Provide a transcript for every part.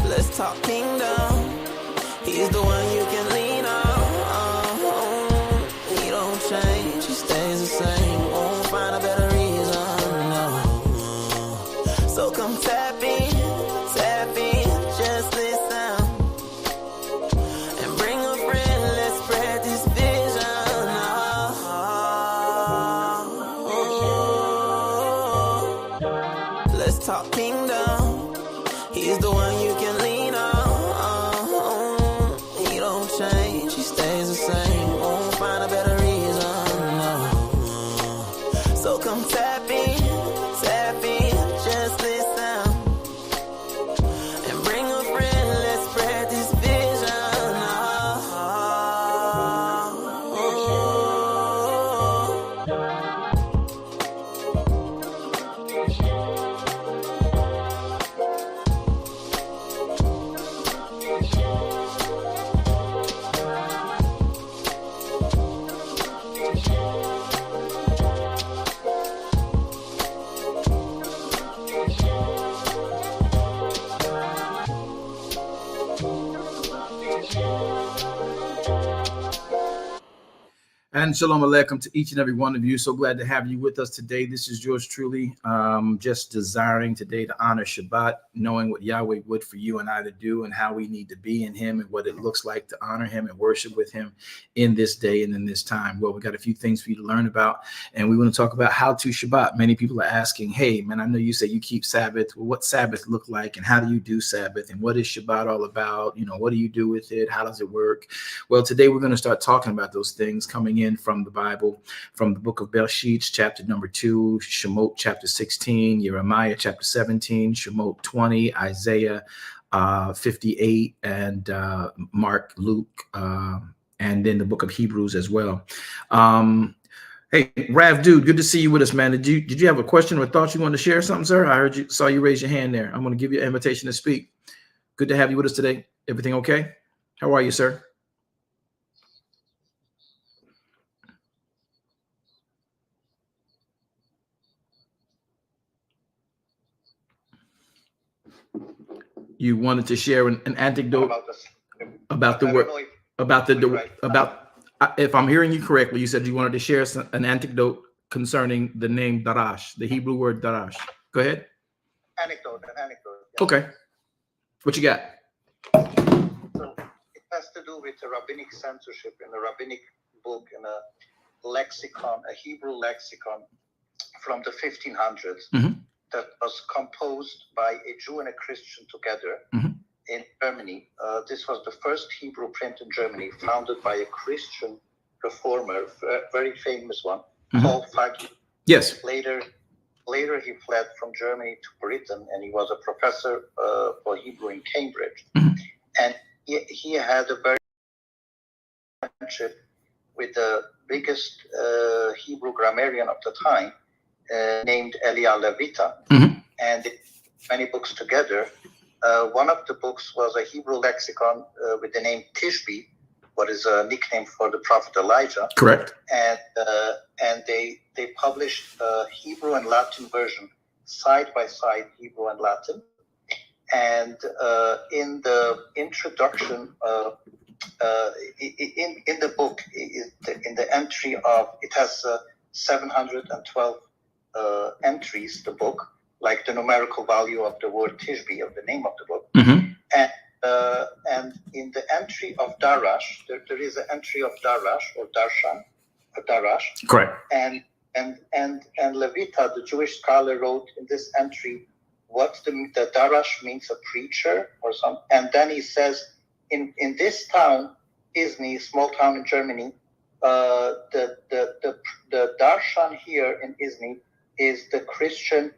Let's talk kingdom. He's the one you can lean on. He don't change, he stays the same. Won't find a better reason, no. So come tap in, just listen. And bring a friend, let's spread this vision. Let's talk kingdom. He's the one you can lean on. He don't change, he stays the same. Won't find a better reason, no. So come tap in, just listen. And bring a friend, let's spread this vision. And shalom aleichem to each and every one of you. So glad to have you with us today. This is yours truly. Just desiring today to honor Shabbat, knowing what Yahweh would for you and I to do and how we need to be in him and what it looks like to honor him and worship with him in this day and in this time. Well, we got a few things for you to learn about, and we want to talk about how to Shabbat. Many people are asking, hey, man, I know you say you keep Sabbath. Well, what Sabbath look like and how do you do Sabbath and what is Shabbat all about? You know, what do you do with it? How does it work? Well, today we're going to start talking about those things coming in from the Bible, from the book of Bereshit, chapter number 2, Shemot chapter 16, Jeremiah chapter 17, Shemot 20, Isaiah 58, and Mark, Luke, and then the book of Hebrews as well. Hey, Rav, dude, good to see you with us, man. Did you have a question or thought you wanted to share something, sir? I saw you raise your hand there. I'm going to give you an invitation to speak. Good to have you with us today. Everything okay? How are you, sir? You wanted to share an anecdote about the word, if I'm hearing you correctly, you said you wanted to share an anecdote concerning the name Darash, the Hebrew word Darash. Go ahead. An anecdote. Yeah. Okay. What you got? So it has to do with the rabbinic censorship in a rabbinic book, in a lexicon, a Hebrew lexicon from the 1500s. Mm-hmm. That was composed by a Jew and a Christian together in Germany. This was the first Hebrew print in Germany, founded by a Christian reformer, a very famous one, Paul Faggi. Yes. Later he fled from Germany to Britain, and he was a professor for Hebrew in Cambridge. And he had a very friendship with the biggest Hebrew grammarian of the time, named Elia Levita, and many books together. One of the books was a Hebrew lexicon with the name Tishbi, what is a nickname for the prophet Elijah. Correct. And they published a Hebrew and Latin version side by side, Hebrew and Latin. And in the introduction, in the book, in the entry of, it has 712 entries, the book, like the numerical value of the word Tishbi, of the name of the book. And in the entry of Darash, there is an entry of Darash or Darshan, or Darash. Correct. And Levita, the Jewish scholar, wrote in this entry what the Darash means, a preacher or something. And then he says, in this town, Izny, small town in Germany, the Darshan here in Izny is the Christian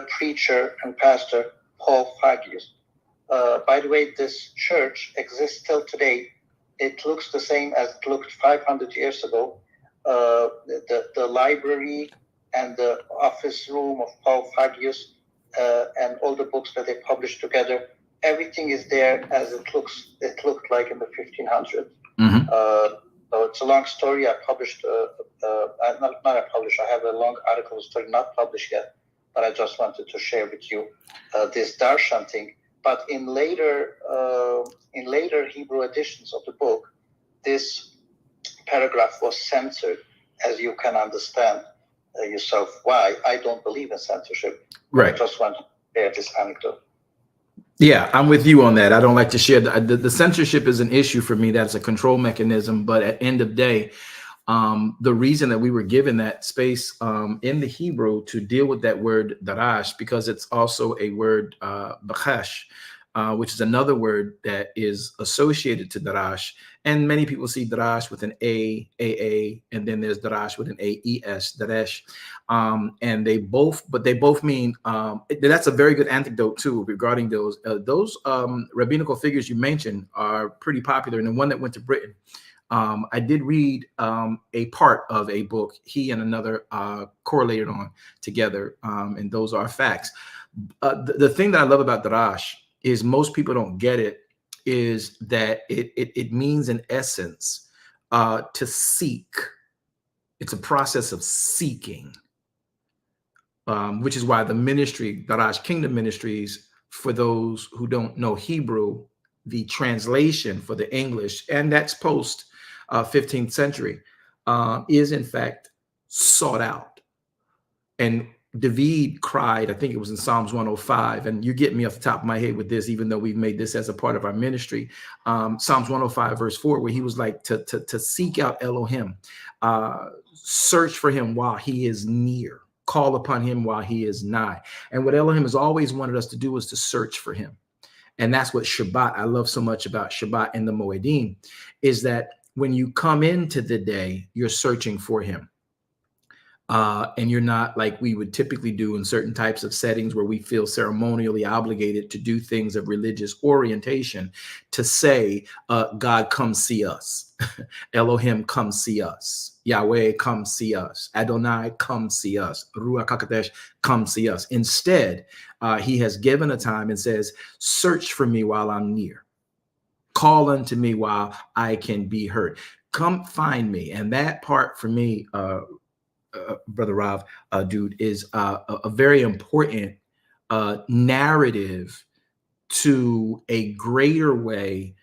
preacher and pastor Paul Faggi. By the way, this church exists still today. It looks the same as it looked 500 years ago. The library and the office room of Paul Faggi and all the books that they published together, everything is there as it looked like in the 1500s. So it's a long story. I published, I have a long article story not published yet but I just wanted to share with you this darshan thing. But in later Hebrew editions of the book, this paragraph was censored, as you can understand yourself why. I don't believe in censorship. Right. I just want to share this anecdote. Yeah, I'm with you on that. I don't like to share the censorship is an issue for me. That's a control mechanism. But at end of day, the reason that we were given that space in the Hebrew to deal with that word darash, because it's also a word bachash, which is another word that is associated to darash. And many people see darash with an A, and then there's darash with an A-E-S, daresh. And they both mean, that's a very good anecdote too regarding those rabbinical figures you mentioned are pretty popular. And the one that went to Britain, I did read a part of a book he and another correlated on together, and those are facts. The thing that I love about darash is most people don't get it, is that it means in essence to seek. It's a process of seeking, which is why the ministry, Darash Kingdom Ministries, for those who don't know Hebrew, the translation for the English, and that's post 15th century, is in fact sought out. And David cried, I think it was in Psalms 105, and you get me off the top of my head with this, even though we've made this as a part of our ministry. Psalms 105 verse 4, where he was like to seek out Elohim, search for him while he is near, call upon him while he is nigh. And what Elohim has always wanted us to do is to search for him. And that's what Shabbat, I love so much about Shabbat and the Moedim, is that when you come into the day, you're searching for him. And you're not like we would typically do in certain types of settings where we feel ceremonially obligated to do things of religious orientation, to say, God, come see us. Elohim, come see us. Yahweh, come see us. Adonai, come see us. Ruach HaKodesh, come see us. Instead, he has given a time and says, search for me while I'm near. Call unto me while I can be heard. Come find me. And that part for me, Brother Rav, dude, is a very important narrative to a greater way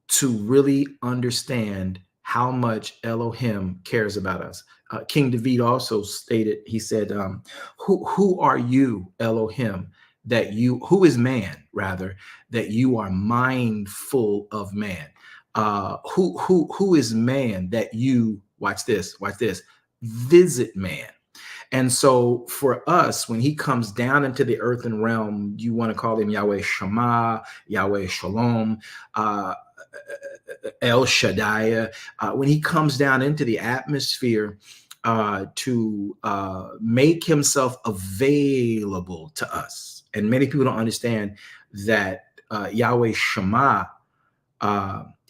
to really understand how much Elohim cares about us. King David also stated, he said, who are you, Elohim, that you, who is man, rather, that you are mindful of man? Who is man that you, watch this, visit man? And so for us, when he comes down into the earthen realm, you want to call him Yahweh Shammah, Yahweh Shalom, El Shaddai. When he comes down into the atmosphere to make himself available to us. And many people don't understand that Yahweh Shammah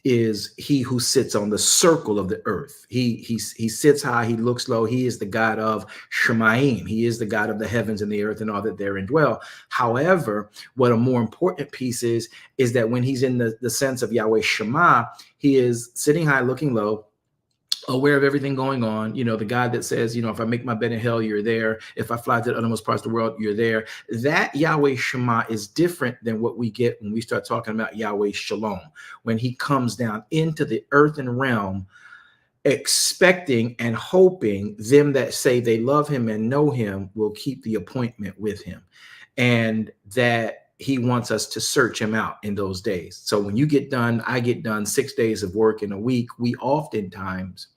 is he who sits on the circle of the earth. He sits high, he looks low. He is the God of Shemaim. He is the God of the heavens and the earth and all that therein dwell. However, what a more important piece is that when he's in the sense of Yahweh Shema, he is sitting high, looking low, aware of everything going on. You know, the God that says, you know, if I make my bed in hell, you're there. If I fly to the uttermost parts of the world, you're there. That Yahweh Shema is different than what we get when we start talking about Yahweh Shalom, when he comes down into the earthen realm, expecting and hoping them that say they love him and know him will keep the appointment with him. And that he wants us to search him out in those days. So when you get done, I get done 6 days of work in a week, we oftentimes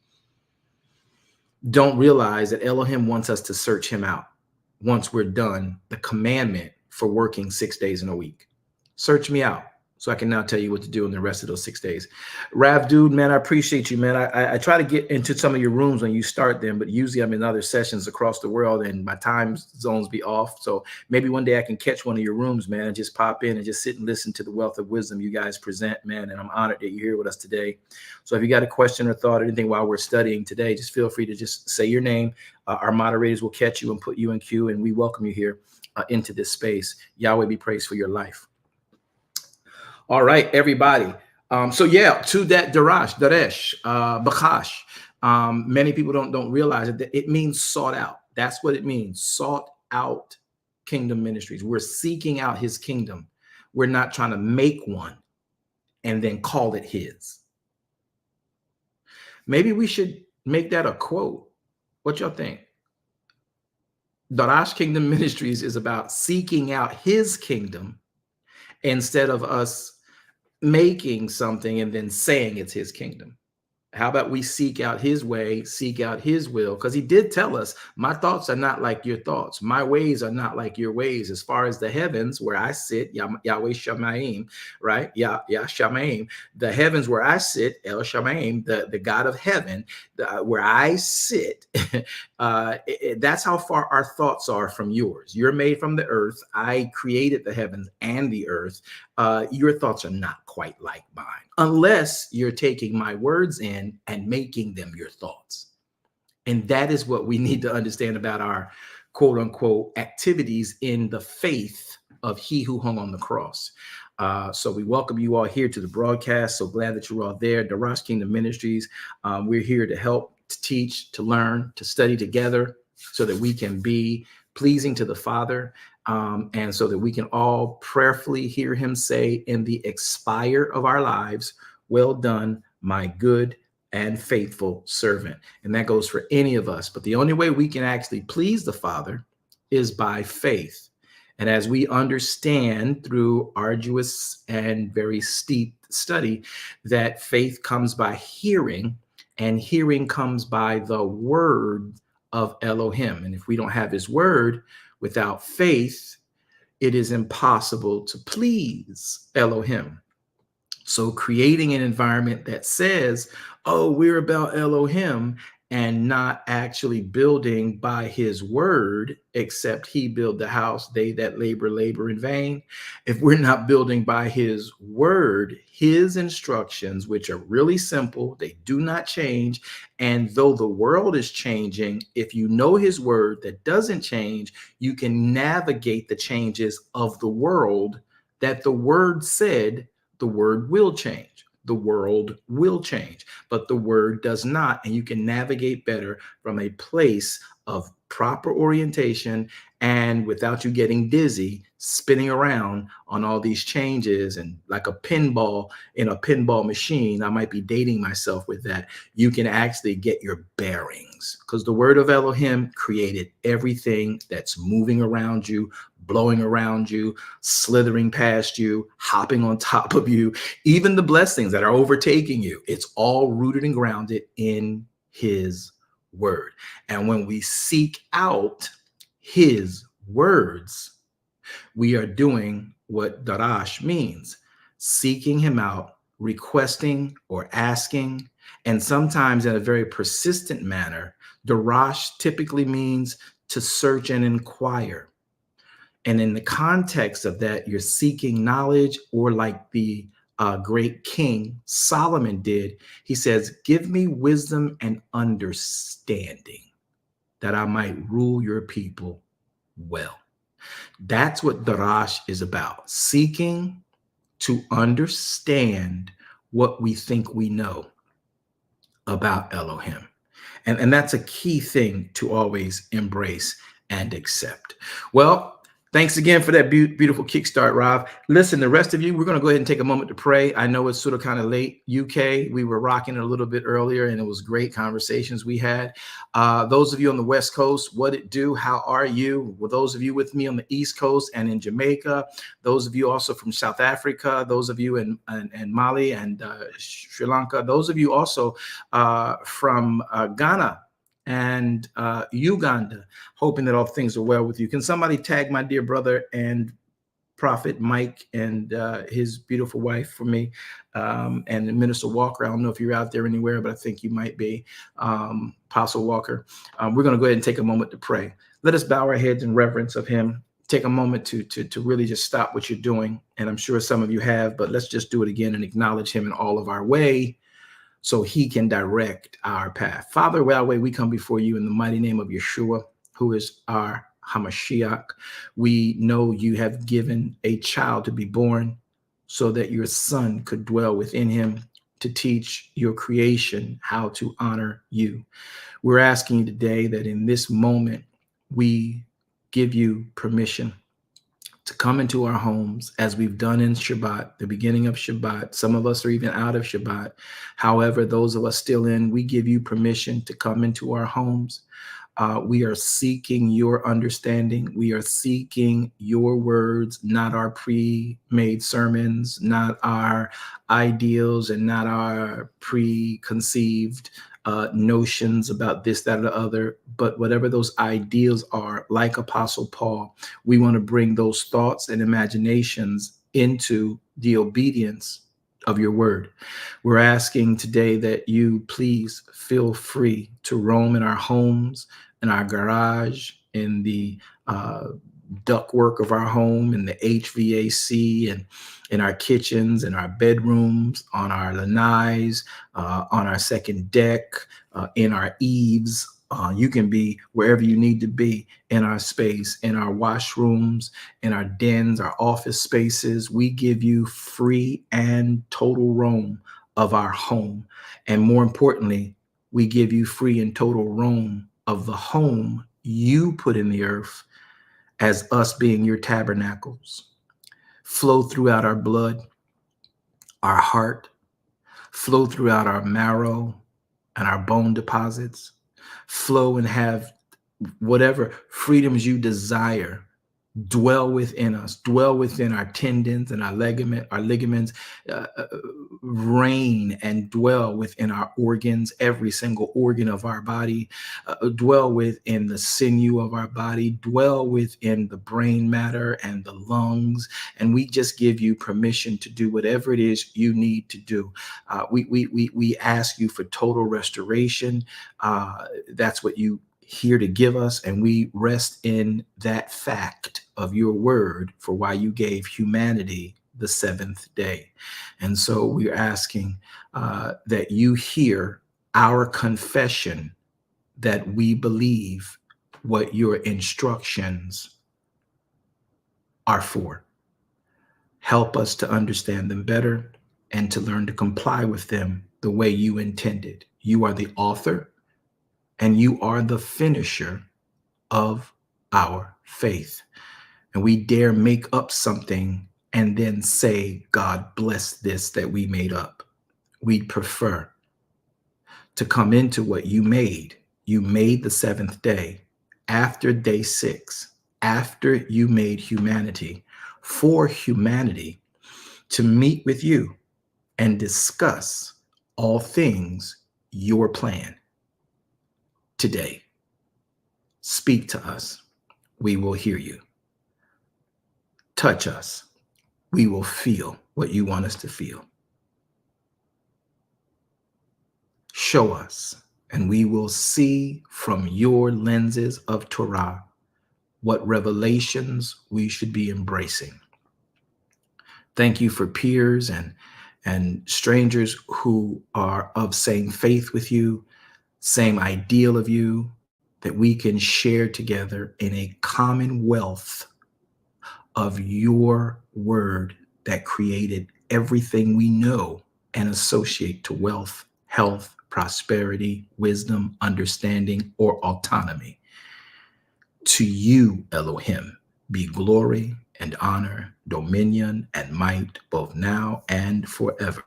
don't realize that Elohim wants us to search him out once we're done the commandment for working 6 days in a week. Search me out so I can now tell you what to do in the rest of those 6 days. Rav, dude, man, I appreciate you, man. I try to get into some of your rooms when you start them, but usually I'm in other sessions across the world and my time zones be off. So maybe one day I can catch one of your rooms, man, and just pop in and just sit and listen to the wealth of wisdom you guys present, man. And I'm honored that you're here with us today. So if you got a question or thought or anything while we're studying today, just feel free to just say your name. Our moderators will catch you and put you in queue, and we welcome you here into this space. Yahweh be praised for your life. All right, everybody. So yeah, to that daresh, bachash. Many people don't realize it. It means sought out. That's what it means, sought out Kingdom Ministries. We're seeking out his kingdom. We're not trying to make one and then call it his. Maybe we should make that a quote. What y'all think? Darash Kingdom Ministries is about seeking out his kingdom instead of us making something and then saying it's his kingdom. How about we seek out his way, seek out his will? Because he did tell us, my thoughts are not like your thoughts. My ways are not like your ways. As far as the heavens where I sit, Yahweh Shamayim, right? Yah Shamayim. The heavens where I sit, El Shamayim, the God of heaven, where I sit, that's how far our thoughts are from yours. You're made from the earth. I created the heavens and the earth. Your thoughts are not quite like mine, unless you're taking my words in and making them your thoughts. And that is what we need to understand about our quote unquote activities in the faith of he who hung on the cross. So we welcome you all here to the broadcast. So glad that you're all there. Darash Kingdom Ministries. We're here to help, to teach, to learn, to study together so that we can be pleasing to the Father. And so that we can all prayerfully hear him say in the expire of our lives, well done, my good and faithful servant. And that goes for any of us. But the only way we can actually please the Father is by faith. And as we understand through arduous and very steep study that faith comes by hearing, and hearing comes by the word of Elohim. And if we don't have his word, without faith, it is impossible to please Elohim. So creating an environment that says, oh, we're about Elohim, and not actually building by his word, except he build the house, they that labor in vain. If we're not building by his word, his instructions, which are really simple, they do not change. And though the world is changing, if you know his word that doesn't change, you can navigate the changes of the world that the word said the word will change. The world will change, but the word does not. And you can navigate better from a place of proper orientation and without you getting dizzy, spinning around on all these changes and like a pinball in a pinball machine. I might be dating myself with that. You can actually get your bearings because the word of Elohim created everything that's moving around you, blowing around you, slithering past you, hopping on top of you, even the blessings that are overtaking you. It's all rooted and grounded in his word. And when we seek out his words, we are doing what Darash means, seeking him out, requesting or asking, and sometimes in a very persistent manner. Darash typically means to search and inquire. And in the context of that, you're seeking knowledge, or like the great king Solomon did, he says, give me wisdom and understanding that I might rule your people well. That's what Darash is about, seeking to understand what we think we know about Elohim. And that's a key thing to always embrace and accept. Well, thanks again for that beautiful kickstart, Rob. Listen, the rest of you, we're going to go ahead and take a moment to pray. I know it's sort of kind of late, UK. We were rocking it a little bit earlier, and it was great conversations we had. Those of you on the West Coast, what it do? How are you? Well, those of you with me on the East Coast and in Jamaica, those of you also from South Africa, those of you in Mali and Sri Lanka, those of you also from Ghana and Uganda, hoping that all things are well with you. Can somebody tag my dear brother and Prophet Mike and his beautiful wife for me, and Minister Walker? I don't know if you're out there anywhere, but I think you might be, Apostle Walker. We're going to go ahead and take a moment to pray. Let us bow our heads in reverence of him. Take a moment to really just stop what you're doing. And I'm sure some of you have, but let's just do it again and acknowledge him in all of our way, so he can direct our path. Father, Yahweh, we come before you in the mighty name of Yeshua, who is our Hamashiach. We know you have given a child to be born so that your son could dwell within him to teach your creation how to honor you. We're asking you today that in this moment, we give you permission to come into our homes as we've done in Shabbat, the beginning of Shabbat. Some of us are even out of Shabbat. However, those of us still in, we give you permission to come into our homes. We are seeking your understanding. We are seeking your words, not our pre-made sermons, not our ideals, and not our preconceived notions about this, that, or the other. But whatever those ideals are, like Apostle Paul, we want to bring those thoughts and imaginations into the obedience of your word. We're asking today that you please feel free to roam in our homes, in our garage, in the ductwork of our home, in the HVAC, and in our kitchens, in our bedrooms, on our lanais, on our second deck, in our eaves. You can be wherever you need to be in our space, in our washrooms, in our dens, our office spaces. We give you free and total roam of our home. And more importantly, we give you free and total roam of the home you put in the earth as us being your tabernacles. Flow throughout our blood, our heart, flow throughout our marrow and our bone deposits, flow and have whatever freedoms you desire dwell within us, dwell within our tendons and our ligaments, reign and dwell within our organs, every single organ of our body, dwell within the sinew of our body, dwell within the brain matter and the lungs. And we just give you permission to do whatever it is you need to do. We ask you for total restoration. That's what you here to give us, and we rest in that fact of your word for why you gave humanity the seventh day. And so we're asking that you hear our confession that we believe what your instructions are for. Help us to understand them better and to learn to comply with them the way you intended. You are the author and you are the finisher of our faith. And we dare make up something and then say, God bless this that we made up. We'd prefer to come into what you made. You made the seventh day after day 6, after you made humanity, for humanity to meet with you and discuss all things your plan today. Speak to us. We will hear you. Touch us. We will feel what you want us to feel. Show us, and we will see from your lenses of Torah what revelations we should be embracing. Thank you for peers and strangers who are of same faith with you, same ideal of you, that we can share together in a commonwealth of your word that created everything we know and associate to wealth, health, prosperity, wisdom, understanding, or autonomy. To you, Elohim, be glory and honor, dominion and might, both now and forever.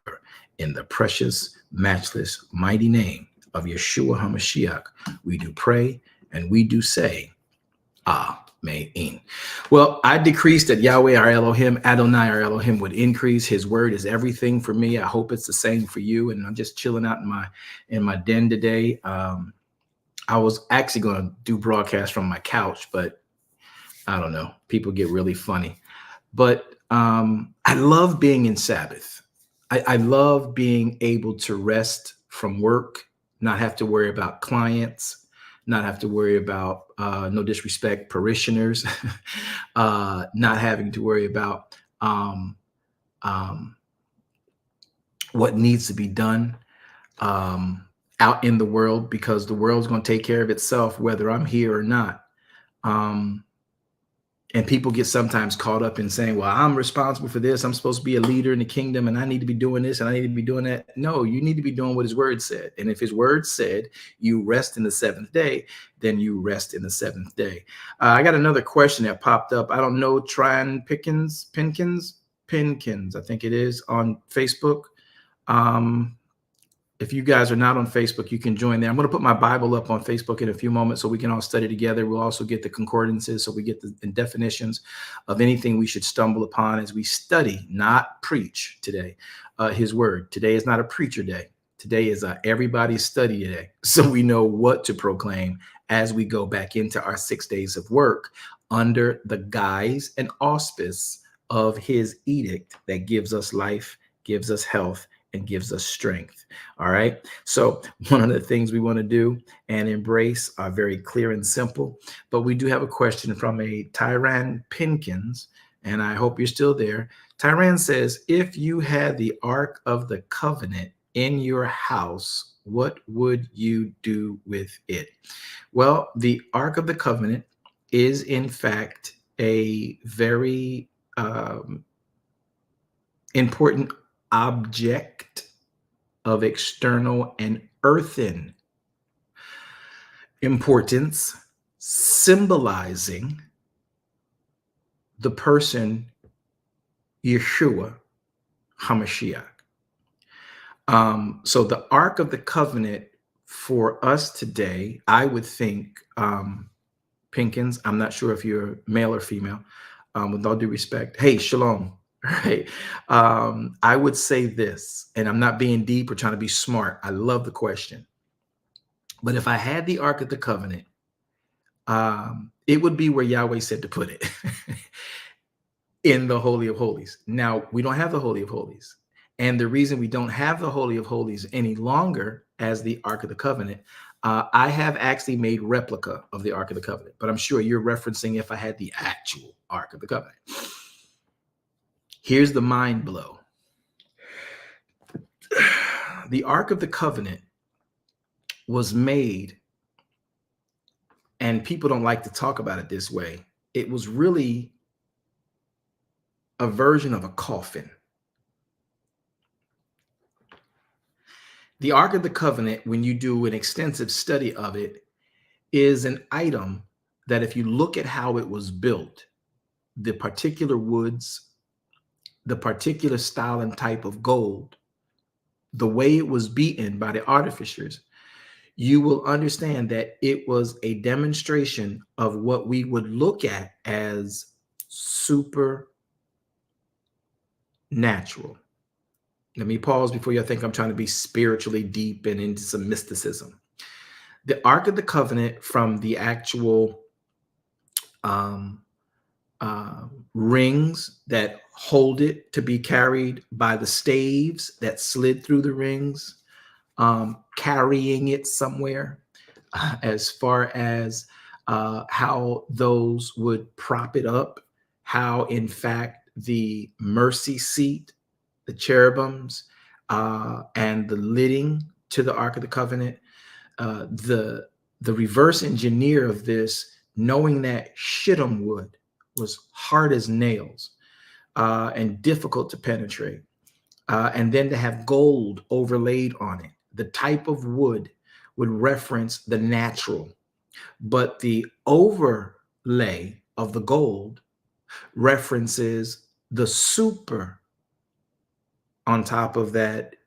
In the precious, matchless, mighty name of Yeshua HaMashiach, we do pray and we do say, Amen. Well, I decreased that Yahweh our Elohim, Adonai our Elohim would increase. His word is everything for me. I hope it's the same for you. And I'm just chilling out in my den today. I was actually going to do broadcast from my couch, but I don't know. People get really funny. But I love being in Sabbath. I love being able to rest from work, not have to worry about clients, not have to worry about, no disrespect, parishioners, not having to worry about what needs to be done out in the world, because the world's going to take care of itself, whether I'm here or not. And people get sometimes caught up in saying, well, I'm responsible for this. I'm supposed to be a leader in the kingdom and I need to be doing this and I need to be doing that. No, you need to be doing what his word said. And if his word said you rest in the seventh day, then you rest in the seventh day. I got another question that popped up. I don't know, Tryon Pinkins, I think it is, on Facebook. If you guys are not on Facebook, you can join there. I'm going to put my Bible up on Facebook in a few moments so we can all study together. We'll also get the concordances so we get the definitions of anything we should stumble upon as we study, not preach today, his word. Today is not a preacher day. Today is everybody's study day. So we know what to proclaim as we go back into our 6 days of work under the guise and auspice of his edict that gives us life, gives us health, and gives us strength. All right. So one of the things we want to do and embrace are very clear and simple, but we do have a question from a Tyran Pinkins, and I hope you're still there. Tyran says, if you had the Ark of the Covenant in your house, what would you do with it? Well, the Ark of the Covenant is in fact a very important object of external and earthen importance, symbolizing the person Yeshua HaMashiach. So the Ark of the Covenant for us today, I would think, Pinkins, I'm not sure if you're male or female, with all due respect. Hey, shalom. Right. I would say this, and I'm not being deep or trying to be smart. I love the question. But if I had the Ark of the Covenant, it would be where Yahweh said to put it, in the Holy of Holies. Now, we don't have the Holy of Holies. And the reason we don't have the Holy of Holies any longer as the Ark of the Covenant, I have actually made replica of the Ark of the Covenant, but I'm sure you're referencing if I had the actual Ark of the Covenant. Here's the mind blow. The Ark of the Covenant was made, and people don't like to talk about it this way. It was really a version of a coffin. The Ark of the Covenant, when you do an extensive study of it, is an item that if you look at how it was built, the particular woods, the particular style and type of gold, the way it was beaten by the artificers, you will understand that it was a demonstration of what we would look at as supernatural. Let me pause before you think I'm trying to be spiritually deep and into some mysticism. The Ark of the Covenant, from the actual rings that hold it to be carried by the staves that slid through the rings, carrying it somewhere, as far as how those would prop it up, how in fact the mercy seat, the cherubims, and the lidding to the Ark of the Covenant, the reverse engineer of this, knowing that shittim wood was hard as nails and difficult to penetrate, and then to have gold overlaid on it. The type of wood would reference the natural, but the overlay of the gold references the super on top of that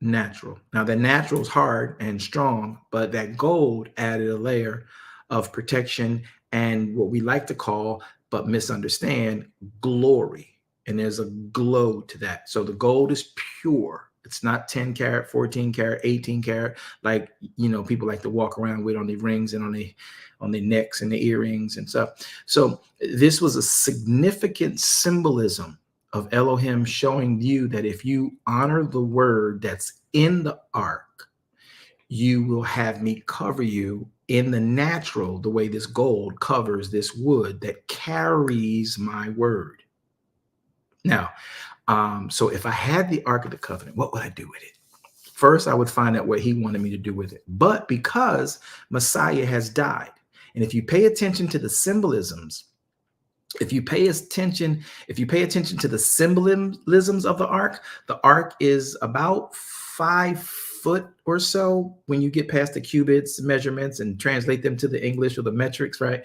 natural. Now, the natural is hard and strong, but that gold added a layer of protection and what we like to call, but misunderstand, glory. And there's a glow to that. So the gold is pure. It's not 10 karat, 14 karat, 18 karat, like, you know, people like to walk around with on their rings and on their necks and the earrings and stuff. So this was a significant symbolism of Elohim showing you that if you honor the word that's in the ark, you will have me cover you in the natural, the way this gold covers this wood that carries my word. Now, so if I had the Ark of the Covenant, what would I do with it? First, I would find out what he wanted me to do with it. But because Messiah has died, and if you pay attention to the symbolisms If you pay attention to the symbolisms of the ark is about 5 foot or so when you get past the cubits measurements and translate them to the English or the metrics, right?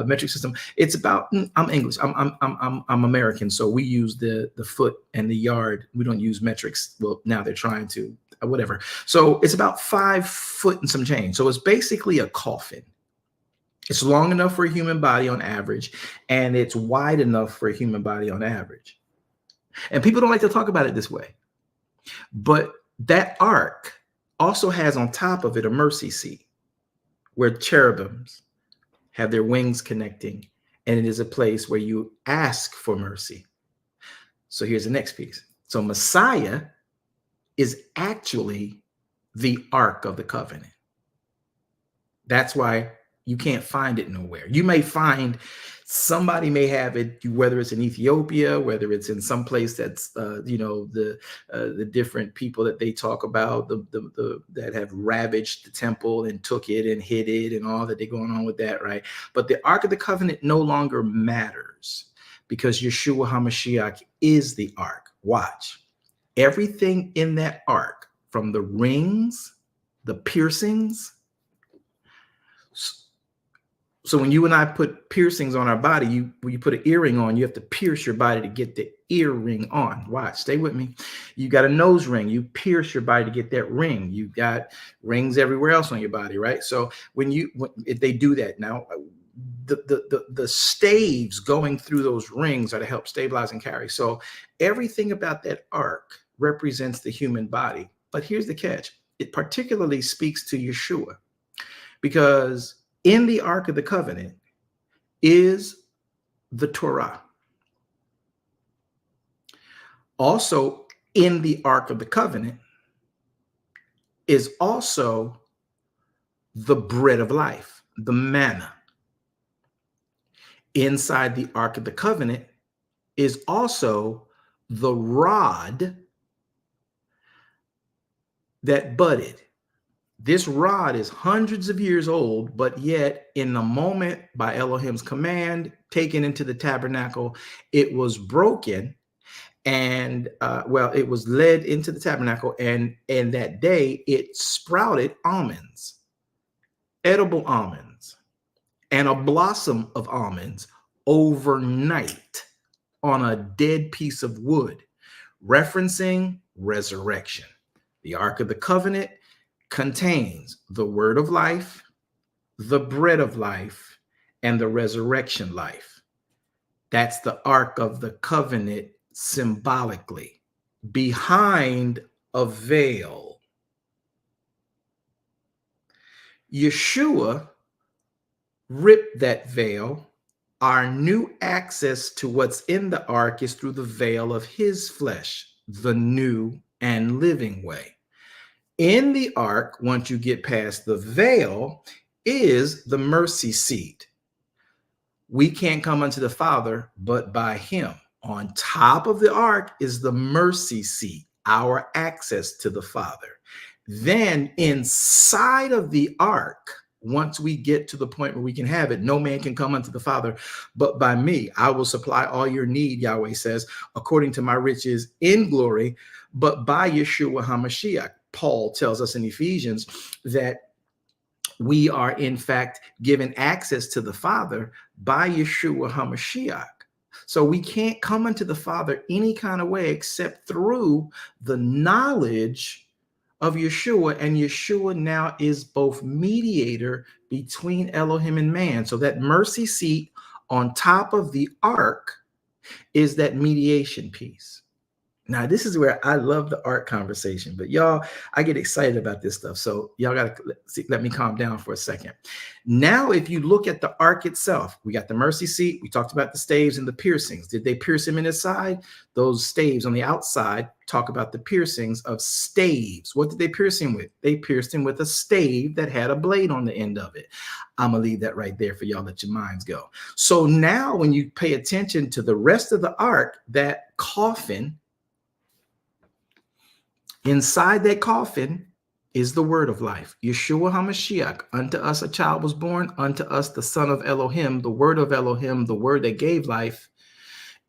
Metric system. It's about, I'm English. I'm American, so we use the foot and the yard. We don't use metrics. Well, now they're trying to, whatever. So it's about 5 foot and some change. So it's basically a coffin. It's long enough for a human body on average, and it's wide enough for a human body on average. And people don't like to talk about it this way. But that ark also has on top of it a mercy seat where cherubims have their wings connecting, and it is a place where you ask for mercy. So here's the next piece. So Messiah is actually the Ark of the Covenant. That's why you can't find it nowhere. You may find somebody may have it, whether it's in Ethiopia, whether it's in some place that's the different people that they talk about, that have ravaged the temple and took it and hid it and all that they're going on with that, right? But the Ark of the Covenant no longer matters because Yeshua HaMashiach is the Ark. Watch. Everything in that Ark, from the rings, the piercings. So when you and I put piercings on our body, when you put an earring on, you have to pierce your body to get the earring on. Watch, stay with me. You got a nose ring, you pierce your body to get that ring. You got rings everywhere else on your body, right? So if they do that now, the staves going through those rings are to help stabilize and carry. So everything about that ark represents the human body. But here's the catch. It particularly speaks to Yeshua, because in the Ark of the Covenant is the Torah. Also in the Ark of the Covenant is also the bread of life, the manna. Inside the Ark of the Covenant is also the rod that budded. This rod is hundreds of years old, but yet in the moment, by Elohim's command, taken into the tabernacle, it was broken, and it was led into the tabernacle, and that day it sprouted almonds, edible almonds, and a blossom of almonds overnight on a dead piece of wood, referencing resurrection. The Ark of the Covenant contains the word of life, the bread of life, and the resurrection life. That's the Ark of the Covenant symbolically, behind a veil. Yeshua ripped that veil. Our new access to what's in the ark is through the veil of his flesh, the new and living way. In the ark, once you get past the veil, is the mercy seat. We can't come unto the Father but by him. On top of the ark is the mercy seat, our access to the Father. Then inside of the ark, once we get to the point where we can have it, no man can come unto the Father but by me. I will supply all your need, Yahweh says, according to my riches in glory, but by Yeshua HaMashiach. Paul tells us in Ephesians that we are in fact given access to the Father by Yeshua HaMashiach. So we can't come unto the Father any kind of way except through the knowledge of Yeshua, and Yeshua now is both mediator between Elohim and man. So that mercy seat on top of the ark is that mediation piece. Now, this is where I love the ark conversation, but y'all, I get excited about this stuff. So y'all got to let me calm down for a second. Now, if you look at the ark itself, we got the mercy seat. We talked about the staves and the piercings. Did they pierce him in his side? Those staves on the outside talk about the piercings of staves. What did they pierce him with? They pierced him with a stave that had a blade on the end of it. I'm going to leave that right there for y'all. Let your minds go. So now when you pay attention to the rest of the ark, that coffin, inside that coffin is the word of life. Yeshua HaMashiach, unto us a child was born, unto us the son of Elohim, the word of Elohim, the word that gave life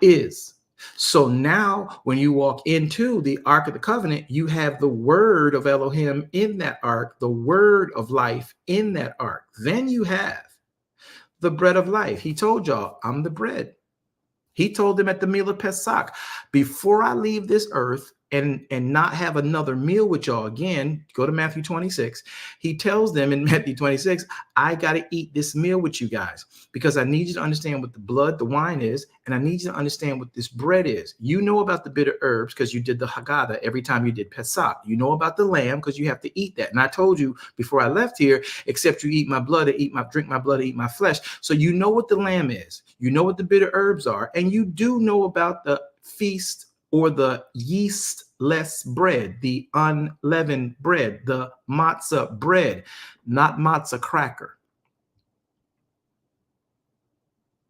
is. So now when you walk into the Ark of the Covenant, you have the word of Elohim in that ark, the word of life in that ark. Then you have the bread of life. He told y'all, I'm the bread. He told them at the meal of Pesach, before I leave this earth and not have another meal with y'all again, go to Matthew 26. He tells them in Matthew 26, I got to eat this meal with you guys because I need you to understand what the blood, the wine is, and I need you to understand what this bread is. You know about the bitter herbs because you did the Haggadah every time you did Pesach. You know about the lamb because you have to eat that. And I told you before I left here, except you eat my blood and drink my blood and eat my flesh. So you know what the lamb is. You know what the bitter herbs are. And you do know about the feast or the yeastless bread, the unleavened bread, the matzah bread, not matzah cracker.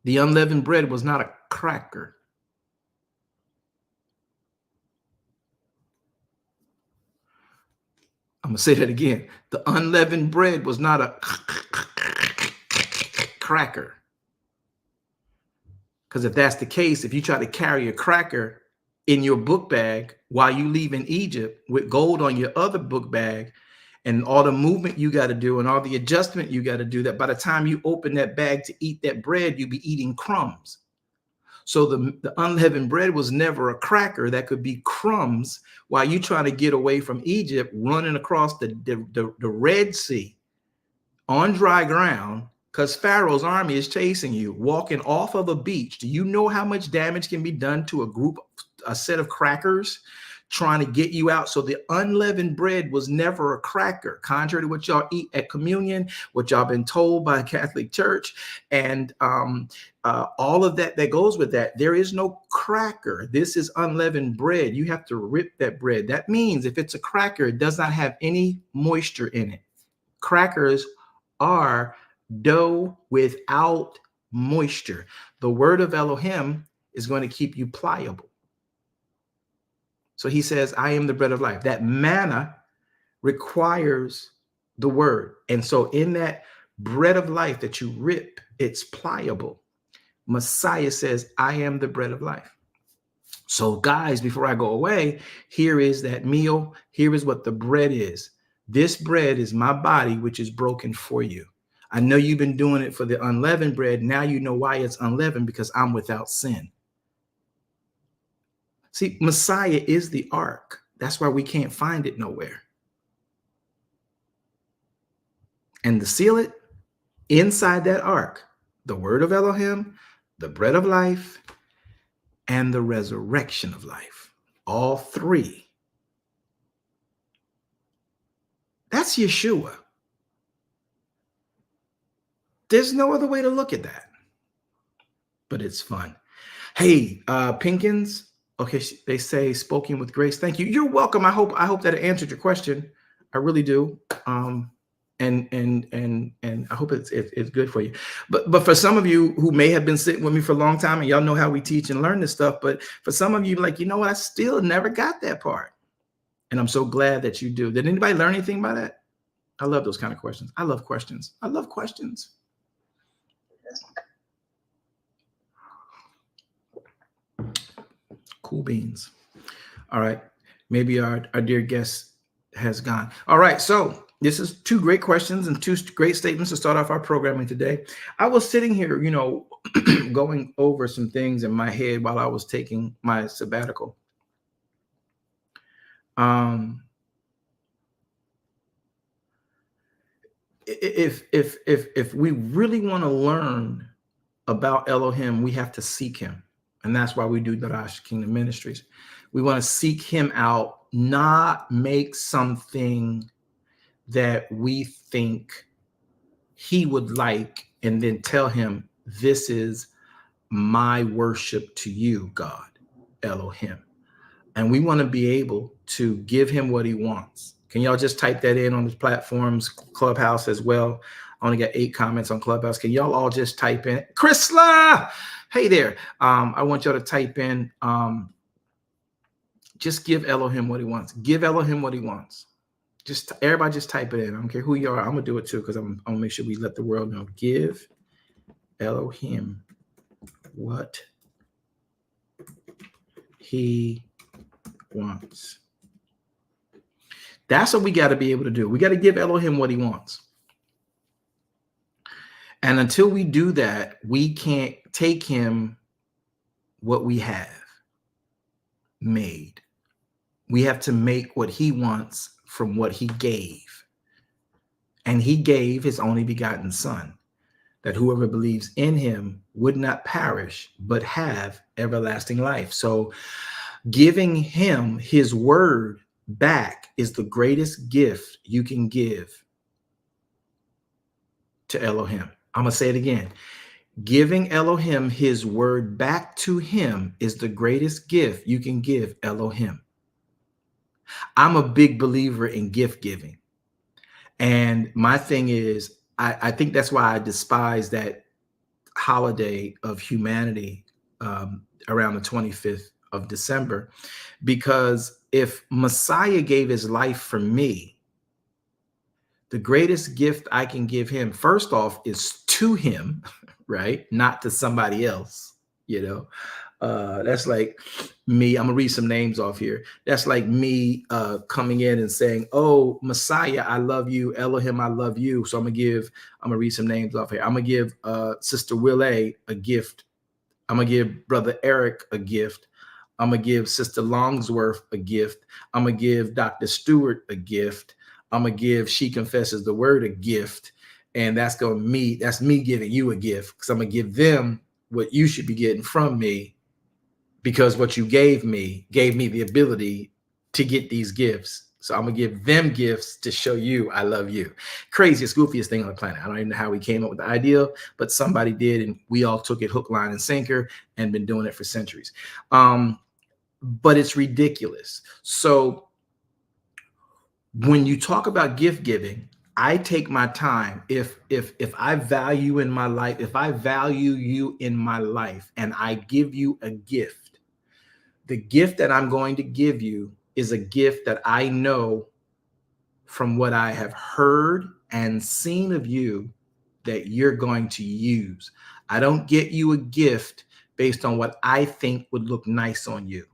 The unleavened bread was not a cracker. I'm going to say that again. The unleavened bread was not a cracker. Because if that's the case, if you try to carry a cracker in your book bag while you leave in Egypt with gold on your other book bag and all the movement you got to do and all the adjustment you got to do, that by the time you open that bag to eat that bread, you'll be eating crumbs. So the unleavened bread was never a cracker. That could be crumbs while you trying to get away from Egypt, running across the Red Sea on dry ground, because Pharaoh's army is chasing you, walking off of a beach. Do you know how much damage can be done to a set of crackers trying to get you out? So the unleavened bread was never a cracker, contrary to what y'all eat at communion, what y'all been told by the Catholic Church, and all of that goes with that. There is no cracker. This is unleavened bread. You have to rip that bread. That means if it's a cracker, it does not have any moisture in it. Crackers are dough without moisture. The word of Elohim is going to keep you pliable. So he says, I am the bread of life. That manna requires the word. And so in that bread of life that you rip, it's pliable. Messiah says, I am the bread of life. So guys, before I go away, here is that meal. Here is what the bread is. This bread is my body, which is broken for you. I know you've been doing it for the unleavened bread. Now you know why it's unleavened, because I'm without sin. See, Messiah is the ark. That's why we can't find it nowhere. And to seal it, inside that ark, the word of Elohim, the bread of life, and the resurrection of life. All three. That's Yeshua. There's no other way to look at that. But it's fun. Hey, Pinkins. Okay, they say spoken with grace. Thank you. You're welcome. I hope that it answered your question. I really do. And I hope it's good for you. But for some of you who may have been sitting with me for a long time, and y'all know how we teach and learn this stuff, but for some of you, like, you know what, I still never got that part. And I'm so glad that you do. Did anybody learn anything by that? I love those kind of questions. I love questions. I love questions. Cool beans. All right. Maybe our dear guest has gone. All right. So this is two great questions and two great statements to start off our programming today. I was sitting here, going over some things in my head while I was taking my sabbatical. If we really want to learn about Elohim, we have to seek him. And that's why we do Darash Kingdom Ministries. We want to seek him out, not make something that we think he would like, and then tell him, this is my worship to you, God, Elohim. And we want to be able to give him what he wants. Can y'all just type that in on the platforms, Clubhouse as well? I only got 8 comments on Clubhouse. Can y'all all just type in, Chrisla? Hey there. I want y'all to type in, just give Elohim what he wants. Give Elohim what he wants. Just everybody just type it in. I don't care who you are. I'm gonna do it too because I'm gonna make sure we let the world know. Give Elohim what he wants. That's what we got to be able to do. We got to give Elohim what he wants. And until we do that, we can't take him what we have made. We have to make what he wants from what he gave. And he gave his only begotten son, that whoever believes in him would not perish, but have everlasting life. So giving him his word back is the greatest gift you can give to Elohim. I'm going to say it again. Giving Elohim his word back to him is the greatest gift you can give Elohim. I'm a big believer in gift giving. And my thing is, I think that's why I despise that holiday of humanity around the 25th of December, because if Messiah gave his life for me, the greatest gift I can give him, first off, is to him, right? Not to somebody else, you know. That's like me. I'm gonna read some names off here. That's like me coming in and saying, "Oh, Messiah, I love you. Elohim, I love you." So I'm gonna read some names off here. I'm gonna give Sister Willie a gift. I'm gonna give Brother Eric a gift. I'm gonna give Sister Longsworth a gift. I'm gonna give Dr. Stewart a gift. I'm gonna give She Confesses the Word a gift. And that's me giving you a gift, because I'm gonna give them what you should be getting from me, because what you gave me the ability to get these gifts. So I'm gonna give them gifts to show you I love you. Craziest, goofiest thing on the planet. I don't even know how we came up with the idea, but somebody did, and we all took it hook, line, and sinker, and been doing it for centuries. But it's ridiculous. So when you talk about gift giving, I take my time. If I value in my life, if I value you in my life, and I give you a gift, the gift that I'm going to give you is a gift that I know from what I have heard and seen of you that you're going to use. I don't get you a gift based on what I think would look nice on you,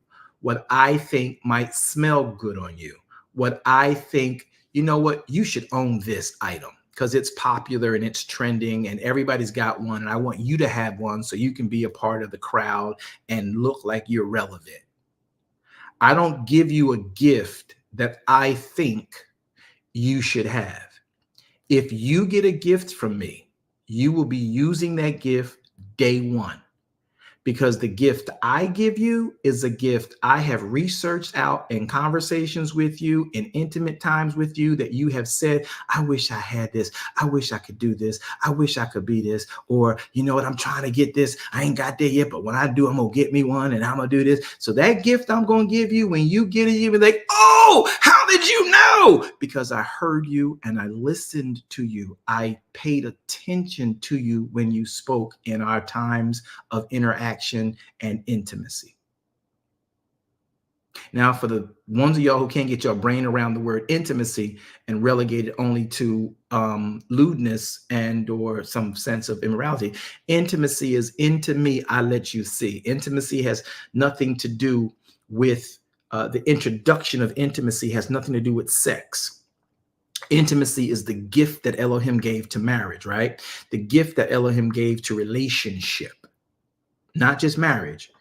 what I think might smell good on you, what I think, you know what, you should own this item because it's popular and it's trending and everybody's got one, and I want you to have one so you can be a part of the crowd and look like you're relevant. I don't give you a gift that I think you should have. If you get a gift from me, you will be using that gift day one, because the gift I give you is a gift I have researched out in conversations with you, in intimate times with you, that you have said, I wish I had this. I wish I could do this. I wish I could be this. Or, you know what, I'm trying to get this. I ain't got there yet, but when I do, I'm going to get me one and I'm going to do this. So that gift I'm going to give you, when you get it, you'll be like, oh, how did you know? Because I heard you and I listened to you. I paid attention to you when you spoke in our times of interaction and intimacy. Now, for the ones of y'all who can't get your brain around the word intimacy and relegate it only to lewdness and or some sense of immorality, intimacy is into me, I let you see. Intimacy has nothing to do with the introduction of intimacy has nothing to do with sex. Intimacy is the gift that Elohim gave to marriage, right? The gift that Elohim gave to relationship, not just marriage.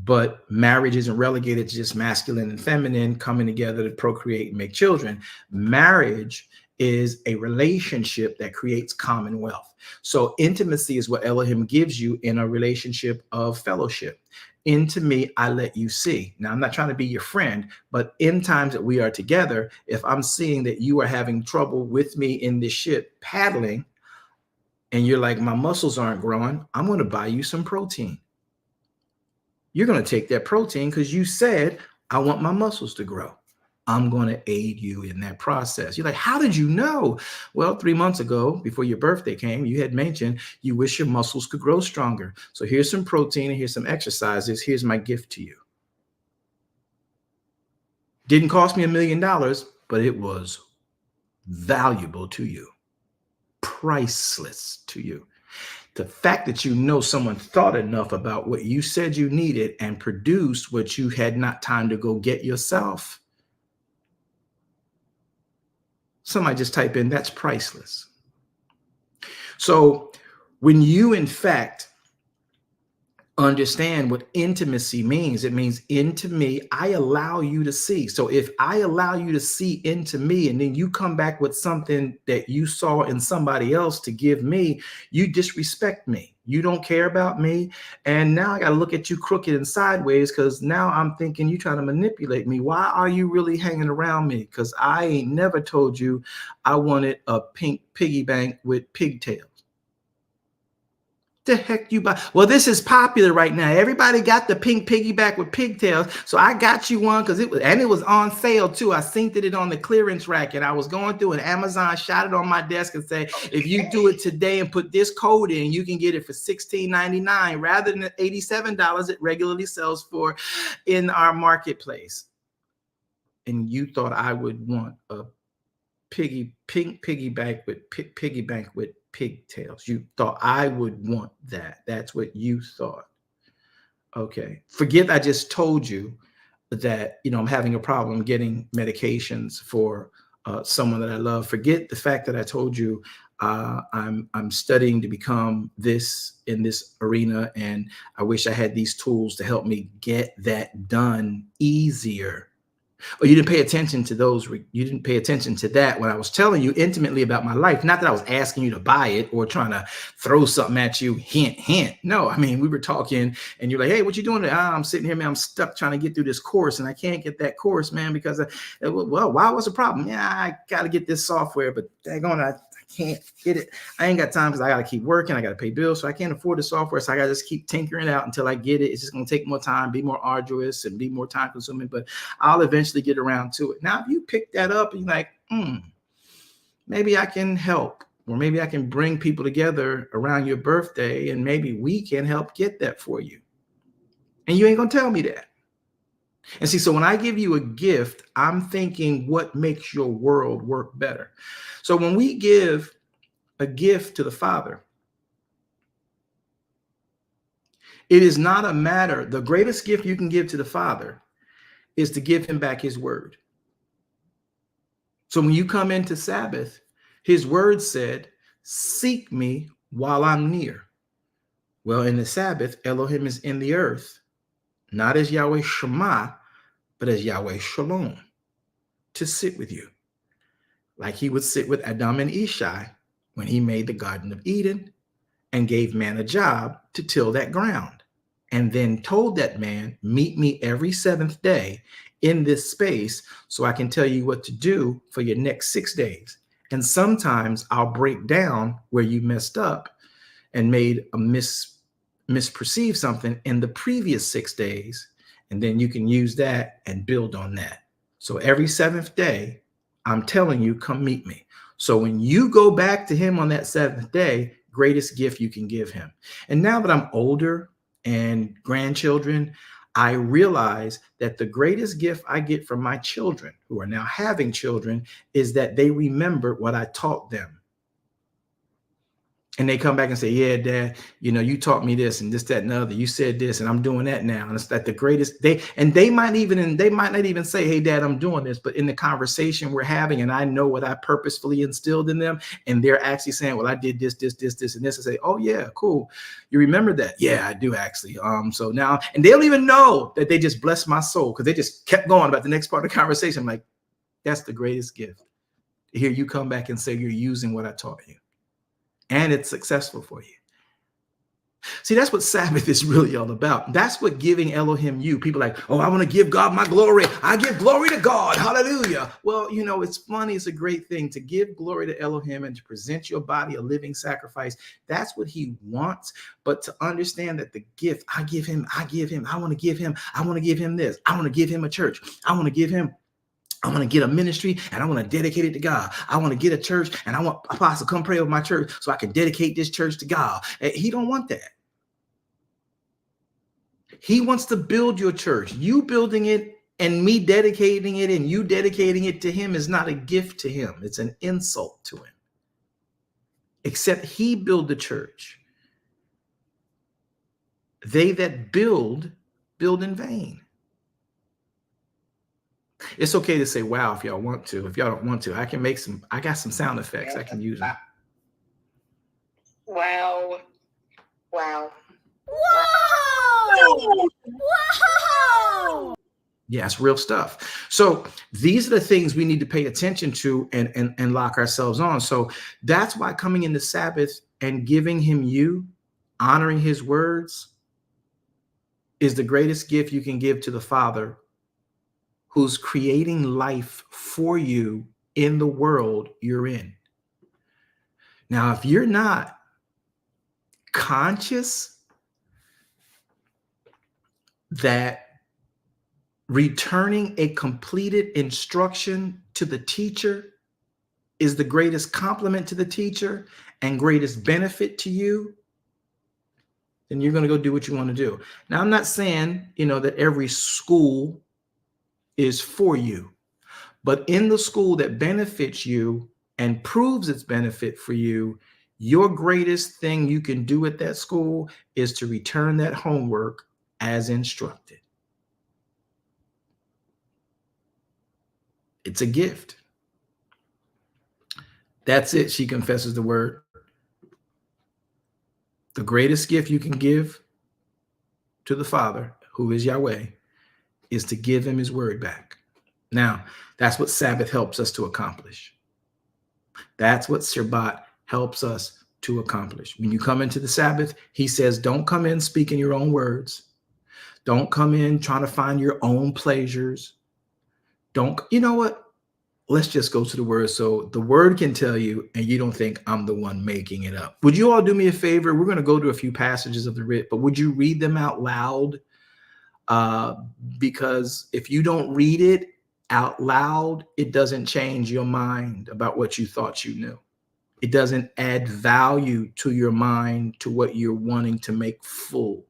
But marriage isn't relegated to just masculine and feminine coming together to procreate and make children. Marriage is a relationship that creates commonwealth. So intimacy is what Elohim gives you in a relationship of fellowship. Into me, I let you see. Now, I'm not trying to be your friend, but in times that we are together, if I'm seeing that you are having trouble with me in this ship paddling, and you're like, my muscles aren't growing, I'm going to buy you some protein. You're going to take that protein because you said, I want my muscles to grow. I'm going to aid you in that process. You're like, how did you know? Well, 3 months ago, before your birthday came, you had mentioned you wish your muscles could grow stronger. So here's some protein and here's some exercises. Here's my gift to you. Didn't cost me $1 million, but it was valuable to you, priceless to you. The fact that you know someone thought enough about what you said you needed and produced what you had not time to go get yourself. Somebody just type in, that's priceless. So when you, in fact, understand what intimacy means, it means into me, I allow you to see. So if I allow you to see into me, and then you come back with something that you saw in somebody else to give me, you disrespect me. You don't care about me. And now I got to look at you crooked and sideways, because now I'm thinking you're trying to manipulate me. Why are you really hanging around me? Because I ain't never told you I wanted a pink piggy bank with pigtails. The heck you buy? Well, this is popular right now. Everybody got the pink piggyback with pigtails, so I got you one because it was on sale too. I synced it on the clearance rack, and I was going through, and Amazon shot it on my desk and say, if you do it today and put this code in, you can get it for $16.99 rather than the $87 it regularly sells for in our marketplace. And you thought I would want a pink piggyback with pigtails. You thought I would want that. That's what you thought. Okay. Forget I just told you that, I'm having a problem getting medications for someone that I love. Forget the fact that I told you I'm studying to become this in this arena, and I wish I had these tools to help me get that done easier. Or you didn't pay attention to those. You didn't pay attention to that when I was telling you intimately about my life. Not that I was asking you to buy it or trying to throw something at you. Hint, hint. No, I mean, we were talking and you're like, hey, what you doing? I'm sitting here, man. I'm stuck trying to get through this course and I can't get that course, man, because, well, why was the problem? Yeah, I got to get this software, but daggone, I can't get it. I ain't got time because I got to keep working. I got to pay bills. So I can't afford the software. So I got to just keep tinkering out until I get it. It's just going to take more time, be more arduous and be more time consuming, but I'll eventually get around to it. Now, if you pick that up and you're like, maybe I can help, or maybe I can bring people together around your birthday and maybe we can help get that for you. And you ain't going to tell me that. And see, so when I give you a gift, I'm thinking what makes your world work better. So when we give a gift to the Father, it is not a matter, the greatest gift you can give to the Father is to give him back his word. So when you come into Sabbath, his word said, seek me while I'm near. Well, in the Sabbath, Elohim is in the earth, not as Yahweh Shema, but as Yahweh Shalom, to sit with you. Like he would sit with Adam and Ishai when he made the Garden of Eden and gave man a job to till that ground. And then told that man, meet me every seventh day in this space so I can tell you what to do for your next 6 days. And sometimes I'll break down where you messed up and made a misperceive something in the previous 6 days. And then you can use that and build on that. So every seventh day, I'm telling you, come meet me. So when you go back to him on that seventh day, greatest gift you can give him. And now that I'm older and grandchildren, I realize that the greatest gift I get from my children who are now having children is that they remember what I taught them. And they come back and say, yeah, Dad, you taught me this and this, that, and the other. You said this and I'm doing that now. And it's like the greatest. They might not even say, hey, Dad, I'm doing this. But in the conversation we're having, and I know what I purposefully instilled in them, and they're actually saying, well, I did this, and this. I say, oh, yeah, cool. You remember that? Yeah, I do actually. So now, and they don't even know that they just blessed my soul because they just kept going about the next part of the conversation. I'm like, that's the greatest gift. Here you come back and say you're using what I taught you. And it's successful for you. See, that's what Sabbath is really all about. That's what giving Elohim you. People are like, oh, I want to give God my glory. I give glory to God. Hallelujah. Well, it's funny. It's a great thing to give glory to Elohim and to present your body a living sacrifice. That's what he wants. But to understand that the gift I give him, I want to give him this. I want to give him a church. I want to get a ministry and I want to dedicate it to God. I want to get a church and I want Apostle come pray over my church so I can dedicate this church to God. He don't want that. He wants to build your church. You building it And me dedicating it and you dedicating it to him is not a gift to him. It's an insult to him. Except he build the church. They that build in vain. It's okay to say wow if y'all want to. If y'all don't want to, I can make some, I got some sound effects. I can use them. Wow. Wow. Whoa! Whoa! Yeah, it's real stuff. So these are the things we need to pay attention to and lock ourselves on. So that's why coming into Sabbath and giving him you, honoring his words, is the greatest gift you can give to the Father who's creating life for you in the world you're in. Now, if you're not conscious that returning a completed instruction to the teacher is the greatest compliment to the teacher and greatest benefit to you, then you're going to go do what you want to do. Now, I'm not saying, that every school is for you, but in the school that benefits you and proves its benefit for you, your greatest thing you can do at that school is to return that homework as instructed. It's a gift. That's it. She confesses the word. The greatest gift you can give to the Father, who is Yahweh, is to give him his word back. Now, that's what Sabbath helps us to accomplish. That's what Shabbat helps us to accomplish. When you come into the Sabbath, he says, don't come in speaking your own words. Don't come in trying to find your own pleasures. You know what? Let's just go to the word so the word can tell you and you don't think I'm the one making it up. Would you all do me a favor? We're going to go to a few passages of the writ, but would you read them out loud? Because if you don't read it out loud, it doesn't change your mind about what you thought you knew. It doesn't add value to your mind, to what you're wanting to make full.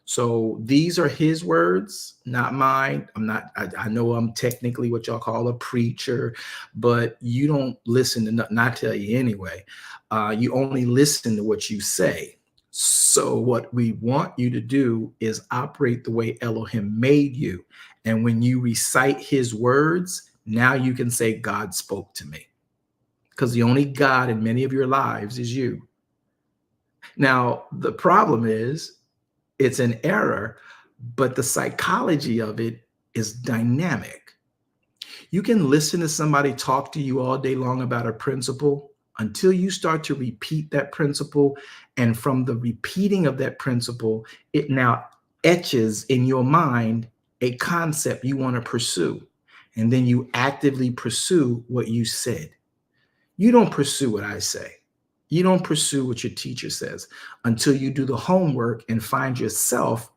So these are his words, not mine. I know I'm technically what y'all call a preacher, but you don't listen to nothing I tell you anyway. You only listen to what you say. So what we want you to do is operate the way Elohim made you. And when you recite his words, now you can say, God spoke to me. Because the only God in many of your lives is you. Now, the problem is, it's an error, but the psychology of it is dynamic. You can listen to somebody talk to you all day long about a principle until you start to repeat that principle. And from the repeating of that principle, it now etches in your mind a concept you want to pursue. And then you actively pursue what you said. You don't pursue what I say. You don't pursue what your teacher says until you do the homework and find yourself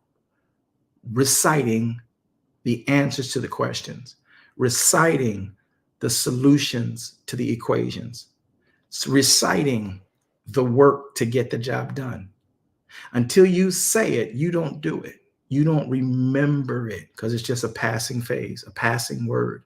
reciting the answers to the questions, reciting the solutions to the equations, reciting the work to get the job done. Until you say it, you don't do it. You don't remember it because it's just a passing phase, a passing word.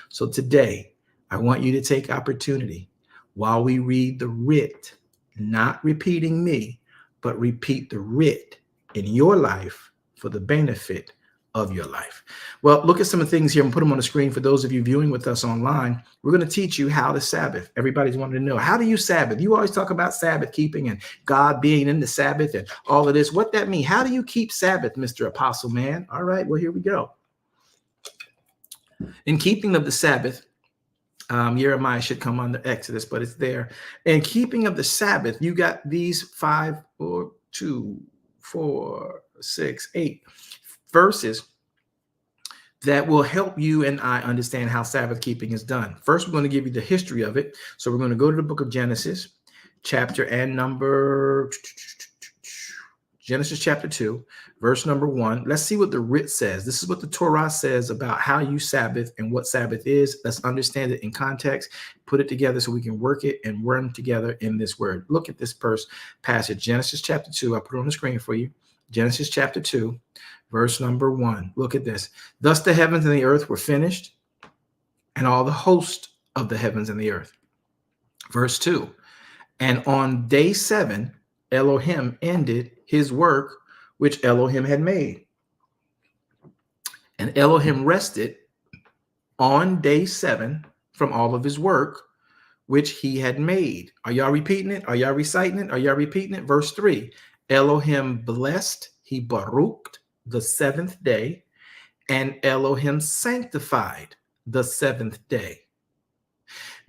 So today, I want you to take opportunity while we read the writ, not repeating me, but repeat the writ in your life for the benefit of your life. Well, look at some of the things here and put them on the screen for those of you viewing with us online. We're going to teach you how to Sabbath. Everybody's wanting to know, how do you Sabbath? You always talk about Sabbath keeping and God being in the Sabbath and all of this. What that mean? How do you keep Sabbath, Mr. Apostle Man? All right, well, here we go. In keeping of the Sabbath, Jeremiah should come under Exodus, but it's there. In keeping of the Sabbath, you got these 5 or 2, 4, 6, 8 verses that will help you and I understand how Sabbath keeping is done. First, we're going to give you the history of it. So we're going to go to the book of Genesis, chapter and number Genesis chapter 2, verse number 1. Let's see what the writ says. This is what the Torah says about how you Sabbath and what Sabbath is. Let's understand it in context, put it together so we can work it and worm together in this word. Look at this first passage, Genesis chapter 2. I put it on the screen for you. Genesis chapter 2, verse number 1. Look at this. Thus the heavens and the earth were finished, and all the host of the heavens and the earth. Verse 2. And on day 7, Elohim ended his work which Elohim had made. And Elohim rested on day 7 from all of his work which he had made. Are y'all repeating it? Are y'all reciting it? Are y'all repeating it? Verse 3. Elohim blessed, he baruched the 7th day, and Elohim sanctified the 7th day.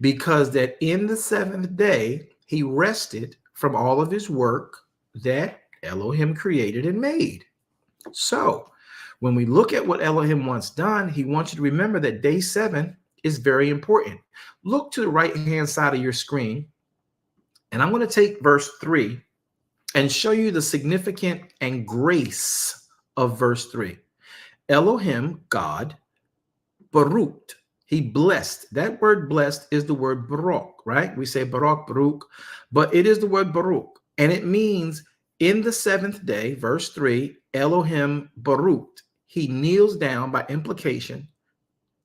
Because that in the 7th day, he rested from all of his work that Elohim created and made. So when we look at what Elohim wants done, he wants you to remember that day 7 is very important. Look to the right-hand side of your screen, and I'm going to take verse 3 and show you the significance and grace of verse 3. Elohim, God, baruched. He blessed. That word blessed is the word baruch, right? We say baruch, baruch, but it is the word baruch. And it means in the 7th day, verse 3, Elohim baruched. He kneels down by implication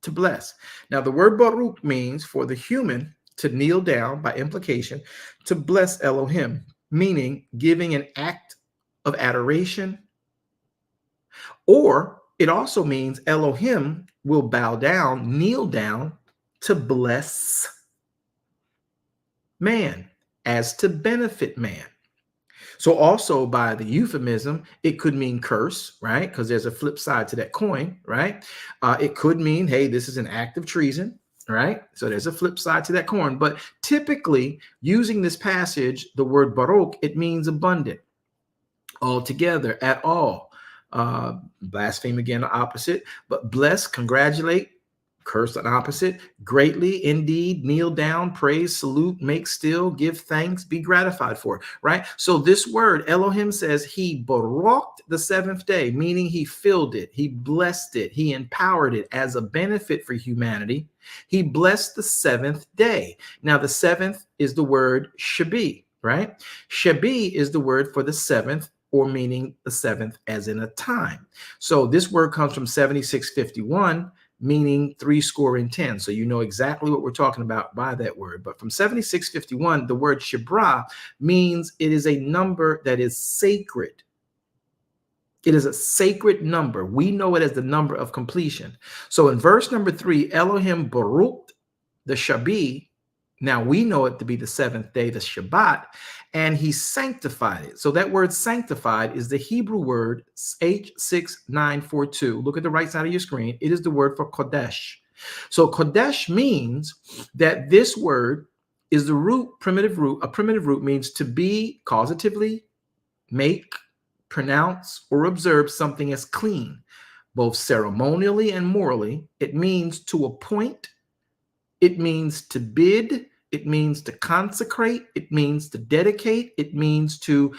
to bless. Now, the word baruch means for the human to kneel down by implication to bless Elohim, meaning giving an act of adoration, or it also means Elohim will bow down, kneel down to bless man as to benefit man. So also by the euphemism, it could mean curse, right? Because there's a flip side to that coin, right? It could mean, hey, this is an act of treason, right? So there's a flip side to that coin. But typically using this passage, the word baruch, it means abundant, altogether, at all. Blaspheme, again, the opposite, but bless, congratulate, curse, an opposite, greatly, indeed, kneel down, praise, salute, make still, give thanks, be gratified for, right? So this word, Elohim says he baruched the 7th day, meaning he filled it, he blessed it, he empowered it as a benefit for humanity. He blessed the 7th day. Now the 7th is the word shabi, right? Shabi is the word for the 7th, or meaning the 7th as in a time. So this word comes from 7651, meaning 70. So you know exactly what we're talking about by that word. But from 7651, the word Shibra means it is a number that is sacred. It is a sacred number. We know it as the number of completion. So in verse number 3, Elohim baruched the Shabi. Now we know it to be the 7th day, the Shabbat, and he sanctified it. So that word sanctified is the Hebrew word H6942. Look at the right side of your screen. It is the word for Kodesh. So Kodesh means that this word is the root, primitive root. A primitive root means to be causatively, make, pronounce, or observe something as clean, both ceremonially and morally. It means to appoint. It means to bid. It means to consecrate. It means to dedicate. It means to,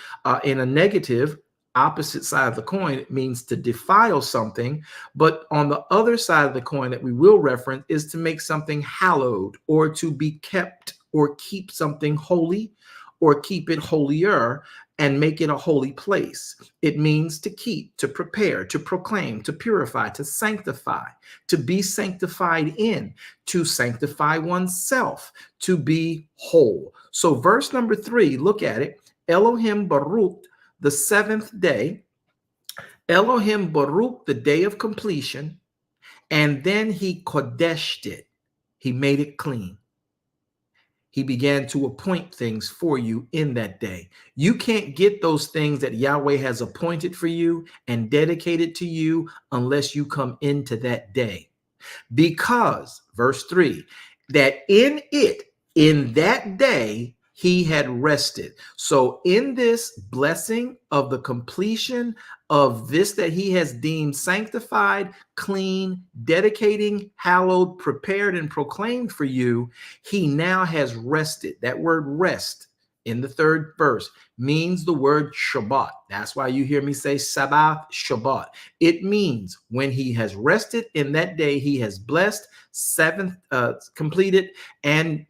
in a negative, opposite side of the coin, it means to defile something. But on the other side of the coin that we will reference is to make something hallowed, or to be kept, or keep something holy, or keep it holier and make it a holy place. It means to keep, to prepare, to proclaim, to purify, to sanctify, to be sanctified in, to sanctify oneself, to be whole. So verse number 3, look at it. Elohim baruched the 7th day. Elohim baruched the day of completion, and then he kodeshed it. He made it clean. He began to appoint things for you in that day. You can't get those things that Yahweh has appointed for you and dedicated to you unless you come into that day. Because, verse 3, that in it, in that day, he had rested. So in this blessing of the completion of this that he has deemed sanctified, clean, dedicating, hallowed, prepared, and proclaimed for you, he now has rested. That word rest in the 3rd verse means the word Shabbat. That's why you hear me say Sabbath, Shabbat. It means when he has rested in that day, he has blessed, 7th completed, and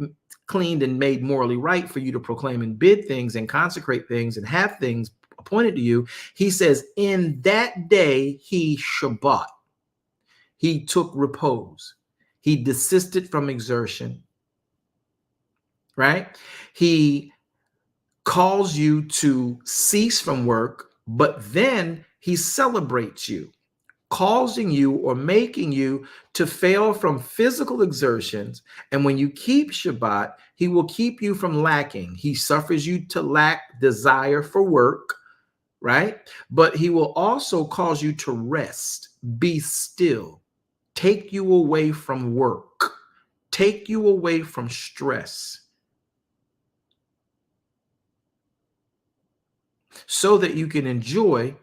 cleaned and made morally right for you to proclaim and bid things and consecrate things and have things appointed to you. He says, in that day, he Shabbat. He took repose. He desisted from exertion, right? He calls you to cease from work, but then he celebrates you, causing you or making you to fail from physical exertions. And when you keep Shabbat, he will keep you from lacking. He suffers you to lack desire for work, right? But he will also cause you to rest, be still, take you away from work, take you away from stress, so that you can enjoy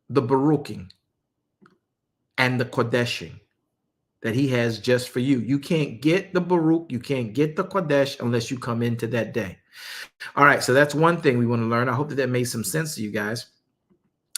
the Baruching and the Kodeshing that he has just for you. You can't get the Baruch, you can't get the Kodesh unless you come into that day. All right, so that's one thing we want to learn. I hope that that made some sense to you guys.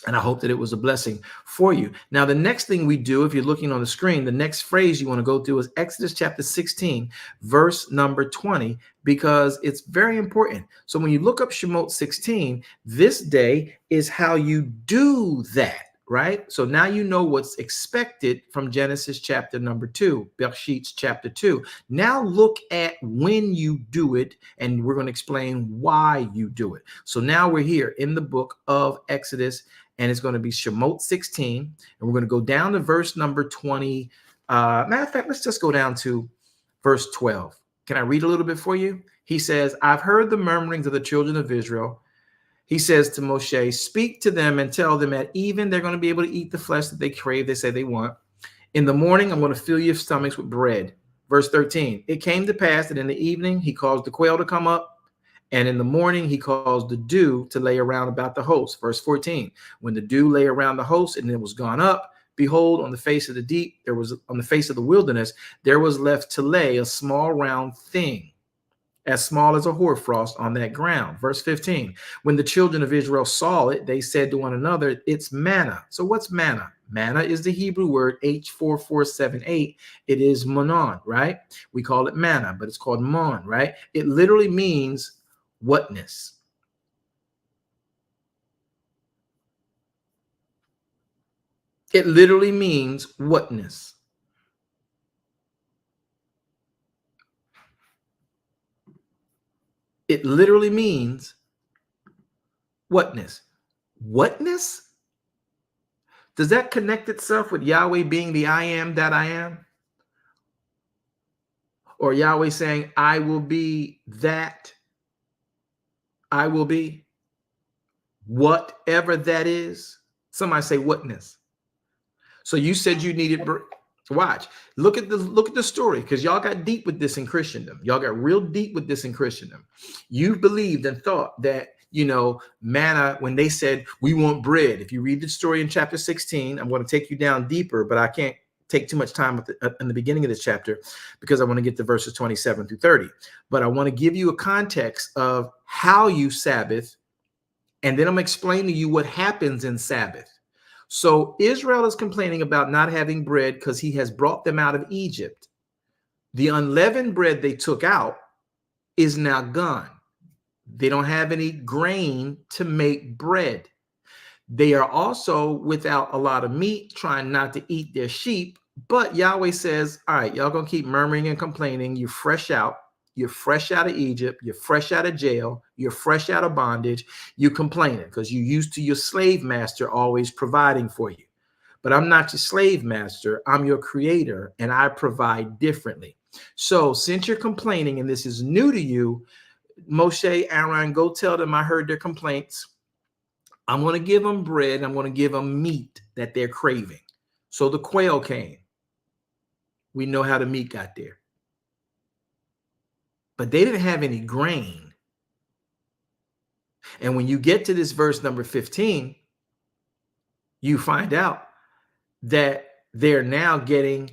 And I hope that it was a blessing for you. Now, the next thing we do, if you're looking on the screen, the next phrase you want to go through is Exodus chapter 16, verse number 20, because it's very important. So when you look up Shemot 16, this day is how you do that, right? So now you know what's expected from Genesis chapter number 2, Bereshit chapter 2. Now look at when you do it, and we're going to explain why you do it. So now we're here in the book of Exodus, and it's going to be Shemot 16, and we're going to go down to verse number 20. Matter of fact, let's just go down to verse 12. Can I read a little bit for you? He says, I've heard the murmurings of the children of Israel. He says to Moshe, speak to them and tell them at even they're going to be able to eat the flesh that they crave, they say they want. In the morning, I'm going to fill your stomachs with bread. Verse 13, it came to pass that in the evening, he caused the quail to come up. And in the morning, he caused the dew to lay around about the host. Verse 14, when the dew lay around the host and it was gone up, behold, on the face of the deep, there was on the face of the wilderness, there was left to lay a small round thing, as small as a hoarfrost on that ground. Verse 15, when the children of Israel saw it, they said to one another, it's manna. So what's manna? Manna is the Hebrew word H4478. It is monon, right? We call it manna, but it's called mon, right? It literally means whatness. It literally means whatness. It literally means whatness. Whatness? Does that connect itself with Yahweh being the I am that I am? Or Yahweh saying, I will be that I will be? Whatever that is. Somebody say whatness. So you said you needed, watch, look at the story, because y'all got deep with this in Christendom. Y'all got real deep with this in Christendom. You believed and thought that, you know, manna, when they said we want bread. If you read the story in chapter 16, I'm going to take you down deeper, but I can't take too much time in the beginning of this chapter because I want to get to verses 27 through 30. But I want to give you a context of how you Sabbath, and then I'm explaining to you what happens in Sabbath. So Israel is complaining about not having bread because he has brought them out of Egypt. The unleavened bread they took out is now gone. They don't have any grain to make bread. They are also without a lot of meat, trying not to eat their sheep. But Yahweh says, all right, y'all gonna keep murmuring and complaining. You're fresh out. You're fresh out of Egypt. You're fresh out of jail. You're fresh out of bondage. You're complaining because you're used to your slave master always providing for you. But I'm not your slave master. I'm your creator, and I provide differently. So since you're complaining and this is new to you, Moshe, Aaron, go tell them I heard their complaints. I'm going to give them bread. I'm going to give them meat that they're craving. So the quail came. We know how the meat got there. But they didn't have any grain. And when you get to this verse number 15, you find out that they're now getting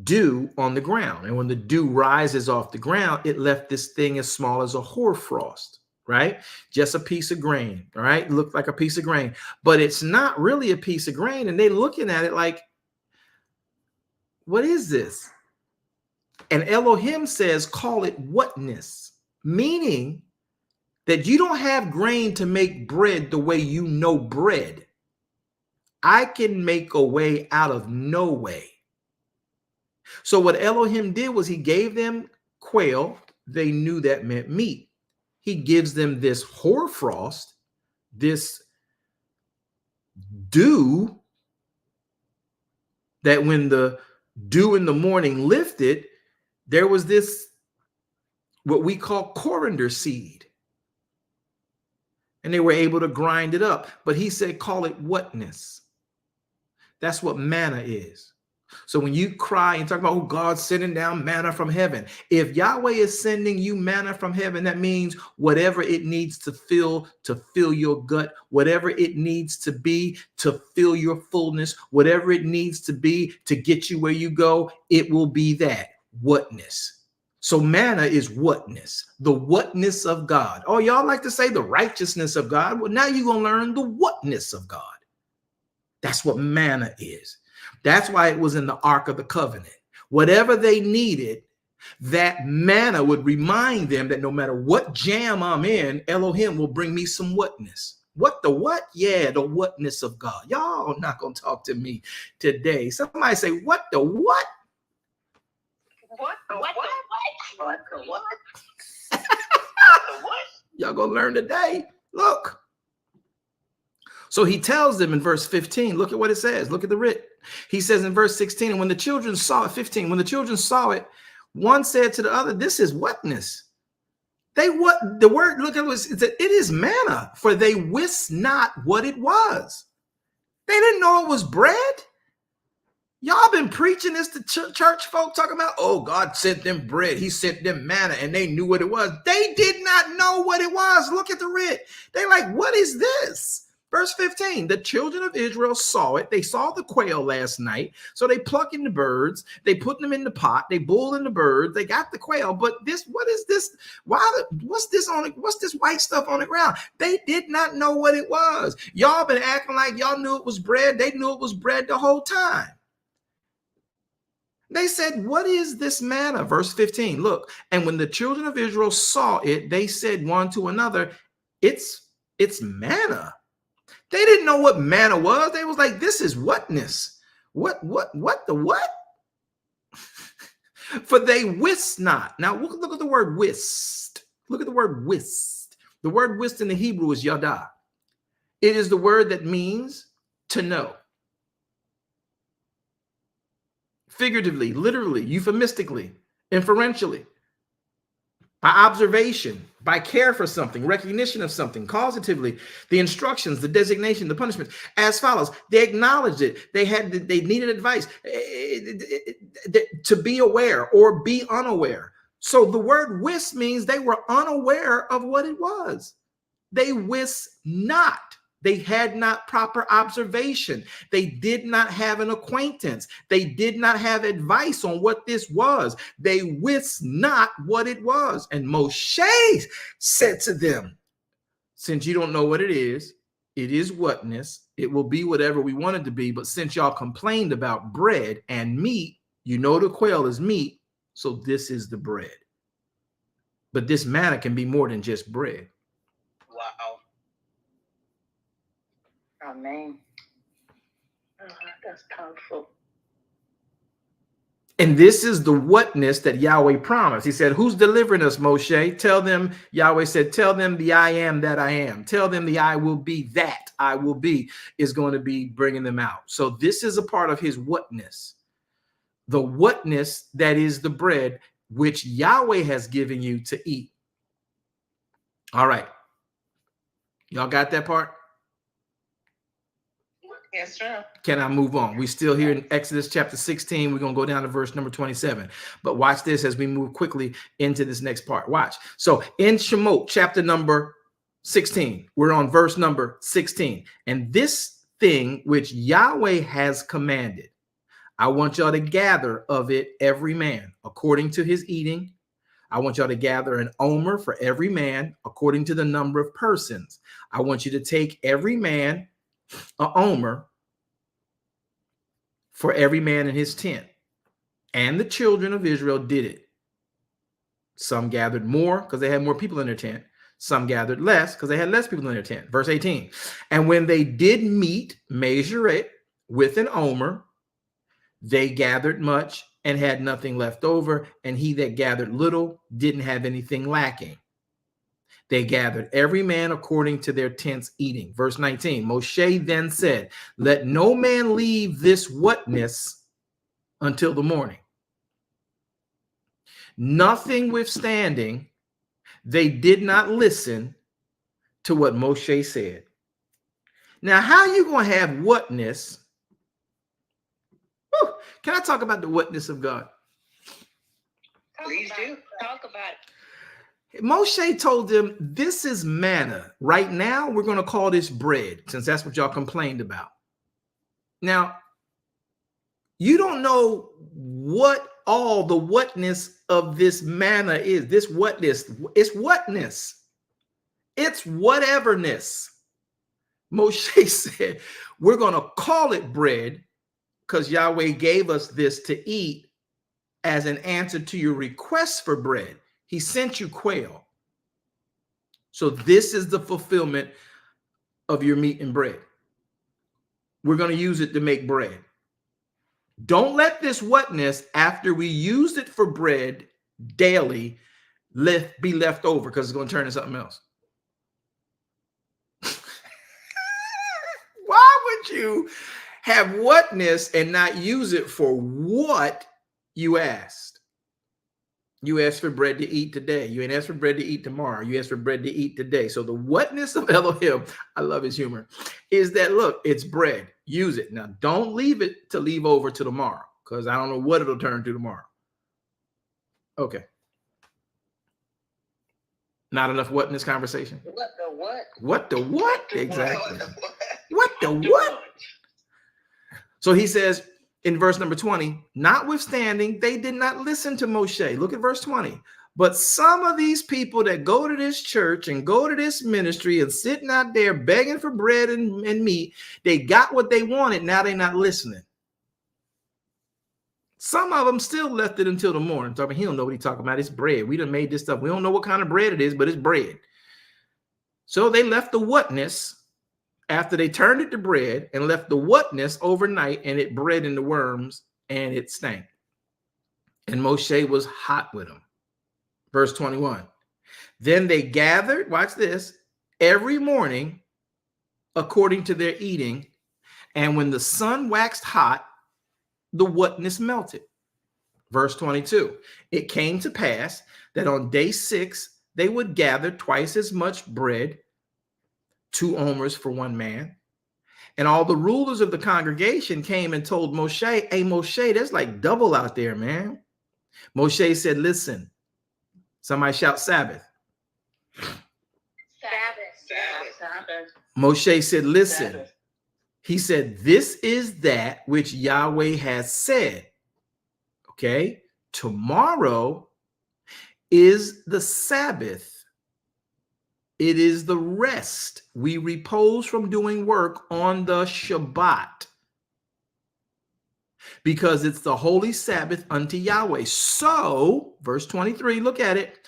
dew on the ground. And when the dew rises off the ground, it left this thing as small as a hoarfrost, right? Just a piece of grain, all right? It looked like a piece of grain, but it's not really a piece of grain. And they're looking at it like, what is this? And Elohim says, call it whatness, meaning that you don't have grain to make bread the way you know bread. I can make a way out of no way. So what Elohim did was he gave them quail. They knew that meant meat. He gives them this hoarfrost, this dew, that when the dew in the morning lifted, there was this, what we call coriander seed. And they were able to grind it up. But he said, call it whatness. That's what manna is. So when you cry and talk about, oh, God's sending down manna from heaven, if Yahweh is sending you manna from heaven, that means whatever it needs to fill your gut, whatever it needs to be to fill your fullness, whatever it needs to be to get you where you go, it will be that whatness. So manna is whatness, the whatness of God. Oh, y'all like to say the righteousness of God. Well, now you're going to learn the whatness of God. That's what manna is. That's why it was in the Ark of the Covenant. Whatever they needed, that manna would remind them that no matter what jam I'm in, Elohim will bring me some whatness. What the what? Yeah, the whatness of God. Y'all not going to talk to me today. Somebody say, what the what? What the what? What the what? Y'all gonna learn today. Look. So he tells them in verse 15, look at what it says. Look at the writ. He says in verse 16, and when the children saw it, 15, when the children saw it, one said to the other, this is whatness. The word, look at it is manna, for they wist not what it was. They didn't know it was bread. Y'all been preaching this to church folk, talking about, oh, God sent them bread. He sent them manna, and they knew what it was. They did not know what it was. Look at the writ. They like, what is this? Verse 15, the children of Israel saw it. They saw the quail last night. So they plucking the birds. They put them in the pot. They boiling the birds. They got the quail. But this, what is this? What's this on it? What's this white stuff on the ground? They did not know what it was. Y'all been acting like y'all knew it was bread. They knew it was bread the whole time. They said, what is this manna? Verse 15, look. And when the children of Israel saw it, they said one to another, it's manna. They didn't know what manna was. They was like, this is whatness. What the what? For they wist not. Now look at the word wist. Look at the word wist. The word wist in the Hebrew is yada. It is the word that means to know. Figuratively, literally, euphemistically, inferentially, by observation, by care for something, recognition of something, causatively, the instructions, the designation, the punishment, as follows. They acknowledged it. They needed advice to be aware or be unaware. So the word wist means they were unaware of what it was. They wist not. They had not proper observation. They did not have an acquaintance. They did not have advice on what this was. They wist not what it was. And Moshe said to them, since you don't know what it is whatness. It will be whatever we want it to be. But since y'all complained about bread and meat, you know the quail is meat. So this is the bread. But this manna can be more than just bread. Wow. Amen. Oh, that's powerful. And this is the whatness that Yahweh promised. He said, who's delivering us, Moshe? Tell them, Yahweh said, tell them the I am that I am. Tell them the I will be that I will be is going to be bringing them out. So this is a part of his whatness. The whatness that is the bread which Yahweh has given you to eat. All right. Y'all got that part? Yes, sir. Can I move on? We're still here in Exodus chapter 16. We're going to go down to verse number 27. But watch this as we move quickly into this next part. Watch. So in Shemot chapter number 16, we're on verse number 16. And this thing which Yahweh has commanded, I want y'all to gather of it every man according to his eating. I want y'all to gather an omer for every man according to the number of persons. I want you to take every man a omer for every man in his tent. And the children of Israel did it. Some gathered more because they had more people in their tent. Some gathered less because they had less people in their tent. Verse 18. And when they did meet, measure it with an omer, they gathered much and had nothing left over. And he that gathered little didn't have anything lacking. They gathered every man according to their tents eating. Verse 19. Moshe then said, let no man leave this whatness until the morning. Notwithstanding, they did not listen to what Moshe said. Now, how are you going to have whatness? Whew, can I talk about the whatness of God? Please do. Talk about it. Moshe told them, this is manna. Right now, we're going to call this bread, since that's what y'all complained about. Now, you don't know what all the whatness of this manna is. This whatness, it's whatness. It's whateverness. Moshe said, we're going to call it bread because Yahweh gave us this to eat as an answer to your request for bread. He sent you quail. So this is the fulfillment of your meat and bread. We're going to use it to make bread. Don't let this whatness, after we used it for bread daily, be left over because it's going to turn into something else. Why would you have whatness and not use it for what you asked? You asked for bread to eat today. You ain't asked for bread to eat tomorrow. You asked for bread to eat today. So the whatness of Elohim, I love his humor, is that, look, it's bread. Use it. Now, don't leave it to leave over to tomorrow because I don't know what it'll turn to tomorrow. Okay. Not enough what in this conversation? What the what? What the what? Exactly. What the what? So he says in verse number 20, notwithstanding, they did not listen to Moshe. Look at verse 20. But some of these people that go to this church and go to this ministry and sitting out there begging for bread and meat, they got what they wanted. Now they're not listening. Some of them still left it until the morning. Talking, he don't know what he's talking about. It's bread. We done made this stuff. We don't know what kind of bread it is, but it's bread. So they left the whatness after they turned it to bread and left the whatness overnight, and it bred into worms and it stank. And Moshe was hot with them. Verse 21. Then they gathered, watch this, every morning according to their eating. And when the sun waxed hot, the whatness melted. Verse 22. It came to pass that on day 6, they would gather twice as much bread, 2 omers for one man. And all the rulers of the congregation came and told Moshe, hey, Moshe, there's like double out there, man. Moshe said, listen, somebody shout Sabbath. Sabbath. Moshe said, listen. Sabbath. He said, this is that which Yahweh has said. Okay. Tomorrow is the Sabbath. It is the rest. We repose from doing work on the Shabbat because it's the holy Sabbath unto Yahweh. So, verse 23, look at it.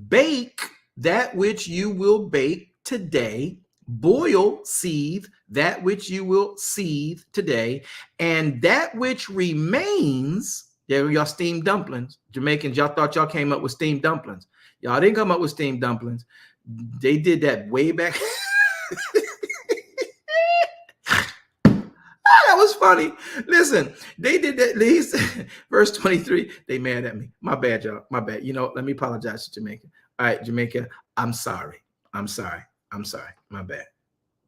Bake that which you will bake today. Boil, seethe that which you will seethe today. And that which remains, yeah, y'all steamed dumplings. Jamaicans, y'all thought y'all came up with steamed dumplings. Y'all didn't come up with steamed dumplings. They did that way back. That was funny. Listen, they did that. Verse 23, they mad at me. My bad, y'all. My bad. You know, let me apologize to Jamaica. All right, Jamaica, I'm sorry. I'm sorry. My bad.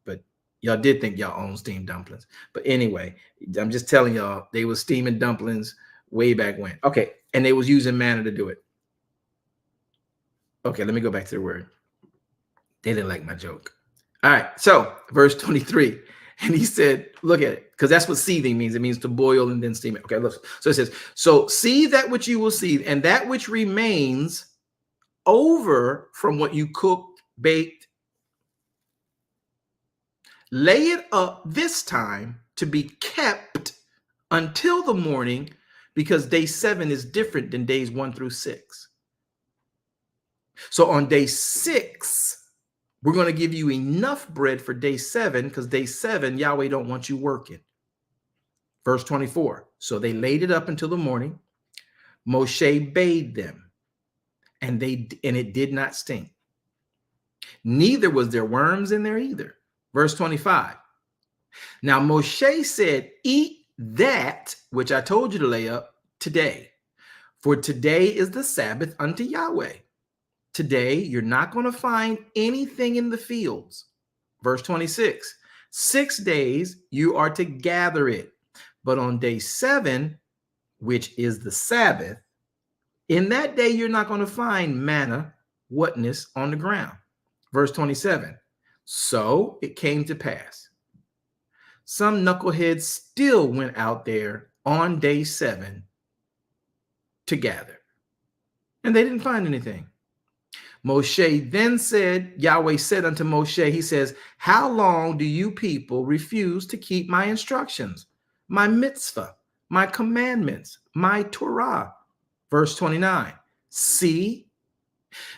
But y'all did think y'all own steamed dumplings. But anyway, I'm just telling y'all, they was steaming dumplings way back when. Okay, and they was using manna to do it. Okay, let me go back to the word. They didn't like my joke. All right, so verse 23. And he said, look at it, because that's what seething means. It means to boil and then steam it. Okay, look. So it says, so seethe that which you will seethe, and that which remains over from what you cooked, baked, lay it up this time to be kept until the morning, because day 7 is different than days 1 through 6. So on day 6, We're going to give you enough bread for day 7 because day 7, Yahweh don't want you working. Verse 24. So they laid it up until the morning. Moshe bade them, and it did not stink. Neither was there worms in there either. Verse 25. Now Moshe said, eat that which I told you to lay up today, for today is the Sabbath unto Yahweh. Today you're not going to find anything in the fields. Verse 26. 6 days you are to gather it, but on day 7, which is the Sabbath, in that day you're not going to find manna, whatness on the ground. Verse 27. So it came to pass. Some knuckleheads still went out there on day 7 to gather, and they didn't find anything. Moshe then said, Yahweh said unto Moshe, he says, how long do you people refuse to keep my instructions, my mitzvah, my commandments, my Torah? Verse 29, see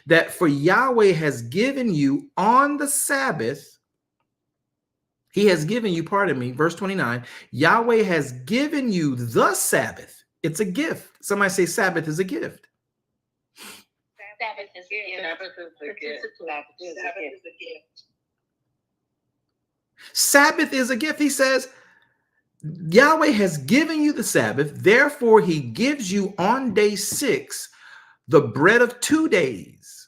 that for Yahweh has given you on the Sabbath, he has given you, pardon me, verse 29, Yahweh has given you the Sabbath. It's a gift. Somebody say Sabbath is a gift. Sabbath is a gift. Sabbath is a gift. Sabbath is a gift. Sabbath is a gift. He says, Yahweh has given you the Sabbath. Therefore, he gives you on day 6 the bread of 2 days.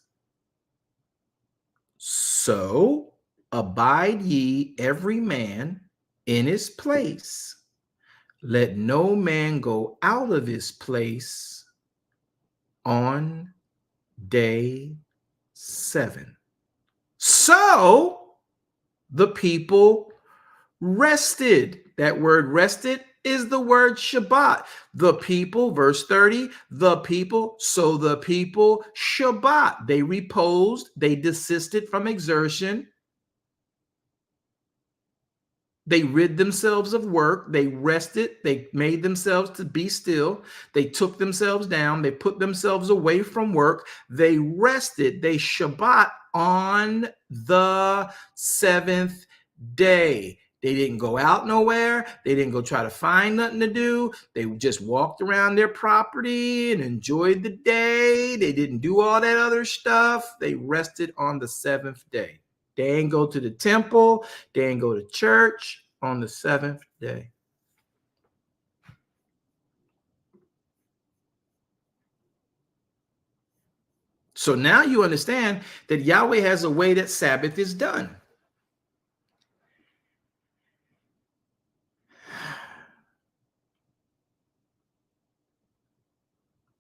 So abide ye every man in his place. Let no man go out of his place on day 7. So the people rested. That word rested is the word Shabbat. The people, verse 30, the people, so the people Shabbat. They reposed, they desisted from exertion. They rid themselves of work. They rested. They made themselves to be still. They took themselves down. They put themselves away from work. They rested. They Shabbat on the 7th day. They didn't go out nowhere. They didn't go try to find nothing to do. They just walked around their property and enjoyed the day. They didn't do all that other stuff. They rested on the 7th day. They ain't go to the temple. They ain't go to church on the 7th day. So now you understand that Yahweh has a way that Sabbath is done.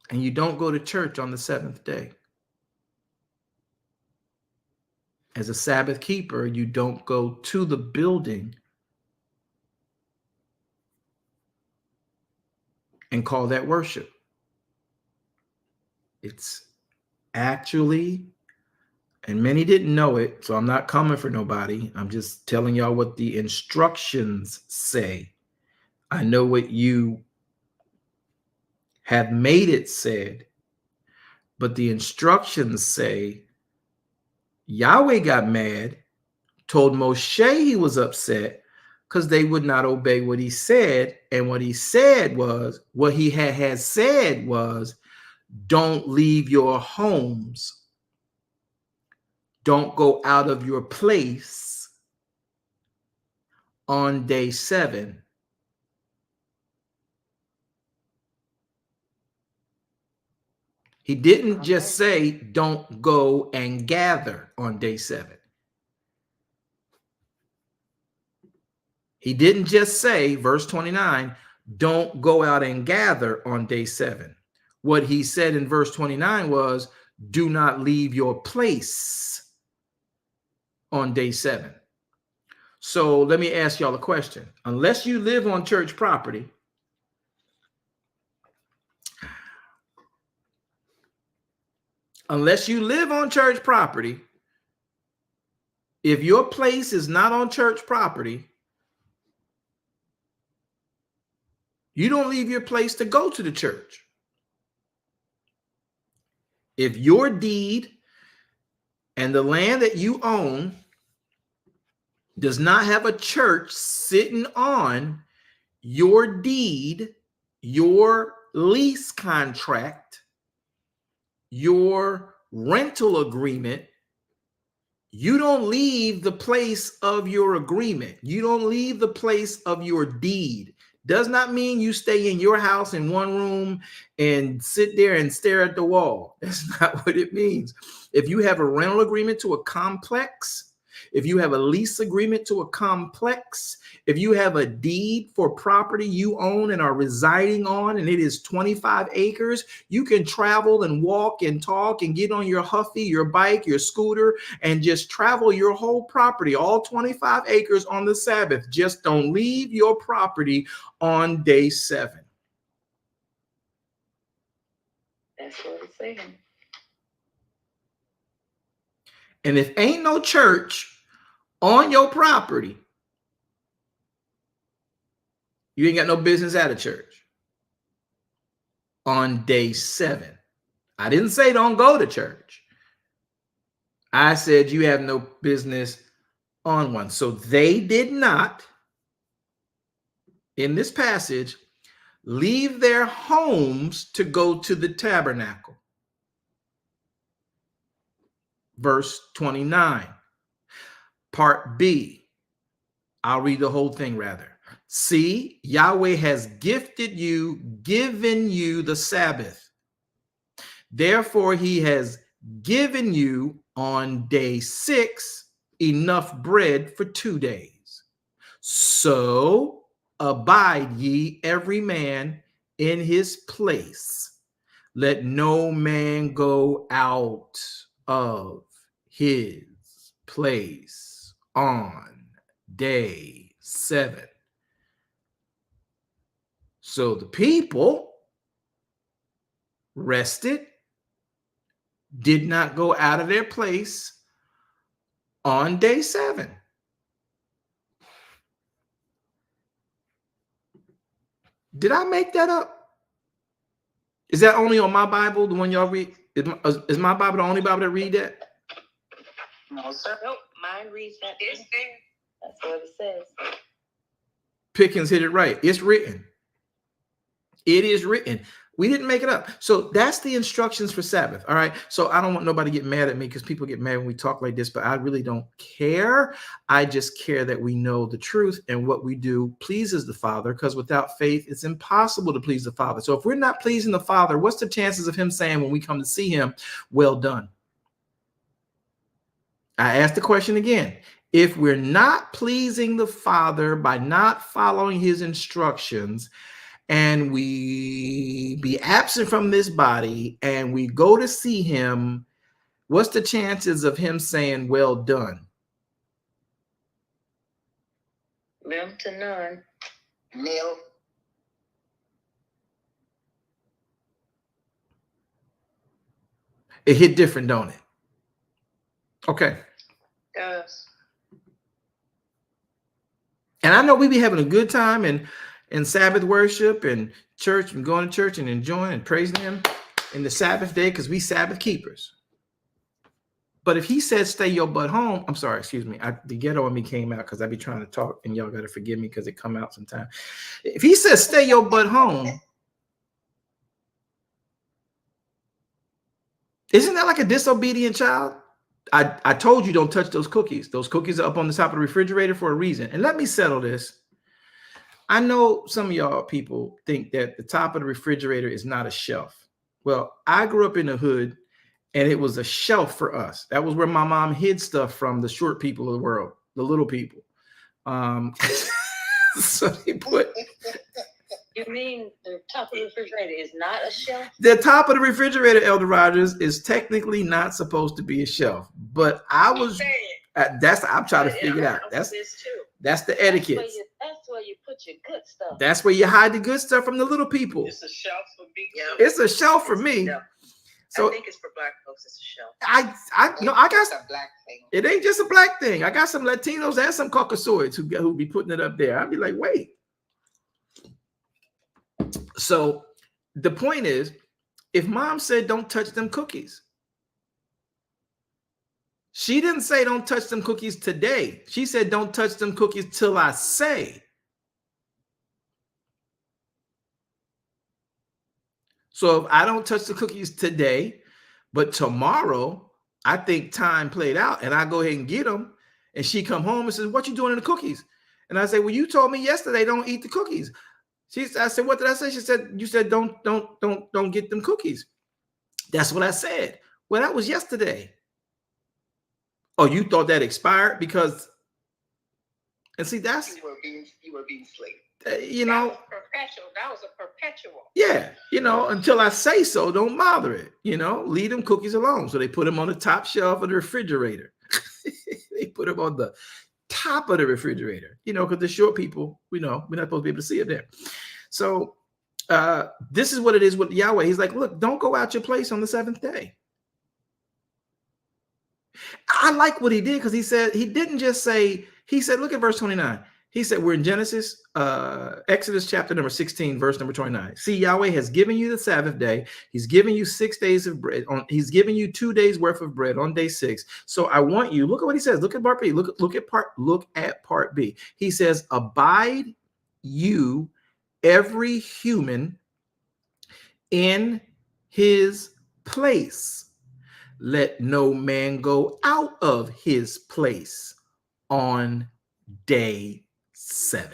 And you don't go to church on the 7th day. As a Sabbath keeper, you don't go to the building and call that worship. It's actually, and many didn't know it, so I'm not coming for nobody. I'm just telling y'all what the instructions say. I know what you have made it said, but the instructions say Yahweh got mad, told Moshe he was upset because they would not obey what he said. And what he said was, what he had said was, don't leave your homes. Don't go out of your place on day 7. He didn't just say, don't go and gather on day 7. He didn't just say, verse 29, don't go out and gather on day 7. What he said in verse 29 was, do not leave your place on day 7. So let me ask y'all a question. Unless you live on church property, if your place is not on church property, you don't leave your place to go to the church. If your deed and the land that you own does not have a church sitting on your deed, your lease contract, your rental agreement, you don't leave the place of your agreement. You don't leave the place of your deed. Does not mean you stay in your house in one room and sit there and stare at the wall. That's not what it means. If you have a rental agreement to a complex, if you have a lease agreement to a complex, if you have a deed for property you own and are residing on, and it is 25 acres, you can travel and walk and talk and get on your Huffy, your bike, your scooter, and just travel your whole property, all 25 acres on the Sabbath. Just don't leave your property on day 7. That's what it's saying. And if ain't no church on your property, you ain't got no business at a church on day 7. I didn't say don't go to church. I said you have no business on one. So they did not, in this passage, leave their homes to go to the tabernacle. Verse 29, part B. I'll read the whole thing rather. See, Yahweh has given you the Sabbath. Therefore, he has given you on day 6 enough bread for 2 days. So abide ye every man in his place. Let no man go out of his place on day 7. So the people rested, did not go out of their place on day 7. Did I make that up? Is that only on my Bible, the one y'all read? Is my Bible the only Bible that read that? No, sir. Nope. Mine reads that. It's there. That's what it says. Pickens hit it right. It's written. It is written. We didn't make it up. So that's the instructions for Sabbath. All right. So I don't want nobody to get mad at me because people get mad when we talk like this, but I really don't care. I just care that we know the truth and what we do pleases the Father, because without faith, it's impossible to please the Father. So if we're not pleasing the Father, what's the chances of him saying when we come to see him, well done? I asked the question again. If we're not pleasing the Father by not following his instructions, and we be absent from this body and we go to see him, what's the chances of him saying, well done? None to none. Nil. It hit different, don't it? Okay. Yes. And I know we be having a good time and Sabbath worship and church and going to church and enjoying and praising him in the Sabbath day because we Sabbath keepers. But if he says stay your butt home, I'm sorry, excuse me. The ghetto in me came out because I be trying to talk and y'all got to forgive me because it come out sometime. If he says stay your butt home, isn't that like a disobedient child? I told you don't touch those cookies. Those cookies are up on the top of the refrigerator for a reason. And let me settle this. I know some of y'all people think that the top of the refrigerator is not a shelf. Well, I grew up in the hood and it was a shelf for us. That was where my mom hid stuff from the short people of the world, the little people. So they put... You mean the top of the refrigerator is not a shelf? The top of the refrigerator, Elder Rogers, is technically not supposed to be a shelf. But I was... I'm trying to figure it out. That's the etiquette. That's where you put your good stuff. That's where you hide the good stuff from the little people. It's a shelf for me. Yeah. It's a shelf for me. Yeah. So I think it's for black folks. It's a shelf. I got a black thing. it ain't just a black thing. I got some Latinos and some Caucasoids who be putting it up there. I'd be like, wait. So the point is, if mom said don't touch them cookies, She didn't say don't touch them cookies today. She said don't touch them cookies till I say. So if I don't touch the cookies today, but tomorrow I think time played out and I go ahead and get them, and she come home and says, what you doing in the cookies? And I say, well, you told me yesterday don't eat the cookies. I said, what did I say? She said, you said don't get them cookies. That's what I said. Well, that was yesterday. Oh, you thought that expired? Because, and see, that's you were being slick. You know, that was perpetual. That was a perpetual. Yeah, until I say so, don't bother it. Leave them cookies alone. So they put them on the top shelf of the refrigerator. They put them on the top of the refrigerator, because the short people, we're not supposed to be able to see it there. So this is what it is with Yahweh. He's like, look, don't go out your place on the seventh day. I like what he did because he said, he didn't just say, he said, look at verse 29. He said, we're in Genesis, Exodus chapter number 16, verse number 29. See, Yahweh has given you the Sabbath day. He's given you 6 days of bread. He's given you 2 days worth of bread on day 6. So I want you, look at what he says. Look at part B. Look at part B. He says, abide you, every human, in his place. Let no man go out of his place on day 7.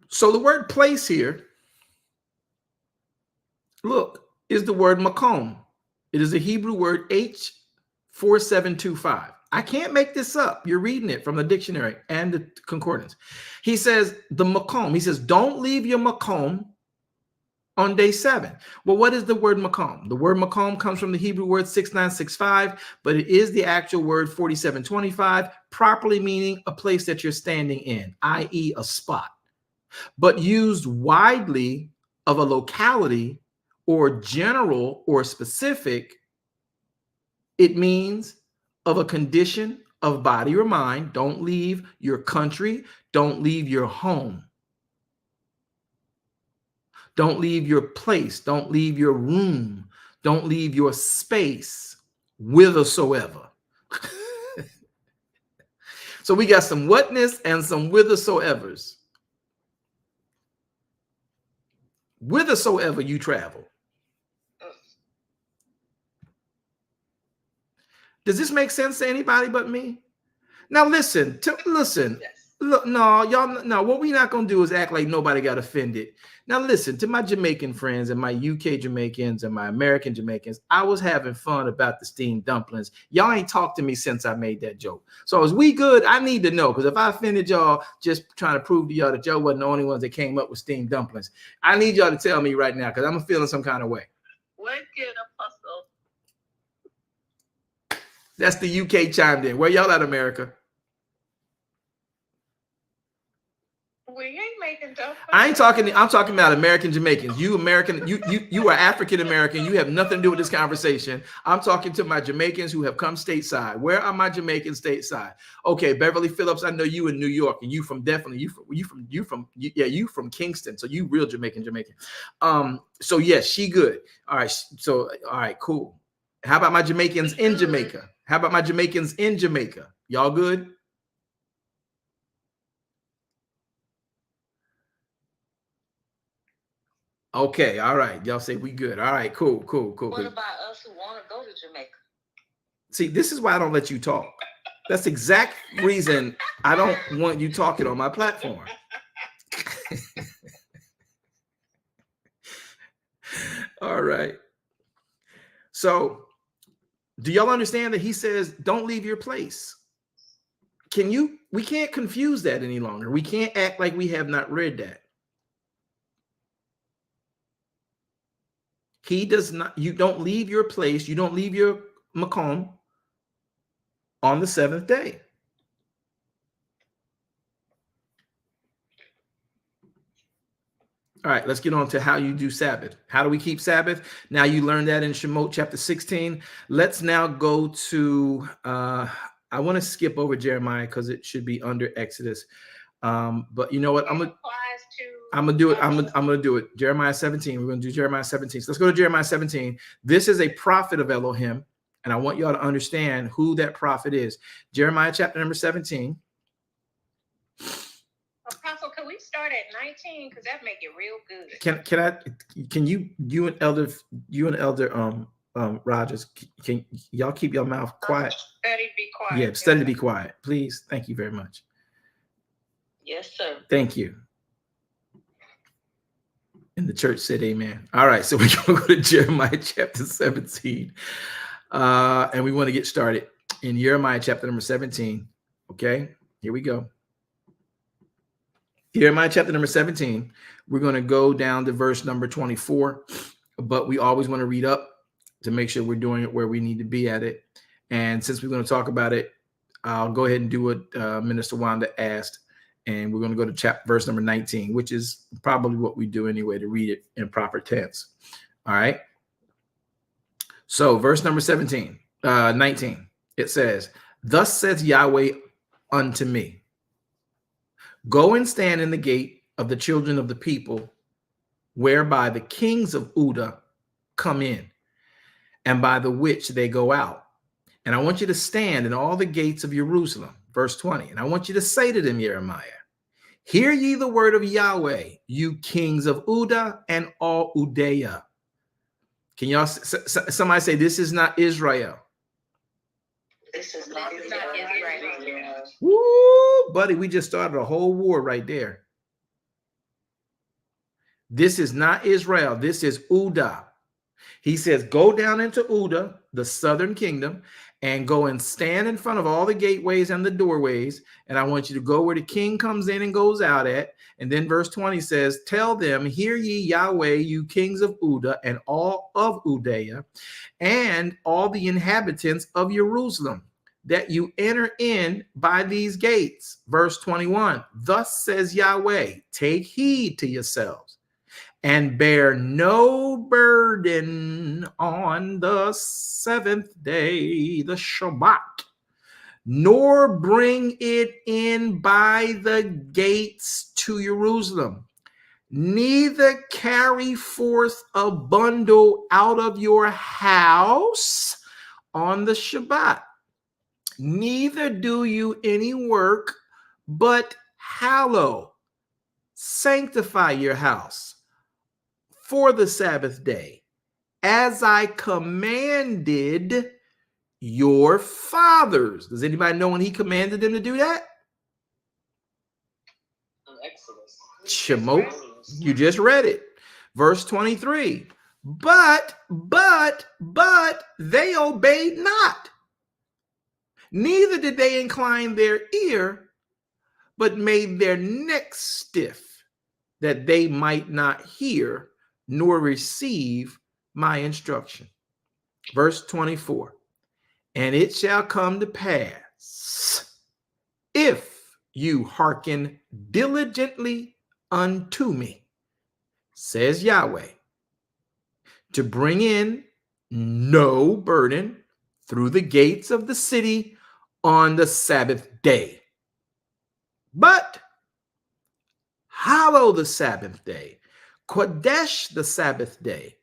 So the word place here, look, is the word makom. It is a Hebrew word H4725. I can't make this up. You're reading it from the dictionary and the concordance. He says the makom. He says, don't leave your makom on day 7. Well, what is the word makom? The word makom comes from the Hebrew word 6965, but it is the actual word 4725, properly meaning a place that you're standing in, i.e. a spot, but used widely of a locality or general or specific. It means of a condition of body or mind. Don't leave your country. Don't leave your home. Don't leave your place. Don't leave your room. Don't leave your space whithersoever. So we got some whatness and some whithersoevers. Whithersoever you travel. Does this make sense to anybody but me? Now listen. Yes. Look, no, y'all, no, what we're not going to do is act like nobody got offended. Now, listen, to my Jamaican friends and my UK Jamaicans and my American Jamaicans, I was having fun about the steamed dumplings. Y'all ain't talked to me since I made that joke. So is we good? I need to know, because if I offended y'all just trying to prove to y'all that y'all wasn't the only ones that came up with steamed dumplings, I need y'all to tell me right now, because I'm feeling some kind of way. What good, Apostle? That's the UK chimed in. Where y'all at, America? We ain't making dumplings. I ain't talking. I'm talking about American Jamaicans. You American, you are African American. You have nothing to do with this conversation. I'm talking to my Jamaicans who have come stateside. Where are my Jamaicans stateside? Okay, Beverly Phillips. I know you in New York, and you from Kingston. So you real Jamaican. So yes, she good. All right. So all right, cool. How about my Jamaicans in Jamaica? How about my Jamaicans in Jamaica? Y'all good? Okay, all right. Y'all say we good. All right, cool. What about us who want to go to Jamaica? See, this is why I don't let you talk. That's the exact reason I don't want you talking on my platform. All right. So, do y'all understand that he says, don't leave your place? We can't confuse that any longer. We can't act like we have not read that. He does not, you don't leave your place, you don't leave your makom on the 7th day. All right, let's get on to how you do Sabbath. How do we keep Sabbath? Now you learned that in Shemot chapter 16. Let's now go to, I want to skip over Jeremiah because it should be under Exodus. But you know what? It applies to I'm gonna do it. I'm gonna do it. Jeremiah 17. We're gonna do Jeremiah 17. So let's go to Jeremiah 17. This is a prophet of Elohim, and I want y'all to understand who that prophet is. Jeremiah chapter number 17. Apostle, can we start at 19? Because that make it real good. Can you and Elder Rogers, can y'all keep your mouth quiet? Study to be quiet. Yeah, study to be quiet, please. Thank you very much. Yes, sir. Thank you. And the church said amen. All right, so we're going to go to Jeremiah chapter 17. And we want to get started in Jeremiah chapter number 17. Okay, here we go. Jeremiah chapter number 17. We're going to go down to verse number 24. But we always want to read up to make sure we're doing it where we need to be at it. And since we're going to talk about it, I'll go ahead and do what Minister Wanda asked. And we're going to go to verse number 19, which is probably what we do anyway, to read it in proper tense. All right. So verse number 19, it says, "Thus says Yahweh unto me, go and stand in the gate of the children of the people, whereby the kings of Uda come in, and by the which they go out. And I want you to stand in all the gates of Jerusalem." Verse 20. "And I want you to say to them, Jeremiah, hear ye the word of Yahweh, you kings of Uda and all Udea." Can y'all, somebody say, this is not Israel? This is not Israel. Woo, buddy, we just started a whole war right there. This is not Israel. This is Uda. He says, go down into Uda, the southern kingdom, and go and stand in front of all the gateways and the doorways. And I want you to go where the king comes in and goes out at. And then verse 20 says, tell them, hear ye Yahweh, you kings of Uda and all of Udea, and all the inhabitants of Jerusalem, that you enter in by these gates. Verse 21, thus says Yahweh, take heed to yourselves, and bear no burden on the seventh day, the Shabbat, nor bring it in by the gates to Jerusalem. Neither carry forth a bundle out of your house on the Shabbat. Neither do you any work, but hallow, sanctify your house for the Sabbath day, as I commanded your fathers. Does anybody know when he commanded them to do that? Exodus. Shemot, you just read it. Verse 23. But they obeyed not. Neither did they incline their ear, but made their necks stiff, that they might not hear nor receive my instruction. Verse 24. And it shall come to pass, if you hearken diligently unto me, says Yahweh, to bring in no burden through the gates of the city on the Sabbath day, but hallow the Sabbath day, Kodesh the Sabbath day,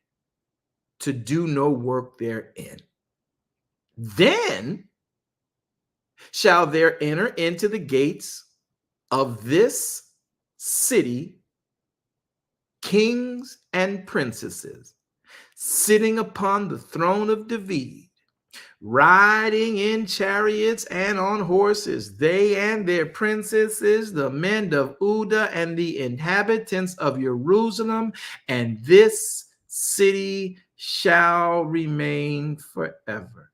to do no work therein. Then shall there enter into the gates of this city kings and princesses, sitting upon the throne of David, riding in chariots and on horses, they and their princesses, the men of Uda and the inhabitants of Jerusalem, and this city shall remain forever.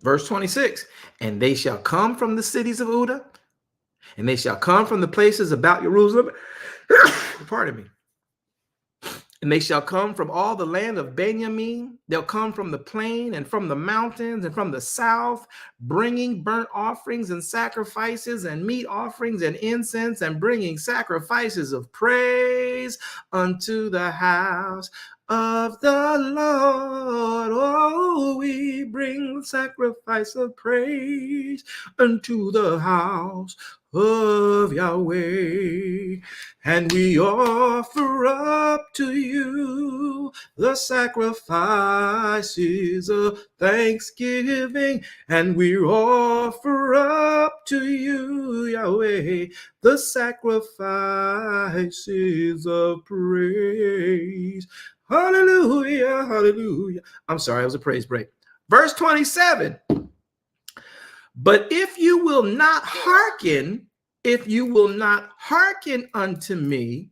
Verse 26, and they shall come from the cities of Uda, and they shall come from the places about Jerusalem, pardon me, and they shall come from all the land of Benjamin. They'll come from the plain and from the mountains and from the south, bringing burnt offerings and sacrifices and meat offerings and incense, and bringing sacrifices of praise unto the house of the Lord. Oh, we bring sacrifice of praise unto the house of Yahweh, and we offer up to you the sacrifices of thanksgiving, and we offer up to you, Yahweh, the sacrifices of praise. Hallelujah, hallelujah. I'm sorry, it was a praise break. Verse 27. But if you will not hearken unto me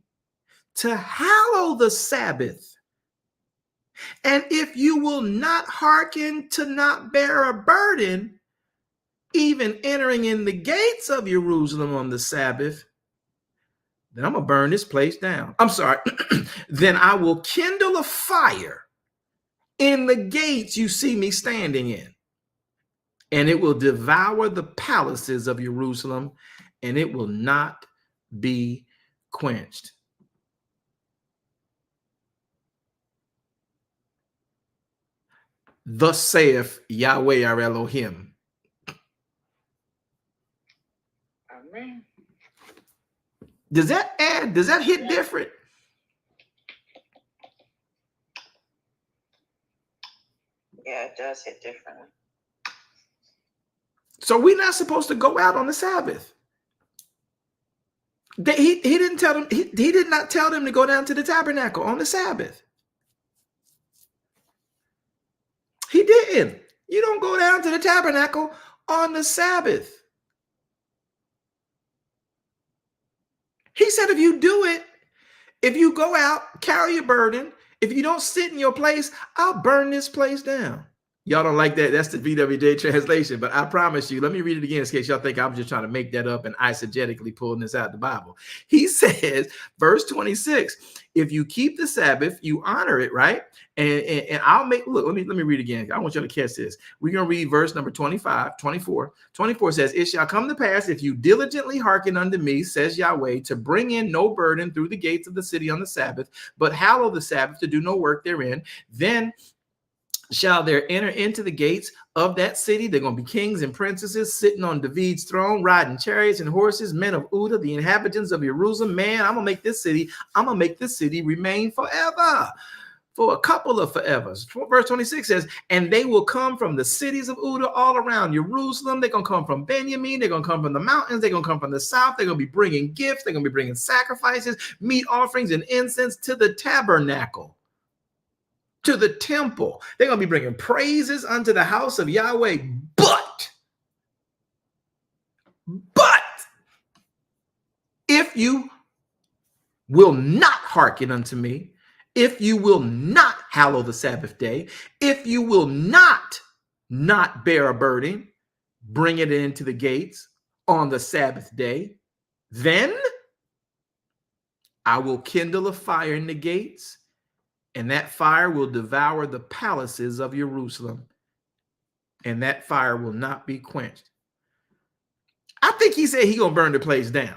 to hallow the Sabbath, and if you will not hearken to not bear a burden, even entering in the gates of Jerusalem on the Sabbath, then I'm going to burn this place down. I'm sorry. Then I will kindle a fire in the gates you see me standing in, and it will devour the palaces of Jerusalem, and it will not be quenched. Thus saith Yahweh our Elohim. Amen. Does that hit different? Yeah, it does hit differently. So we're not supposed to go out on the Sabbath. He didn't tell them. He did not tell them to go down to the tabernacle on the Sabbath. He didn't. You don't go down to the tabernacle on the Sabbath. He said, if you do it, if you go out, carry your burden, if you don't sit in your place, I'll burn this place down. Y'all don't like that. That's the VWJ translation, but I promise you, let me read it again in case y'all think I'm just trying to make that up and eisegetically pulling this out of the Bible. He says, verse 26, if you keep the Sabbath, you honor it, right? And I'll make, look, let me read again. I want you to catch this. We're going to read verse number 24. 24 says, it shall come to pass if you diligently hearken unto me, says Yahweh, to bring in no burden through the gates of the city on the Sabbath, but hallow the Sabbath to do no work therein, then shall there enter into the gates of that city. They're going to be kings and princesses sitting on David's throne, riding chariots and horses, men of Uda, the inhabitants of Jerusalem. Man, I'm going to make this city remain forever, for a couple of forevers. Verse 26 says, and they will come from the cities of Uda all around Jerusalem. They're going to come from Benjamin. They're going to come from the mountains. They're going to come from the south. They're going to be bringing gifts. They're going to be bringing sacrifices, meat offerings, and incense to the tabernacle, to the temple. They're going to be bringing praises unto the house of Yahweh. But if you will not hearken unto me, if you will not hallow the Sabbath day, if you will not bear a burden, bring it into the gates on the Sabbath day, then I will kindle a fire in the gates, and that fire will devour the palaces of Jerusalem, and that fire will not be quenched. I think he said he's going to burn the place down.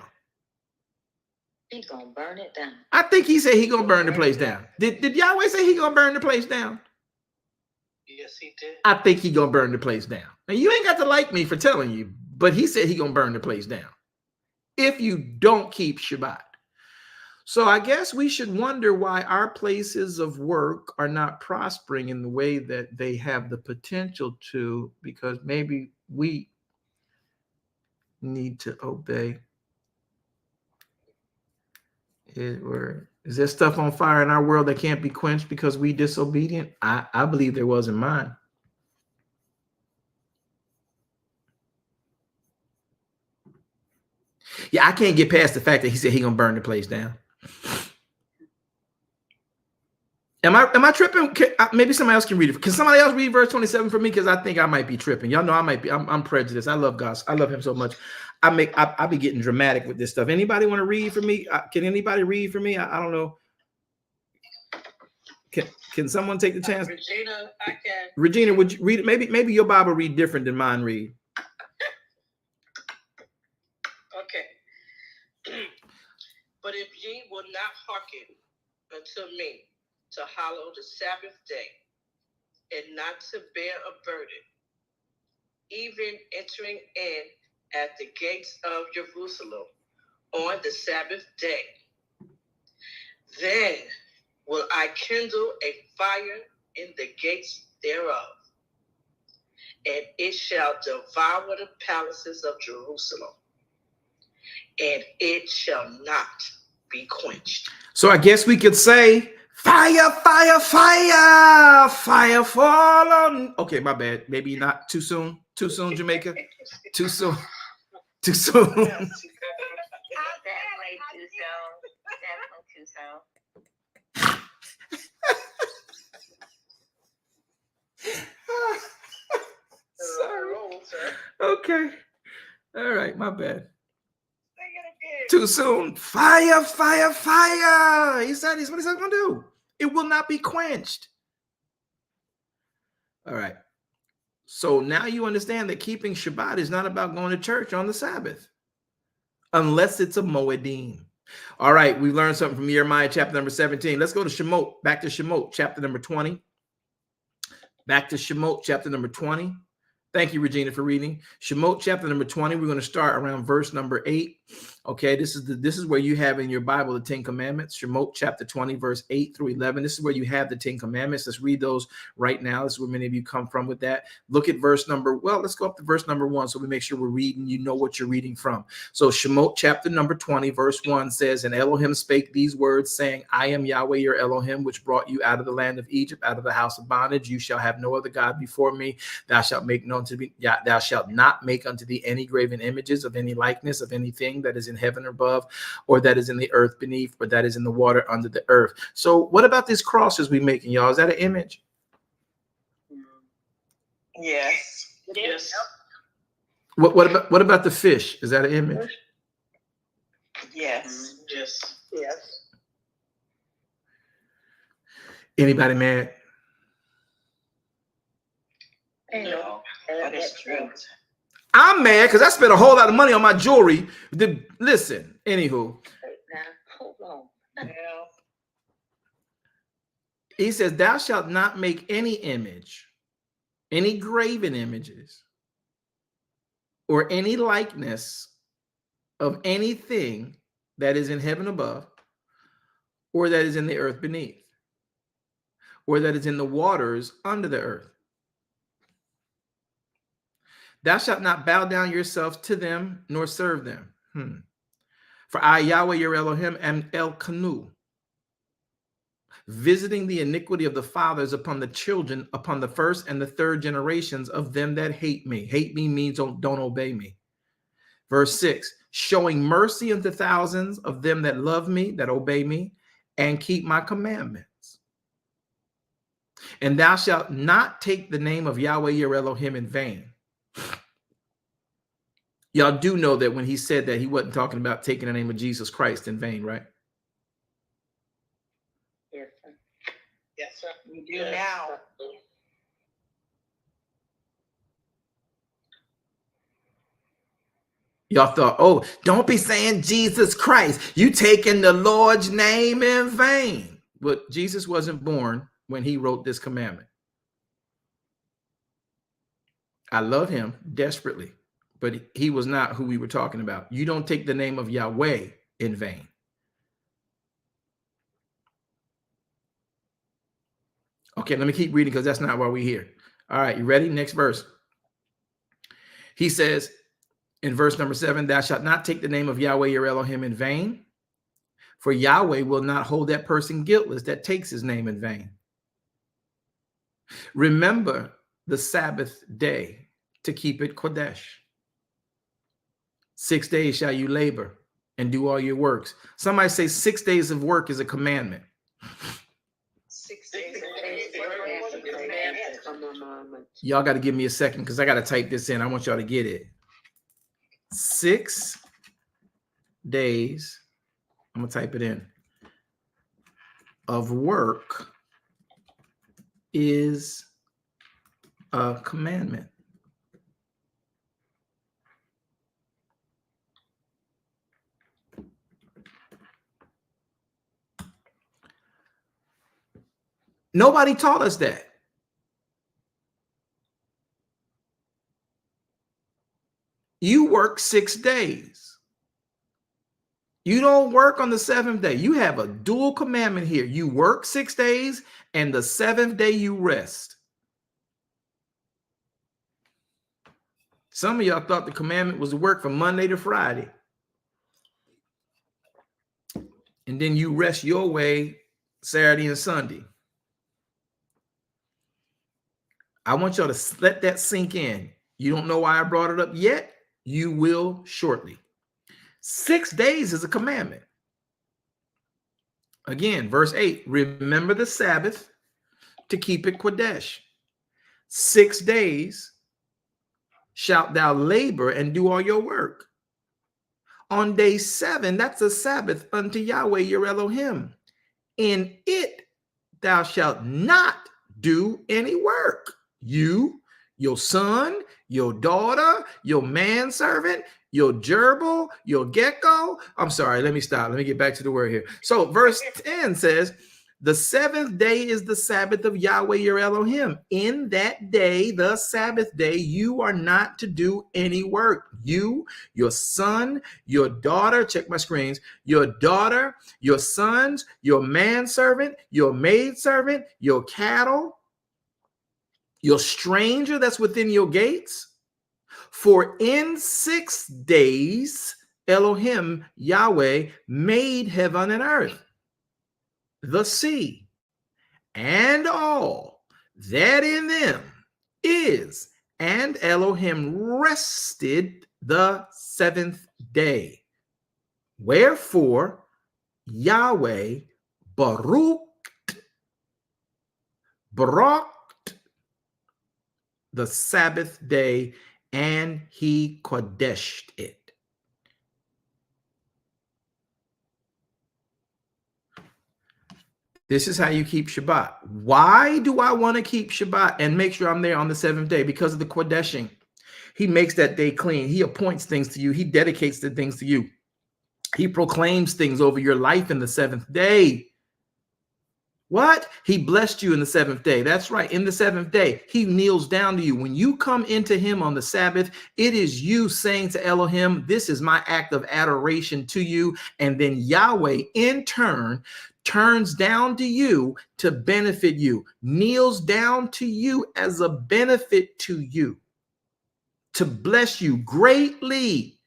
He's going to burn it down. I think he said he's going to burn the place down. Did Yahweh say he's going to burn the place down? Yes, he did. I think he's going to burn the place down. Now, you ain't got to like me for telling you, but he said he's going to burn the place down if you don't keep Shabbat. So I guess we should wonder why our places of work are not prospering in the way that they have the potential to, because maybe we need to obey his word. Is there stuff on fire in our world that can't be quenched because we disobedient? I believe there was in mine. Yeah, I can't get past the fact that he said he's going to burn the place down. Am I tripping? Maybe somebody else can read it. Can somebody else read verse 27 for me? Because I think I might be tripping. Y'all know I might be. I'm prejudiced. I love God. I love him so much. I be getting dramatic with this stuff. Anybody want to read for me? Can anybody read for me? I don't know. Can someone take the chance? Regina, I can. Regina, would you read it? Maybe your Bible read different than mine read. Okay. But if ye will not hearken unto me, to hallow the Sabbath day, and not to bear a burden, even entering in at the gates of Jerusalem on the Sabbath day. Then will I kindle a fire in the gates thereof, and it shall devour the palaces of Jerusalem, and it shall not be quenched. So I guess we could say, fire, fire, fire, fire fall on. Okay, my bad. Maybe not too soon. Too soon, Jamaica. Too soon. Too soon. Definitely too soon. Definitely too soon. Sorry. Okay. All right, my bad. Too soon. Fire, fire, fire. He said he's what he's going to do. It will not be quenched. All right. So now you understand that keeping Shabbat is not about going to church on the Sabbath, unless it's a Moedim. All right, we learned something from Jeremiah chapter number 17. Let's go to Shemot, back to Shemot chapter number 20. Back to Shemot chapter number 20. Thank you, Regina, for reading. Shemot chapter number 20. We're going to start around verse number 8. Okay, this is where you have in your Bible the 10 Commandments. Shemot chapter 20, verse 8 through 11. This is where you have the 10 Commandments. Let's read those right now. This is where many of you come from with that. Look at verse number, let's go up to verse number 1 so we make sure we're reading, you know what you're reading from. So Shemot chapter number 20, verse 1 says, and Elohim spake these words, saying, I am Yahweh your Elohim, which brought you out of the land of Egypt, out of the house of bondage. You shall have no other God before me. Thou shalt not make unto thee any graven images of any likeness of anything that is in heaven above, or that is in the earth beneath, or that is in the water under the earth. So what about these crosses we making, y'all? Is that an image? Yes. Yes. What about the fish? Is that an image? Yes. Yes. Yes. Anybody mad? No, that is true. I'm mad because I spent a whole lot of money on my jewelry. Listen, anywho. Now, hold on. He says, thou shalt not make any image, any graven images, or any likeness of anything that is in heaven above, or that is in the earth beneath, or that is in the waters under the earth. Thou shalt not bow down yourself to them, nor serve them. For I, Yahweh your Elohim, am El Kanu, visiting the iniquity of the fathers upon the children, upon the first and the third generations of them that hate me. Hate me means don't obey me. Verse 6, showing mercy unto thousands of them that love me, that obey me, and keep my commandments. And thou shalt not take the name of Yahweh your Elohim in vain. Y'all do know that when he said that, he wasn't talking about taking the name of Jesus Christ in vain, right? Yes, sir. Yes, sir. We do now. Y'all thought, oh, don't be saying Jesus Christ. You taking the Lord's name in vain. But Jesus wasn't born when he wrote this commandment. I love him desperately, but he was not who we were talking about. You don't take the name of Yahweh in vain. Okay, let me keep reading because that's not why we're here. All right, you ready? Next verse. He says in verse number 7, thou shalt not take the name of Yahweh your Elohim in vain, for Yahweh will not hold that person guiltless that takes his name in vain. Remember the Sabbath day to keep it Kodesh. 6 days shall you labor and do all your works. Somebody say 6 days of work is a commandment. 6 days of commandment. Y'all got to give me a second because I got to type this in. I want y'all to get it. 6 days. I'm going to type it in. Of work is a commandment. Nobody taught us that. You work 6 days. You don't work on the 7th day. You have a dual commandment here. You work 6 days, and the 7th day you rest. Some of y'all thought the commandment was to work from Monday to Friday. And then you rest your way Saturday and Sunday. I want y'all to let that sink in. You don't know why I brought it up yet? You will shortly. 6 days is a commandment. Again, verse 8, remember the Sabbath to keep it Kodesh. 6 days shalt thou labor and do all your work. On day 7, that's a Sabbath unto Yahweh your Elohim. In it thou shalt not do any work. You, your son, your daughter, your manservant, your gerbil, your gecko. I'm sorry, let me stop. Let me get back to the word here. So verse 10 says, the 7th day is the Sabbath of Yahweh your Elohim. In that day, the Sabbath day, you are not to do any work. You, your son, your daughter, check my screens, your daughter, your sons, your manservant, your maidservant, your cattle, your stranger that's within your gates. For in 6 days, Elohim, Yahweh, made heaven and earth, the sea, and all that in them is, and Elohim rested the 7th day. Wherefore Yahweh baruched the Sabbath day, and he kodeshed it. This is how you keep Shabbat. Why do I want to keep Shabbat and make sure I'm there on the 7th day? Because of the kodeshing. He makes that day clean. He appoints things to you. He dedicates the things to you. He proclaims things over your life in the 7th day. What? He blessed you in the 7th day. That's right. In the 7th day, he kneels down to you. When you come into him on the Sabbath, it is you saying to Elohim, this is my act of adoration to you. And then Yahweh in turn turns down to you to benefit you, kneels down to you as a benefit to you, to bless you greatly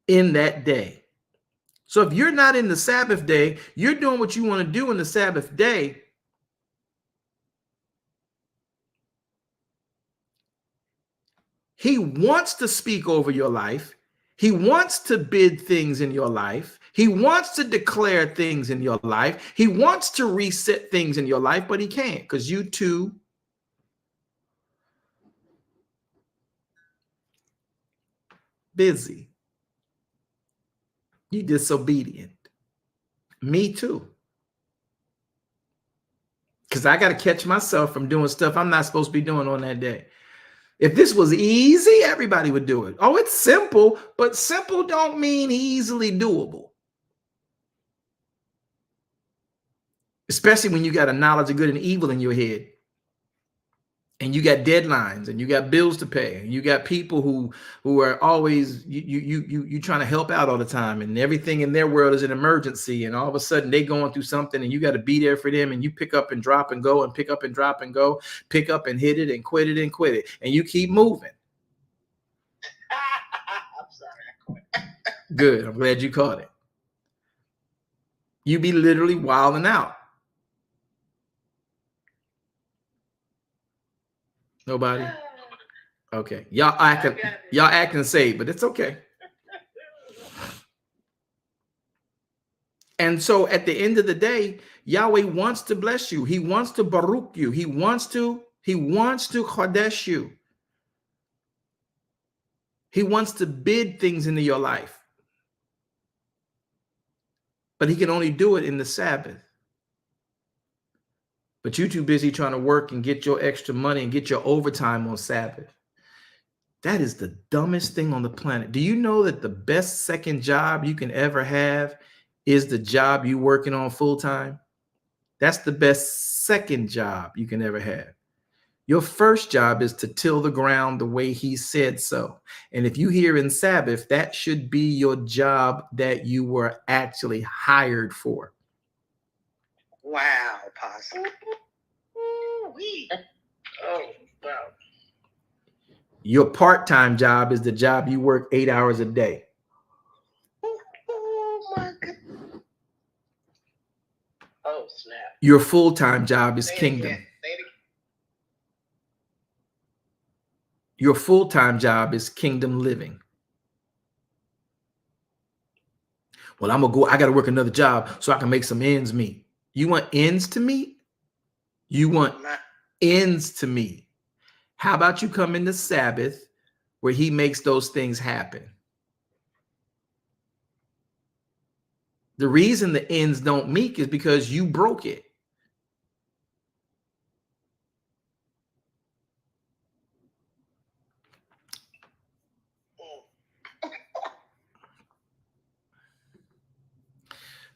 in that day. So if you're not in the Sabbath day, you're doing what you want to do in the Sabbath day. He wants to speak over your life. He wants to bid things in your life. He wants to declare things in your life. He wants to reset things in your life, but he can't because you too busy. You disobedient. Me too. Because I got to catch myself from doing stuff I'm not supposed to be doing on that day. If this was easy, everybody would do it. Oh, it's simple, but simple don't mean easily doable. Especially when you got a knowledge of good and evil in your head. And you got deadlines and you got bills to pay. And you got people who are always you trying to help out all the time, and everything in their world is an emergency, and all of a sudden they going through something and you got to be there for them, and you pick up and drop and go and pick up and drop and go, pick up and hit it and quit it and quit it, and you keep moving. I'm sorry, I quit. Good. I'm glad you caught it. You be literally wilding out. Nobody? Okay. Y'all acting safe, but it's okay. And so at the end of the day, Yahweh wants to bless you. He wants to baruch you. He wants to chodesh you. He wants to bid things into your life. But he can only do it in the Sabbath. But you're too busy trying to work and get your extra money and get your overtime on Sabbath. That is the dumbest thing on the planet. Do you know that the best second job you can ever have is the job you're working on full time? That's the best second job you can ever have. Your first job is to till the ground the way he said so. And if you hear in Sabbath, that should be your job that you were actually hired for. Wow, Apostle. Oh, wow. Your part-time job is the job you work 8 hours a day. Oh, my God. Oh, snap. Your full-time job is kingdom. Your full-time job is kingdom living. Well, I got to work another job so I can make some ends meet. You want ends to meet? You want ends to meet. How about you come into Sabbath where he makes those things happen? The reason the ends don't meet is because you broke it.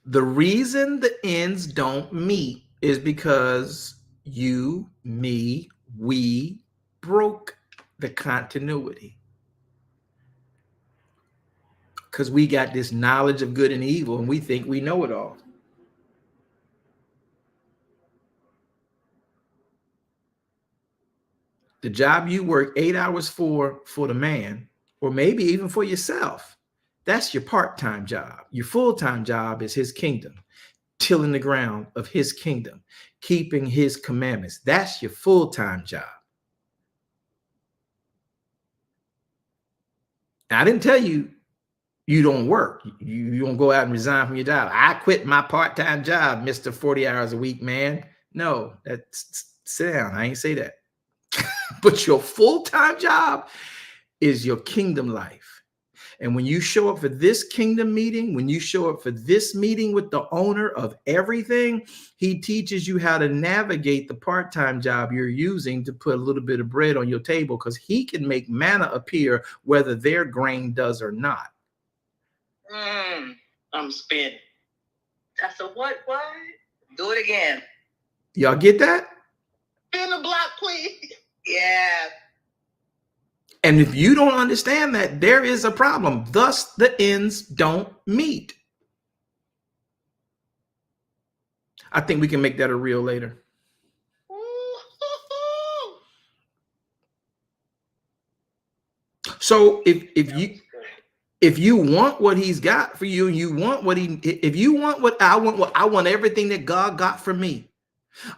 The reason the ends don't meet is because you, me, we broke the continuity. Because we got this knowledge of good and evil and we think we know it all. The job you work 8 hours for the man, or maybe even for yourself, that's your part-time job. Your full-time job is his kingdom, tilling the ground of his kingdom, keeping his commandments. That's your full-time job. Now, I didn't tell you you don't work. You don't go out and resign from your job. I quit my part-time job, Mr. 40 hours a week, man. No, sit down. I ain't say that. But your full-time job is your kingdom life. And when you show up for this kingdom meeting, when you show up for this meeting with the owner of everything, he teaches you how to navigate the part-time job you're using to put a little bit of bread on your table, because he can make manna appear whether their grain does or not. I'm spinning. That's a what? Do it again. Y'all get that? Spin the block, please. Yeah. And if you don't understand that, there is a problem. Thus, the ends don't meet. I think we can make that a reel later. So if you want what he's got for you, you want what if you want what I want everything that God got for me.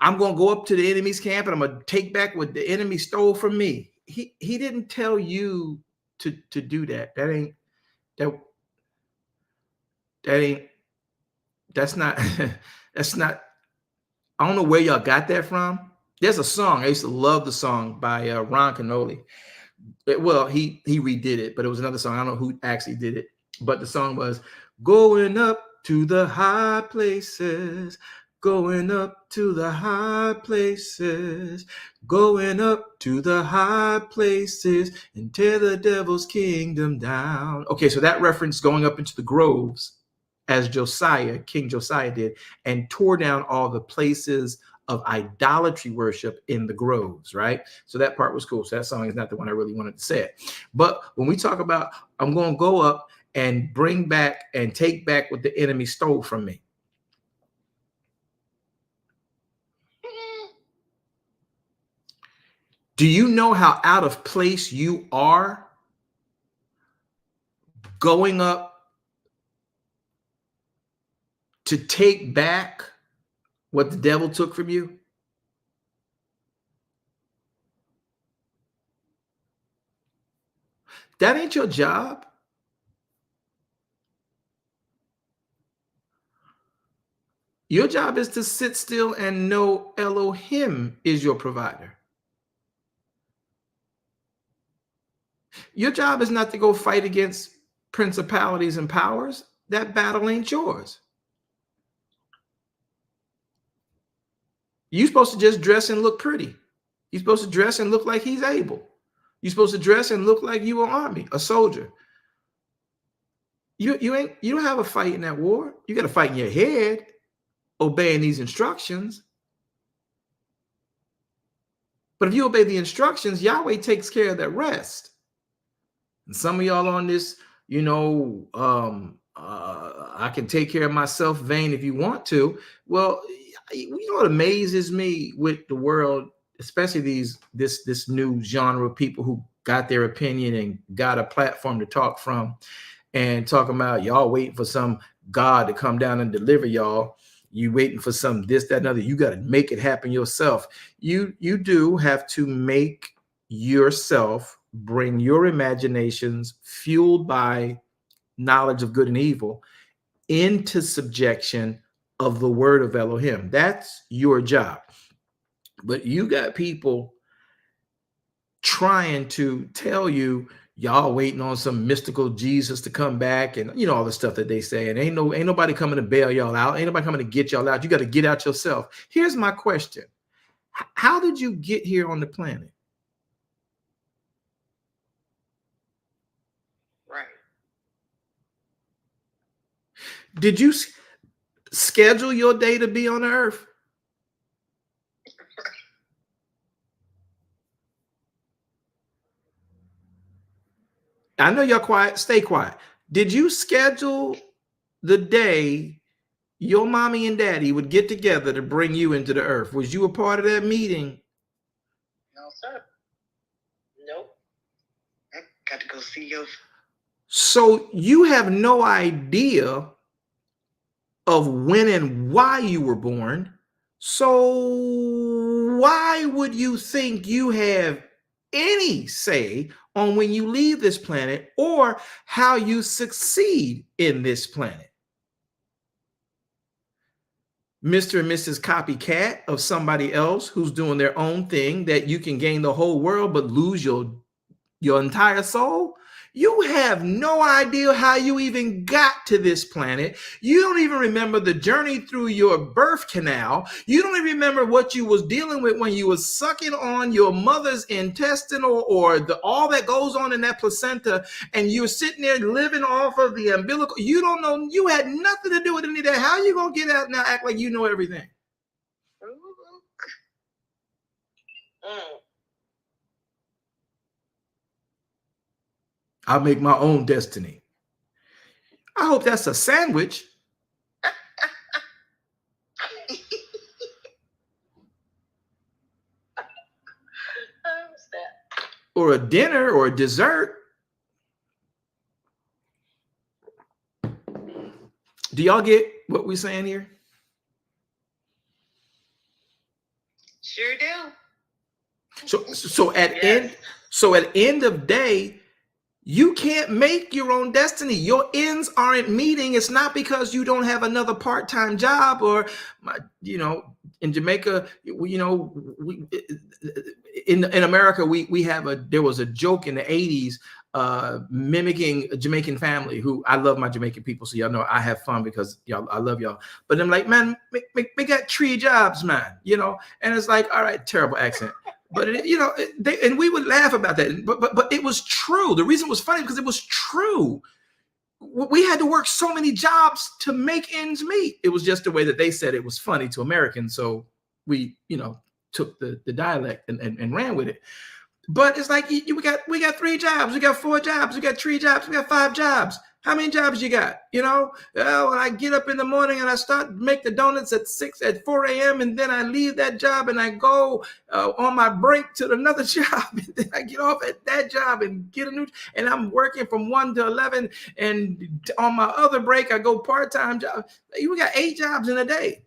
I'm going to go up to the enemy's camp and I'm going to take back what the enemy stole from me. He didn't tell you to do that. That's not I don't know where y'all got that from. There's a song. I used to love the song by Ron Canoli. Well, he redid it, but it was another song. I don't know who actually did it, but the song was going up to the high places, going up to the high places, going up to the high places and tear the devil's kingdom down. Okay, so that reference going up into the groves as King Josiah did, and tore down all the places of idolatry worship in the groves, right? So that part was cool. So that song is not the one I really wanted to say. But when we talk about, I'm going to go up and bring back and take back what the enemy stole from me. Do you know how out of place you are going up to take back what the devil took from you? That ain't your job. Your job is to sit still and know Elohim is your provider. Your job is not to go fight against principalities and powers. That battle ain't yours. You're supposed to just dress and look pretty. You're supposed to dress and look like he's able. You're supposed to dress and look like you an army, a soldier. You don't have a fight in that war. You got a fight in your head. obeying these instructions. But if you obey the instructions, Yahweh takes care of that rest. And some of y'all on this, I can take care of myself vein if you want to. Well, you know what amazes me with the world, especially this new genre of people who got their opinion and got a platform to talk from, and talking about y'all waiting for some God to come down and deliver y'all. You waiting for some this, that, and other. You got to make it happen yourself. You do have to make yourself, bring your imaginations fueled by knowledge of good and evil into subjection of the word of Elohim. That's your job. But you got people trying to tell you y'all waiting on some mystical Jesus to come back, and all the stuff that they say, and ain't nobody coming to bail y'all out, ain't nobody coming to get y'all out. You got to get out yourself. Here's my question: how did you get here on the planet? Right. Did you schedule your day to be on the earth? I know y'all quiet. Stay quiet. Did you schedule the day your mommy and daddy would get together to bring you into the earth? Was you a part of that meeting? No, sir. Nope. I got to go see your. So you have no idea of when and why you were born. So why would you think you have any say on when you leave this planet or how you succeed in this planet? Mr. and Mrs. Copycat of somebody else who's doing their own thing, that you can gain the whole world but lose your entire soul. You have no idea how you even got to this planet. You don't even remember the journey through your birth canal. You don't even remember what you was dealing with when you was sucking on your mother's intestinal or all that goes on in that placenta, and you're sitting there living off of the umbilical. You don't know. You had nothing to do with any of that. How are you going to get out now, act like you know everything? I'll make my own destiny. I hope that's a sandwich. Or a dinner or a dessert. Do y'all get what we're saying here? Sure do. So at end of day, you can't make your own destiny. Your ends aren't meeting. It's not because you don't have another part-time job or, in Jamaica, in America, there was a joke in the 80s mimicking a Jamaican family who, I love my Jamaican people. So y'all know I have fun because I love y'all. But I'm like, man, we got 3 jobs, man, and it's like, all right, terrible accent. But and we would laugh about that, but it was true. The reason it was funny because it was true. We had to work so many jobs to make ends meet. It was just the way that they said it was funny to Americans, so we took the dialect and ran with it. But it's like we got 3 jobs, we got 4 jobs, we got 3 jobs, we got 5 jobs. How many jobs you got? When I get up in the morning and I start make the donuts at 4 a.m. and then I leave that job and I go on my break to another job, and then I get off at that job and get a new, and I'm working from 1 to 11, and on my other break I go part-time job. We got 8 jobs in a day.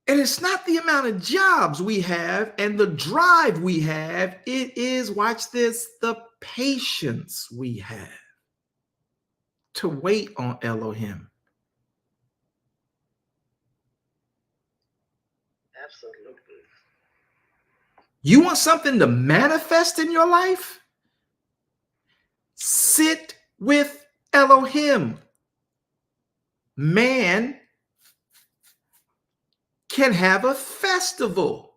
And it's not the amount of jobs we have and the drive we have. It is, watch this, the patience we have to wait on Elohim. Absolutely. You want something to manifest in your life? Sit with Elohim. Man can have a festival.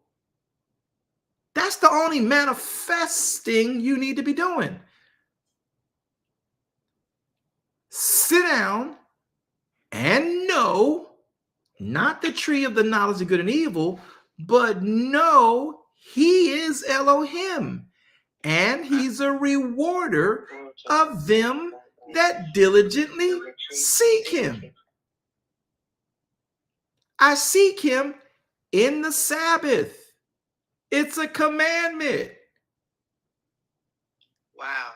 That's the only manifesting you need to be doing. Sit down and know, not the tree of the knowledge of good and evil, but know he is Elohim, and he's a rewarder of them that diligently seek him. I seek him in the Sabbath. It's a commandment. Wow.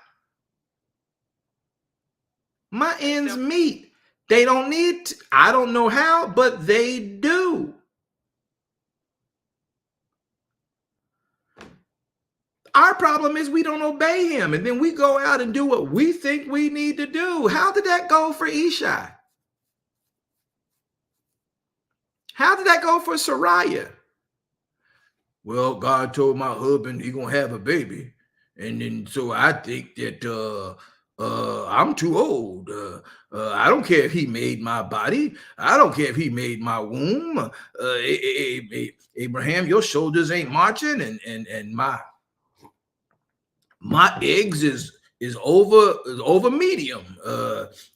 My ends meet. They don't need to, I don't know how, but they do. Our problem is we don't obey him, and then we go out and do what we think we need to do. How did that go for Ishai? How did that go for Sariah? Well, God told my husband he's gonna have a baby, and then so I think that I'm too old. I don't care if he made my body. I don't care if he made my womb. Abraham, your shoulders ain't marching, and my eggs is over medium.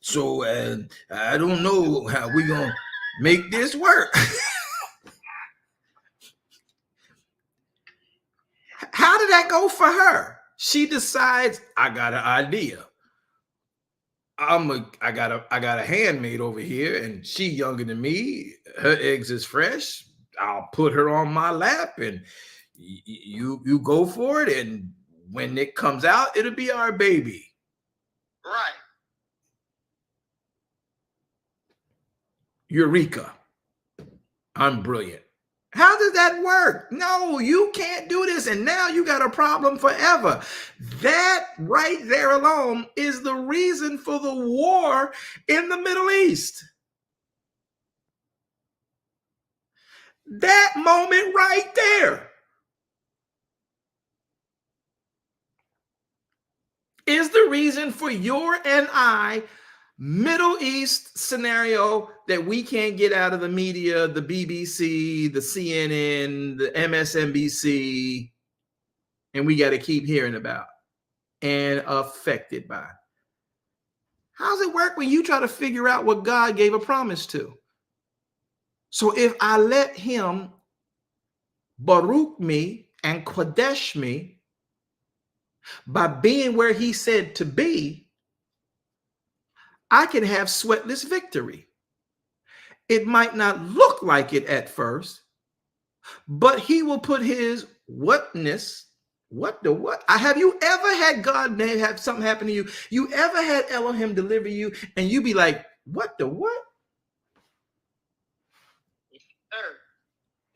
So I don't know how we gonna make this work. How did that go for her? She decides, I got an idea. I got a handmaid over here, and she younger than me. Her eggs is fresh. I'll put her on my lap, and you go for it. And when it comes out, it'll be our baby. Right. Eureka. I'm brilliant. How does that work? No, you can't do this. And now you got a problem forever. That right there alone is the reason for the war in the Middle East. That moment right there is the reason for your and I Middle East scenario that we can't get out of the media, the BBC, the CNN, the MSNBC, and we got to keep hearing about and affected by. How's it work when you try to figure out what God gave a promise to? So if I let him Baruch me and Kodesh me by being where he said to be, I can have sweatless victory. It might not look like it at first, but he will put his whatness. What? Have you ever had God have something happen to you? You ever had Elohim deliver you and you be like, what?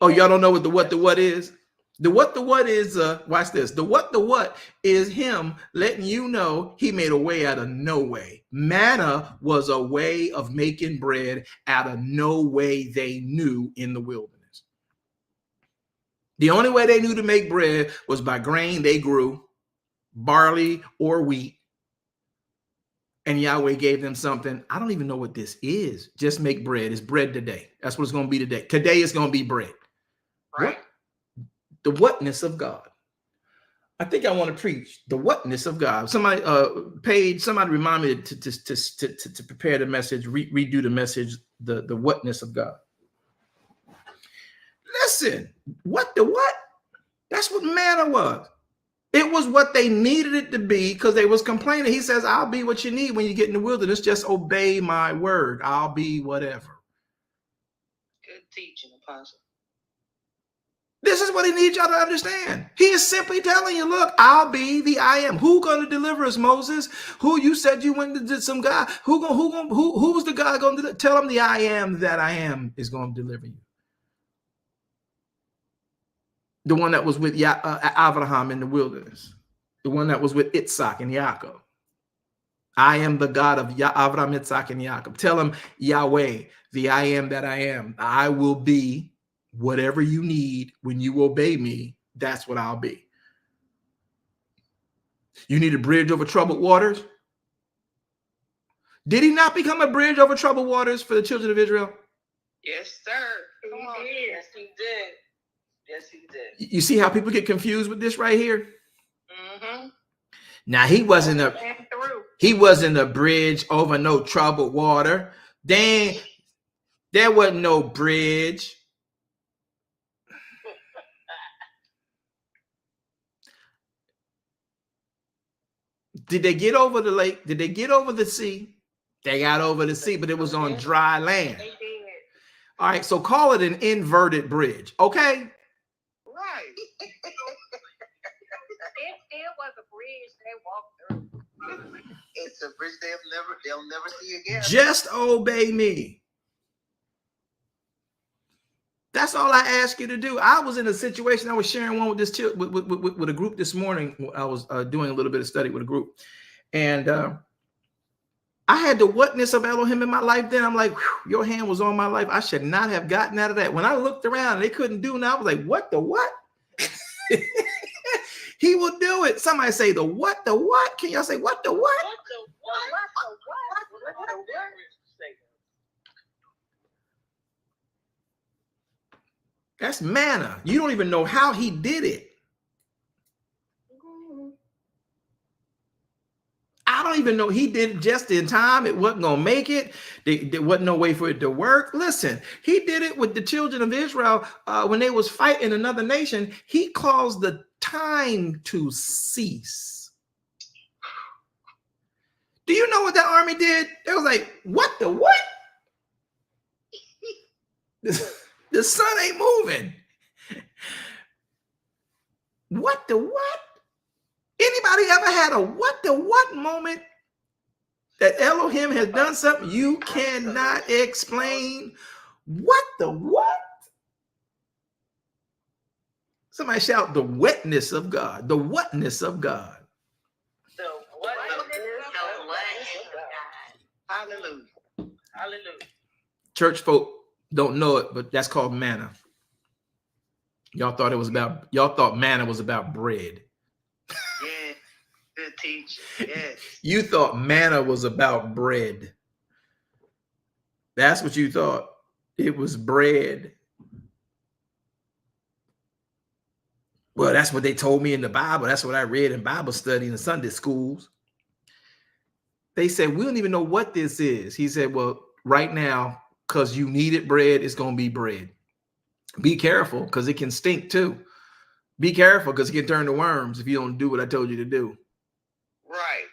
Oh, y'all don't know what the what is? The what is, watch this. The what is him letting you know he made a way out of no way. Manna was a way of making bread out of no way they knew in the wilderness. The only way they knew to make bread was by grain they grew, barley or wheat. And Yahweh gave them something. I don't even know what this is. Just make bread. It's bread today. That's what it's going to be today. Today is going to be bread. Right. What? The whatness of God. I think I want to preach the whatness of God. Somebody somebody remind me to prepare the message, redo the message, the whatness of God. Listen, what? That's what manna was. It was what they needed it to be because they was complaining. He says, I'll be what you need when you get in the wilderness. Just obey my word. I'll be whatever. Good teaching, Apostle. This is what he needs y'all to understand. He is simply telling you, look, I'll be the I am. Who going to deliver us, Moses? Who you said you went to did some guy? Who's the guy going to tell him the I am that I am is going to deliver you? The one that was with Abraham in the wilderness. The one that was with Itzhak and Yaakov. I am the God of Abraham, Itzhak, and Yaakov. Tell him, Yahweh, the I am that I am. I will be whatever you need when you obey me. That's what I'll be. You need a bridge over troubled waters? Did he not become a bridge over troubled waters for the children of Israel? Yes, sir. Come on. Yes, he did. Yes, he did. You see how people get confused with this right here? Mm-hmm. Now he wasn't a bridge over no troubled water. Then There wasn't no bridge. Did they get over the lake? Did they get over the sea? They got over the sea, but it was on dry land. They did. All right, so call it an inverted bridge, okay? Right. It was a bridge they walked through. It's a bridge they'll never see again. Just obey me. That's all I ask you to do. I was in a situation. I was sharing one with this with a group this morning. I was doing a little bit of study with a group, and I had the whatness of Elohim in my life. Then I'm like, your hand was on my life. I should not have gotten out of that. When I looked around, and they couldn't do now. I was like, what the what? He will do it. Somebody say the what? The what? Can y'all say what the what? What the what? What the what? That's manna. You don't even know how he did it. I don't even know. He did it just in time. It wasn't going to make it. There wasn't no way for it to work. Listen, he did it with the children of Israel when they was fighting another nation. He caused the time to cease. Do you know what that army did? It was like, what the what? The sun ain't moving. What the what? Anybody ever had a what the what moment that Elohim has done something you cannot explain? What the what? Somebody shout the wetness of God, the whatness of God. The whatness of God. Hallelujah. Hallelujah. Church folk don't know it, but that's called manna. Y'all thought manna was about bread. Yeah, good teacher. Yes. You thought manna was about bread. That's what you thought. It was bread. Well, that's what they told me in the Bible. That's what I read in Bible study in the Sunday schools. They said, we don't even know what this is. He said, well, right now, because you needed bread, it's going to be bread. Be careful, because it can stink too. Be careful, because it can turn to worms if you don't do what I told you to do. Right.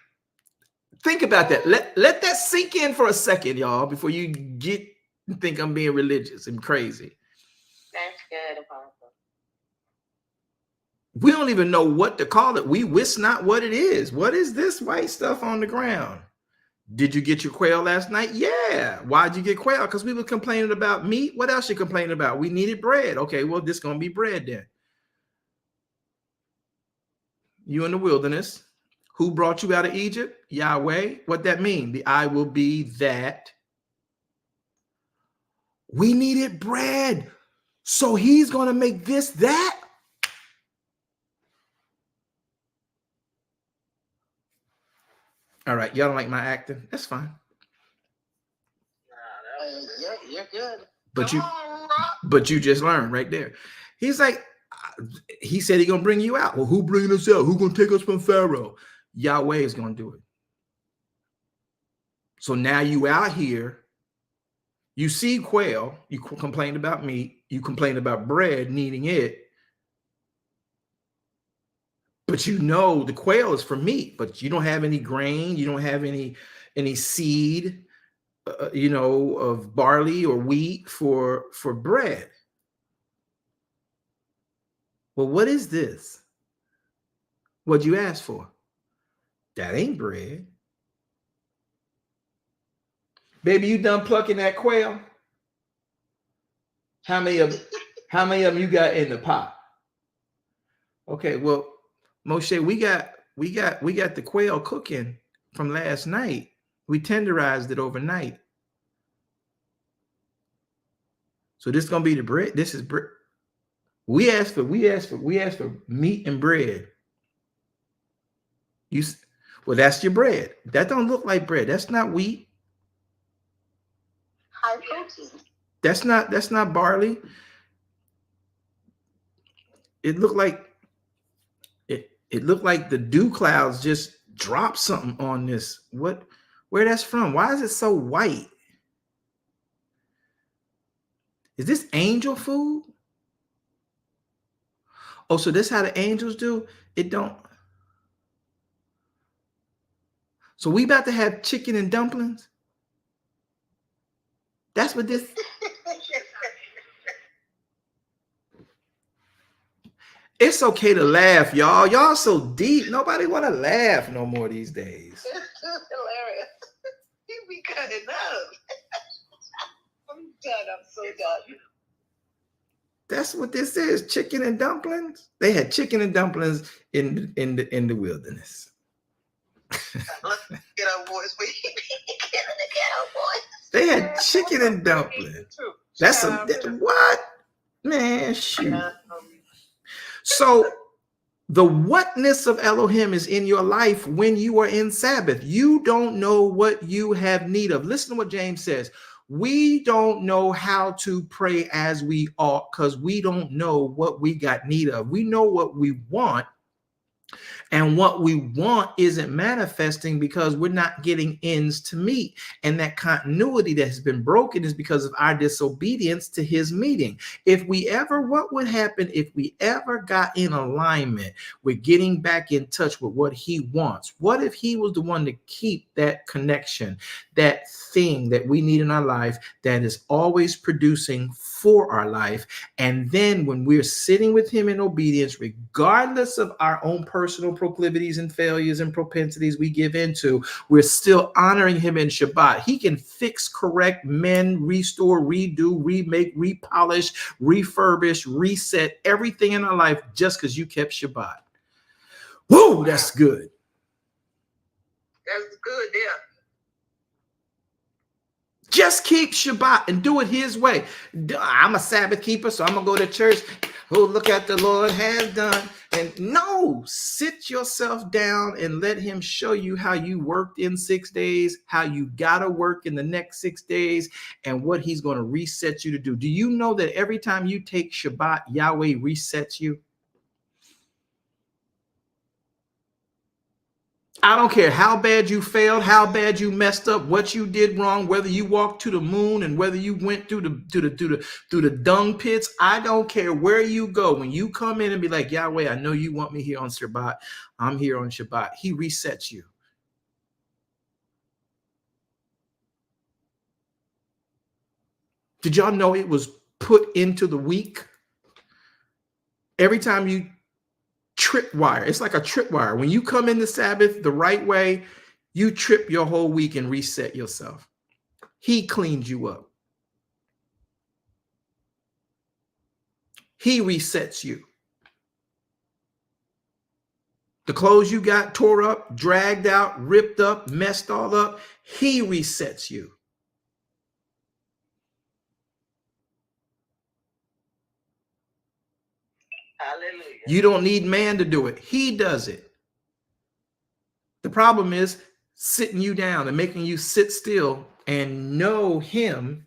Think about that. Let that sink in for a second, y'all, before you think I'm being religious and crazy. That's good, Apostle. We don't even know what to call it. We wist not what it is. What is this white stuff on the ground? Did you get your quail last night? Yeah. Why'd you get quail? Because we were complaining about meat. What else you complaining about? We needed bread. Okay, well, this is going to be bread then. You in the wilderness. Who brought you out of Egypt? Yahweh. What that mean? The I will be that. We needed bread. So he's going to make this that. All right. Y'all don't like my acting? That's fine. You're good. But you just learned right there. He's like, he said he's going to bring you out. Well, who bringing us out? Who going to take us from Pharaoh? Yahweh is going to do it. So now you out here, you see quail, you complained about meat, you complained about bread, needing it. But you know the quail is for meat, but you don't have any grain, you don't have any seed, of barley or wheat for bread. Well, what is this? What'd you ask for? That ain't bread. Baby, you done plucking that quail? How many of them you got in the pot? Okay, well, Moshe, we got the quail cooking from last night. We tenderized it overnight. So this is gonna be the bread. This is bread. We asked for meat and bread. Well, that's your bread. That don't look like bread. That's not wheat. High protein. That's not barley. It looked like the dew clouds just dropped something on this. Where that's from? Why is it so white? Is this angel food? Oh, so this how the angels do? It don't. So we about to have chicken and dumplings? That's what this. It's okay to laugh, y'all. Y'all so deep. Nobody want to laugh no more these days. It's hilarious. You be cutting up. I'm done. I'm so done. That's what this is. Chicken and dumplings. They had chicken and dumplings in the wilderness. Let's get our boys. We get our boys. They had chicken and dumplings. That's a what? Man, shoot. So the whatness of Elohim is in your life when you are in Sabbath. You don't know what you have need of. Listen to what James says. We don't know how to pray as we ought because we don't know what we got need of. We know what we want. And what we want isn't manifesting because we're not getting ends to meet. And that continuity that has been broken is because of our disobedience to his meeting. What would happen if we ever got in alignment with getting back in touch with what he wants? What if he was the one to keep that connection, that thing that we need in our life that is always producing for our life? And then when we're sitting with him in obedience, regardless of our own personal proclivities and failures and propensities we give into, we're still honoring him in Shabbat. He can fix, correct, mend, restore, redo, remake, repolish, refurbish, reset everything in our life just because you kept Shabbat. Whoa, that's good. That's good, yeah. Just keep Shabbat and do it his way. I'm a Sabbath keeper, so I'm going to go to church. Oh, look at the Lord has done. And no, sit yourself down and let him show you how you worked in 6 days, how you got to work in the next 6 days, and what he's going to reset you to do. Do you know that every time you take Shabbat, Yahweh resets you? I don't care how bad you failed, how bad you messed up, what you did wrong, whether you walked to the moon and whether you went through the dung pits. I don't care where you go. When you come in and be like, Yahweh, I know you want me here on Shabbat. I'm here on Shabbat. He resets you. Did y'all know it was put into the week? Every time you tripwire. It's like a tripwire. When you come into Sabbath the right way, you trip your whole week and reset yourself. He cleans you up. He resets you. The clothes you got tore up, dragged out, ripped up, messed all up, he resets you. Hallelujah. You don't need man to do it. He does it. The problem is sitting you down and making you sit still and know him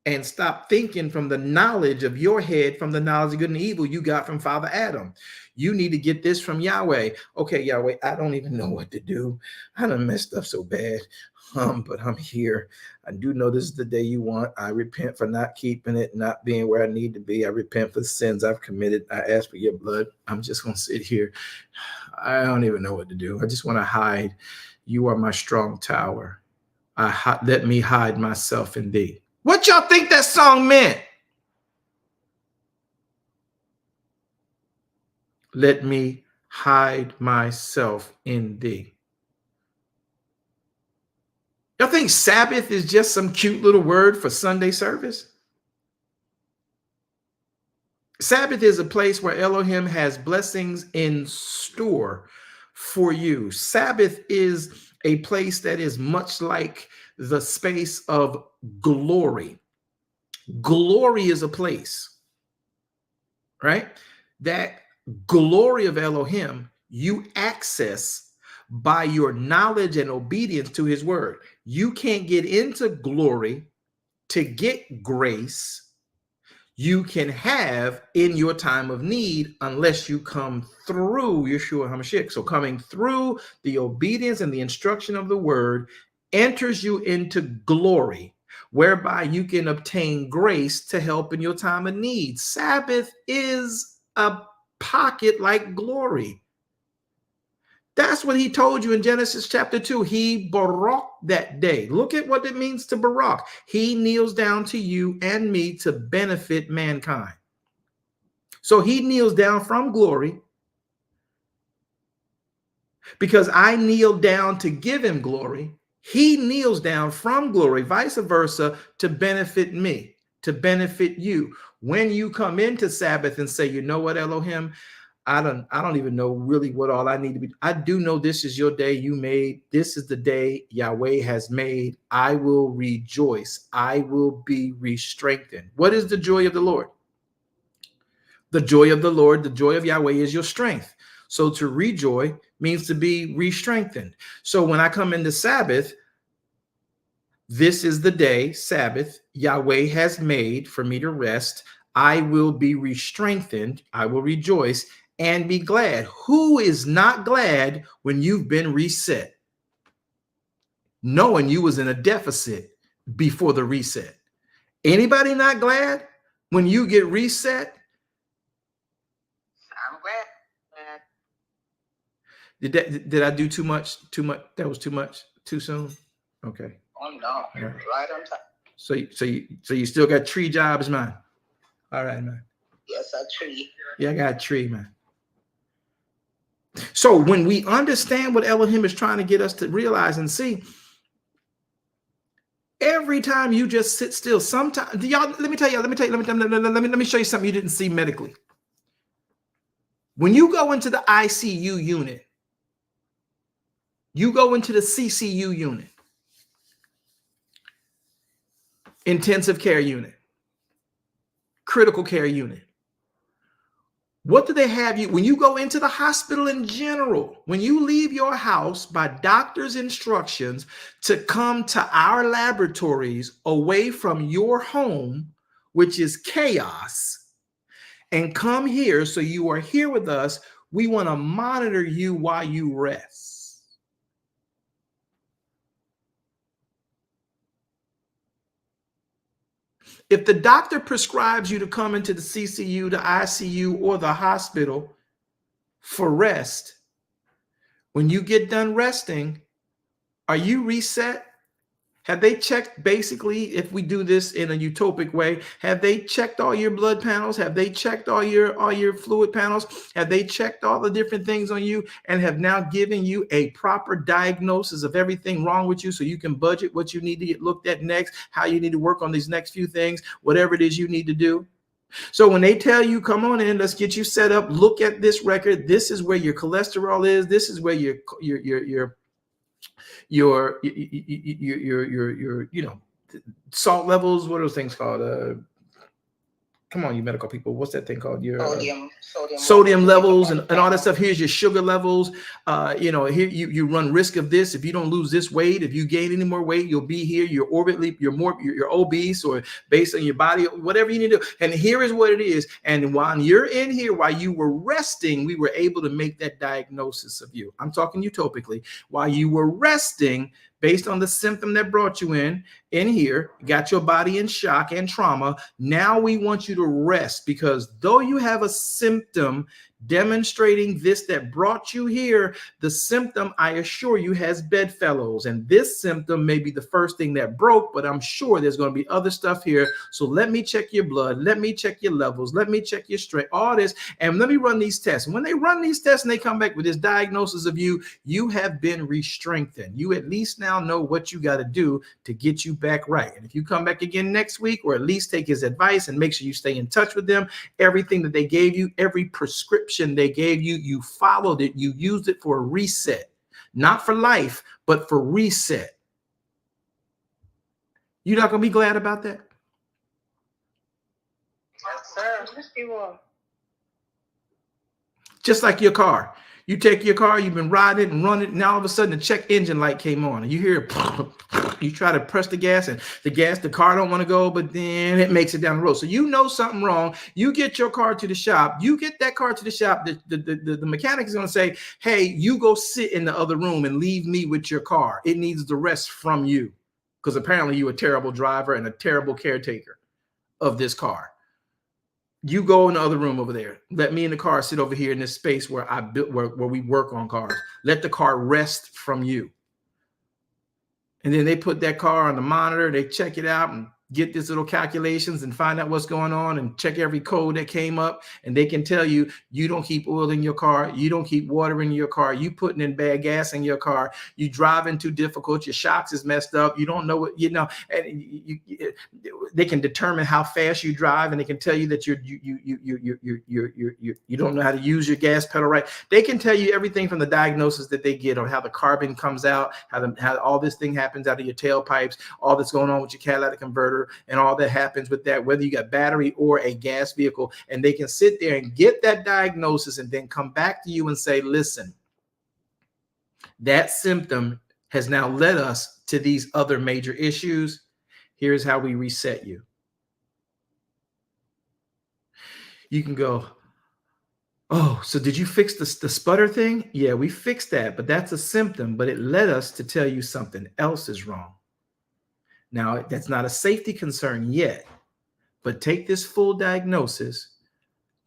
and stop thinking from the knowledge of your head, from the knowledge of good and evil you got from Father Adam. You need to get this from Yahweh. Okay, Yahweh, I don't even know what to do. I done messed up so bad. But I'm here. I do know this is the day you want. I repent for not keeping it, not being where I need to be. I repent for the sins I've committed. I ask for your blood. I'm just going to sit here. I don't even know what to do. I just want to hide. You are my strong tower. Let me hide myself in thee. What y'all think that song meant? Let me hide myself in thee. Y'all think Sabbath is just some cute little word for Sunday service? Sabbath is a place where Elohim has blessings in store for you. Sabbath is a place that is much like the space of glory. Glory is a place, right? That glory of Elohim you access by your knowledge and obedience to his word. You can't get into glory to get grace you can have in your time of need unless you come through Yeshua HaMashiach. So coming through the obedience and the instruction of the word enters you into glory. whereby you can obtain grace to help in your time of need. Sabbath is a pocket like glory. That's what he told you in Genesis chapter 2. He barak that day. Look at what it means to barak. He kneels down to you and me to benefit mankind. So he kneels down from glory because I kneel down to give him glory. He kneels down from glory, vice versa, to benefit me, to benefit you. When you come into Sabbath and say, you know what, Elohim, I don't even know really what all I need to be. I do know this is your day you made. This is the day Yahweh has made. I will rejoice. I will be re-strengthened. What is the joy of the Lord? The joy of the Lord, the joy of Yahweh is your strength. So to rejoice means to be re-strengthened. So when I come into Sabbath, this is the day, Sabbath, Yahweh has made for me to rest. I will be re-strengthened. I will rejoice and be glad. Who is not glad when you've been reset? Knowing you was in a deficit before the reset. Anybody not glad when you get reset? I'm glad. Did I do too much? Too much? That was too much? Too soon? Okay. Oh no, you're right on time. So you still got tree jobs, man. All right, man. Yes, a tree. Yeah, I got a tree, man. So when we understand what Elohim is trying to get us to realize and see, every time you just sit still, sometimes y'all, let me show you something you didn't see medically. When you go into the ICU unit, you go into the CCU unit, intensive care unit, critical care unit. What do they have you when you go into the hospital in general? When you leave your house by doctor's instructions to come to our laboratories away from your home, which is chaos, and come here so you are here with us, we want to monitor you while you rest. If the doctor prescribes you to come into the CCU, the ICU, or the hospital for rest, when you get done resting, are you reset? Have they checked, basically, if we do this in a utopic way, have they checked all your blood panels? Have they checked all your fluid panels? Have they checked all the different things on you and have now given you a proper diagnosis of everything wrong with you so you can budget what you need to get looked at next, how you need to work on these next few things, whatever it is you need to do? So when they tell you, come on in, let's get you set up, look at this record. This is where your cholesterol is. This is where your salt levels. What are those things called? Come on, you medical people. What's that thing called? Your sodium levels and all that stuff. Here's your sugar levels. Here you run risk of this. If you don't lose this weight, if you gain any more weight, you'll be here. You're you're obese, or based on your body, whatever you need to do. And here is what it is. And while you're in here, while you were resting, we were able to make that diagnosis of you. I'm talking utopically. While you were resting, based on the symptom that brought you in here, got your body in shock and trauma. Now we want you to rest, because though you have a symptom demonstrating this that brought you here, the symptom, I assure you, has bedfellows. And this symptom may be the first thing that broke, but I'm sure there's going to be other stuff here. So let me check your blood. Let me check your levels. Let me check your strength, all this. And let me run these tests. And when they run these tests and they come back with this diagnosis of you, you have been re-strengthened. You at least now know what you got to do to get you back right. And if you come back again next week, or at least take his advice and make sure you stay in touch with them, everything that they gave you, every prescription they gave you, you followed it, you used it for a reset, not for life, but for reset. You're not going to be glad about that? Yes, sir. Yes, you are. Just like your car. You take your car, you've been riding it and running it, and all of a sudden the check engine light came on, and you hear you try to press the gas, and the car don't want to go, but then it makes it down the road. So you know something wrong. You get your car to the shop. You get that car to the shop. The mechanic is going to say, hey, you go sit in the other room and leave me with your car. It needs the rest from you. because apparently you're a terrible driver and a terrible caretaker of this car. You go in the other room over there. Let me in the car sit over here in this space where I built, where we work on cars. Let the car rest from you. And then they put that car on the monitor. They check it out and get these little calculations and find out what's going on and check every code that came up. And they can tell you, you don't keep oil in your car. You don't keep water in your car. You putting in bad gas in your car. You driving too difficult. Your shocks is messed up. You don't know what, you know, and they can determine how fast you drive, and they can tell you that you don't know how to use your gas pedal right. They can tell you everything from the diagnosis that they get on how the carbon comes out, how all this thing happens out of your tailpipes, all that's going on with your catalytic converter, and all that happens with that, whether you got battery or a gas vehicle. And they can sit there and get that diagnosis and then come back to you and say, listen, that symptom has now led us to these other major issues. Here's how we reset you. You can go, oh, so did you fix the sputter thing? Yeah, we fixed that, but that's a symptom, but it led us to tell you something else is wrong. Now, that's not a safety concern yet, but take this full diagnosis,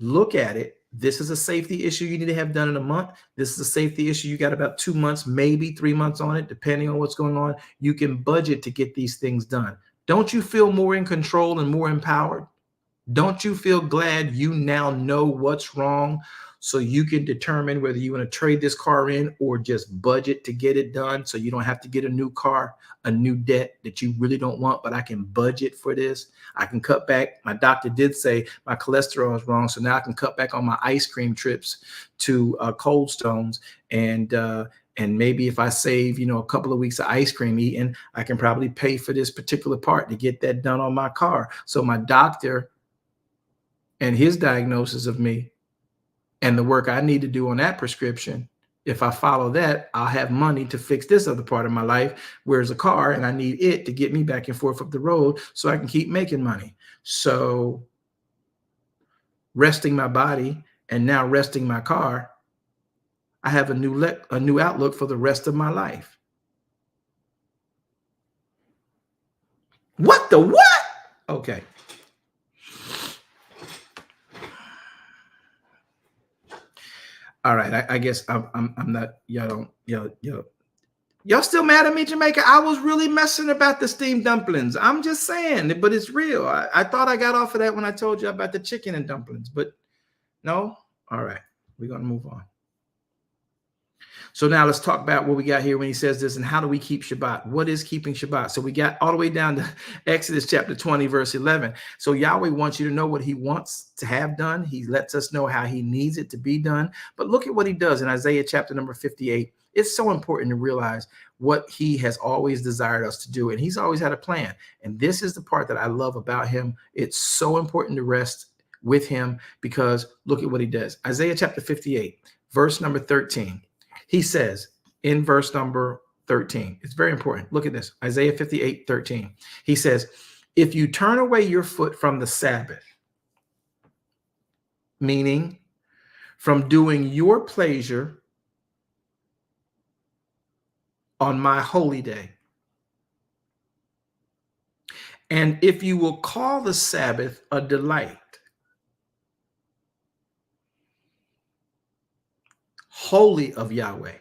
look at it. This is a safety issue you need to have done in a month. This is a safety issue you got about 2 months, maybe 3 months on it, depending on what's going on. You can budget to get these things done. Don't you feel more in control and more empowered? Don't you feel glad you now know what's wrong so you can determine whether you want to trade this car in or just budget to get it done so you don't have to get a new car, a new debt that you really don't want, but I can budget for this. I can cut back. My doctor did say my cholesterol is wrong, so now I can cut back on my ice cream trips to Cold Stones, and maybe if I save, a couple of weeks of ice cream eating, I can probably pay for this particular part to get that done on my car. So my doctor and his diagnosis of me and the work I need to do on that prescription, if I follow that, I'll have money to fix this other part of my life, whereas a car, and I need it to get me back and forth up the road so I can keep making money. So resting my body and now resting my car, I have a new outlook for the rest of my life. What the what? Okay. All right, I guess I'm not, y'all still mad at me, Jamaica? I was really messing about the steamed dumplings. I'm just saying, but it's real. I thought I got off of that when I told you about the chicken and dumplings, but no. All right, we're gonna move on. So now let's talk about what we got here when he says this and how do we keep Shabbat? What is keeping Shabbat? So we got all the way down to Exodus chapter 20, verse 11. So Yahweh wants you to know what he wants to have done. He lets us know how he needs it to be done. But look at what he does in Isaiah chapter number 58. It's so important to realize what he has always desired us to do. And he's always had a plan. And this is the part that I love about him. It's so important to rest with him because look at what he does. Isaiah chapter 58, verse number 13. He says in verse number 13, it's very important. Look at this, Isaiah 58, 13. He says, if you turn away your foot from the Sabbath, meaning from doing your pleasure on my holy day, and if you will call the Sabbath a delight, holy of Yahweh,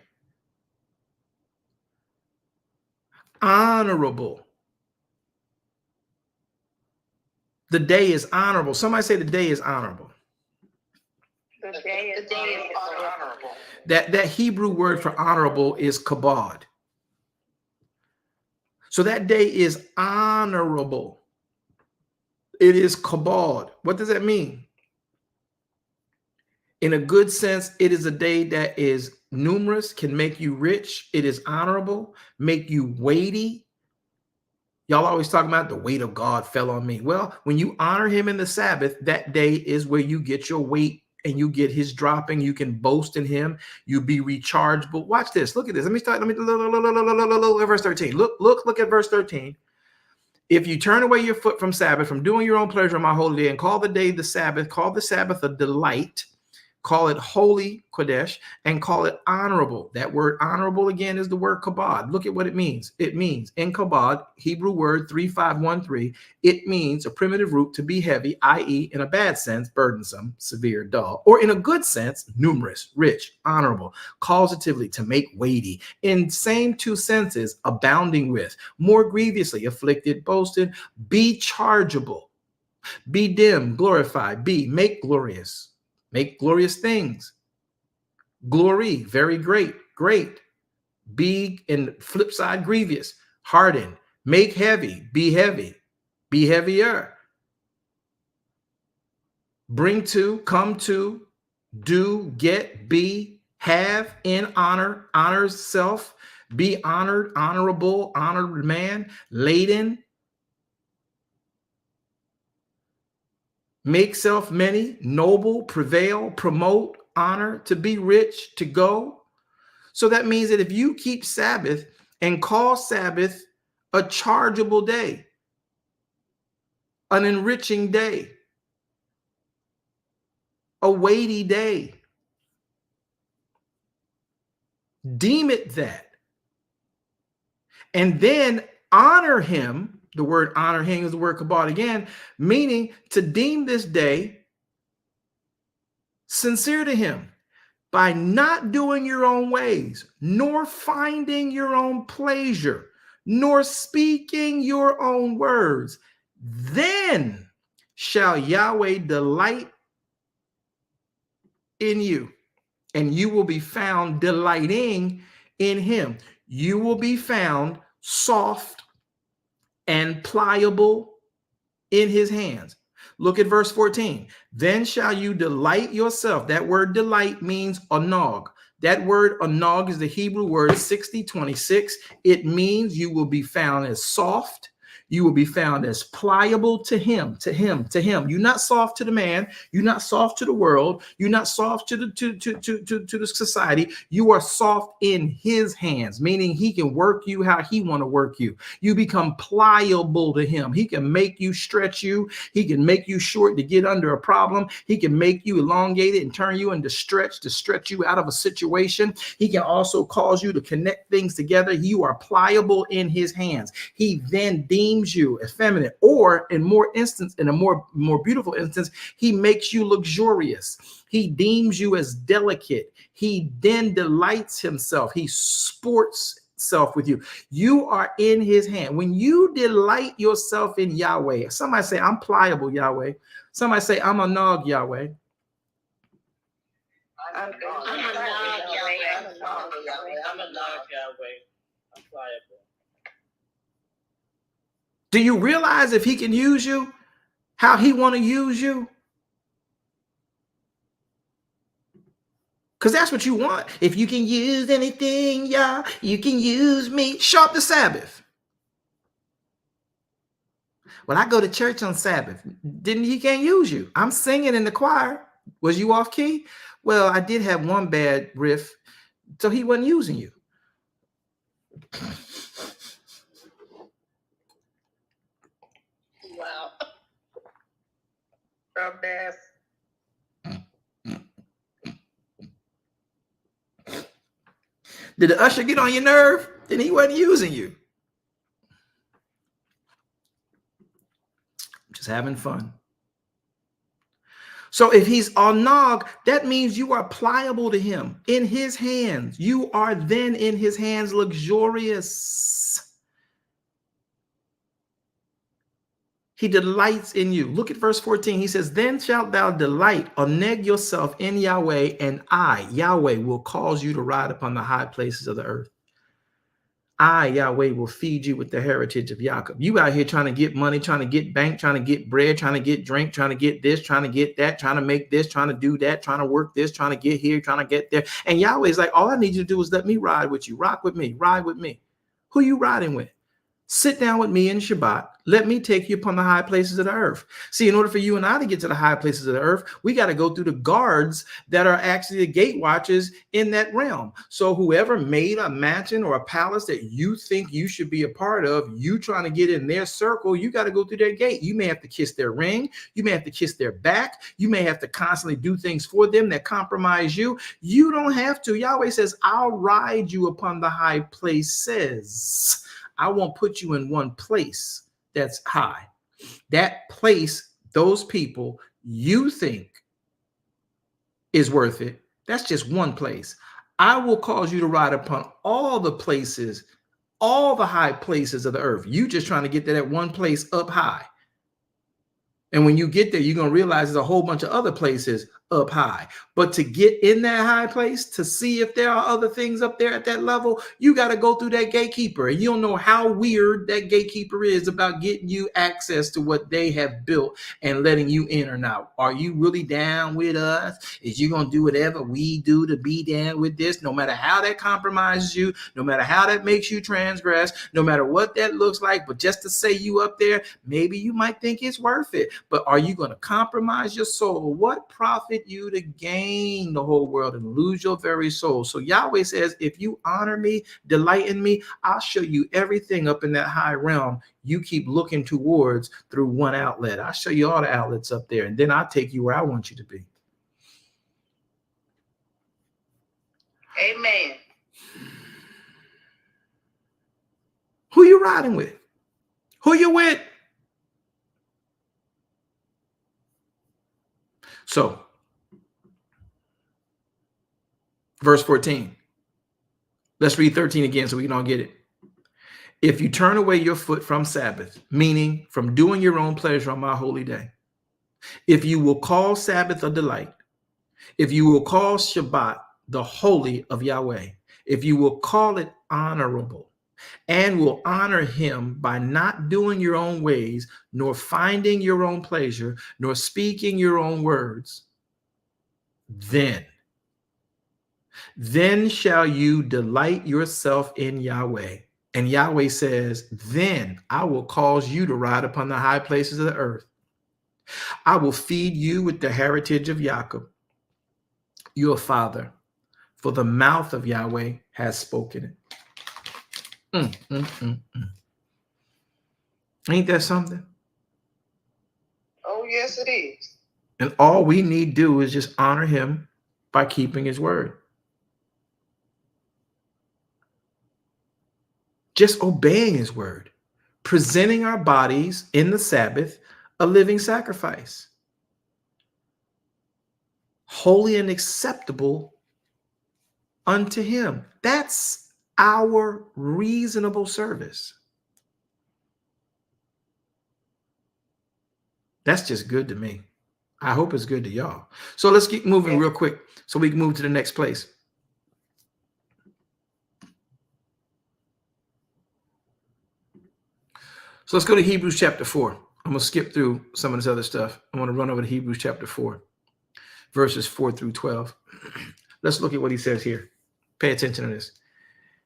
honorable. The day is honorable. Somebody say the day is honorable. The day is honorable. That Hebrew word for honorable is kabod. So that day is honorable. It is kabod. What does that mean? In a good sense, it is a day that is numerous, can make you rich. It is honorable, make you weighty. Y'all always talk about the weight of God fell on me. Well, when you honor him in the Sabbath, that day is where you get your weight and you get his dropping. You can boast in him. You be rechargeable. Watch this. Look at this. Let me look at verse 13. Look at verse 13. If you turn away your foot from Sabbath, from doing your own pleasure on my holy day, and call the day the Sabbath, call the Sabbath a delight, call it holy, Kodesh, and call it honorable. That word honorable again is the word kabod. Look at what it means. It means in kabod, Hebrew word 3513, it means a primitive root to be heavy, i.e. in a bad sense, burdensome, severe, dull, or in a good sense, numerous, rich, honorable, causatively to make weighty. In same two senses, abounding with, more grievously afflicted, boasted, be chargeable, be dim, glorify, be, make glorious things. Glory, very great, great. Be, in flip side, grievous, harden, make heavy, be heavier. Bring to, come to, do, get, be, have, in honor, honors self, be honored, honorable, honored man, laden, make self many, noble, prevail, promote, honor, to be rich, to go. So that means that if you keep Sabbath and call Sabbath a chargeable day, an enriching day, a weighty day, deem it that, and then honor him. The word honor him is the word kabod again, meaning to deem this day sincere to him by not doing your own ways, nor finding your own pleasure, nor speaking your own words. Then shall Yahweh delight in you, and you will be found delighting in him. You will be found soft and pliable in his hands. Look at verse 14. Then shall you delight yourself. That word delight means anog. That word anog is the Hebrew word 6026. It means you will be found as soft. You will be found as pliable to him, to him, to him. You're not soft to the man. You're not soft to the world. You're not soft to the society. You are soft in his hands, meaning he can work you how he want to work you. You become pliable to him. He can make you, stretch you. He can make you short to get under a problem. He can make you elongated and turn you into stretch to stretch you out of a situation. He can also cause you to connect things together. You are pliable in his hands. He then deems you effeminate, or in a more beautiful instance, he makes you luxurious. He deems you as delicate. He then delights himself. He sports self with you. You are in his hand. When you delight yourself in Yahweh, somebody say, I'm pliable, Yahweh. Somebody say, I'm a nog, Yahweh. I'm a nog, Yahweh. I'm pliable. Do you realize if he can use you, how he want to use you? Because that's what you want. If you can use anything, yeah, you can use me. Show up the Sabbath. Well, I go to church on Sabbath. He can't use you. I'm singing in the choir. Was you off key? Well, I did have one bad riff, so he wasn't using you. Wow. From this. Did the usher get on your nerve? Then he wasn't using you. Just having fun. So if he's anog, that means you are pliable to him. In his hands. You are then in his hands luxurious. He delights in you. Look at verse 14. He says, then shalt thou delight, oneg yourself in Yahweh, and I, Yahweh, will cause you to ride upon the high places of the earth. I, Yahweh, will feed you with the heritage of Jacob. You out here trying to get money, trying to get bank, trying to get bread, trying to get drink, trying to get this, trying to get that, trying to make this, trying to do that, trying to work this, trying to get here, trying to get there. And Yahweh's like, all I need you to do is let me ride with you. Rock with me. Ride with me. Who you riding with? Sit down with me in Shabbat. Let me take you upon the high places of the earth. See, in order for you and I to get to the high places of the earth, we got to go through the guards that are actually the gate watchers in that realm. So whoever made a mansion or a palace that you think you should be a part of, you trying to get in their circle, you got to go through their gate. You may have to kiss their ring. You may have to kiss their back. You may have to constantly do things for them that compromise you. You don't have to. Yahweh says, I'll ride you upon the high places. I won't put you in one place that's high. That place, those people you think is worth it, that's just one place. I will cause you to ride upon all the places, all the high places of the earth. You just trying to get to that one place up high. And when you get there, you're going to realize there's a whole bunch of other places up high. But to get in that high place, to see if there are other things up there at that level, you got to go through that gatekeeper. And you don't know how weird that gatekeeper is about getting you access to what they have built and letting you in or not. Are you really down with us? Is you going to do whatever we do to be down with this? No matter how that compromises you, no matter how that makes you transgress, no matter what that looks like, but just to say you up there, maybe you might think it's worth it. But are you going to compromise your soul? What profit you to gain the whole world and lose your very soul? So Yahweh says, if you honor me, delight in me, I'll show you everything up in that high realm you keep looking towards through one outlet. I'll show you all the outlets up there, and then I'll take you where I want you to be. Amen. Who you riding with? Who you with? So, verse 14. Let's read 13 again so we can all get it. If you turn away your foot from Sabbath, meaning from doing your own pleasure on my holy day, if you will call Sabbath a delight, if you will call Shabbat the holy of Yahweh, if you will call it honorable, and will honor him by not doing your own ways, nor finding your own pleasure, nor speaking your own words, then shall you delight yourself in Yahweh. And Yahweh says, then I will cause you to ride upon the high places of the earth. I will feed you with the heritage of Jacob, your father, for the mouth of Yahweh has spoken it. Ain't that something? Oh, yes, it is. And all we need to do is just honor him by keeping his word. Just obeying his word, presenting our bodies in the Sabbath, a living sacrifice, holy and acceptable unto him. That's our reasonable service. That's just good to me. I hope it's good to y'all. So let's keep moving real quick so we can move to the next place. So let's go to Hebrews chapter 4. I'm going to skip through some of this other stuff. I want to run over to Hebrews chapter 4, verses 4 through 12. Let's look at what he says here. Pay attention to this.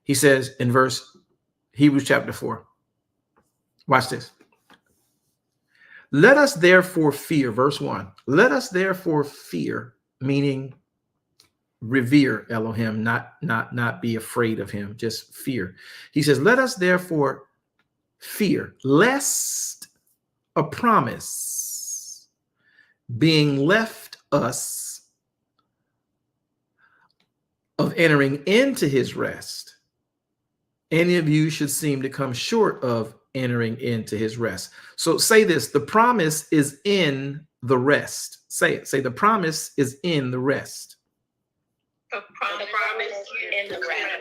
He says in Hebrews chapter 4, watch this. Let us therefore fear, verse 1. Let us therefore fear, meaning revere Elohim, not be afraid of him, just fear. He says, let us therefore fear, lest a promise being left us of entering into his rest, any of you should seem to come short of entering into his rest. So say this, the promise is in the rest. Say it. Say the promise is in the rest. The promise in the rest.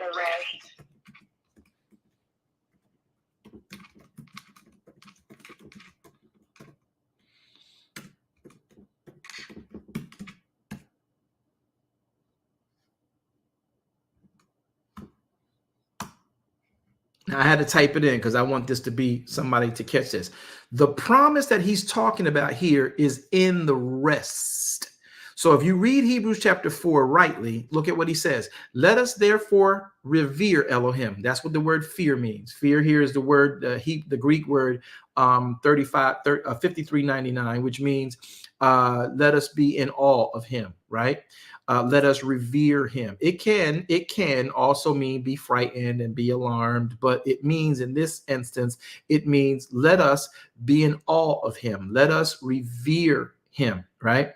Now, I had to type it in because I want this to be somebody to catch this. The promise that he's talking about here is in the rest. So if you read Hebrews chapter 4 rightly, look at what he says. Let us therefore revere Elohim. That's what the word fear means. Fear here is the word, the Greek word 5399, which means let us be in awe of him, right? Let us revere him. It can also mean be frightened and be alarmed, but it means in this instance, it means let us be in awe of him. Let us revere him, right?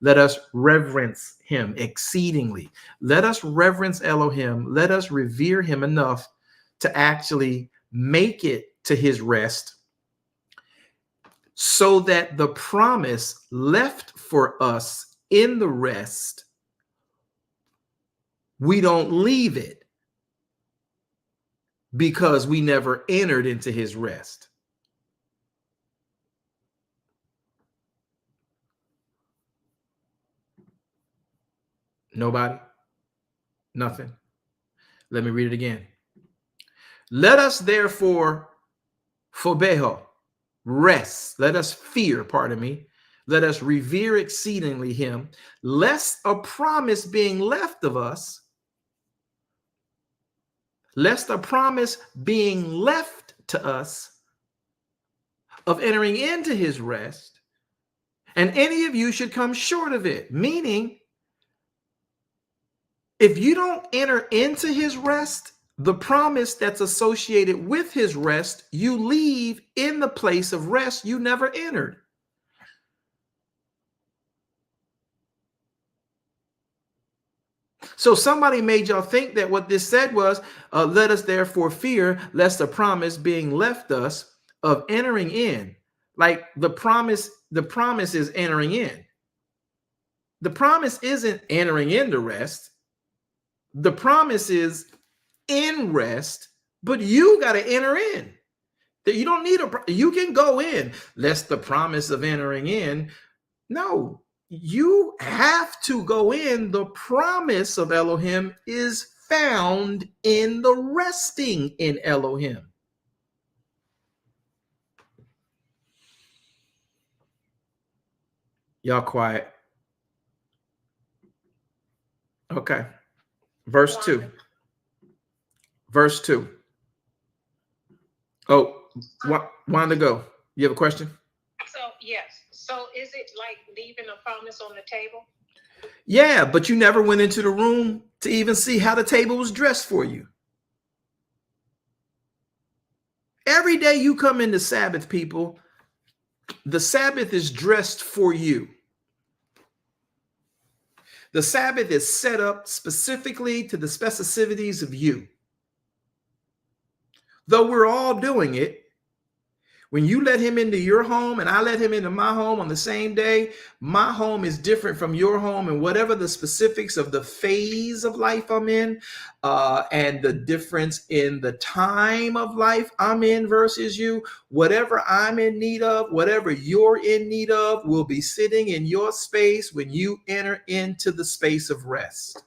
Let us reverence him exceedingly. Let us reverence Elohim. Let us revere him enough to actually make it to his rest, so that the promise left for us in the rest, we don't leave it because we never entered into his rest. Nobody? Nothing? Let me read it again. Let us therefore phobeho, rest. Let us fear, pardon me. Let us revere exceedingly him, lest a promise being left of us, lest a promise being left to us of entering into his rest, and any of you should come short of it. Meaning, if you don't enter into his rest, the promise that's associated with his rest, you leave in the place of rest you never entered. So somebody made y'all think that what this said was, let us therefore fear, lest the promise being left us of entering in. Like the promise is entering in. The promise isn't entering into rest. The promise is in rest, but you got to enter in. That you don't need you can go in, lest the promise of entering in. No, you have to go in. The promise of Elohim is found in the resting in Elohim. Y'all quiet. Okay. Verse 2. Verse 2. Oh, Wanda, go. You have a question? So, yes. So is it like leaving a promise on the table? Yeah, but you never went into the room to even see how the table was dressed for you. Every day you come into Sabbath, people, the Sabbath is dressed for you. The Sabbath is set up specifically to the specificities of you. Though we're all doing it, when you let him into your home and I let him into my home on the same day, my home is different from your home, and whatever the specifics of the phase of life I'm in, and the difference in the time of life I'm in versus you, whatever I'm in need of, whatever you're in need of, will be sitting in your space when you enter into the space of rest.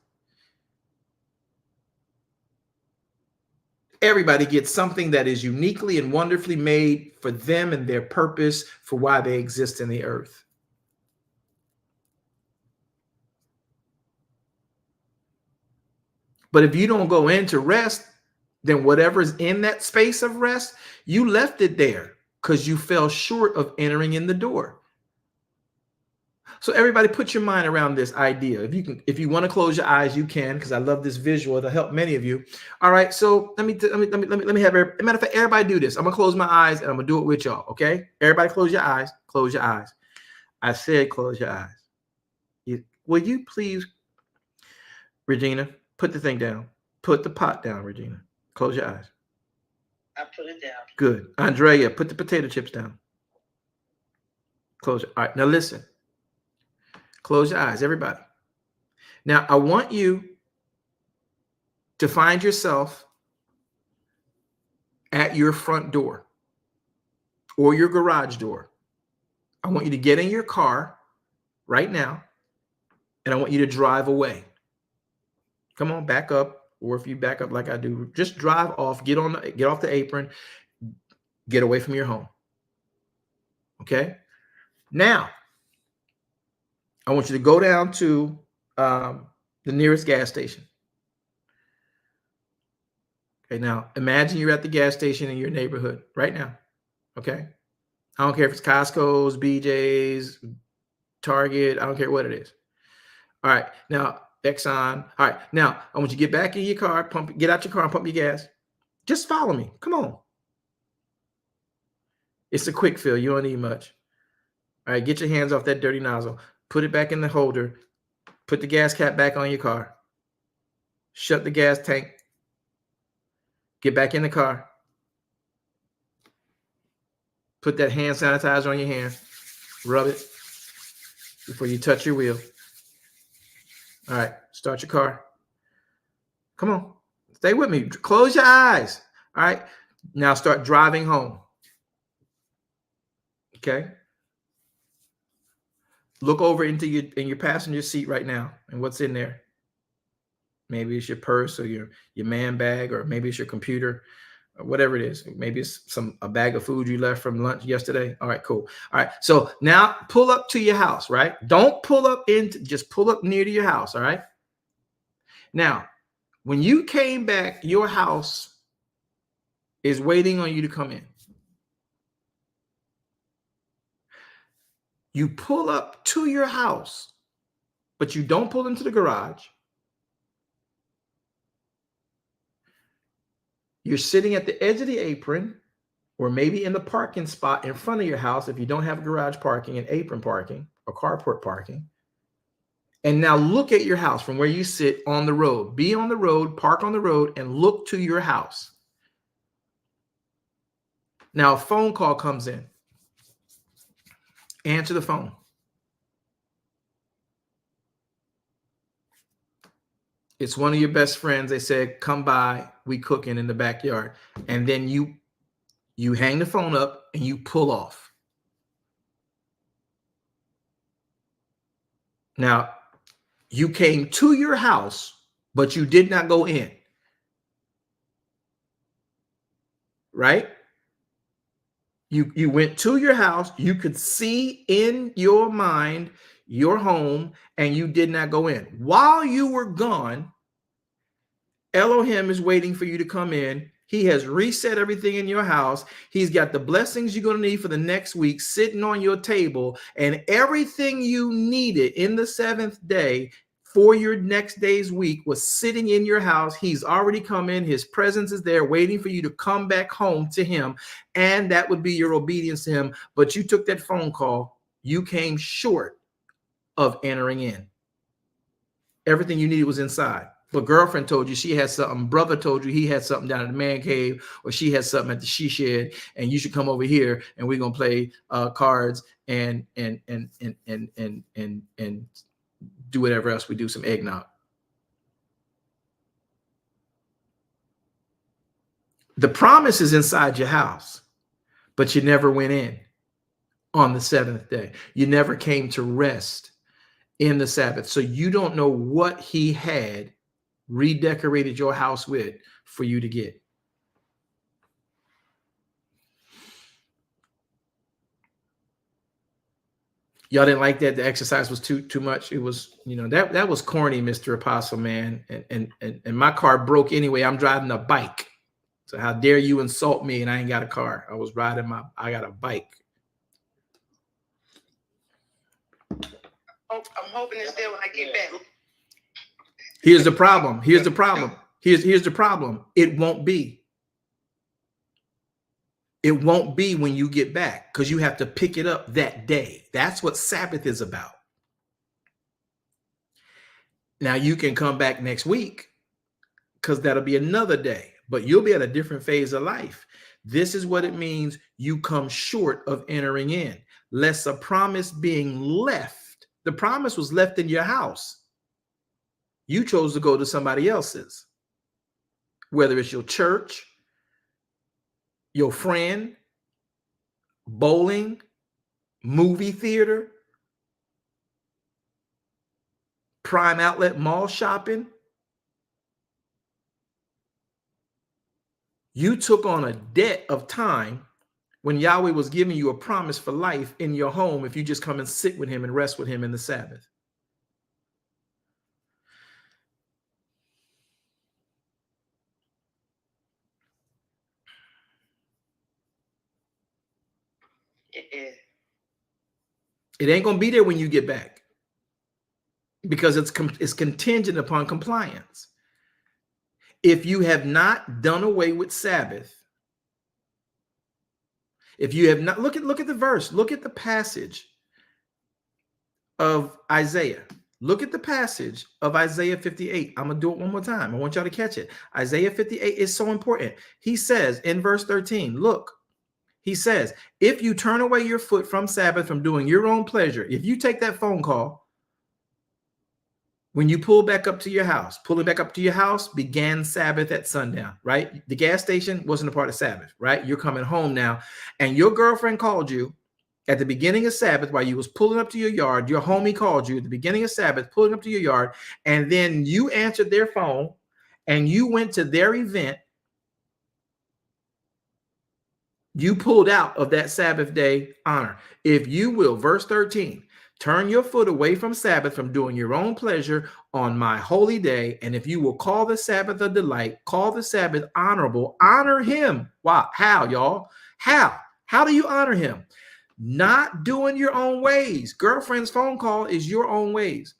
Everybody gets something that is uniquely and wonderfully made for them and their purpose for why they exist in the earth. But if you don't go into rest, then whatever's in that space of rest, you left it there because you fell short of entering in the door. So everybody put your mind around this idea. If you want to close your eyes, you can, because I love this visual. It'll help many of you. All right. So let me have matter of fact, everybody do this. I'm gonna close my eyes and I'm gonna do it with y'all. Okay. Everybody close your eyes. Close your eyes. I said close your eyes. Will you please, Regina, put the thing down. Put the pot down, Regina. Close your eyes. I put it down. Good. Andrea, put the potato chips down. Close it. All right. Now listen. Close your eyes, everybody. Now, I want you to find yourself at your front door or your garage door. I want you to get in your car right now, and I want you to drive away. Come on, back up. Or if you back up like I do, just drive off, get off the apron, get away from your home. Okay? Now, I want you to go down to the nearest gas station. Okay, now imagine you're at the gas station in your neighborhood right now. Okay, I don't care if it's Costco's, BJ's, Target. I don't care what it is. All right, now Exxon. All right, now I want you to get back in your car, get out your car and pump your gas. Just follow me. Come on. It's a quick fill. You don't need much. All right, get your hands off that dirty nozzle. Put it back in the holder. Put the gas cap back on your car. Shut the gas tank. Get back in the car. Put that hand sanitizer on your hand. Rub it before you touch your wheel. All right, start your car. Come on. Stay with me. Close your eyes. All right. Now start driving home. Okay. Look over into your passenger seat right now and what's in there. Maybe it's your purse or your man bag, or maybe it's your computer, or whatever it is. Maybe it's a bag of food you left from lunch yesterday. All right, cool. All right. So now pull up to your house, right? Don't pull up just pull up near to your house. All right. Now, when you came back, your house is waiting on you to come in. You pull up to your house, but you don't pull into the garage. You're sitting at the edge of the apron, or maybe in the parking spot in front of your house if you don't have garage parking and apron parking or carport parking. And now look at your house from where you sit on the road. Be on the road, park on the road, and look to your house. Now a phone call comes in. Answer the phone. It's one of your best friends. They said, come by, we cooking in the backyard. And then you hang the phone up and you pull off. Now, you came to your house, but you did not go in. Right? You went to your house, you could see in your mind your home, and you did not go in. While you were gone, Elohim is waiting for you to come in. He has reset everything in your house. He's got the blessings you're going to need for the next week sitting on your table, and everything you needed in the seventh day for your next day's week was sitting in your house. He's already come in. His presence is there waiting for you to come back home to him. And that would be your obedience to him. But you took that phone call. You came short of entering in. Everything you needed was inside. But girlfriend told you she had something. Brother told you he had something down in the man cave, or she had something at the she shed, and you should come over here and we're gonna play cards and do whatever else we do, some eggnog. The promise is inside your house, but you never went in on the seventh day. You never came to rest in the Sabbath. So you don't know what he had redecorated your house with for you to get. Y'all didn't like that? The exercise was too much. It was, that was corny, Mr. Apostle, man. And my car broke anyway. I'm driving a bike. So how dare you insult me and I ain't got a car? I was riding I got a bike. I'm hoping it's there when I get back. Here's the problem. Here's the problem. Here's the problem. It won't be. It won't be when you get back, because you have to pick it up that day. That's what Sabbath is about. Now you can come back next week, because that'll be another day, but you'll be at a different phase of life. This is what it means. You come short of entering in, lest a promise being left. The promise was left in your house. You chose to go to somebody else's, whether it's your church, your friend, bowling, movie theater, prime outlet mall shopping. You took on a debt of time when Yahweh was giving you a promise for life in your home if you just come and sit with him and rest with him in the Sabbath. It ain't going to be there when you get back because it's contingent upon compliance. If you have not done away with Sabbath, if you have not, look at the verse, look at the passage of Isaiah. Look at the passage of Isaiah 58. I'm going to do it one more time. I want y'all to catch it. Isaiah 58 is so important. He says in verse 13, look, he says, if you turn away your foot from Sabbath, from doing your own pleasure, if you take that phone call, when you pull back up to your house, pulling back up to your house began Sabbath at sundown, right? The gas station wasn't a part of Sabbath, right? You're coming home now, and your girlfriend called you at the beginning of Sabbath while you was pulling up to your yard. Your homie called you at the beginning of Sabbath, pulling up to your yard, and then you answered their phone and you went to their event. You pulled out of that Sabbath day honor. If you will, verse 13, turn your foot away from Sabbath, from doing your own pleasure on my holy day. And if you will call the Sabbath a delight, call the Sabbath honorable, honor him. Wow. How, y'all? How? How do you honor him? Not doing your own ways. Girlfriend's phone call is your own ways.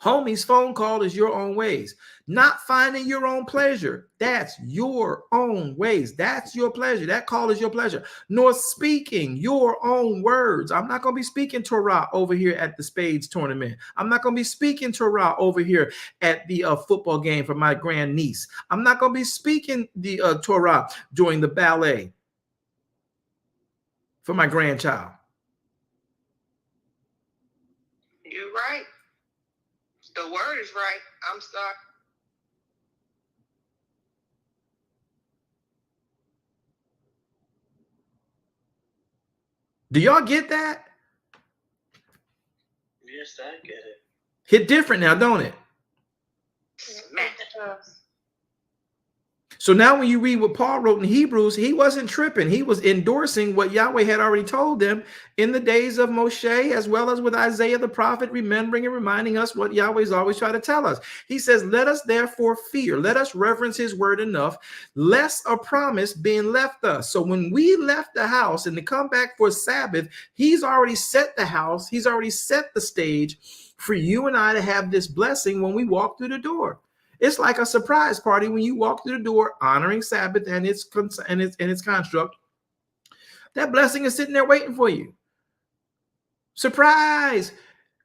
Homie's phone call is your own ways. Not finding your own pleasure. That's your own ways. That's your pleasure. That call is your pleasure. Nor speaking your own words. I'm not going to be speaking Torah over here at the Spades tournament. I'm not going to be speaking Torah over here at the football game for my grandniece. I'm not going to be speaking the Torah during the ballet for my grandchild. You're right. The word is right. I'm sorry. Do y'all get that? Yes, I get it. Hit different now, don't it? Smack. So now when you read what Paul wrote in Hebrews, he wasn't tripping. He was endorsing what Yahweh had already told them in the days of Moshe, as well as with Isaiah the prophet, remembering and reminding us what Yahweh's always tried to tell us. He says, let us therefore fear, let us reverence his word enough, lest a promise being left us. So when we left the house and to come back for Sabbath, he's already set the house, he's already set the stage for you and I to have this blessing when we walk through the door. It's like a surprise party when you walk through the door, honoring Sabbath and its construct. That blessing is sitting there waiting for you. Surprise!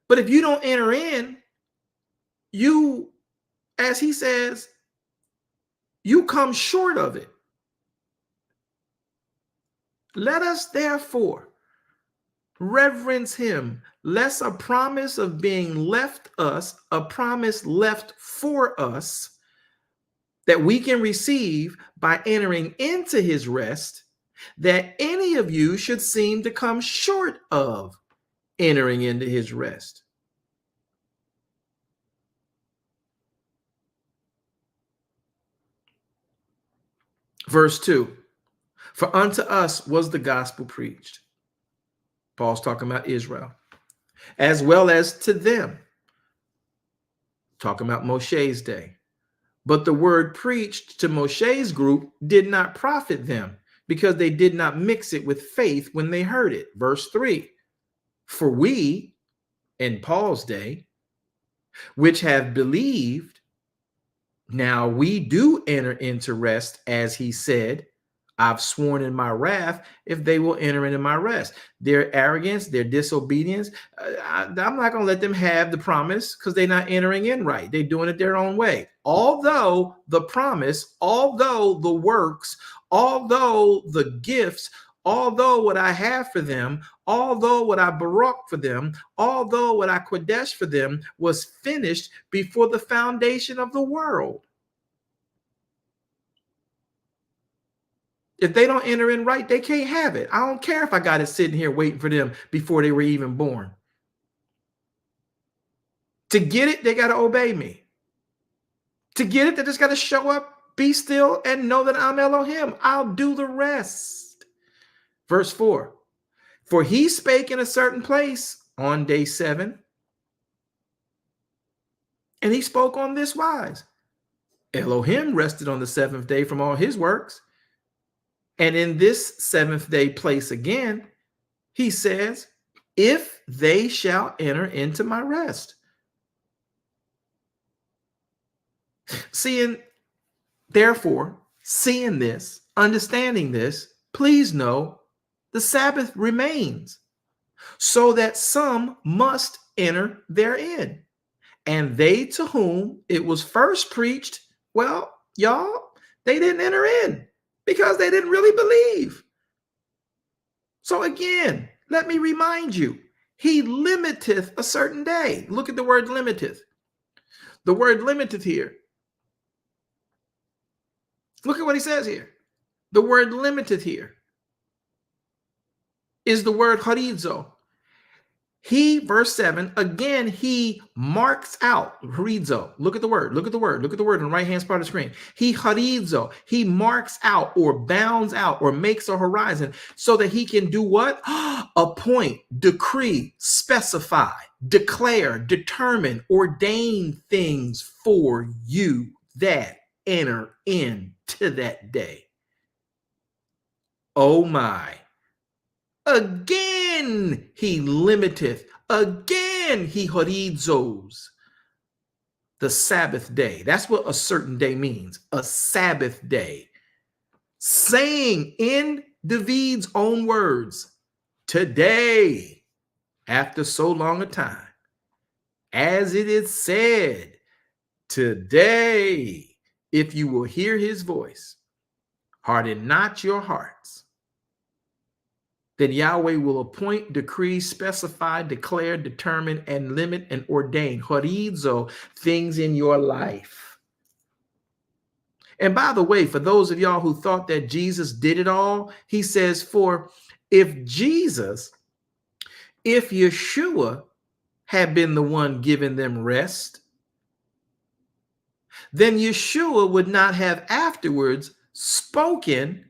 But if you don't enter in, you, as he says, you come short of it. Let us therefore reverence him, lest a promise of being left us, a promise left for us that we can receive by entering into his rest, that any of you should seem to come short of entering into his rest. Verse 2, for unto us was the gospel preached. Paul's talking about Israel, as well as to them, talking about Moshe's day. But the word preached to Moshe's group did not profit them, because they did not mix it with faith when they heard it. Verse 3, for we, in Paul's day, which have believed, now we do enter into rest, as he said, I've sworn in my wrath if they will enter into my rest. Their arrogance, their disobedience, I'm not going to let them have the promise because they're not entering in right. They're doing it their own way. Although the promise, although the works, although the gifts, although what I have for them, although what I barak for them, although what I kodesh for them was finished before the foundation of the world. If they don't enter in right, they can't have it. I don't care if I got it sitting here waiting for them before they were even born. To get it, they got to obey me. To get it, they just got to show up, be still, and know that I'm Elohim. I'll do the rest. Verse 4, for he spake in a certain place on day 7, and he spoke on this wise. Elohim rested on the 7th day from all his works. And in this 7th day place again, he says, if they shall enter into my rest. Therefore, seeing this, understanding this, please know the Sabbath remains, so that some must enter therein. And they to whom it was first preached, well, y'all, they didn't enter in because they didn't really believe. So again, let me remind you, he limiteth a certain day. Look at the word limiteth. The word limiteth here. Look at what he says here. The word limiteth here is the word horizo. He, verse 7, again, he marks out, horizo. Look at the word, look at the word, look at the word on the right-hand part of the screen. He horizo, he marks out or bounds out or makes a horizon so that he can do what? Appoint, decree, specify, declare, determine, ordain things for you that enter into that day. Oh my. Again, he limiteth. Again, he horizos the Sabbath day. That's what a certain day means, a Sabbath day. Saying in David's own words, today, after so long a time, as it is said, today, if you will hear his voice, harden not your hearts. Then Yahweh will appoint, decree, specify, declare, determine, and limit and ordain horizo things in your life. And by the way, for those of y'all who thought that Jesus did it all, he says, for if Yeshua had been the one giving them rest, then Yeshua would not have afterwards spoken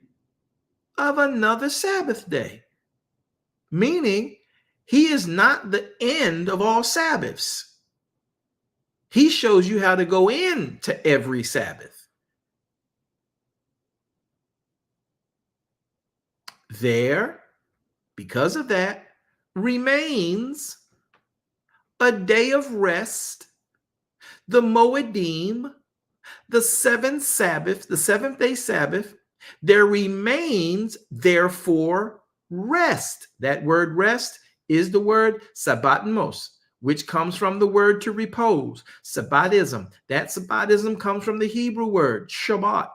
of another Sabbath day. Meaning, he is not the end of all Sabbaths. He shows you how to go into every Sabbath. There, because of that, remains a day of rest, the Moedim, the seventh Sabbath, the seventh-day Sabbath. There remains, therefore, rest. That word rest is the word sabbatimos, which comes from the word to repose. Sabbatism. That sabbatism comes from the Hebrew word Shabbat.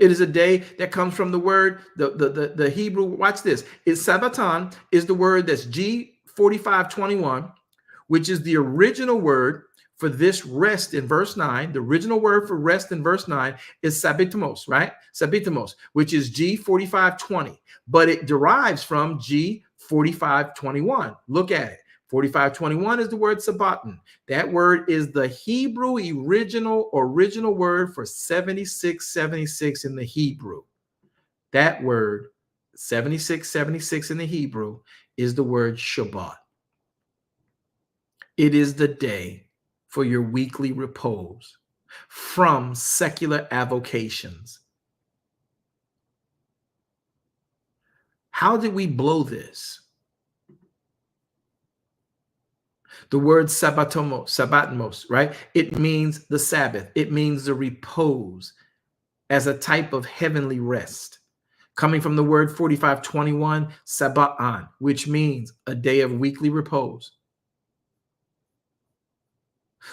It is a day that comes from the word, the Hebrew, watch this. It's Sabbatan is the word that's G4521, which is the original word for this rest in verse 9. The original word for rest in verse 9 is sabbatimos, right? Sabbatimos, which is G4520, but it derives from G4521. Look at it. 4521 is the word sabbatan. That word is the Hebrew original word for 7676 in the Hebrew. That word, 7676 in the Hebrew, is the word Shabbat. It is the day for your weekly repose from secular avocations. How did we blow this? The word sabbatimos, right? It means the Sabbath. It means the repose as a type of heavenly rest. Coming from the word 4521, sabbatan, which means a day of weekly repose.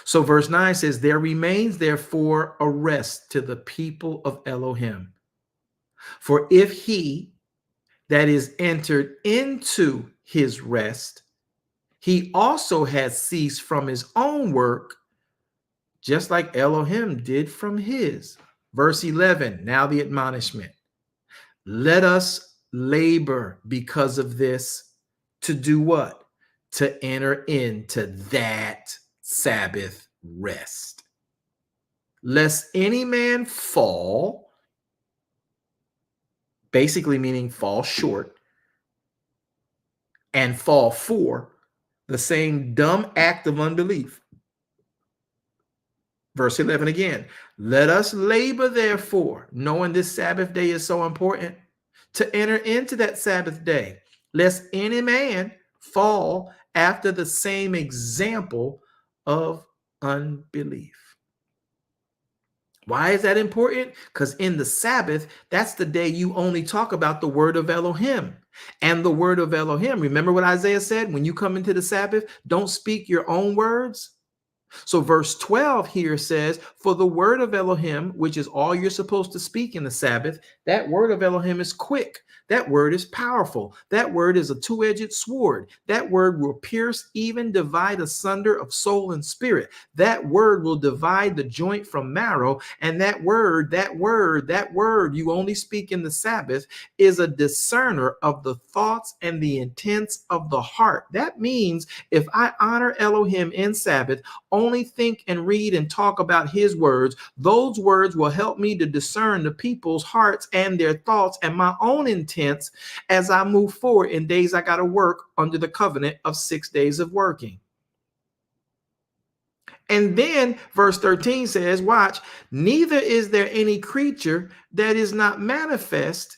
So verse 9 says, there remains therefore a rest to the people of Elohim. For if he that is entered into his rest, he also has ceased from his own work, just like Elohim did from his. Verse 11, now the admonishment. Let us labor because of this to do what? To enter into that Sabbath rest. Lest any man fall, basically meaning fall short, and fall for the same dumb act of unbelief Verse 11 again. Let us labor, therefore, knowing this Sabbath day is so important, to enter into that Sabbath day, lest any man fall after the same example of unbelief. Why is that important? Because in the Sabbath, that's the day you only talk about the word of Elohim. And the word of Elohim, remember what Isaiah said? When you come into the Sabbath, don't speak your own words. So verse 12 here says, for the word of Elohim, which is all you're supposed to speak in the Sabbath, that word of Elohim is quick. That word is powerful. That word is a two-edged sword. That word will pierce, even divide asunder of soul and spirit. That word will divide the joint from marrow. And that word you only speak in the Sabbath is a discerner of the thoughts and the intents of the heart. That means if I honor Elohim in Sabbath, only think and read and talk about his words, those words will help me to discern the people's hearts and their thoughts and my own intents as I move forward in days I got to work under the covenant of 6 days of working. And then verse 13 says, watch, neither is there any creature that is not manifest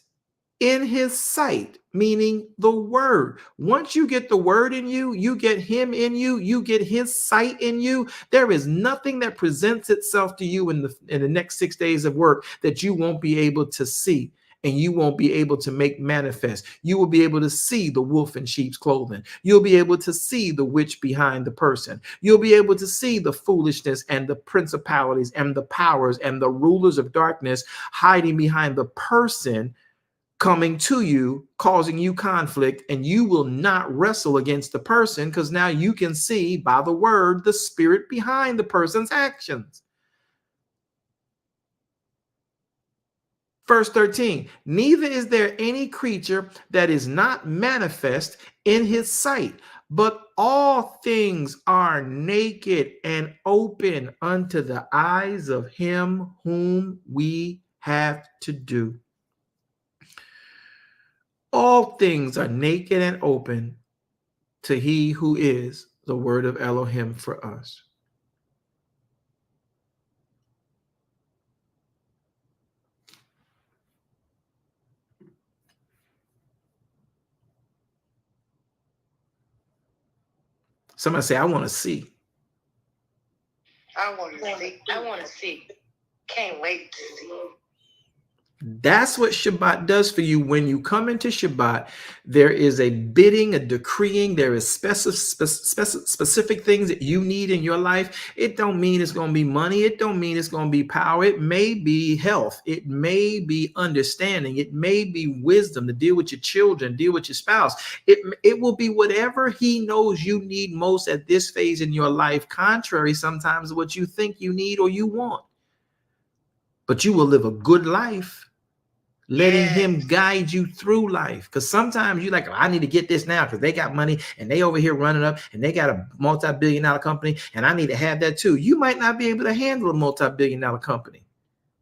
in his sight, meaning the word. Once you get the word in you, you get him in you, you get his sight in you. There is nothing that presents itself to you in the next 6 days of work that you won't be able to see and you won't be able to make manifest. You will be able to see the wolf in sheep's clothing. You'll be able to see the witch behind the person. You'll be able to see the foolishness and the principalities and the powers and the rulers of darkness hiding behind the person coming to you, causing you conflict, and you will not wrestle against the person because now you can see by the word the spirit behind the person's actions. Verse 13, neither is there any creature that is not manifest in his sight, but all things are naked and open unto the eyes of him whom we have to do. All things are naked and open to he who is the word of Elohim for us. Somebody say, I want to see. I want to see. I want to see. Can't wait to see. That's what Shabbat does for you. When you come into Shabbat, there is a bidding, a decreeing. There is specific things that you need in your life. It don't mean it's going to be money. It don't mean it's going to be power. It may be health. It may be understanding. It may be wisdom to deal with your children, deal with your spouse. It will be whatever he knows you need most at this phase in your life, contrary sometimes to what you think you need or you want. But you will live a good life letting him guide you through life. Because sometimes you're like, oh, I need to get this now because they got money and they over here running up and they got a multi-billion-dollar company and I need to have that too. You might not be able to handle a multi-billion-dollar company.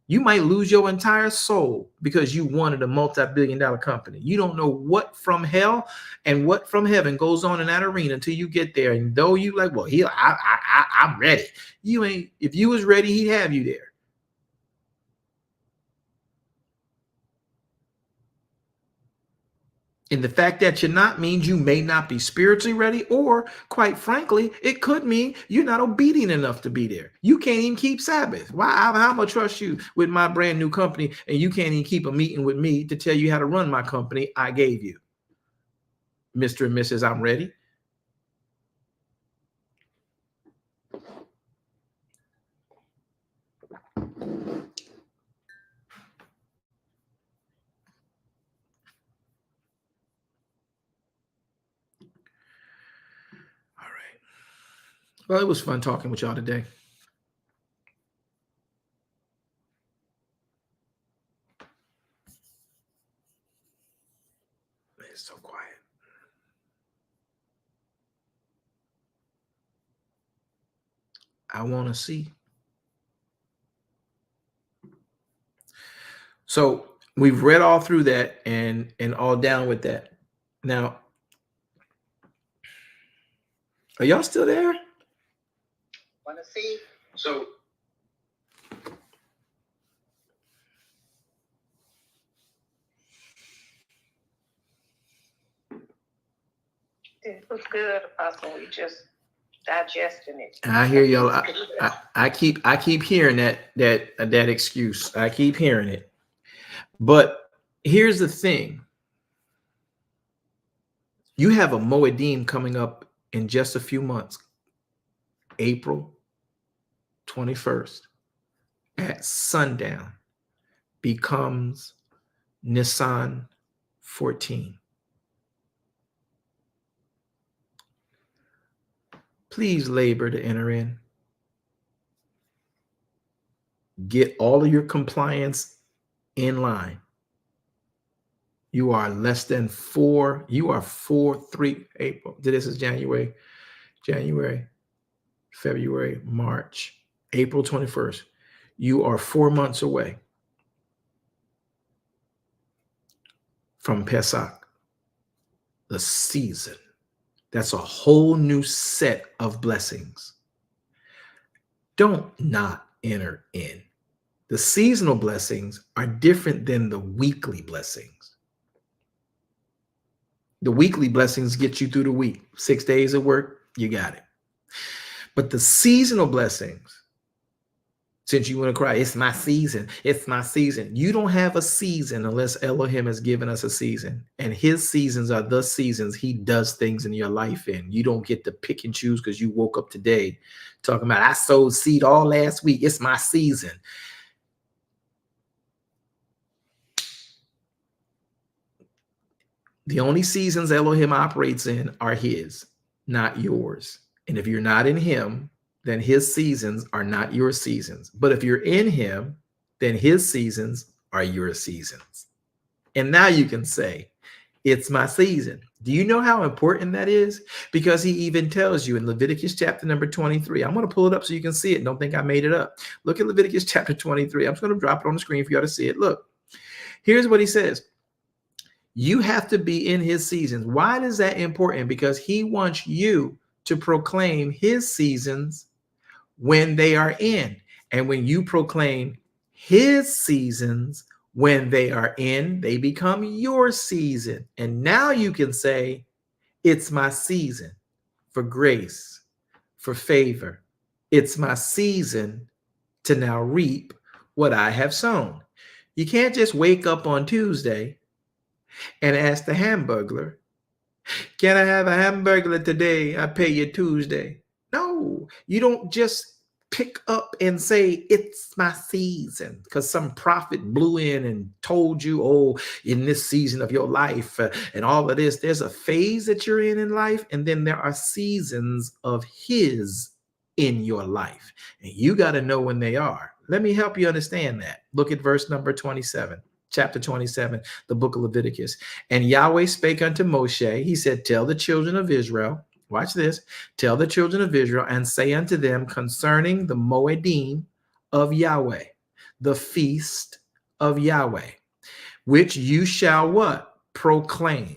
You might lose your entire soul because you wanted a multi-billion-dollar company. You don't know what from hell and what from heaven goes on in that arena until you get there. And though you like, well, I'm ready. You ain't. If you was ready, he'd have you there. And the fact that you're not means you may not be spiritually ready, or quite frankly, it could mean you're not obedient enough to be there. You can't even keep Sabbath. Why? How am I going to trust you with my brand new company and you can't even keep a meeting with me to tell you how to run my company I gave you? Mr. and Mrs. I'm ready. Well, it was fun talking with y'all today. It's so quiet. I want to see. So we've read all through that and all down with that. Now, are y'all still there? Want to see? So It was good, Apostle. We just digesting it. I hear y'all. I keep hearing that excuse. I keep hearing it. But here's the thing. You have a Moedim coming up in just a few months. April 21st at sundown becomes Nisan 14. Please labor to enter in. Get all of your compliance in line. You are less than 4. You are 3 April. This is January, February, March, April 21st. You are 4 months away from Pesach, the season. That's a whole new set of blessings. Don't not enter in. The seasonal blessings are different than the weekly blessings. The weekly blessings get you through the week. 6 days of work, you got it. But the seasonal blessings, since you want to cry, it's my season. It's my season. You don't have a season unless Elohim has given us a season. And his seasons are the seasons he does things in your life in. You don't get to pick and choose because you woke up today talking about, I sowed seed all last week. It's my season. The only seasons Elohim operates in are his, not yours. And if you're not in him, then his seasons are not your seasons. But if you're in him, then his seasons are your seasons. And now you can say, it's my season. Do you know how important that is? Because he even tells you in Leviticus chapter number 23. I'm going to pull it up so you can see it. Don't think I made it up. Look at Leviticus chapter 23. I'm just going to drop it on the screen for you all to see it. Look, here's what he says. You have to be in his seasons. Why is that important? Because he wants you to proclaim his seasons when they are in. And when you proclaim his seasons when they are in, they become your season. And now you can say, it's my season for grace, for favor. It's my season to now reap what I have sown. You can't just wake up on Tuesday and ask the hamburglar, can I have a hamburger today? I pay you Tuesday. No, you don't just pick up and say, it's my season, because some prophet blew in and told you, oh, in this season of your life and all of this, there's a phase that you're in life, and then there are seasons of his in your life. And you got to know when they are. Let me help you understand that. Look at verse number 27. Chapter 27, the book of Leviticus. And Yahweh spake unto Moshe, he said, tell the children of Israel, watch this, tell the children of Israel and say unto them concerning the Moedim of Yahweh, the feast of Yahweh, which you shall what? Proclaim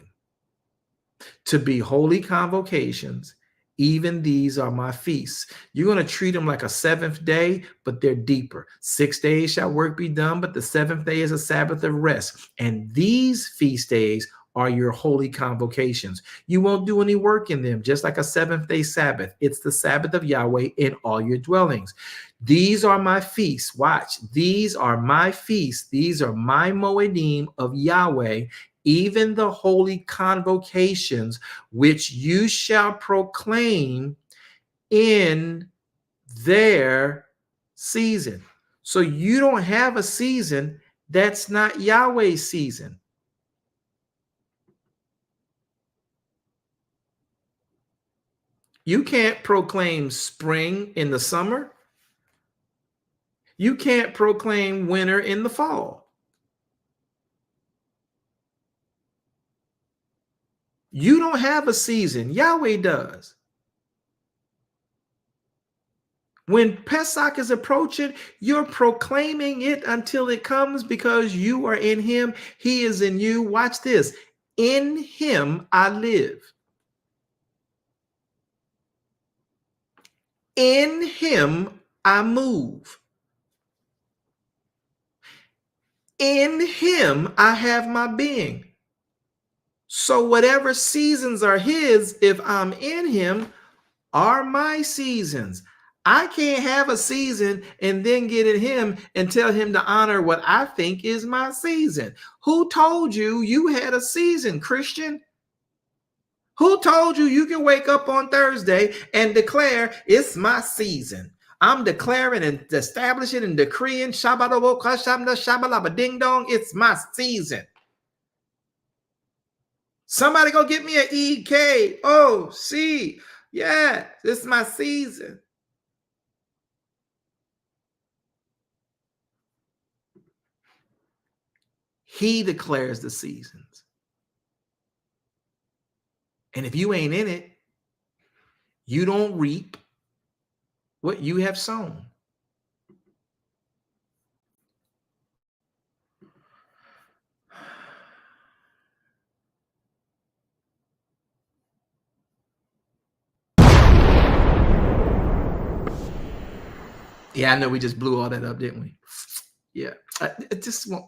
to be holy convocations. Even these are my feasts. You're going to treat them like a seventh day, but they're deeper. 6 days shall work be done, but the seventh day is a Sabbath of rest. And these feast days are your holy convocations. You won't do any work in them, just like a seventh day Sabbath. It's the Sabbath of Yahweh in all your dwellings. These are my feasts. Watch. These are my feasts. These are my Moedim of Yahweh, even the holy convocations, which you shall proclaim in their season. So you don't have a season that's not Yahweh's season. You can't proclaim spring in the summer. You can't proclaim winter in the fall. You don't have a season. Yahweh does. When Pesach is approaching, you're proclaiming it until it comes because you are in him. He is in you. Watch this. In him I live. In him I move. In him I have my being. So whatever seasons are his, if I'm in him, are my seasons. I can't have a season and then get in him and tell him to honor what I think is my season. Who told you you had a season, Christian? Who told you you can wake up on Thursday and declare it's my season? I'm declaring and establishing and decreeing Shabbat ding dong, it's my season. Somebody go get me an EKOC. Yeah, this is my season. He declares the seasons. And if you ain't in it, you don't reap what you have sown. Yeah, I know we just blew all that up, didn't we? Yeah, it just won't.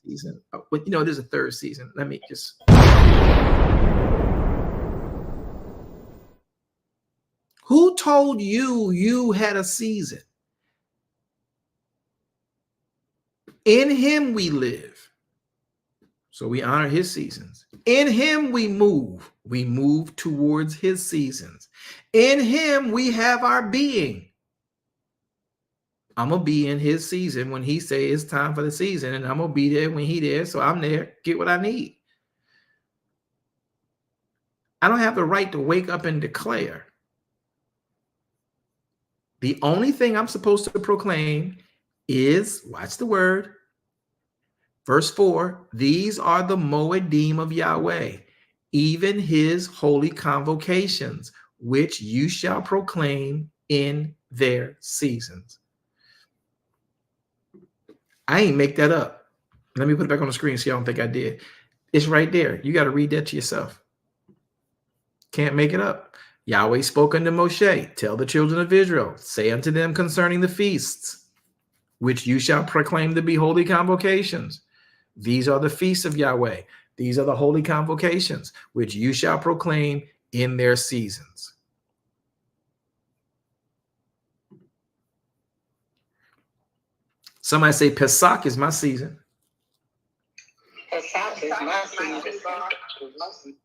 Season, but you know, there's a third season. Let me just. Who told you you had a season? In him we live. So we honor his seasons. In him we move. We move towards his seasons. In him we have our being. I'm going to be in his season when he say it's time for the season, and I'm going to be there when he there, so I'm there, get what I need. I don't have the right to wake up and declare. The only thing I'm supposed to proclaim is, watch the word, verse 4, these are the Moedim of Yahweh, even his holy convocations, which you shall proclaim in their seasons. I ain't make that up. Let me put it back on the screen so y'all don't think I did. It's right there. You got to read that to yourself. Can't make it up. Yahweh spoke unto Moshe, tell the children of Israel, say unto them concerning the feasts, which you shall proclaim to be holy convocations. These are the feasts of Yahweh. These are the holy convocations, which you shall proclaim in their seasons. Somebody say, Pesach is my season. Pesach is my season.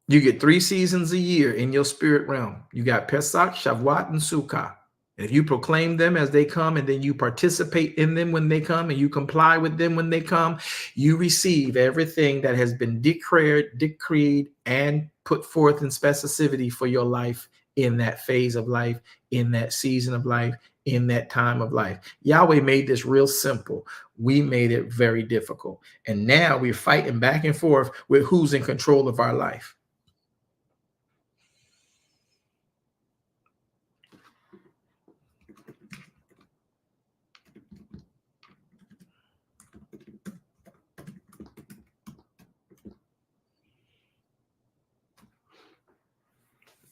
You get 3 seasons a year in your spirit realm. You got Pesach, Shavuot, and Sukkah. And if you proclaim them as they come, and then you participate in them when they come, and you comply with them when they come, you receive everything that has been decreed, and put forth in specificity for your life in that phase of life, in that season of life, in that time of life. Yahweh made this real simple. We made it very difficult. And now we're fighting back and forth with who's in control of our life.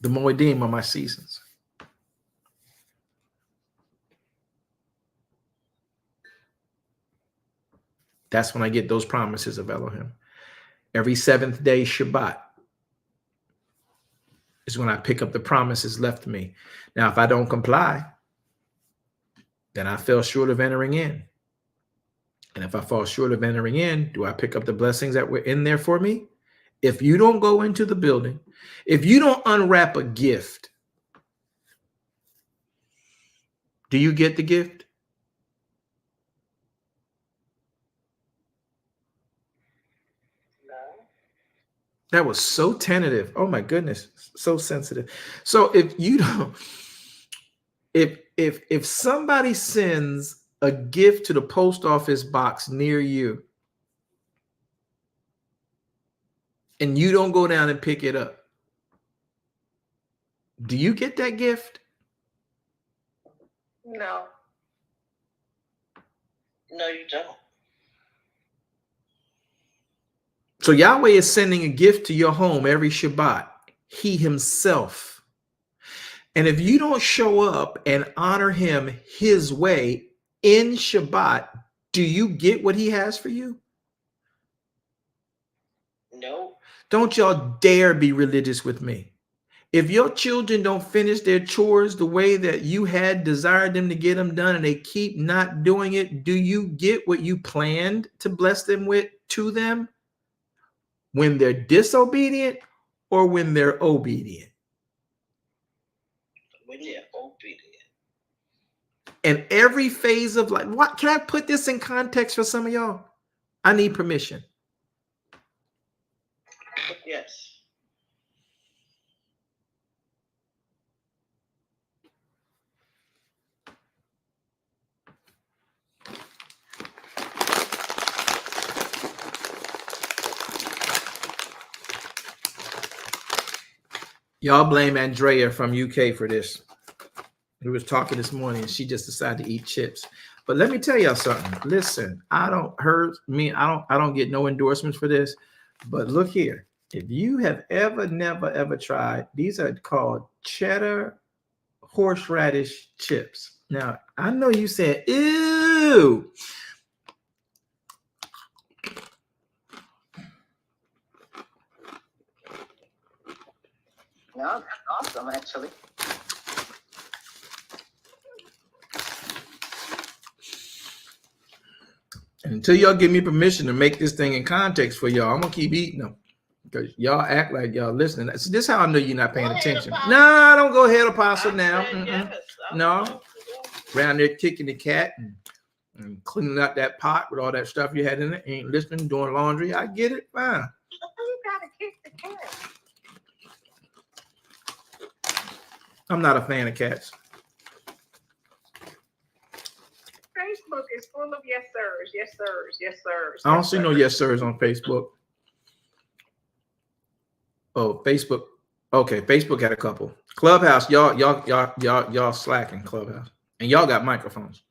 The Moedim are my seasons. That's when I get those promises of Elohim. Every 7th day Shabbat is when I pick up the promises left to me. Now, if I don't comply, then I fell short of entering in. And if I fall short of entering in, do I pick up the blessings that were in there for me? If you don't go into the building, if you don't unwrap a gift, do you get the gift? No. That was so tentative. Oh my goodness, so sensitive. So if you don't, if somebody sends a gift to the post office box near you, and you don't go down and pick it up, do you get that gift? No. No, you don't. So Yahweh is sending a gift to your home every Shabbat, he himself. And if you don't show up and honor him his way in Shabbat, do you get what he has for you? No. Don't y'all dare be religious with me. If your children don't finish their chores the way that you had desired them to get them done and they keep not doing it, do you get what you planned to bless them with to them when they're disobedient or when they're obedient? When they're obedient. And every phase of life. What can I put this in context for some of y'all? I need permission. Yes. Y'all blame Andrea from UK for this. We was talking this morning and she just decided to eat chips. But let me tell y'all something. Listen, I don't get no endorsements for this. But look here. If you have never tried, these are called cheddar horseradish chips. Now, I know you said, ew. No, that's awesome, actually. And until y'all give me permission to make this thing in context for y'all, I'm gonna keep eating them because y'all act like y'all listening. So this is how I know you're not paying attention. No, don't go ahead, Apostle. Now, Yes, no, around there kicking the cat and cleaning out that pot with all that stuff you had in it. Ain't listening, doing laundry. I get it, fine. You gotta kick the cat. I'm not a fan of cats. Facebook is full of yes sirs, yes sirs, yes sirs. I don't see no yes sirs on Facebook. Oh, Facebook. Okay, Facebook had a couple. Clubhouse, y'all slacking Clubhouse, and y'all got microphones.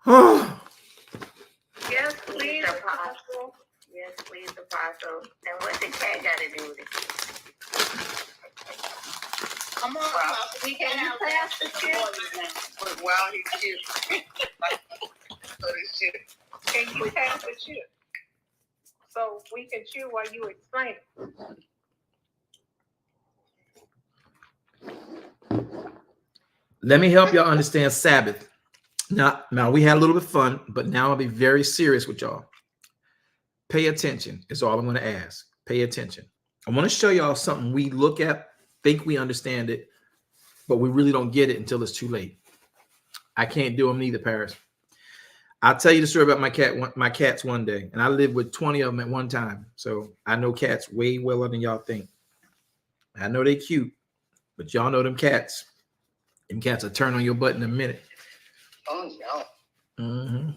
Oh, Yes, please, Apostle. Yes, please, Apostle. And what the cat got to do with it? Come on, we can have pass the chip. But while he's chip. Can you pass the chip? So we can chew while you explain it. let me help y'all understand Sabbath. Now we had a little bit of fun, but now I'll be very serious with y'all. Pay attention is all I'm going to ask. Pay attention. I want to show y'all something we look at, think we understand it, but we really don't get it until it's too late. I can't do them neither, Paris. I'll tell you the story about my cats one day, and I lived with 20 of them at one time, so I know cats way well than y'all think. I know they cute, but y'all know them cats. Them cats will turn on your butt in a minute. Oh, no. Mm-hmm.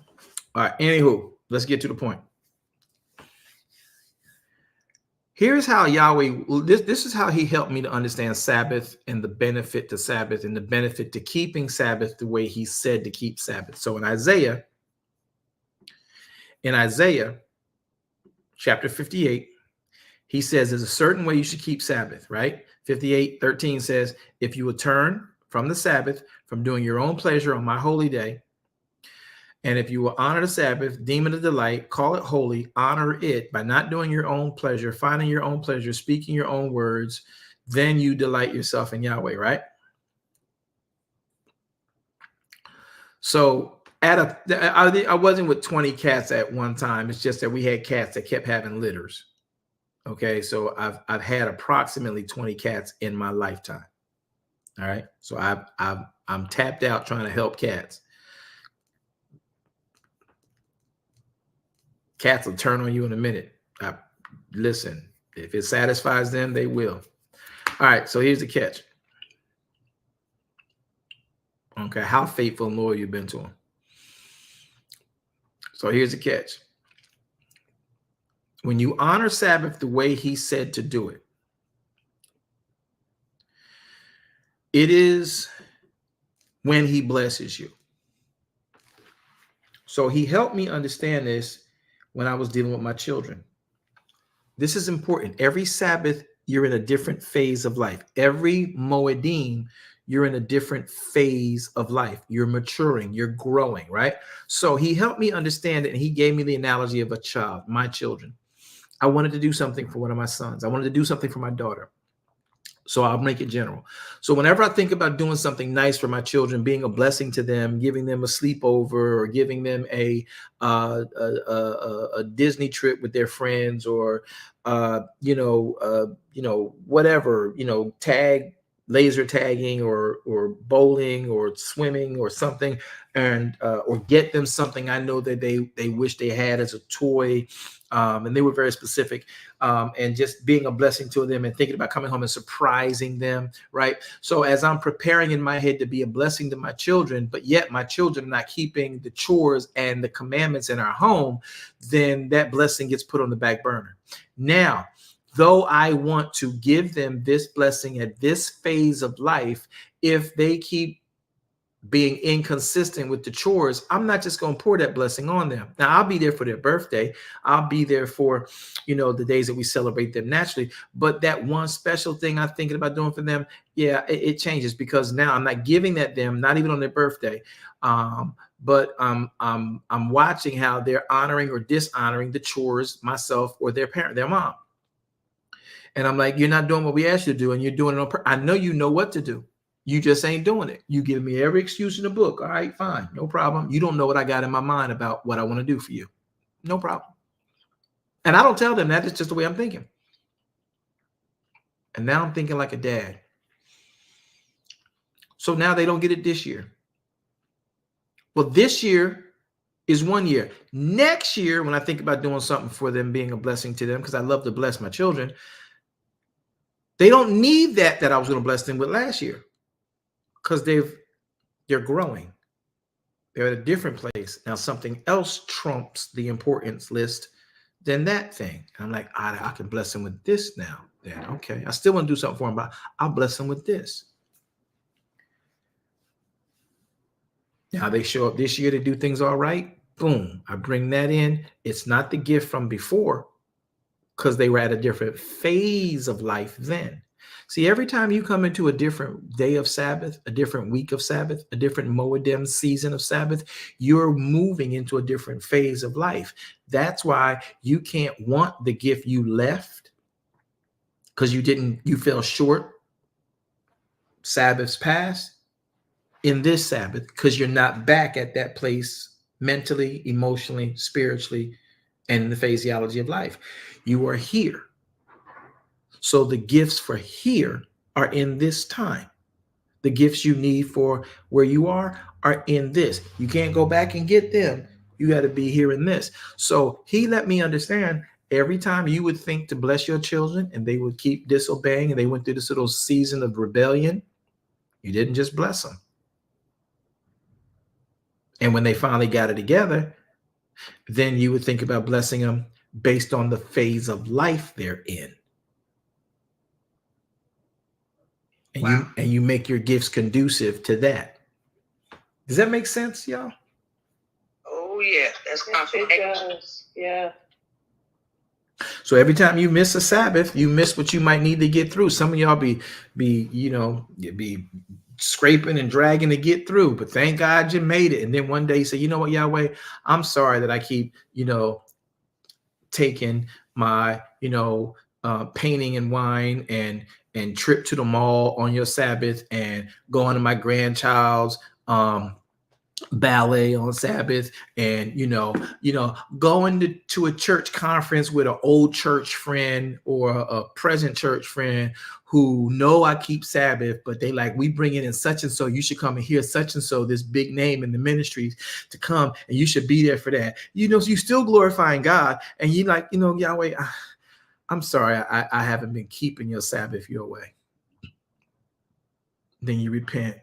All right, anywho, let's get to the point. Here's how Yahweh, this is how he helped me to understand Sabbath and the benefit to Sabbath and the benefit to keeping Sabbath the way he said to keep Sabbath. So in Isaiah chapter 58, he says there's a certain way you should keep Sabbath, right? 58:13 says, if you will turn from the Sabbath, from doing your own pleasure on my holy day, and if you will honor the Sabbath, deem it a delight, call it holy, honor it by not doing your own pleasure, finding your own pleasure, speaking your own words, then you delight yourself in Yahweh, right? So I wasn't with 20 cats at one time. It's just that we had cats that kept having litters. Okay, so I've had approximately 20 cats in my lifetime. All right, so I'm tapped out trying to help cats. Cats will turn on you in a minute. Listen, if it satisfies them, they will. All right, so here's the catch. Okay, how faithful and loyal you've been to him. So here's the catch. When you honor Sabbath the way he said to do it, it is when he blesses you. So he helped me understand this when I was dealing with my children. This is important. Every Sabbath you're in a different phase of life. Every Moedim, you're in a different phase of life. You're maturing, you're growing, right? So he helped me understand it, and he gave me the analogy of a child, my children. I wanted to do something for one of my sons. I wanted to do something for my daughter. So I'll make it general. So whenever I think about doing something nice for my children, being a blessing to them, giving them a sleepover, or giving them a Disney trip with their friends, or whatever, laser tagging, or bowling, or swimming, or something, and or get them something I know that they wish they had as a toy, and they were very specific. And just being a blessing to them, and thinking about coming home and surprising them, right? So as I'm preparing in my head to be a blessing to my children, but yet my children are not keeping the chores and the commandments in our home, then that blessing gets put on the back burner. Now, though I want to give them this blessing at this phase of life, if they keep being inconsistent with the chores, I'm not just going to pour that blessing on them. Now, I'll be there for their birthday. I'll be there for, the days that we celebrate them naturally. But that one special thing I'm thinking about doing for them, yeah, it changes, because now I'm not giving that them, not even on their birthday. But I'm watching how they're honoring or dishonoring the chores, myself or their parent, their mom. And I'm like, you're not doing what we asked you to do, and you're doing it on purpose. I know you know what to do. You just ain't doing it. You give me every excuse in the book. All right, fine. No problem. You don't know what I got in my mind about what I want to do for you. No problem. And I don't tell them that. It's just the way I'm thinking. And now I'm thinking like a dad. So now they don't get it this year. Well, this year is 1 year. Next year, when I think about doing something for them, being a blessing to them, because I love to bless my children, they don't need that I was going to bless them with last year. Because they're growing. They're at a different place. Now something else trumps the importance list than that thing. And I'm like, I can bless them with this now. Then okay. I still want to do something for them, but I'll bless them with this. Now they show up this year to do things all right. Boom. I bring that in. It's not the gift from before, because they were at a different phase of life then. See, every time you come into a different day of Sabbath, a different week of Sabbath, a different Moedim season of Sabbath, you're moving into a different phase of life. That's why you can't want the gift you left, because you fell short Sabbaths past in this Sabbath, because you're not back at that place mentally, emotionally, spiritually, and in the physiology of life. You are here. So the gifts for here are in this time. The gifts you need for where you are in this. You can't go back and get them. You got to be here in this. So he let me understand, every time you would think to bless your children and they would keep disobeying, and they went through this little season of rebellion, you didn't just bless them. And when they finally got it together, then you would think about blessing them based on the phase of life they're in. And wow. you make your gifts conducive to that. Does that make sense, y'all? Oh yeah, that's confirmation. Yeah. So every time you miss a Sabbath, you miss what you might need to get through. Some of y'all be scraping and dragging to get through, but thank God you made it. And then one day you say, you know what, Yahweh, I'm sorry that I keep, taking my, painting and wine and trip to the mall on your Sabbath, and going to my grandchild's ballet on Sabbath, and going to a church conference with an old church friend or a present church friend who know I keep Sabbath, but they like, we bring in such and so, you should come and hear such and so, this big name in the ministries to come, and you should be there for that. You still glorifying God, and you like, Yahweh, I'm sorry, I haven't been keeping your Sabbath your way. Then you repent.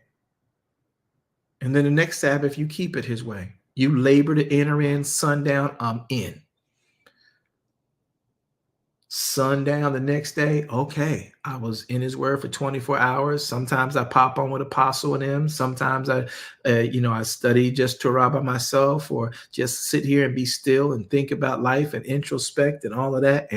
And then the next Sabbath, you keep it his way. You labor to enter in, sundown, I'm in. Sundown the next day, okay, I was in his word for 24 hours. Sometimes I pop on with Apostle and them. Sometimes I study just Torah by myself, or just sit here and be still and think about life and introspect and all of that.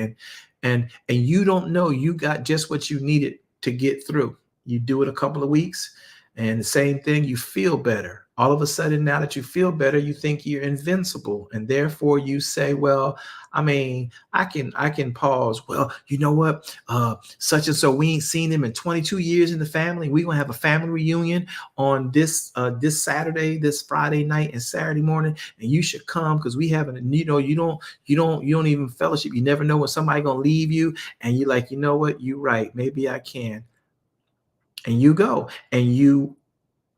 and you don't know you got just what you needed to get through. You do it a couple of weeks, and the same thing, you feel better. All of a sudden, now that you feel better, you think you're invincible, and therefore you say, well, I mean, I can pause. Well, you know what? Such and so, we ain't seen him in 22 years in the family. We're gonna have a family reunion on this Saturday, this Friday night, and Saturday morning, and you should come because we haven't. You don't even fellowship. You never know when somebody gonna leave you, and you're like, you know what? You're right. Maybe I can. And you go, and you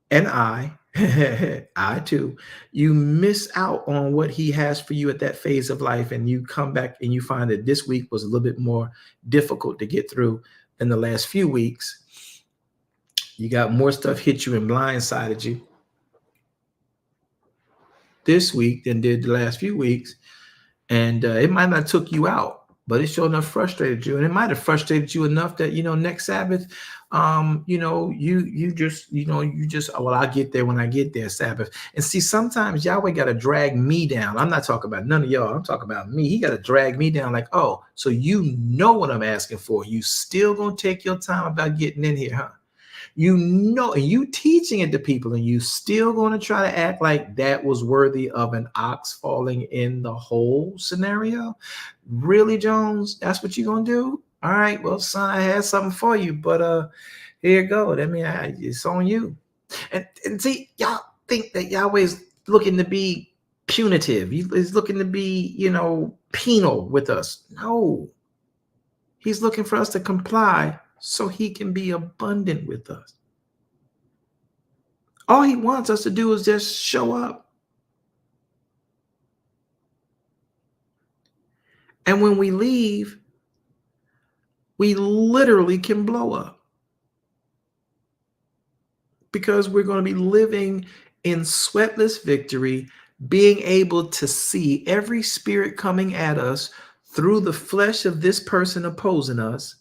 and I too, you miss out on what he has for you at that phase of life. And you come back and you find that this week was a little bit more difficult to get through than the last few weeks. You got more stuff hit you and blindsided you this week than did the last few weeks. And it might not took you out, but it sure enough frustrated you. And it might have frustrated you enough that, next Sabbath, you just, well, I'll get there when I get there, Sabbath. And see, sometimes Yahweh got to drag me down. I'm not talking about none of y'all. I'm talking about me. He got to drag me down like, oh, so you know what I'm asking for. You still going to take your time about getting in here, huh? And you teaching it to people, and you still going to try to act like that was worthy of an ox falling in the hole scenario. Really, Jones? That's what you're going to do? All right, well, son, I had something for you, but here you go. I mean, it's on you. And see, y'all think that Yahweh's looking to be punitive. He's looking to be, penal with us. No. He's looking for us to comply so he can be abundant with us. All he wants us to do is just show up. And when we leave, we literally can blow up. Because we're going to be living in sweatless victory, being able to see every spirit coming at us through the flesh of this person opposing us.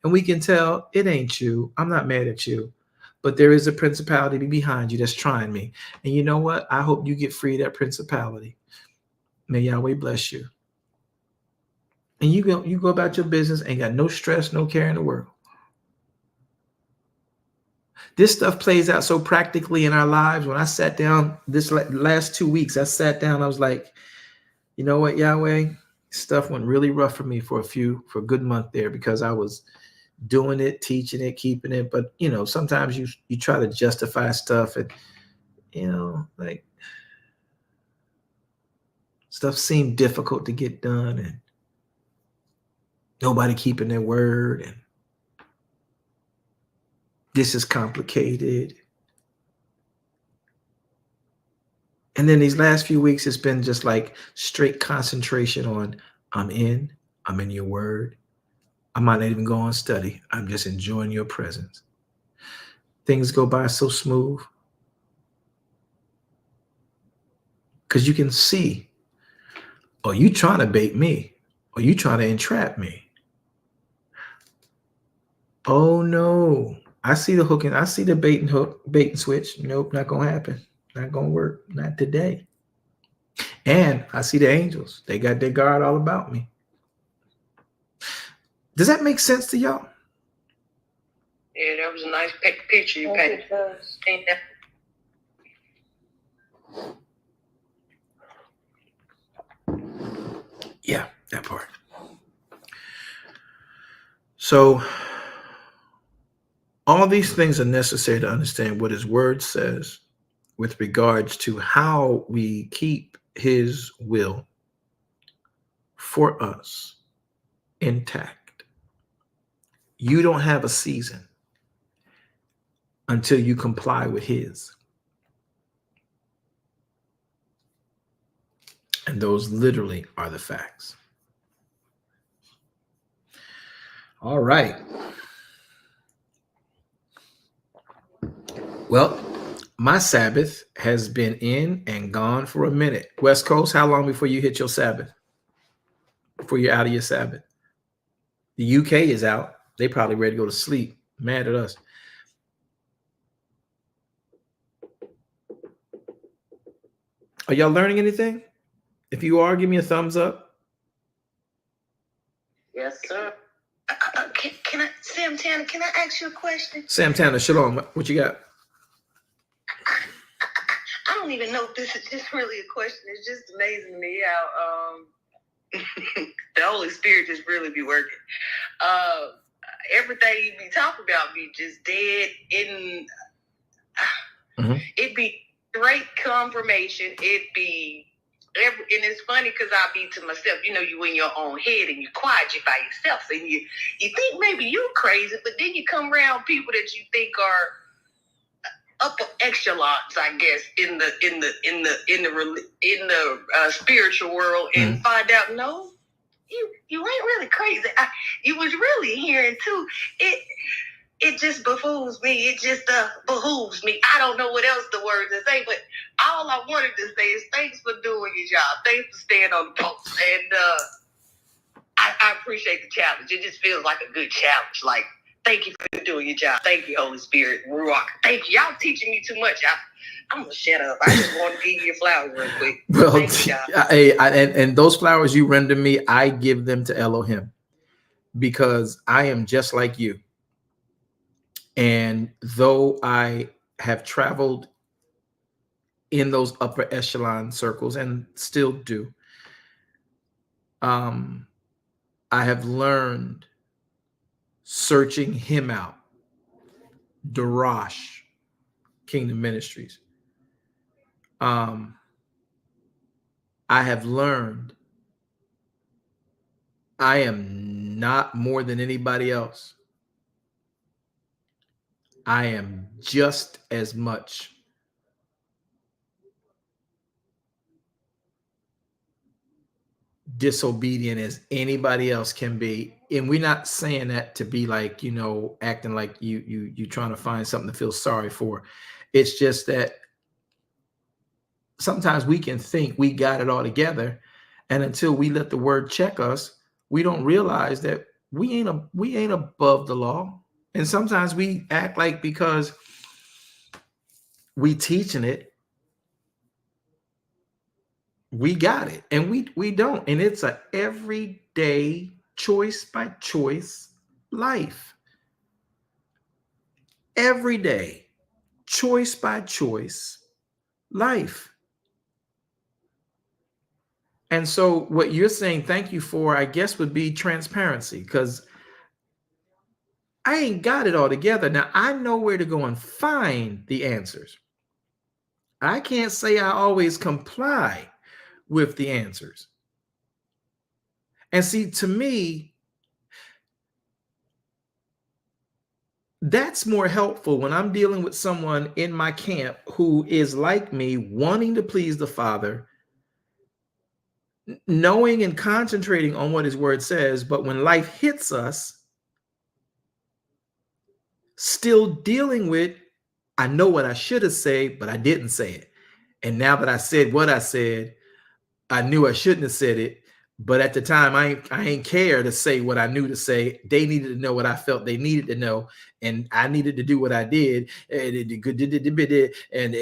And we can tell it ain't you. I'm not mad at you. But there is a principality behind you that's trying me. And you know what? I hope you get free of that principality. May Yahweh bless you. And you go about your business, ain't got no stress, no care in the world. This stuff plays out so practically in our lives. When I sat down this last 2 weeks, I sat down, I was like, you know what, Yahweh? Stuff went really rough for me for a good month there because I was doing it, teaching it, keeping it. But, sometimes you try to justify stuff and, like stuff seemed difficult to get done and nobody keeping their word. And this is complicated. And then these last few weeks, it's been just like straight concentration on I'm in your word. I might not even go on study. I'm just enjoying your presence. Things go by so smooth. Because you can see, you trying to bait me, or you trying to entrap me. Oh no, I see the hook and I see the bait and switch. Nope, not going to happen. Not going to work. Not today. And I see the angels. They got their guard all about me. Does that make sense to y'all? Yeah, that was a nice picture you painted. Yeah, that part. So all these things are necessary to understand what his word says with regards to how we keep his will for us intact. You don't have a season until you comply with his. And those literally are the facts. All right. Well, my Sabbath has been in and gone for a minute. West Coast, how long before you hit your Sabbath? Before you're out of your Sabbath? The UK is out. They probably ready to go to sleep. Mad at us. Are y'all learning anything? If you are, give me a thumbs up. Yes, sir. Can I, Sam Tanner, can I ask you a question? Sam Tanner, shalom. What you got? I don't even know if this is just really a question. It's just amazing to me how the Holy Spirit just really be working. Everything you be talking about be just dead in. It be straight confirmation. It be and it's funny because I be to myself, you know, you in your own head and you quiet, you by yourself, and you think maybe you crazy, but then you come around people that you think are upper echelons, I guess, in the spiritual world, and find out no, you ain't really crazy. You was really hearing too. It just behooves me. It just behooves me. I don't know what else the word to say, but all I wanted to say is thanks for doing your job. Thanks for staying on the post. And I appreciate the challenge. It just feels like a good challenge. Like, thank you for doing your job. Thank you, Holy Spirit. Ruach. Thank you. Y'all teaching me too much. I'm going to shut up. I just want to give you your flowers real quick. Well, thank you, and those flowers you render me, I give them to Elohim, because I am just like you. And though I have traveled in those upper echelon circles and still do, I have learned, searching him out, Darash Kingdom Ministries. I have learned I am not more than anybody else. I am just as much disobedient as anybody else can be. And we're not saying that to be like, you know, acting like you trying to find something to feel sorry for. It's just that sometimes we can think we got it all together, and until we let the word check us, we don't realize that we ain't above the law. And sometimes we act like because we teaching it, we got it, and we don't. And it's a everyday choice by choice life. Every day, choice by choice life. And so what you're saying thank you for, I guess, would be transparency, because I ain't got it all together. Now, I know where to go and find the answers. I can't say I always comply with the answers. And see, to me, that's more helpful when I'm dealing with someone in my camp who is like me, wanting to please the Father, knowing and concentrating on what his word says, but when life hits us, still dealing with, I know what I should have said, but I didn't say it. And now that I said what I said, I knew I shouldn't have said it. But at the time, I ain't care to say what I knew to say. They needed to know what I felt they needed to know, and I needed to do what I did. And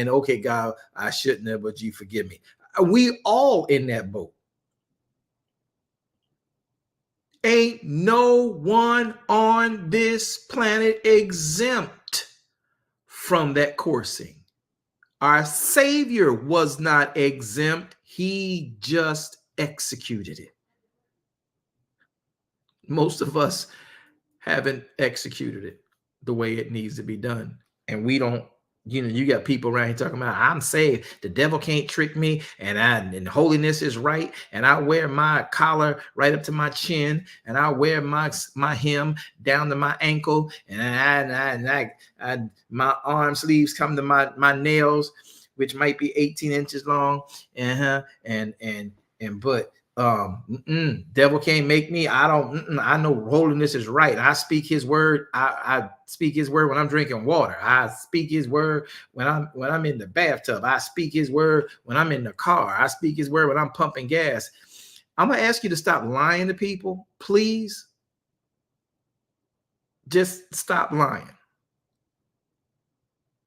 okay, God, I shouldn't have, but you forgive me. We all in that boat. Ain't no one on this planet exempt from that coursing. Our Savior was not exempt. He just executed it. Most of us haven't executed it the way it needs to be done. And we don't, you know, you got people around here talking about, I'm saved, the devil can't trick me, and holiness is right, and I wear my collar right up to my chin, and I wear my hem down to my ankle, and my arm sleeves come to my nails, which might be 18 inches long, but devil can't make me. I know holiness is right. I speak his word. I speak his word when I'm drinking water. I speak his word when I'm in the bathtub. I speak his word when I'm in the car. I speak his word when I'm pumping gas. I'm going to ask you to stop lying to people, please. Just stop lying.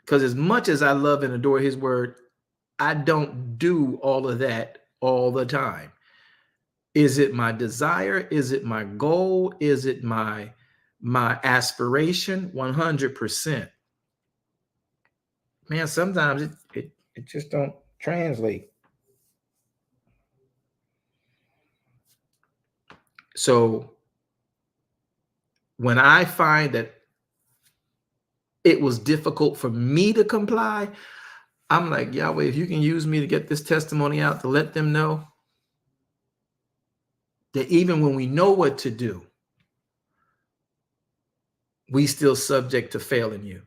Because as much as I love and adore his word, I don't do all of that all the time. Is it my desire? Is it my goal? Is it my aspiration? 100%. Man, sometimes it just don't translate. So when I find that it was difficult for me to comply, I'm like, Yahweh, if you can use me to get this testimony out, to let them know that even when we know what to do, we still subject to failing you.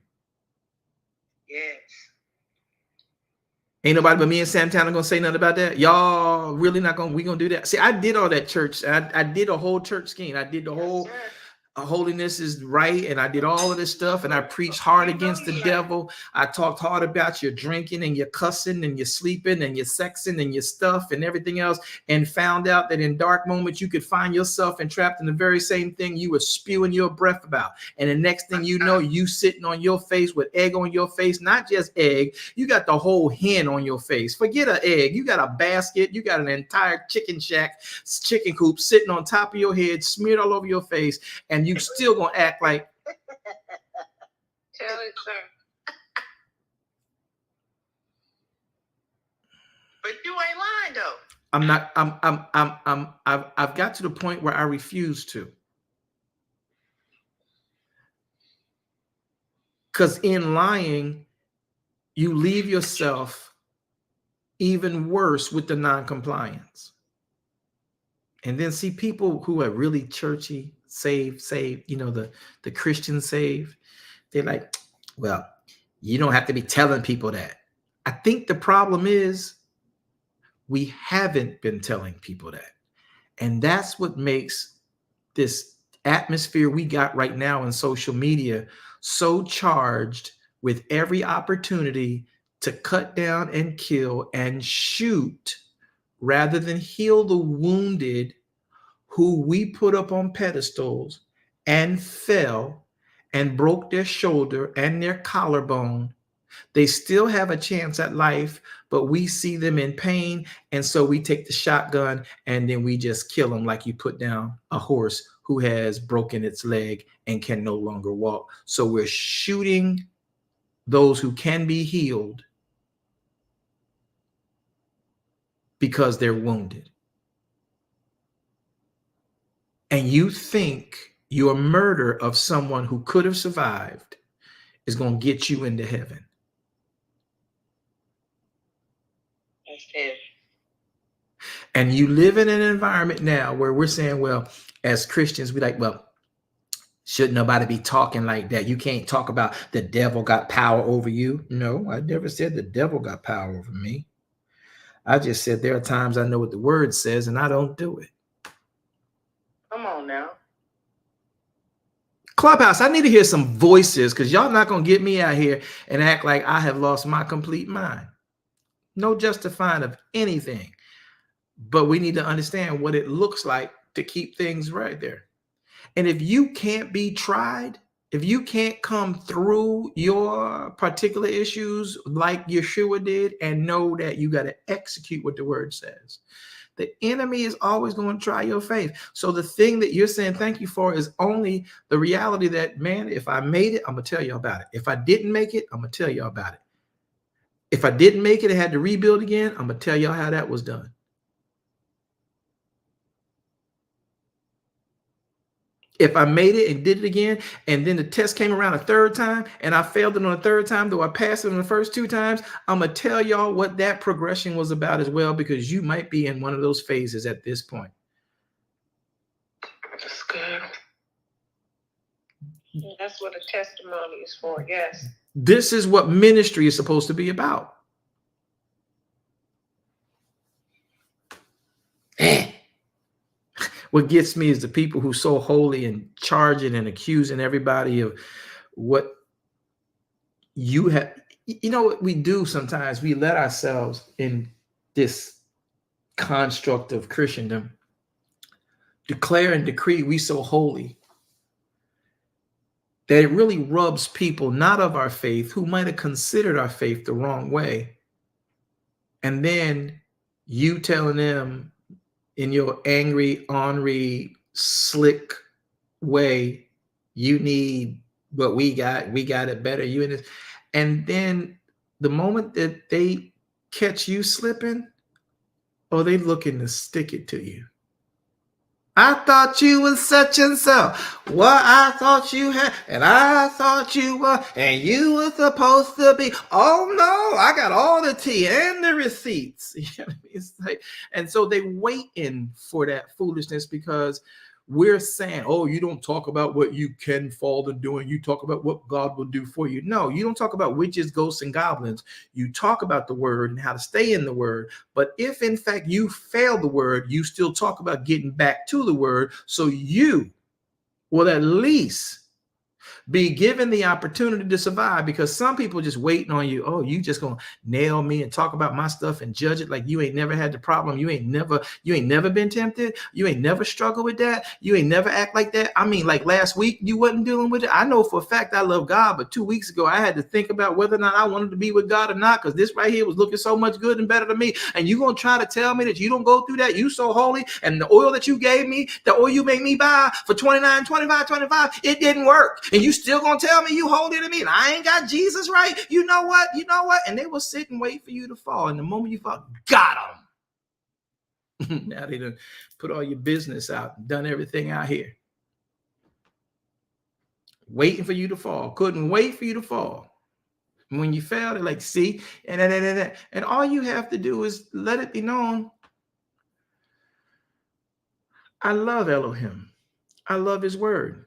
Yes. Ain't nobody but me and Santana gonna say nothing about that. Y'all really not gonna, we gonna do that. See, I did all that church. I did a whole church scheme. I did the whole holiness is right, and I did all of this stuff, and I preached hard against the devil. I talked hard about your drinking and your cussing and your sleeping and your sexing and your stuff and everything else, and found out that in dark moments you could find yourself entrapped in the very same thing you were spewing your breath about. And the next thing you know, you sitting on your face with egg on your face. Not just egg, you got the whole hen on your face. Forget an egg, you got a basket, you got an entire chicken shack, chicken coop sitting on top of your head, smeared all over your face, and you still gonna act like. Tell it, sir. But you ain't lying though. I'm not. I've got to the point where I refuse to. Because in lying, you leave yourself even worse with the non-compliance. And then see people who are really churchy, saved, you know, the Christian saved, they're like, well, you don't have to be telling people that. I think the problem is we haven't been telling people that. And that's what makes this atmosphere we got right now in social media so charged with every opportunity to cut down and kill and shoot rather than heal the wounded who we put up on pedestals and fell and broke their shoulder and their collarbone. They still have a chance at life, but we see them in pain. And so we take the shotgun and then we just kill them, like you put down a horse who has broken its leg and can no longer walk. So we're shooting those who can be healed because they're wounded. And you think your murder of someone who could have survived is going to get you into heaven. That's it. And you live in an environment now where we're saying, well, as Christians, we like, well, should nobody be talking like that? You can't talk about the devil got power over you. No, I never said the devil got power over me. I just said there are times I know what the word says and I don't do it. Come on now. Clubhouse, I need to hear some voices, because y'all not going to get me out here and act like I have lost my complete mind. No justifying of anything. But we need to understand what it looks like to keep things right there. And if you can't be tried, if you can't come through your particular issues like Yeshua did and know that you got to execute what the word says, the enemy is always going to try your faith. So the thing that you're saying thank you for is only the reality that, man, if I made it, I'm going to tell you about it. If I didn't make it, I'm going to tell you about it. If I didn't make it and had to rebuild again, I'm going to tell y'all how that was done. If I made it and did it again, and then the test came around a third time and I failed it on a third time, though I passed it on the first two times, I'm going to tell y'all what that progression was about as well, because you might be in one of those phases at this point. That's good. That's what a testimony is for, yes. This is what ministry is supposed to be about. What gets me is the people who are so holy and charging and accusing everybody of what you have. You know what we do sometimes? We let ourselves in this construct of Christendom declare and decree we so holy that it really rubs people not of our faith who might have considered our faith the wrong way. And then you telling them in your angry, ornery, slick way, you need what we got it better. You in this. And then the moment that they catch you slipping, oh, they looking to stick it to you. I thought you was such and so. What I thought you had, and I thought you were, and you were supposed to be. Oh no, I got all the tea and the receipts. You know what I mean? It's like, and so they waiting for that foolishness because we're saying, oh, you don't talk about what you can fall to doing. You talk about what God will do for you. No, you don't talk about witches, ghosts, and goblins. You talk about the word and how to stay in the word. But if in fact you fail the word, you still talk about getting back to the word. So you will at least be given the opportunity to survive, because some people just waiting on you. Oh, you just gonna nail me and talk about my stuff and judge it like you ain't never had the problem. You ain't never been tempted. You ain't never struggled with that. You ain't never act like that. I mean, like last week you wasn't dealing with it. I know for a fact I love God, but 2 weeks ago I had to think about whether or not I wanted to be with God or not, because this right here was looking so much good and better than me. And you gonna try to tell me that you don't go through that? You so holy, and the oil that you gave me, the oil you made me buy for $29.25, it didn't work. And you still gonna tell me you holy to me and I ain't got Jesus right? You know what? And they will sit and wait for you to fall. And the moment you fall, got them. Now they done put all your business out, done everything out here, waiting for you to fall. Couldn't wait for you to fall. And when you fail, they're like, see, and all you have to do is let it be known. I love Elohim. I love his word.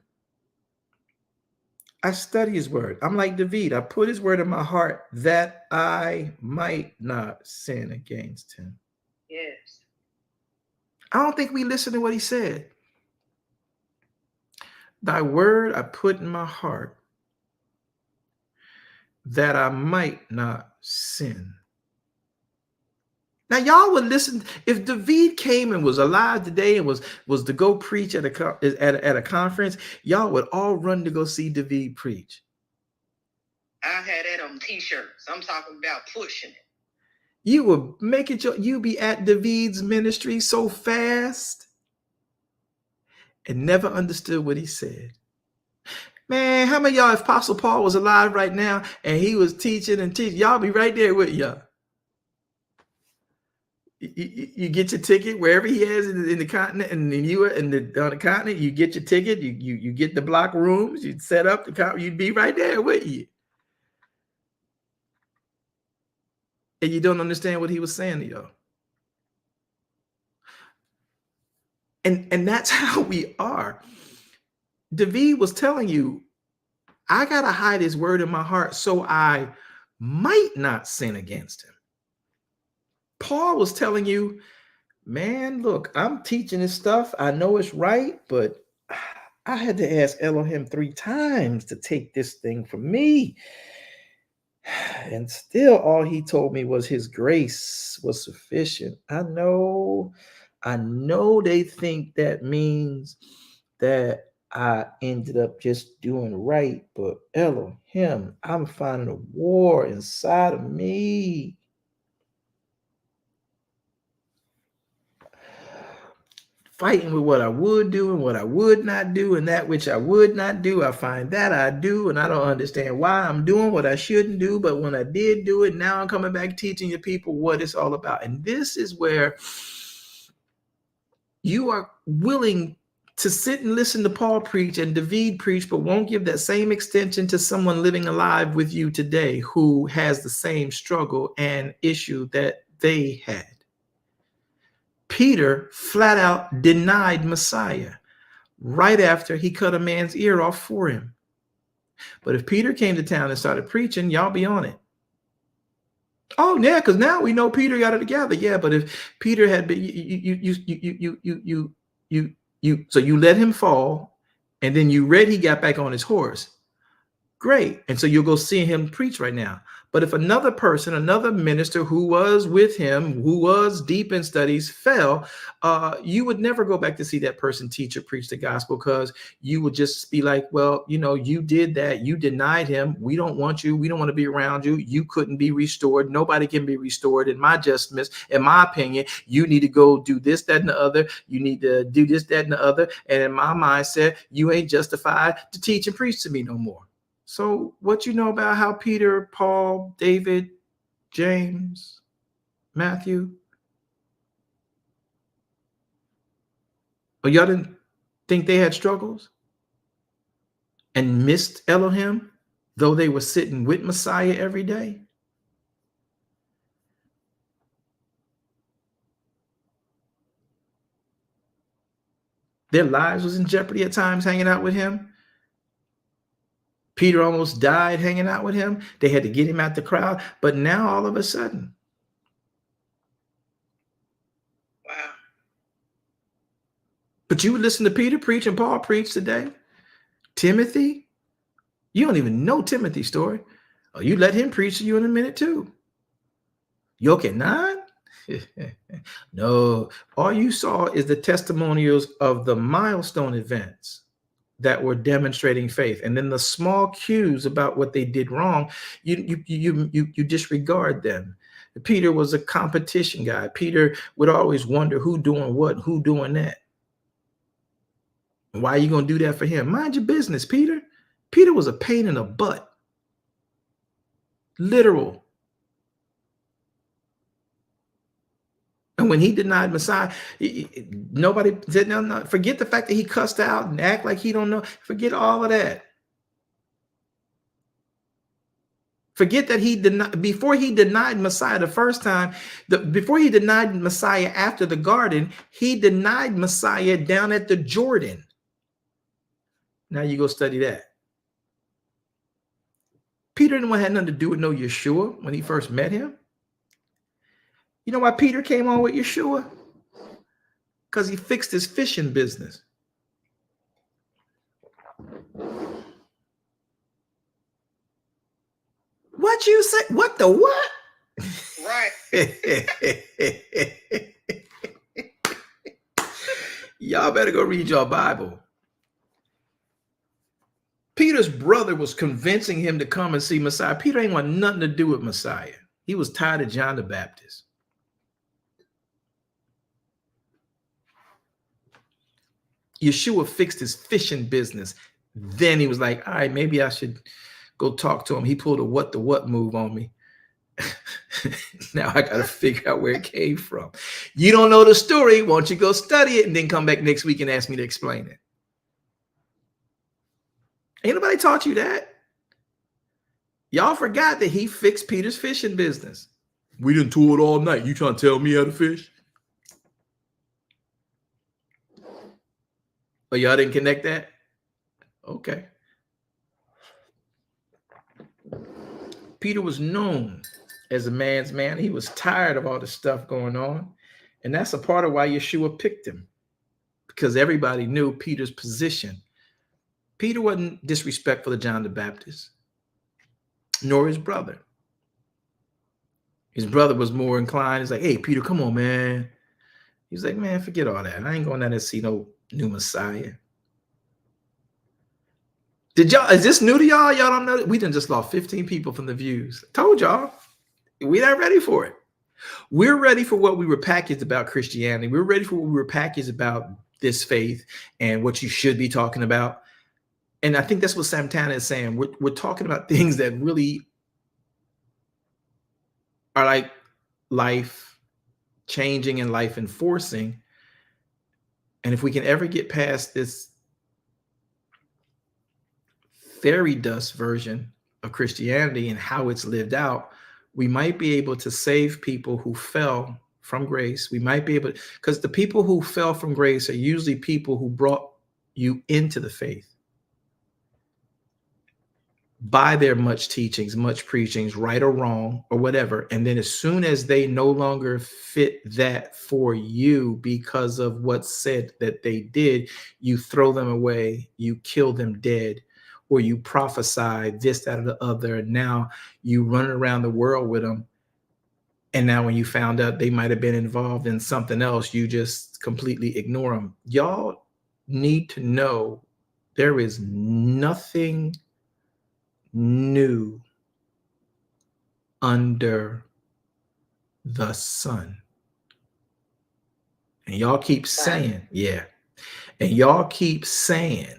I study his word. I'm like David. I put his word in my heart that I might not sin against him. Yes. I don't think we listen to what he said. Thy word I put in my heart that I might not sin. Now, y'all would listen if David came and was alive today and was to go preach at a conference. Y'all would all run to go see David preach. I had that on t-shirts. I'm talking about pushing it. You would make it you be at David's ministry so fast and never understood what he said. Man, how many of y'all, if Apostle Paul was alive right now and he was teaching, y'all be right there with y'all. You get your ticket wherever he is in the continent, and then you on the continent, you get your ticket, you get the block rooms, you set up you'd be right there with you. And you don't understand what he was saying to y'all. And that's how we are. David was telling you, I gotta hide his word in my heart so I might not sin against him. Paul was telling you, man, look, I'm teaching this stuff. I know it's right, but I had to ask Elohim 3 times to take this thing from me. And still all he told me was his grace was sufficient. I know they think that means that I ended up just doing right, but Elohim, I'm finding a war inside of me. Fighting with what I would do and what I would not do, and that which I would not do, I find that I do, and I don't understand why I'm doing what I shouldn't do, but when I did do it, now I'm coming back teaching the people what it's all about. And this is where you are willing to sit and listen to Paul preach and David preach, but won't give that same extension to someone living alive with you today who has the same struggle and issue that they had. Peter flat out denied Messiah right after he cut a man's ear off for him. But if Peter came to town and started preaching, y'all be on it. Oh, yeah, because now we know Peter got it together. Yeah, but if Peter had been, so you let him fall, and then you read he got back on his horse. Great. And so you'll go see him preach right now. But if another person, another minister who was with him, who was deep in studies, fell, you would never go back to see that person teach or preach the gospel, because you would just be like, well, you know, you did that. You denied him. We don't want you. We don't want to be around you. You couldn't be restored. Nobody can be restored. In my judgment, in my opinion, you need to go do this, that, and the other. You need to do this, that, and the other. And in my mindset, you ain't justified to teach and preach to me no more. So what you know about how Peter, Paul, David, James, Matthew, or y'all didn't think they had struggles and missed Elohim, though they were sitting with Messiah every day? Their lives was in jeopardy at times hanging out with him. Peter almost died hanging out with him. They had to get him out the crowd. But now all of a sudden. Wow. But you would listen to Peter preach and Paul preach today. Timothy, you don't even know Timothy's story. Oh, you let him preach to you in a minute too. You okay, not? No, all you saw is the testimonials of the milestone events that were demonstrating faith, and then the small cues about what they did wrong, you disregard them. Peter was a competition guy. Peter would always wonder who doing what, who doing that. Why are you going to do that for him? Mind your business, Peter. Peter was a pain in the butt. Literal. And when he denied Messiah, nobody said, no, forget the fact that he cussed out and act like he don't know. Forget all of that. Forget that he denied, before he denied Messiah the first time, before he denied Messiah after the garden, he denied Messiah down at the Jordan. Now you go study that. Peter didn't want to have nothing to do with no Yeshua when he first met him. You know why Peter came on with Yeshua? Because he fixed his fishing business. What you say? What the what? Right. Y'all better go read your Bible. Peter's brother was convincing him to come and see Messiah. Peter ain't want nothing to do with Messiah. He was tired of John the Baptist. Yeshua fixed his fishing business. Then he was like, all right, maybe I should go talk to him. He pulled a what the what move on me. Now I got to figure out where it came from. You don't know the story. Why don't you go study it and then come back next week and ask me to explain it? Ain't nobody taught you that. Y'all forgot that he fixed Peter's fishing business. We didn't tour it all night. You trying to tell me how to fish? Oh, y'all didn't connect that? Okay. Peter was known as a man's man. He was tired of all the stuff going on. And that's a part of why Yeshua picked him, because everybody knew Peter's position. Peter wasn't disrespectful to John the Baptist, nor his brother. His brother was more inclined. He's like, hey, Peter, come on, man. He's like, man, forget all that. I ain't going down there to see no new Messiah. Did y'all, is this new to y'all? Y'all don't know? We done just lost 15 people from the views. Told y'all, we're not ready for it. We're ready for what we were packaged about Christianity. We're ready for what we were packaged about this faith and what you should be talking about. And I think that's what Santana is saying. We're talking about things that really are like life changing and life enforcing. And if we can ever get past this fairy dust version of Christianity and how it's lived out, we might be able to save people who fell from grace. We might be able to, because the people who fell from grace are usually people who brought you into the faith by their much teachings, much preachings, right or wrong or whatever. And then as soon as they no longer fit that for you because of what's said that they did, you throw them away, you kill them dead, or you prophesy this, that, or the other, and now you run around the world with them. And now when you found out they might have been involved in something else, you just completely ignore them. Y'all need to know there is nothing new under the sun. And y'all keep saying, yeah. And y'all keep saying,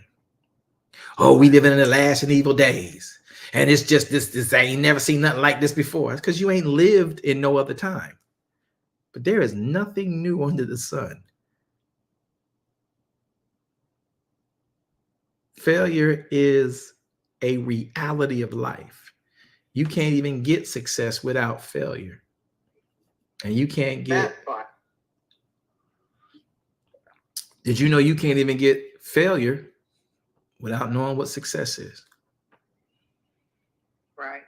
oh, we living in the last and evil days. And it's just this, I ain't never seen nothing like this before. It's because you ain't lived in no other time. But there is nothing new under the sun. Failure is a reality of life. You can't even get success without failure. And you can't get... Did you know you can't even get failure without knowing what success is? Right.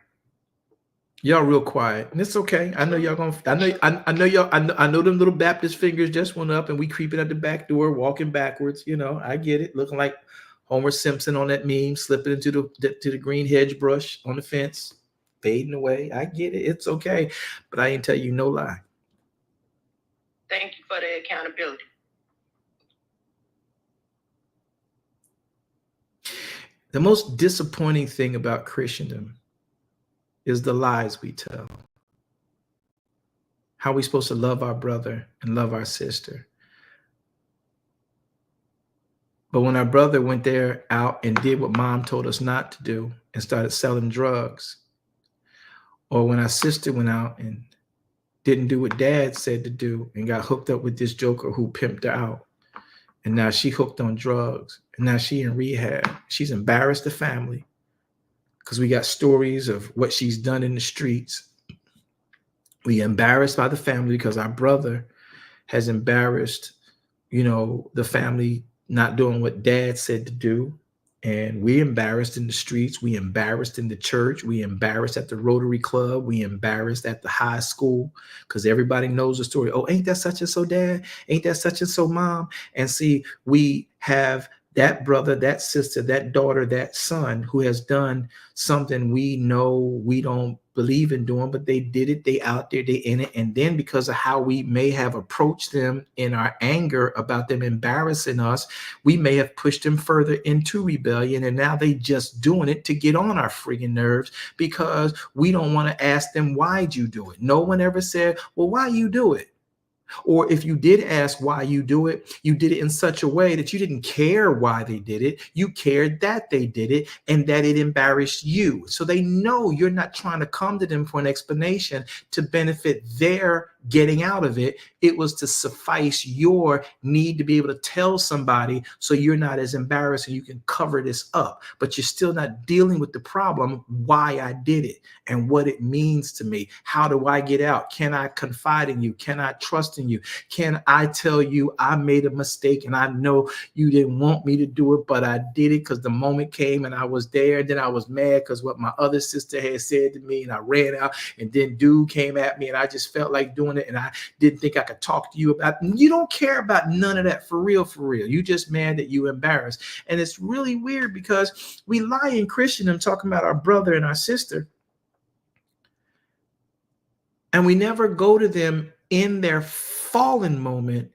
Y'all real quiet, and it's okay. I know y'all gonna. I know y'all. I know them little Baptist fingers just went up, and we creeping at the back door, walking backwards. You know, I get it. Looking like Homer Simpson on that meme, slipping into the green hedge brush on the fence, fading away. I get it. It's okay, but I ain't tell you no lie. Thank you for the accountability. The most disappointing thing about Christendom is the lies we tell. How we supposed to love our brother and love our sister. But when our brother went there out and did what mom told us not to do and started selling drugs, or when our sister went out and didn't do what dad said to do and got hooked up with this joker who pimped her out, and now she hooked on drugs, and now she in rehab. She's embarrassed the family because we got stories of what she's done in the streets. We embarrassed by the family because our brother has embarrassed, the family not doing what dad said to do. And we embarrassed in the streets. We embarrassed in the church. We embarrassed at the Rotary Club. We embarrassed at the high school because everybody knows the story. Oh, ain't that such and so dad? Ain't that such and so mom? And see, we have that brother, that sister, that daughter, that son who has done something we know we don't believe in doing, but they did it, they out there, they in it. And then because of how we may have approached them in our anger about them embarrassing us, we may have pushed them further into rebellion. And now they just doing it to get on our friggin' nerves because we don't want to ask them, why'd you do it? No one ever said, well, why you do it? Or if you did ask why you do it, you did it in such a way that you didn't care why they did it. You cared that they did it and that it embarrassed you. So they know you're not trying to come to them for an explanation to benefit their getting out of it. It was to suffice your need to be able to tell somebody so you're not as embarrassed and you can cover this up. But you're still not dealing with the problem, why I did it and what it means to me. How do I get out? Can I confide in you? Can I trust in you? Can I tell you I made a mistake and I know you didn't want me to do it, but I did it because the moment came and I was there. And then I was mad because what my other sister had said to me, and I ran out, and then dude came at me and I just felt like doing it and I didn't think I could talk to you about it. You don't care about none of that for real. You just mad that you embarrassed. And it's really weird because we lie in Christendom talking about our brother and our sister, and we never go to them in their fallen moment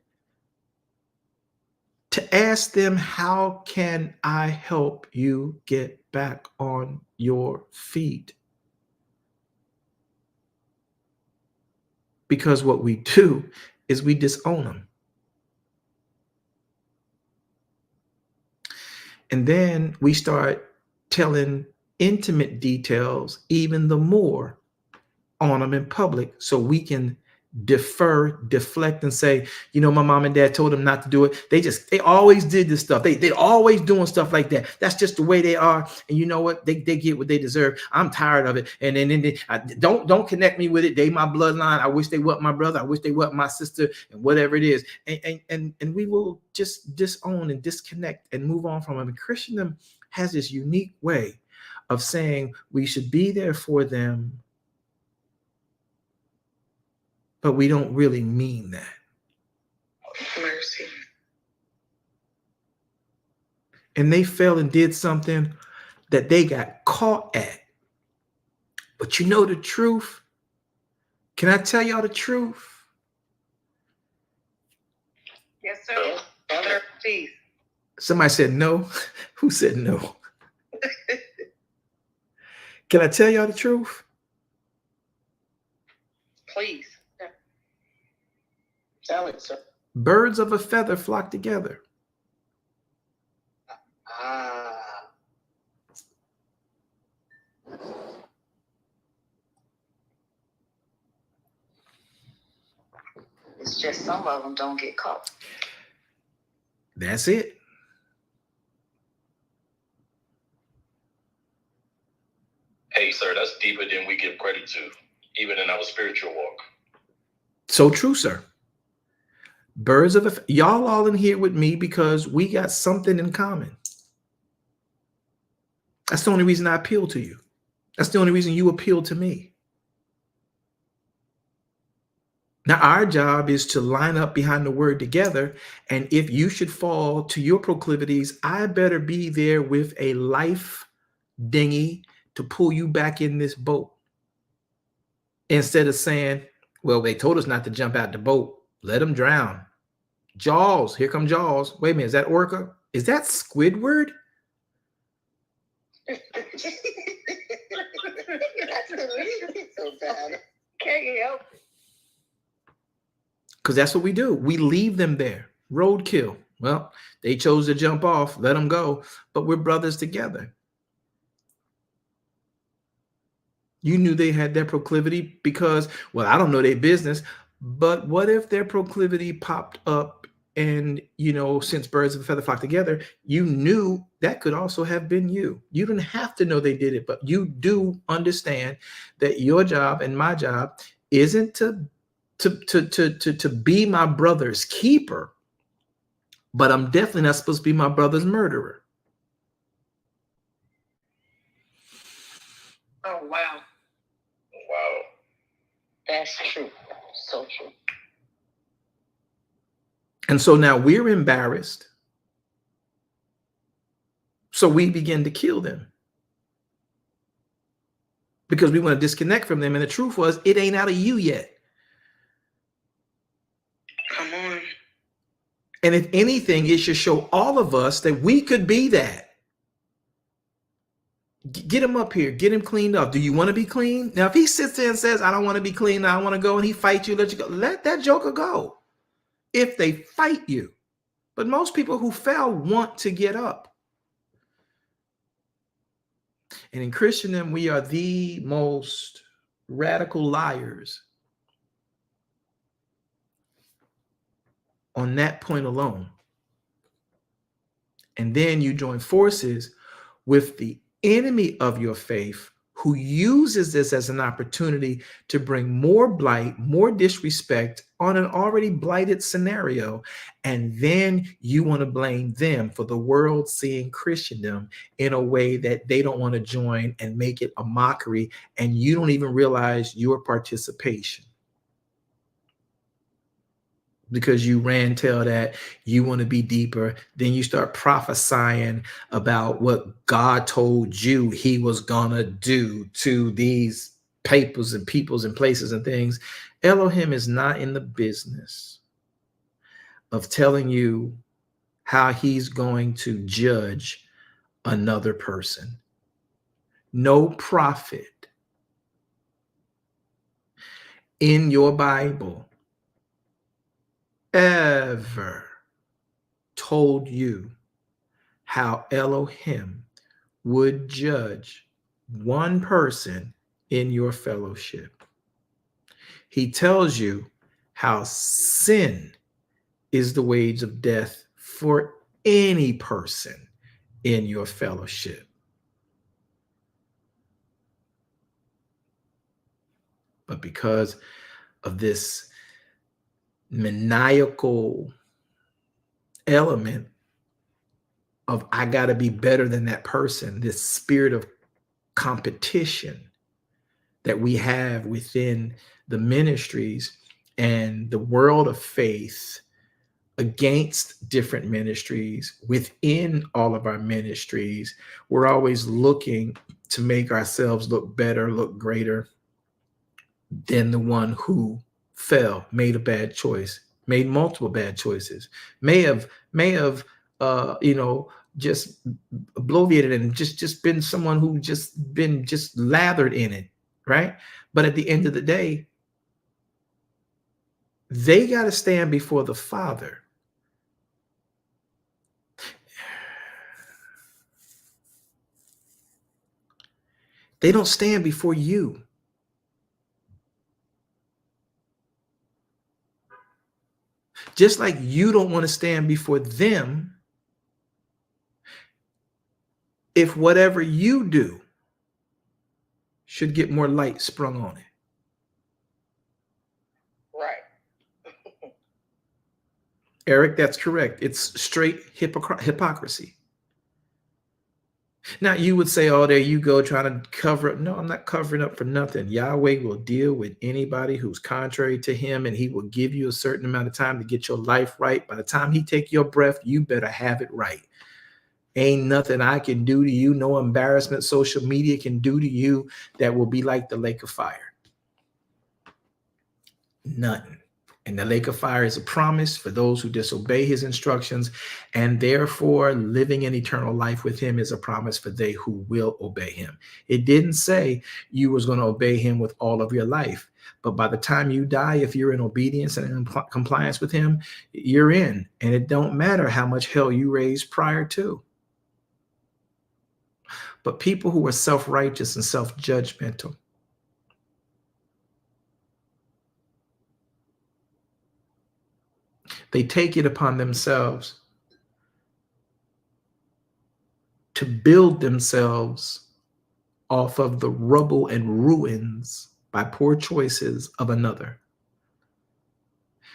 to ask them, how can I help you get back on your feet? Because what we do is we disown them. And then we start telling intimate details even the more on them in public so we can defer, deflect, and say, my mom and dad told them not to do it. They always did this stuff. They always doing stuff like that. That's just the way they are. And you know what? They get what they deserve. I'm tired of it. And then they, don't connect me with it. They my bloodline. I wish they weren't my brother. I wish they weren't my sister, and whatever it is. And we will just disown and disconnect and move on from them. And Christendom has this unique way of saying we should be there for them, but we don't really mean that. Mercy. And they fell and did something. that they got caught at. But you know the truth? Can I tell y'all the truth? Yes, sir. Sir, please. Somebody said no. Who said no? Can I tell y'all the truth? Please. Tell it, sir. Birds of a feather flock together. It's just some of them don't get caught. That's it. Hey, sir, that's deeper than we give credit to, even in our spiritual walk. So true, sir. Birds of a y'all all in here with me because we got something in common. That's the only reason I appeal to you. That's the only reason you appeal to me. Now, our job is to line up behind the word together. And if you should fall to your proclivities, I better be there with a life dinghy to pull you back in this boat. Instead of saying, well, they told us not to jump out the boat. Let them drown. Jaws, here come Jaws. Wait a minute, is that Orca? Is that Squidward? That's so bad. Can't help it. Because that's what we do. We leave them there. Roadkill. Well, they chose to jump off. Let them go. But we're brothers together. You knew they had their proclivity because, well, I don't know their business. But what if their proclivity popped up and, you know, since birds of a feather flock together, you knew that could also have been you. You didn't have to know they did it, but you do understand that your job and my job isn't to be my brother's keeper, but I'm definitely not supposed to be my brother's murderer. Oh, wow. Wow. That's true. So true. And so now we're embarrassed. So we begin to kill them because we want to disconnect from them. And the truth was, it ain't out of you yet. Come on. And if anything, it should show all of us that we could be that. Get him up here. Get him cleaned up. Do you want to be clean? Now, if he sits there and says, I don't want to be clean, I want to go, and he fights you, let you go. Let that joker go if they fight you. But most people who fell want to get up. And in Christendom, we are the most radical liars on that point alone. And then you join forces with the enemy of your faith who uses this as an opportunity to bring more blight, more disrespect on an already blighted scenario. And then you want to blame them for the world seeing Christendom in a way that they don't want to join and make it a mockery. And you don't even realize your participation. Because you ran tell that you want to be deeper, then you start prophesying about what God told you he was gonna do to these papers and peoples and places and things. Elohim is not in the business of telling you how he's going to judge another person. No prophet in your Bible ever told you how Elohim would judge one person in your fellowship. He tells you how sin is the wage of death for any person in your fellowship. But because of this maniacal element of I got to be better than that person, this spirit of competition that we have within the ministries and the world of faith, against different ministries. Within all of our ministries, we're always looking to make ourselves look better, look greater than the one who fell, made a bad choice, made multiple bad choices, may have just bloviated and just been someone who just lathered in it, right? But at the end of the day, they got to stand before the Father. They don't stand before you. Just like you don't want to stand before them if whatever you do should get more light sprung on it. Right. Eric, that's correct. It's straight hypocrisy. Now you would say, oh, there you go, trying to cover up. No, I'm not covering up for nothing. Yahweh will deal with anybody who's contrary to him, and he will give you a certain amount of time to get your life right. By the time he take your breath, you better have it right. Ain't nothing I can do to you, no embarrassment social media can do to you that will be like the lake of fire. Nothing. And the lake of fire is a promise for those who disobey his instructions, and therefore living in eternal life with him is a promise for they who will obey him. It didn't say you was going to obey him with all of your life, but by the time you die, if you're in obedience and in compliance with him, you're in, and it don't matter how much hell you raised prior to. But people who are self-righteous and self-judgmental, they take it upon themselves to build themselves off of the rubble and ruins by poor choices of another.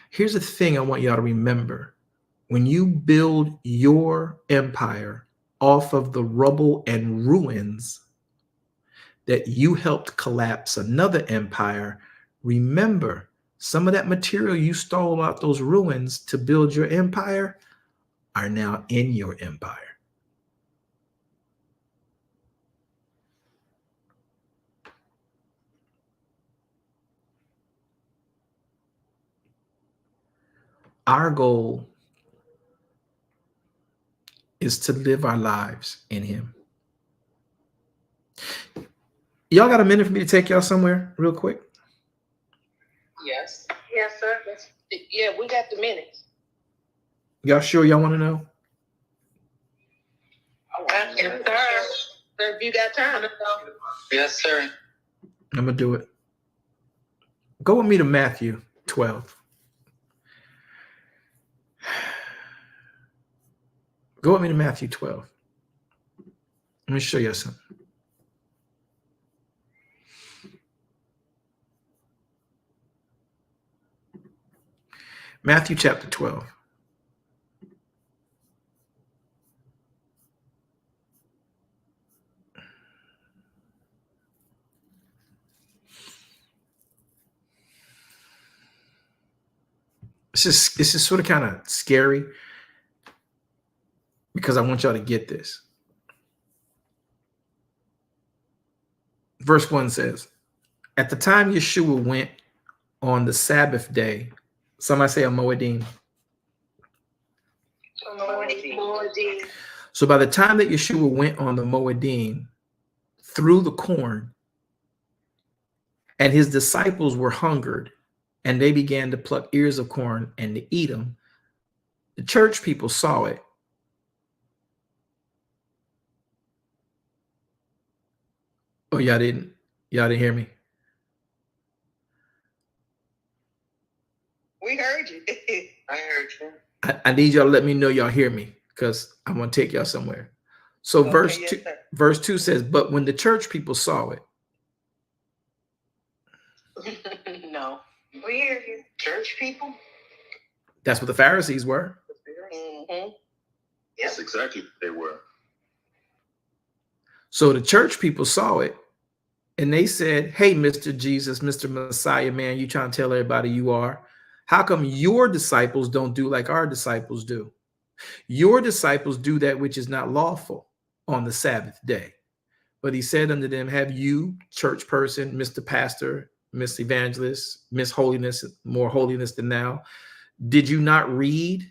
Here's the thing I want y'all to remember. When you build your empire off of the rubble and ruins that you helped collapse another empire, remember, some of that material you stole out those ruins to build your empire are now in your empire. Our goal is to live our lives in him. Y'all got a minute for me to take y'all somewhere real quick? Yes. Yes, sir. Yeah, we got the minutes. Y'all sure y'all want to know? Yes, sir. Sir, if you got time. Yes, sir. I'm going to do it. Go with me to Matthew 12. Go with me to Matthew 12. Let me show you something. Matthew chapter 12. This is sort of kind of scary because I want y'all to get this. Verse 1 says, at the time Yeshua went on the Sabbath day, somebody say a Moedim. So by the time that Yeshua went on the Moedim through the corn, and his disciples were hungered, and they began to pluck ears of corn and to eat them, the church people saw it. Oh, y'all didn't hear me? We heard you. I heard you. I need y'all to let me know y'all hear me, because I'm going to take y'all somewhere. So okay, verse 2 says, but when the church people saw it. No. We hear you. Church people? That's what the Pharisees were. Mm-hmm. That's exactly what they were. So the church people saw it, and they said, hey, Mr. Jesus, Mr. Messiah, man, you trying to tell everybody you are. How come your disciples don't do like our disciples do? Your disciples do that which is not lawful on the Sabbath day. But he said unto them, have you, church person, Mr. Pastor, Miss Evangelist, Miss Holiness, more holiness than thou, did you not read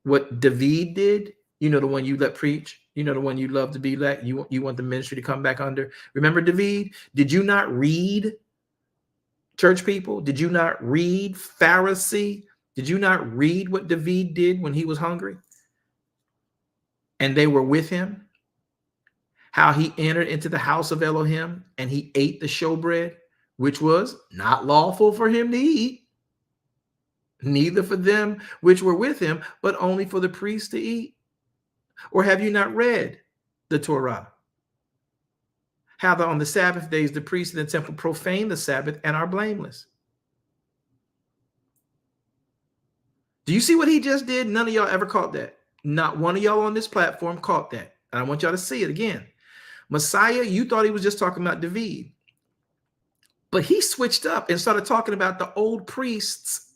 what David did? You know, the one you let preach. You know, the one you love to be let. You want the ministry to come back under. Remember David? Did you not read, church people? Did you not read, Pharisee? Did you not read what David did when he was hungry? And they were with him? How he entered into the house of Elohim and he ate the showbread, which was not lawful for him to eat, neither for them which were with him, but only for the priests to eat. Or have you not read the Torah? How that on the Sabbath days the priests in the temple profane the Sabbath and are blameless. Do you see what he just did? None of y'all ever caught that. Not one of y'all on this platform caught that. And I want y'all to see it again. Messiah, you thought he was just talking about David. But he switched up and started talking about the old priests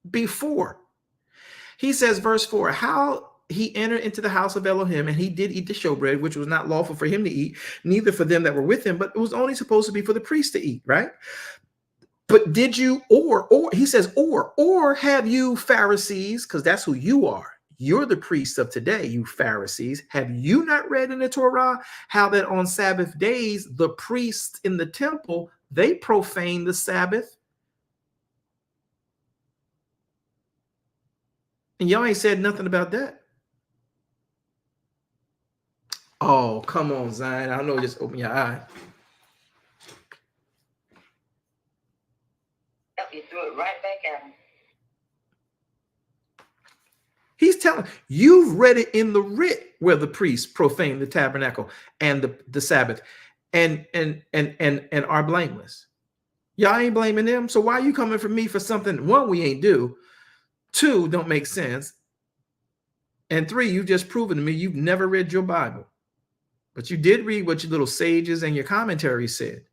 before. He says, verse 4, how he entered into the house of Elohim and he did eat the showbread, which was not lawful for him to eat, neither for them that were with him, but it was only supposed to be for the priests to eat, right? But did you, or he says, or have you Pharisees, because that's who you are. You're the priests of today, you Pharisees. Have you not read in the Torah how that on Sabbath days, the priests in the temple, they profane the Sabbath? And y'all ain't said nothing about that. Oh, come on, Zion. I know, just open your eye. You threw it right back at him. He's telling you've read it in the writ where the priests profane the tabernacle and the Sabbath and are blameless. Y'all ain't blaming them. So why are you coming for me for something, one, we ain't do, two, don't make sense, and three, you've just proven to me you've never read your Bible. But you did read what your little sages and your commentaries said.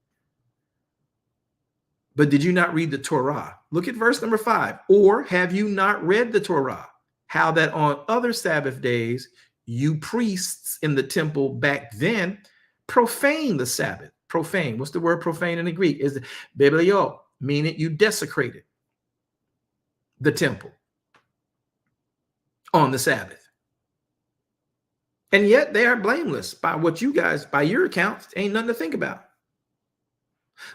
But did you not read the Torah? Look at verse number 5. Or have you not read the Torah? How that on other Sabbath days, you priests in the temple back then profane the Sabbath. Profane. What's the word profane in the Greek? Is biblio, meaning you desecrated the temple on the Sabbath. And yet they are blameless by what you guys, by your accounts, ain't nothing to think about.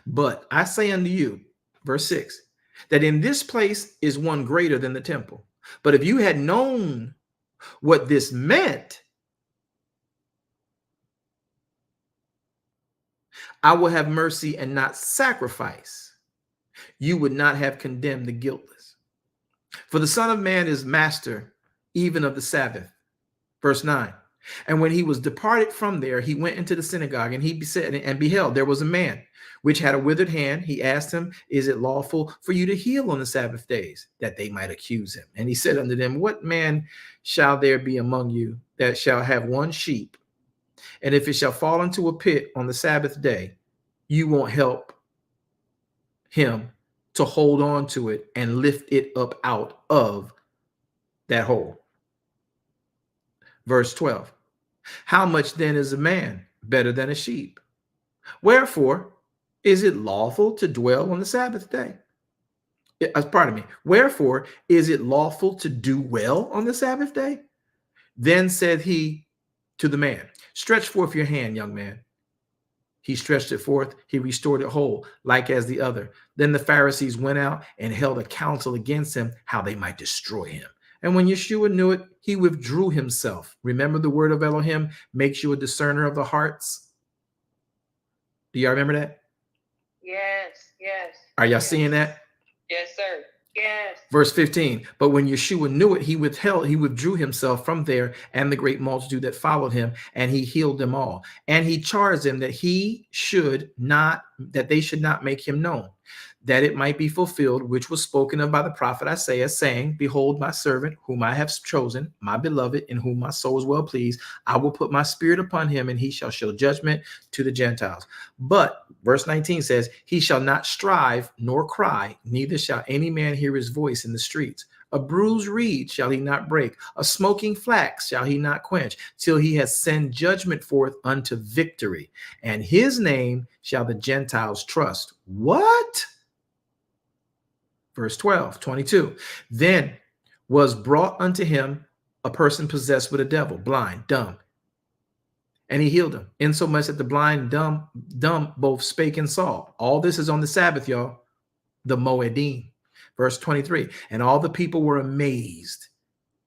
But I say unto you, verse 6, that in this place is one greater than the temple. But if you had known what this meant, I will have mercy and not sacrifice, you would not have condemned the guiltless. For the Son of Man is master even of the Sabbath. Verse 9. And when he was departed from there, he went into the synagogue, and he said, and beheld, there was a man which had a withered hand. He asked him, is it lawful for you to heal on the Sabbath days? That they might accuse him. And he said unto them, what man shall there be among you that shall have one sheep? And if it shall fall into a pit on the Sabbath day, you won't help him to hold on to it and lift it up out of that hole. Verse 12. How much then is a man better than a sheep? Wherefore is it lawful to dwell on the Sabbath day? Pardon me. Wherefore is it lawful to do well on the Sabbath day? Then said he to the man, stretch forth your hand, young man. He stretched it forth. He restored it whole, like as the other. Then the Pharisees went out and held a council against him, how they might destroy him. And when Yeshua knew it, he withdrew himself. Remember the word of Elohim makes you a discerner of the hearts. Do y'all remember that? Yes, yes. Are y'all seeing that? Yes, sir. Yes. Verse 15, but when Yeshua knew it, he withdrew himself from there and the great multitude that followed him, and he healed them all. And he charged them that he should not make him known, that it might be fulfilled, which was spoken of by the prophet Isaiah, saying, behold, my servant, whom I have chosen, my beloved, in whom my soul is well pleased. I will put my spirit upon him, and he shall show judgment to the Gentiles. But verse 19 says, he shall not strive nor cry, neither shall any man hear his voice in the streets. A bruised reed shall he not break, a smoking flax shall he not quench, till he has sent judgment forth unto victory. And his name shall the Gentiles trust. What? Verse 12, 22. Then was brought unto him a person possessed with a devil, blind, dumb, and he healed him, insomuch that the blind, dumb both spake and saw. All this is on the Sabbath, y'all, the Moedim. Verse 23, and all the people were amazed.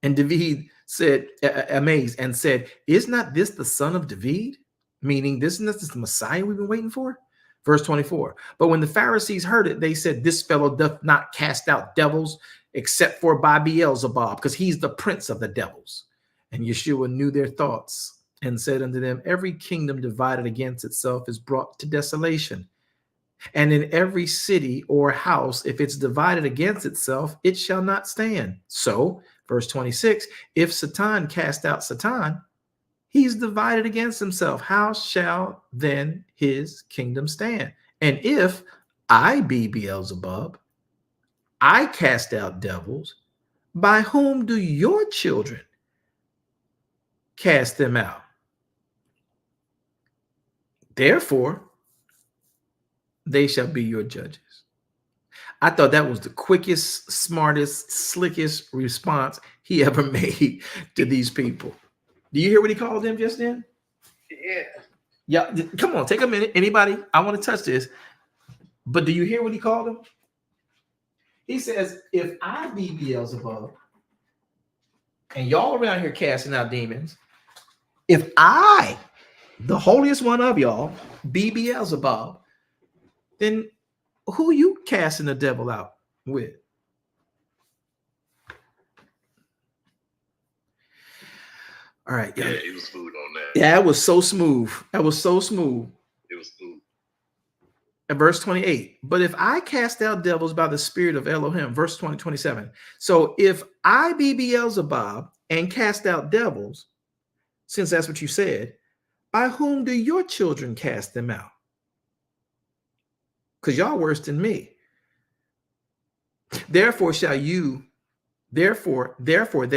And David said, amazed, and said, is not this the son of David? Meaning, this is the Messiah we've been waiting for? Verse 24, but when the Pharisees heard it, they said, this fellow doth not cast out devils except for by Beelzebub, because he's the prince of the devils. And Yeshua knew their thoughts and said unto them, every kingdom divided against itself is brought to desolation. And in every city or house, if it's divided against itself, it shall not stand. So, verse 26, if Satan cast out Satan, he's divided against himself. How shall then his kingdom stand? And if I be Beelzebub, I cast out devils, by whom do your children cast them out? Therefore, they shall be your judges. I thought that was the quickest, smartest, slickest response he ever made to these people. Do you hear what he called them just then? Yeah. Yeah. Come on, take a minute. Anybody? I want to touch this. But do you hear what he called them? He says, if I be Beelzebub, and y'all around here casting out demons, if I, the holiest one of y'all, be Beelzebub, then who you casting the devil out with? All right. Yeah, he was smooth on that. Yeah, it was so smooth. That was so smooth. It was smooth. And verse 28, but if I cast out devils by the spirit of Elohim, verse 27. So if I be Beelzebub and cast out devils, since that's what you said, by whom do your children cast them out? Because y'all worse than me. Therefore they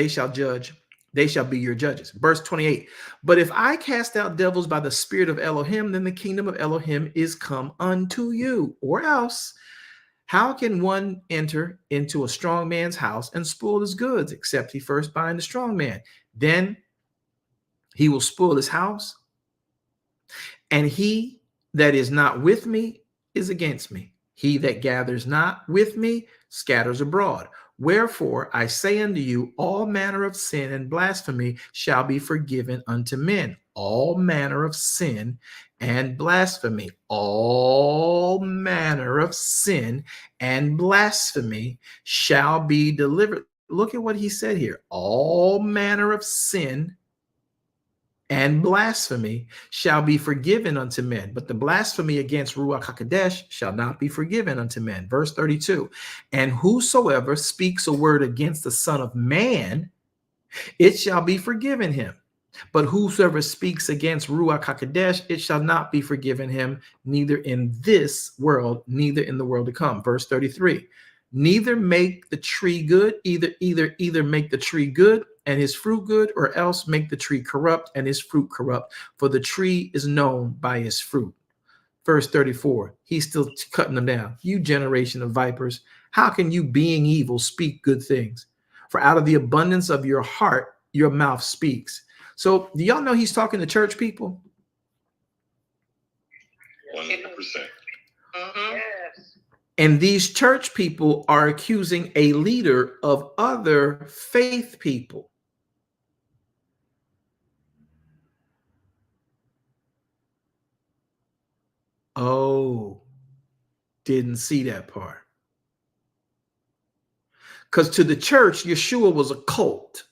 shall judge, they shall be your judges. Verse 28, but if I cast out devils by the spirit of Elohim, then the kingdom of Elohim is come unto you. Or else, how can one enter into a strong man's house and spoil his goods, except he first bind the strong man? Then he will spoil his house, and he that is not with me is against me. He that gathers not with me scatters abroad. Wherefore I say unto you, all manner of sin and blasphemy shall be forgiven unto men. All manner of sin and blasphemy. All manner of sin and blasphemy shall be delivered. Look at what he said here. All manner of sin and blasphemy shall be forgiven unto men, but the blasphemy against Ruach HaKodesh shall not be forgiven unto men. Verse 32, and whosoever speaks a word against the Son of Man, it shall be forgiven him. But whosoever speaks against Ruach HaKodesh, it shall not be forgiven him, neither in this world, neither in the world to come. Verse 33, neither make the tree good, either make the tree good and his fruit good, or else make the tree corrupt and his fruit corrupt, for the tree is known by his fruit. Verse 34, he's still cutting them down. You generation of vipers, how can you, being evil, speak good things? For out of the abundance of your heart, your mouth speaks. So do y'all know he's talking to church people? 100%. Yes. And these church people are accusing a leader of other faith people. Oh, didn't see that part. Because to the church, Yeshua was a cult.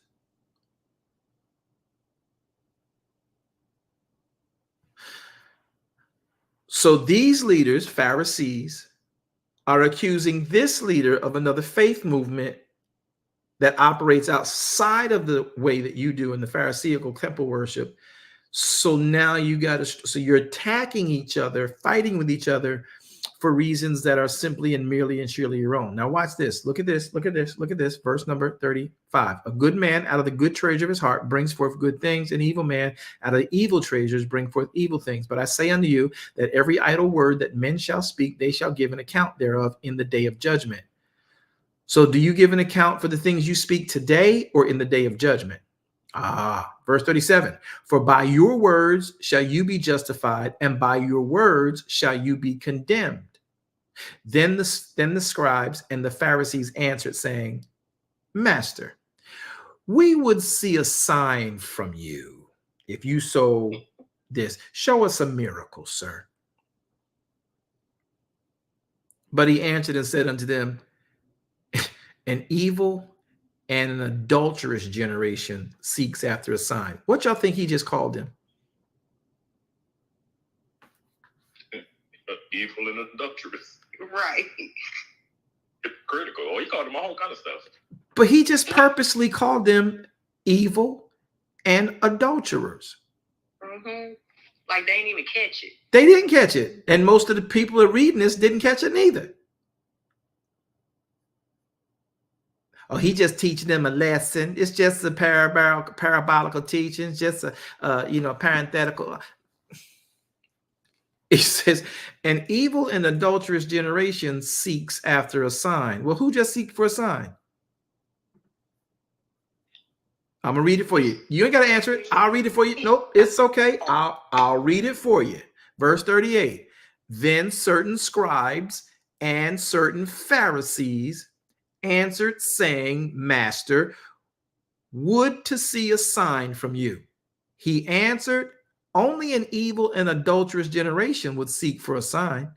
So these leaders, Pharisees, are accusing this leader of another faith movement that operates outside of the way that you do in the Pharisaical temple worship. So now you're attacking each other, fighting with each other for reasons that are simply and merely and surely your own. Now watch this. Look at this. Look at this. Look at this. Verse number 35. A good man out of the good treasure of his heart brings forth good things. An evil man out of the evil treasures bring forth evil things. But I say unto you that every idle word that men shall speak, they shall give an account thereof in the day of judgment. So do you give an account for the things you speak today or in the day of judgment? Verse 37. For by your words shall you be justified, and by your words shall you be condemned. Then the scribes and the Pharisees answered, saying, Master, we would see a sign from you. If you so this, show us a miracle, sir. But he answered and said unto them, an evil and an adulterous generation seeks after a sign. What y'all think he just called them? Evil and adulterous. Right. Hypocritical. Oh, he called them all kind of stuff. But he just purposely called them evil and adulterers. Mm-hmm. Like they didn't even catch it. They didn't catch it. And most of the people that are reading this didn't catch it neither. Oh, he just teaching them a lesson. It's just a parabolical teaching. It's just a parenthetical. It says, an evil and adulterous generation seeks after a sign. Well, who just seeks for a sign? I'm gonna read it for you. You ain't gotta answer it. I'll read it for you. Nope, it's okay. I'll read it for you. Verse 38. Then certain scribes and certain Pharisees answered, saying, Master, would to see a sign from you. He answered, only an evil and adulterous generation would seek for a sign.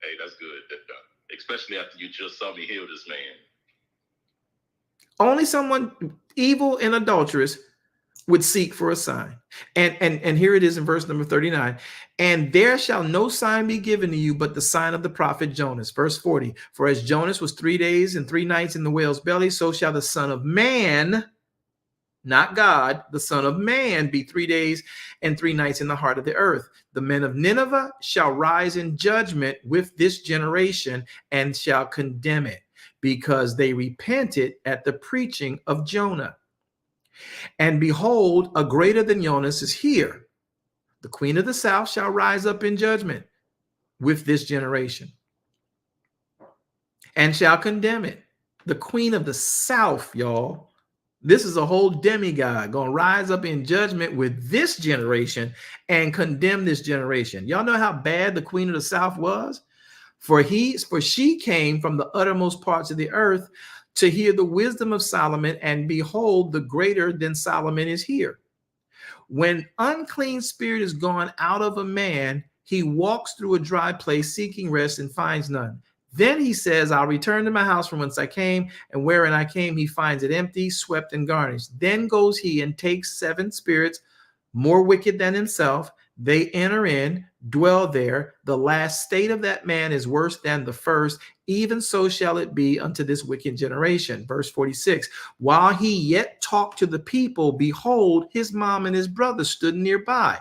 Hey, that's good. Especially after you just saw me heal this man. Only someone evil and adulterous would seek for a sign. And here it is in verse number 39. And there shall no sign be given to you but the sign of the prophet Jonas. Verse 40. For as Jonas was 3 days and 3 nights in the whale's belly, so shall the Son of Man, not God, the Son of Man, be 3 days and 3 nights in the heart of the earth. The men of Nineveh shall rise in judgment with this generation and shall condemn it, because they repented at the preaching of Jonah. And behold, a greater than Jonas is here. The queen of the south shall rise up in judgment with this generation and shall condemn it. The queen of the south, y'all. This is a whole demigod going to rise up in judgment with this generation and condemn this generation. Y'all know how bad the queen of the south was? For she came from the uttermost parts of the earth to hear the wisdom of Solomon, and behold, the greater than Solomon is here. When unclean spirit is gone out of a man, he walks through a dry place seeking rest and finds none. Then he says, I'll return to my house from whence I came, and wherein I came, he finds it empty, swept, and garnished. Then goes he and takes 7 spirits more wicked than himself. They enter in, dwell there. The last state of that man is worse than the first. Even so shall it be unto this wicked generation. Verse 46. While he yet talked to the people, behold, his mom and his brother stood nearby,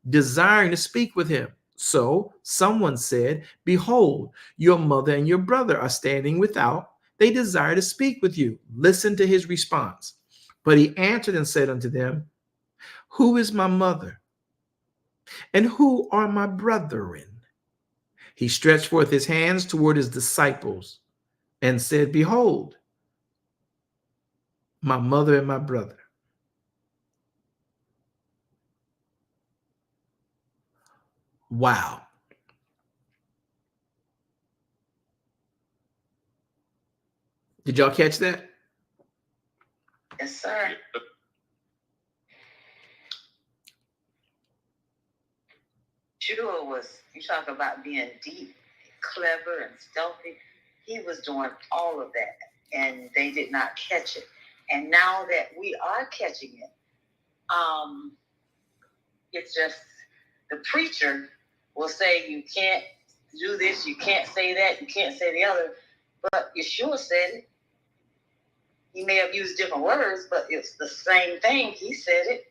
desiring to speak with him. So someone said, behold, your mother and your brother are standing without. They desire to speak with you. Listen to his response. But he answered and said unto them, who is my mother? And who are my brethren? He stretched forth his hands toward his disciples and said, behold, my mother and my brother. Wow. Did y'all catch that? Yes, sir. Judah was, you talk about being deep, clever, and stealthy. He was doing all of that, and they did not catch it. And now that we are catching it, It's just the preacher will say you can't do this, you can't say that, you can't say the other. But Yeshua said it. He may have used different words, but it's the same thing. He said it.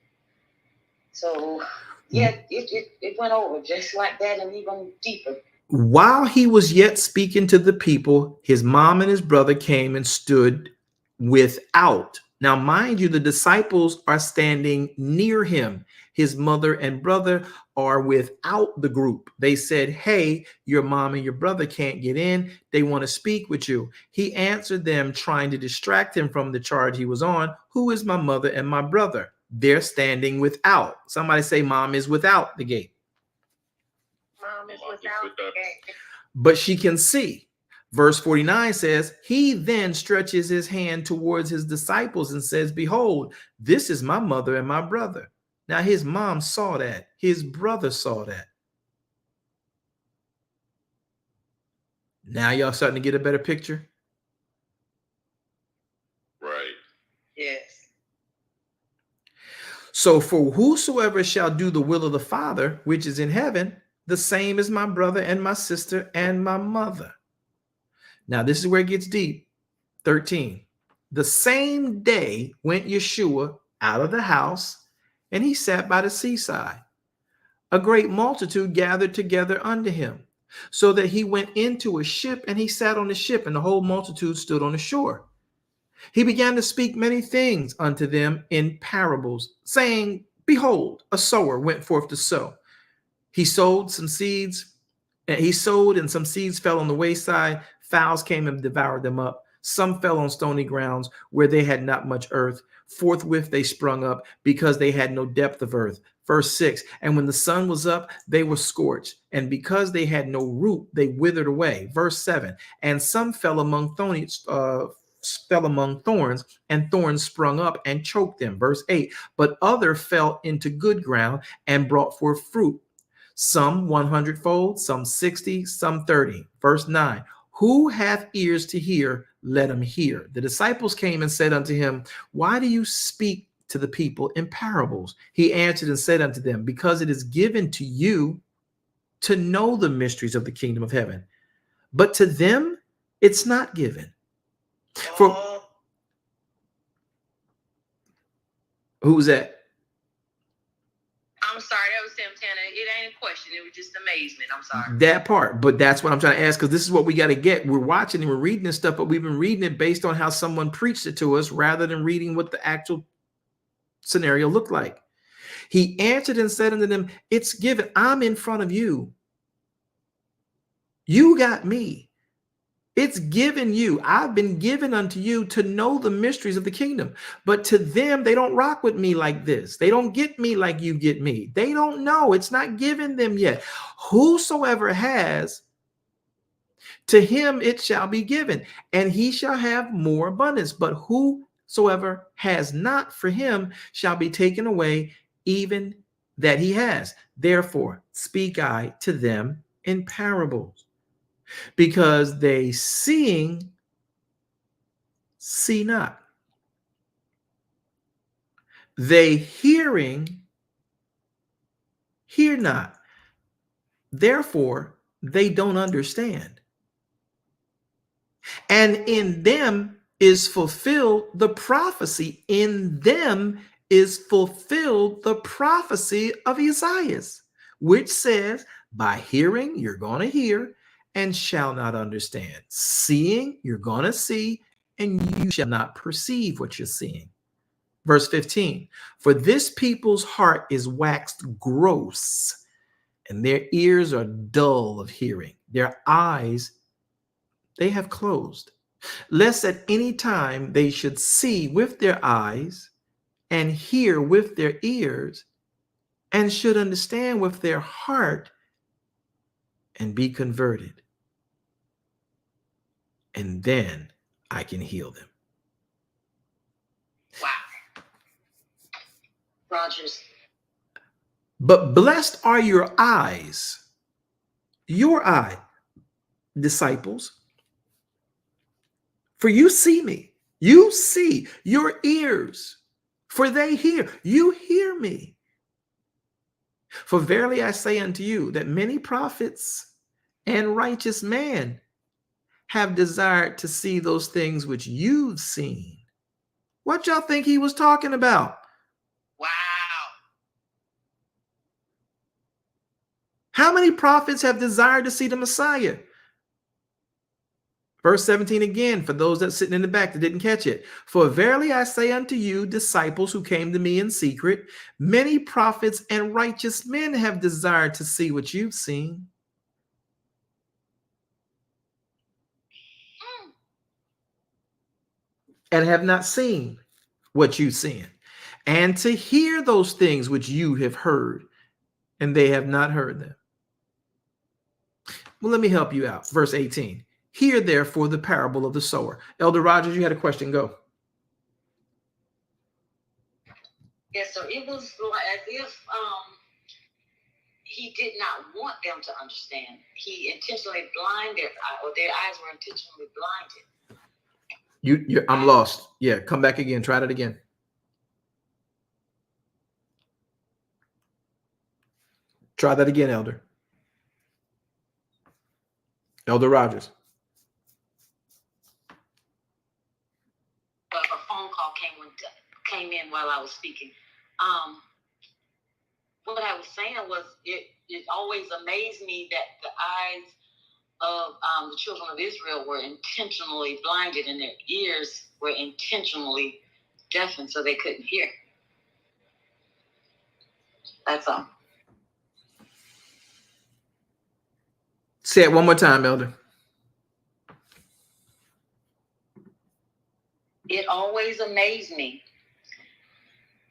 So, yeah, it went over just like that and even deeper. While he was yet speaking to the people, his mom and his brother came and stood without. Now, mind you, the disciples are standing near him. His mother and brother are without the group. They said, hey, your mom and your brother can't get in. They want to speak with you. He answered them, trying to distract him from the charge he was on. Who is my mother and my brother? They're standing without. Somebody say, mom is without the gate. Mom is without the gate. But she can see. Verse 49 says, he then stretches his hand towards his disciples and says, behold, this is my mother and my brother. Now his mom saw that. His brother saw that. Now y'all starting to get a better picture? Right. Yes. So for whosoever shall do the will of the Father, which is in heaven, the same is my brother and my sister and my mother. Now, this is where it gets deep. 13. The same day went Yeshua out of the house, and he sat by the seaside. A great multitude gathered together unto him, so that he went into a ship, and he sat on the ship, and the whole multitude stood on the shore. He began to speak many things unto them in parables, saying, behold, a sower went forth to sow. He sowed some seeds, and he sowed, and some seeds fell on the wayside. Fowls came and devoured them up. Some fell on stony grounds where they had not much earth. Forthwith they sprung up, because they had no depth of earth. Verse 6, and when the sun was up, they were scorched, and because they had no root, they withered away. Verse 7, and some fell among thorns, and thorns sprung up and choked them. Verse 8, but other fell into good ground and brought forth fruit, some 100-fold, some 60, some 30. Verse 9, who hath ears to hear, let him hear. The disciples came and said unto him, why do you speak to the people in parables? He answered and said unto them, because it is given to you to know the mysteries of the kingdom of heaven, but to them it's not given. For who's that? I'm sorry, that was Santana. It ain't a question. It was just amazement. I'm sorry. That part, but that's what I'm trying to ask, because this is what we got to get. We're watching and we're reading this stuff, but we've been reading it based on how someone preached it to us rather than reading what the actual scenario looked like. He answered and said unto them, it's given. I'm in front of you. You got me. It's given you. I've been given unto you to know the mysteries of the kingdom. But to them, they don't rock with me like this. They don't get me like you get me. They don't know. It's not given them yet. Whosoever has, to him it shall be given, and he shall have more abundance. But whosoever has not, for him shall be taken away even that he has. Therefore speak I to them in parables, because they seeing see not, they hearing hear not, therefore they don't understand. And in them is fulfilled the prophecy. In them is fulfilled the prophecy of Isaiah, which says, by hearing you're going to hear and shall not understand. Seeing you're going to see and you shall not perceive what you're seeing. Verse 15, for this people's heart is waxed gross, and their ears are dull of hearing. Their eyes they have closed, lest at any time they should see with their eyes and hear with their ears and should understand with their heart and be converted. And then I can heal them. Wow. Rogers. But blessed are your eyes, your eye, disciples, for you see me. You see, your ears, For they hear, you hear me. For verily I say unto you that many prophets and righteous men have desired to see those things which you've seen. What y'all think he was talking about? Wow. How many prophets have desired to see the Messiah? Verse 17 again, for those that sitting in the back that didn't catch it. For verily I say unto you, disciples who came to me in secret, many prophets and righteous men have desired to see what you've seen. And have not seen what you've seen. And to hear those things which you have heard, and they have not heard them. Well, let me help you out. Verse 18. Hear therefore the parable of the sower. Elder Rogers, you had a question. Go. Yes, so it was as if he did not want them to understand. He intentionally blinded, or their eyes were intentionally blinded. I'm lost. Yeah, come back again. Try that again. Try that again, Elder. Elder Rogers. A phone call came in while I was speaking. What I was saying was it always amazed me that the eyes of the children of Israel were intentionally blinded and their ears were intentionally deafened so they couldn't hear. That's all. Say it one more time, Elder. It always amazed me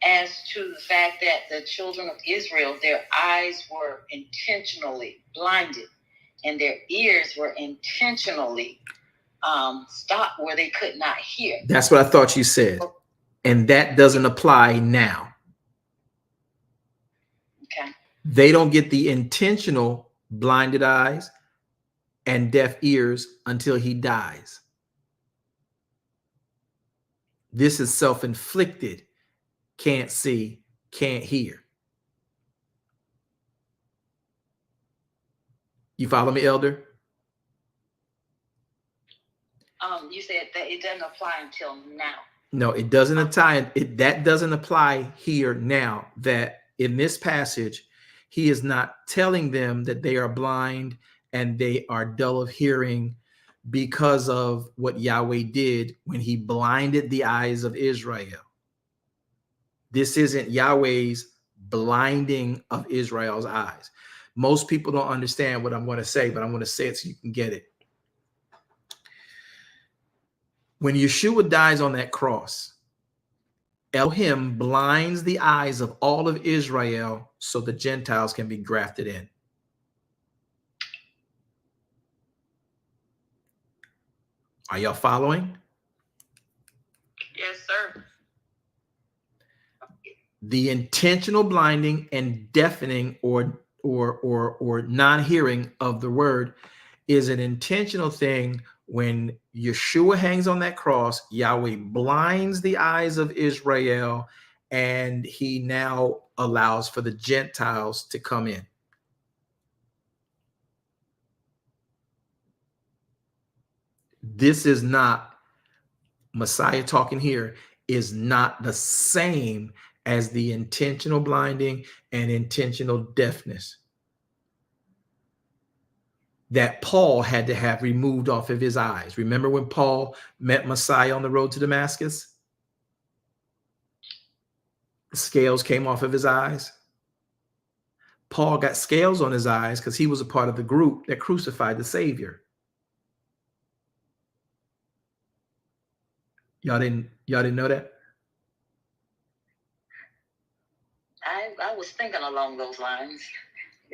as to the fact that the children of Israel, their eyes were intentionally blinded and their ears were intentionally stopped where they could not hear. That's what I thought you said. And that doesn't apply now. Okay. They don't get the intentional blinded eyes and deaf ears until he dies. This is self-inflicted. Can't see, can't hear. You follow me, Elder? You said that it doesn't apply until now. No, it doesn't apply. That doesn't apply here now. That in this passage, he is not telling them that they are blind and they are dull of hearing because of what Yahweh did when he blinded the eyes of Israel. This isn't Yahweh's blinding of Israel's eyes. Most people don't understand what I'm going to say, but I'm going to say it so you can get it. When Yeshua dies on that cross, Elohim blinds the eyes of all of Israel so the Gentiles can be grafted in. Are y'all following? Yes, sir. The intentional blinding and deafening or non-hearing of the word is an intentional thing. When Yeshua hangs on that cross, Yahweh blinds the eyes of Israel, and he now allows for the Gentiles to come in. This is not, Messiah talking here is not the same as the intentional blinding and intentional deafness that Paul had to have removed off of his eyes. Remember when Paul met Messiah on the road to Damascus? The scales came off of his eyes. Paul got scales on his eyes because he was a part of the group that crucified the Savior. Y'all didn't know that? I was thinking along those lines.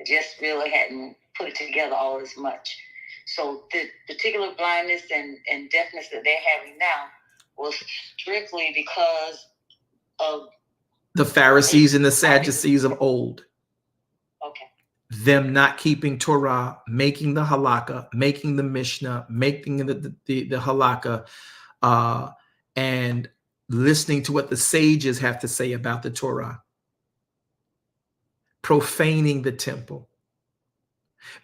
Just really hadn't put it together all as much. So the particular blindness and deafness that they're having now was strictly because of the Pharisees and the Sadducees of old. Okay. Them not keeping Torah, making the halakha, making the Mishnah, making the halakha, and listening to what the sages have to say about the Torah, profaning the temple,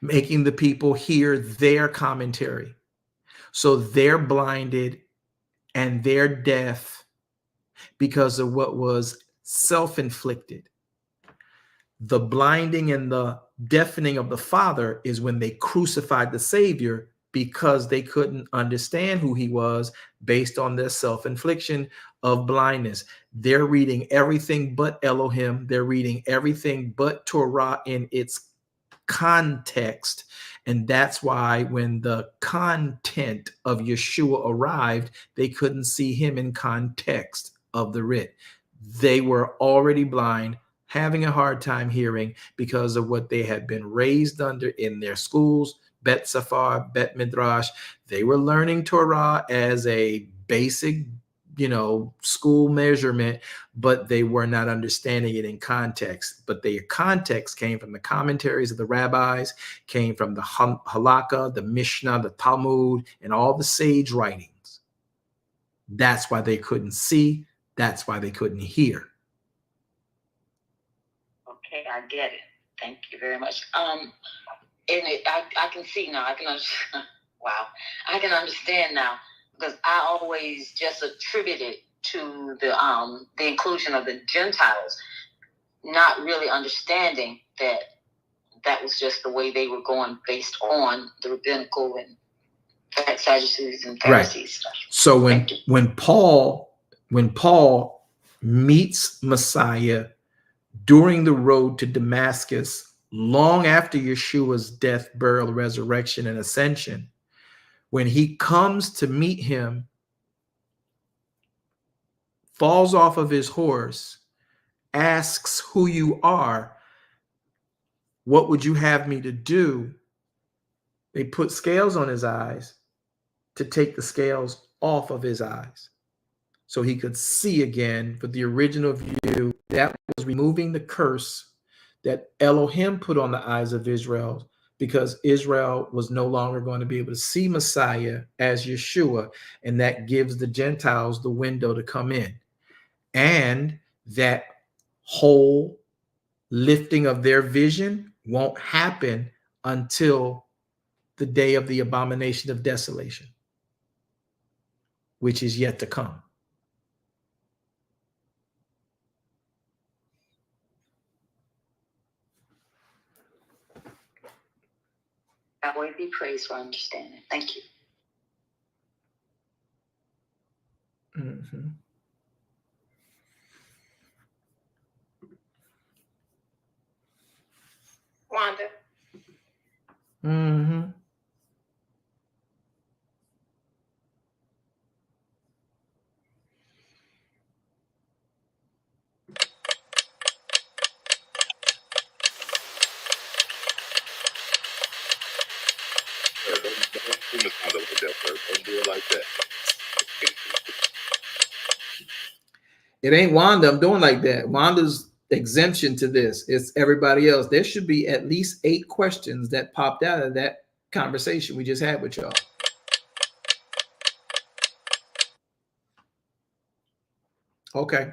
making the people hear their commentary. So they're blinded and they're deaf because of what was self-inflicted. The blinding and the deafening of the Father is when they crucified the Savior, because they couldn't understand who he was based on their self-infliction of blindness. They're reading everything but Elohim. They're reading everything but Torah in its context. And that's why when the content of Yeshua arrived, they couldn't see him in context of the writ. They were already blind, having a hard time hearing because of what they had been raised under in their schools, Bet Safar, Bet Midrash. They were learning Torah as a basic, school measurement, but they were not understanding it in context. But their context came from the commentaries of the rabbis, came from the Halakha, the Mishnah, the Talmud, and all the sage writings. That's why they couldn't see. That's why they couldn't hear. Okay, I get it. Thank you very much. I can see now. I can understand. Wow, I can understand now, because I always just attributed to the inclusion of the Gentiles, not really understanding that was just the way they were going based on the rabbinical and Sadducees and Pharisees stuff. So when Paul meets Messiah during the road to Damascus, long after Yeshua's death, burial, resurrection, and ascension, when he comes to meet him, falls off of his horse, asks who you are, what would you have me to do? They put scales on his eyes to take the scales off of his eyes so he could see again. But the original view, that was removing the curse that Elohim put on the eyes of Israel, because Israel was no longer going to be able to see Messiah as Yeshua, and that gives the Gentiles the window to come in. And that whole lifting of their vision won't happen until the day of the abomination of desolation, which is yet to come. God will be praised for understanding. Thank you. Mm-hmm. Wanda. Mm-hmm. Don't do it like that. It ain't Wanda. I'm doing like that. Wanda's exemption to this. It's everybody else. There should be at least 8 questions that popped out of that conversation we just had with y'all. Okay.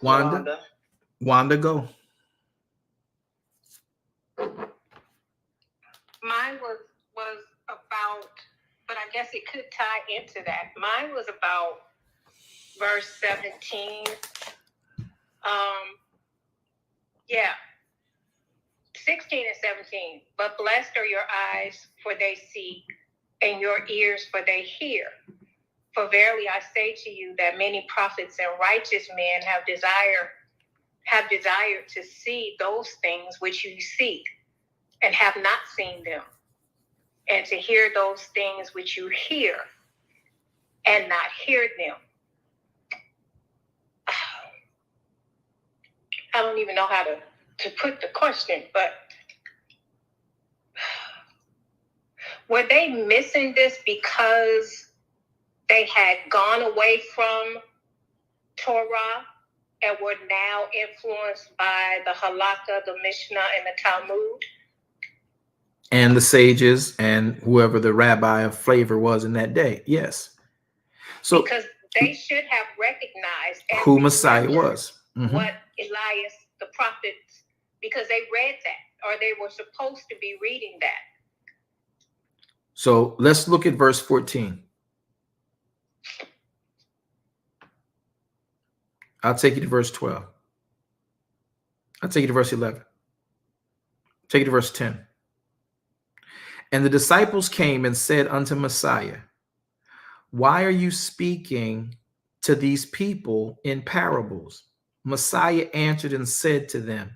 Wanda, go. Mine was about, but I guess it could tie into that. Mine was about verse 17. 16 and 17. But blessed are your eyes, for they see, and your ears, for they hear. For verily I say to you that many prophets and righteous men have desired to see those things which you seek, and have not seen them, and to hear those things which you hear, and not hear them. I don't even know how to put the question, but were they missing this because they had gone away from Torah and were now influenced by the Halakha, the Mishnah, and the Talmud? And the sages and whoever the rabbi of flavor was in that day. Yes. So because they should have recognized who Messiah was. What Elias, the prophets, because they read that, or they were supposed to be reading that. So let's look at verse 14. I'll take you to verse 12. I'll take you to verse 11. Take you to verse 10. And the disciples came and said unto Messiah, why are you speaking to these people in parables? Messiah answered and said to them,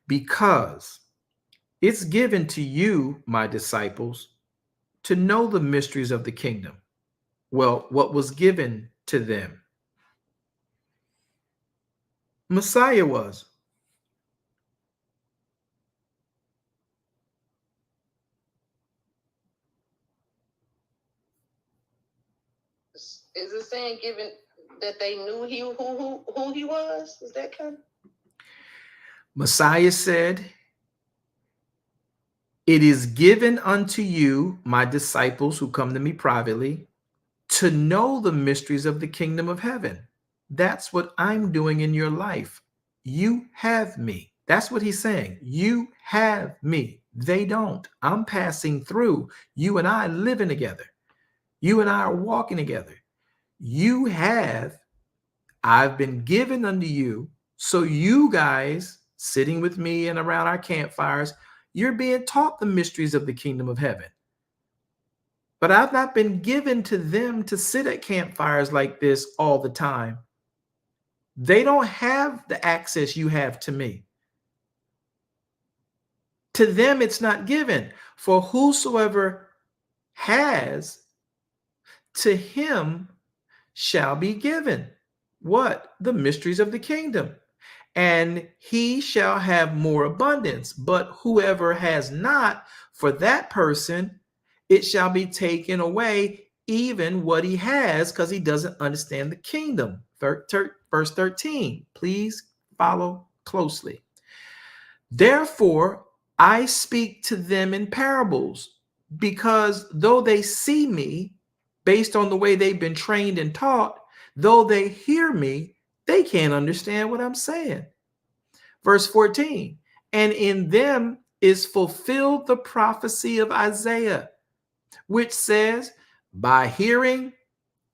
because it's given to you, my disciples, to know the mysteries of the kingdom. Well, what was given to them? Messiah was. Is it saying given that they knew who he was? Is that kind of? Messiah said, it is given unto you, my disciples who come to me privately, to know the mysteries of the kingdom of heaven. That's what I'm doing in your life. You have me. That's what he's saying. You have me. They don't. I'm passing through. You and I living together. You and I are walking together. You have, I've been given unto you. So you guys sitting with me and around our campfires, you're being taught the mysteries of the kingdom of heaven. But I've not been given to them to sit at campfires like this all the time. They don't have the access you have to me. To them, it's not given. For whosoever has, to him shall be given. What? The mysteries of the kingdom. And he shall have more abundance. But whoever has not, for that person, it shall be taken away, even what he has, because he doesn't understand the kingdom. Verse 13. Please follow closely. Therefore, I speak to them in parables, because though they see me, based on the way they've been trained and taught, though they hear me, they can't understand what I'm saying. Verse 14, and in them is fulfilled the prophecy of Isaiah, which says, by hearing,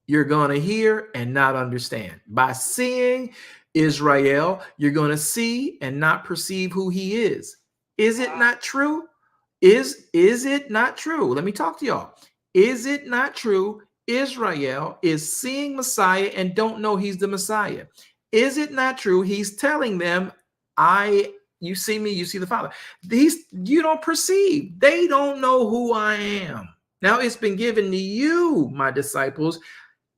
you're going to hear and not understand. By seeing, Israel, you're going to see and not perceive who he is. Is it not true? Is it not true? Let me talk to y'all. Is it not true? Israel is seeing Messiah and don't know he's the Messiah. Is it not true? He's telling them, you see me, you see the Father. You don't perceive. They don't know who I am. Now it's been given to you, my disciples,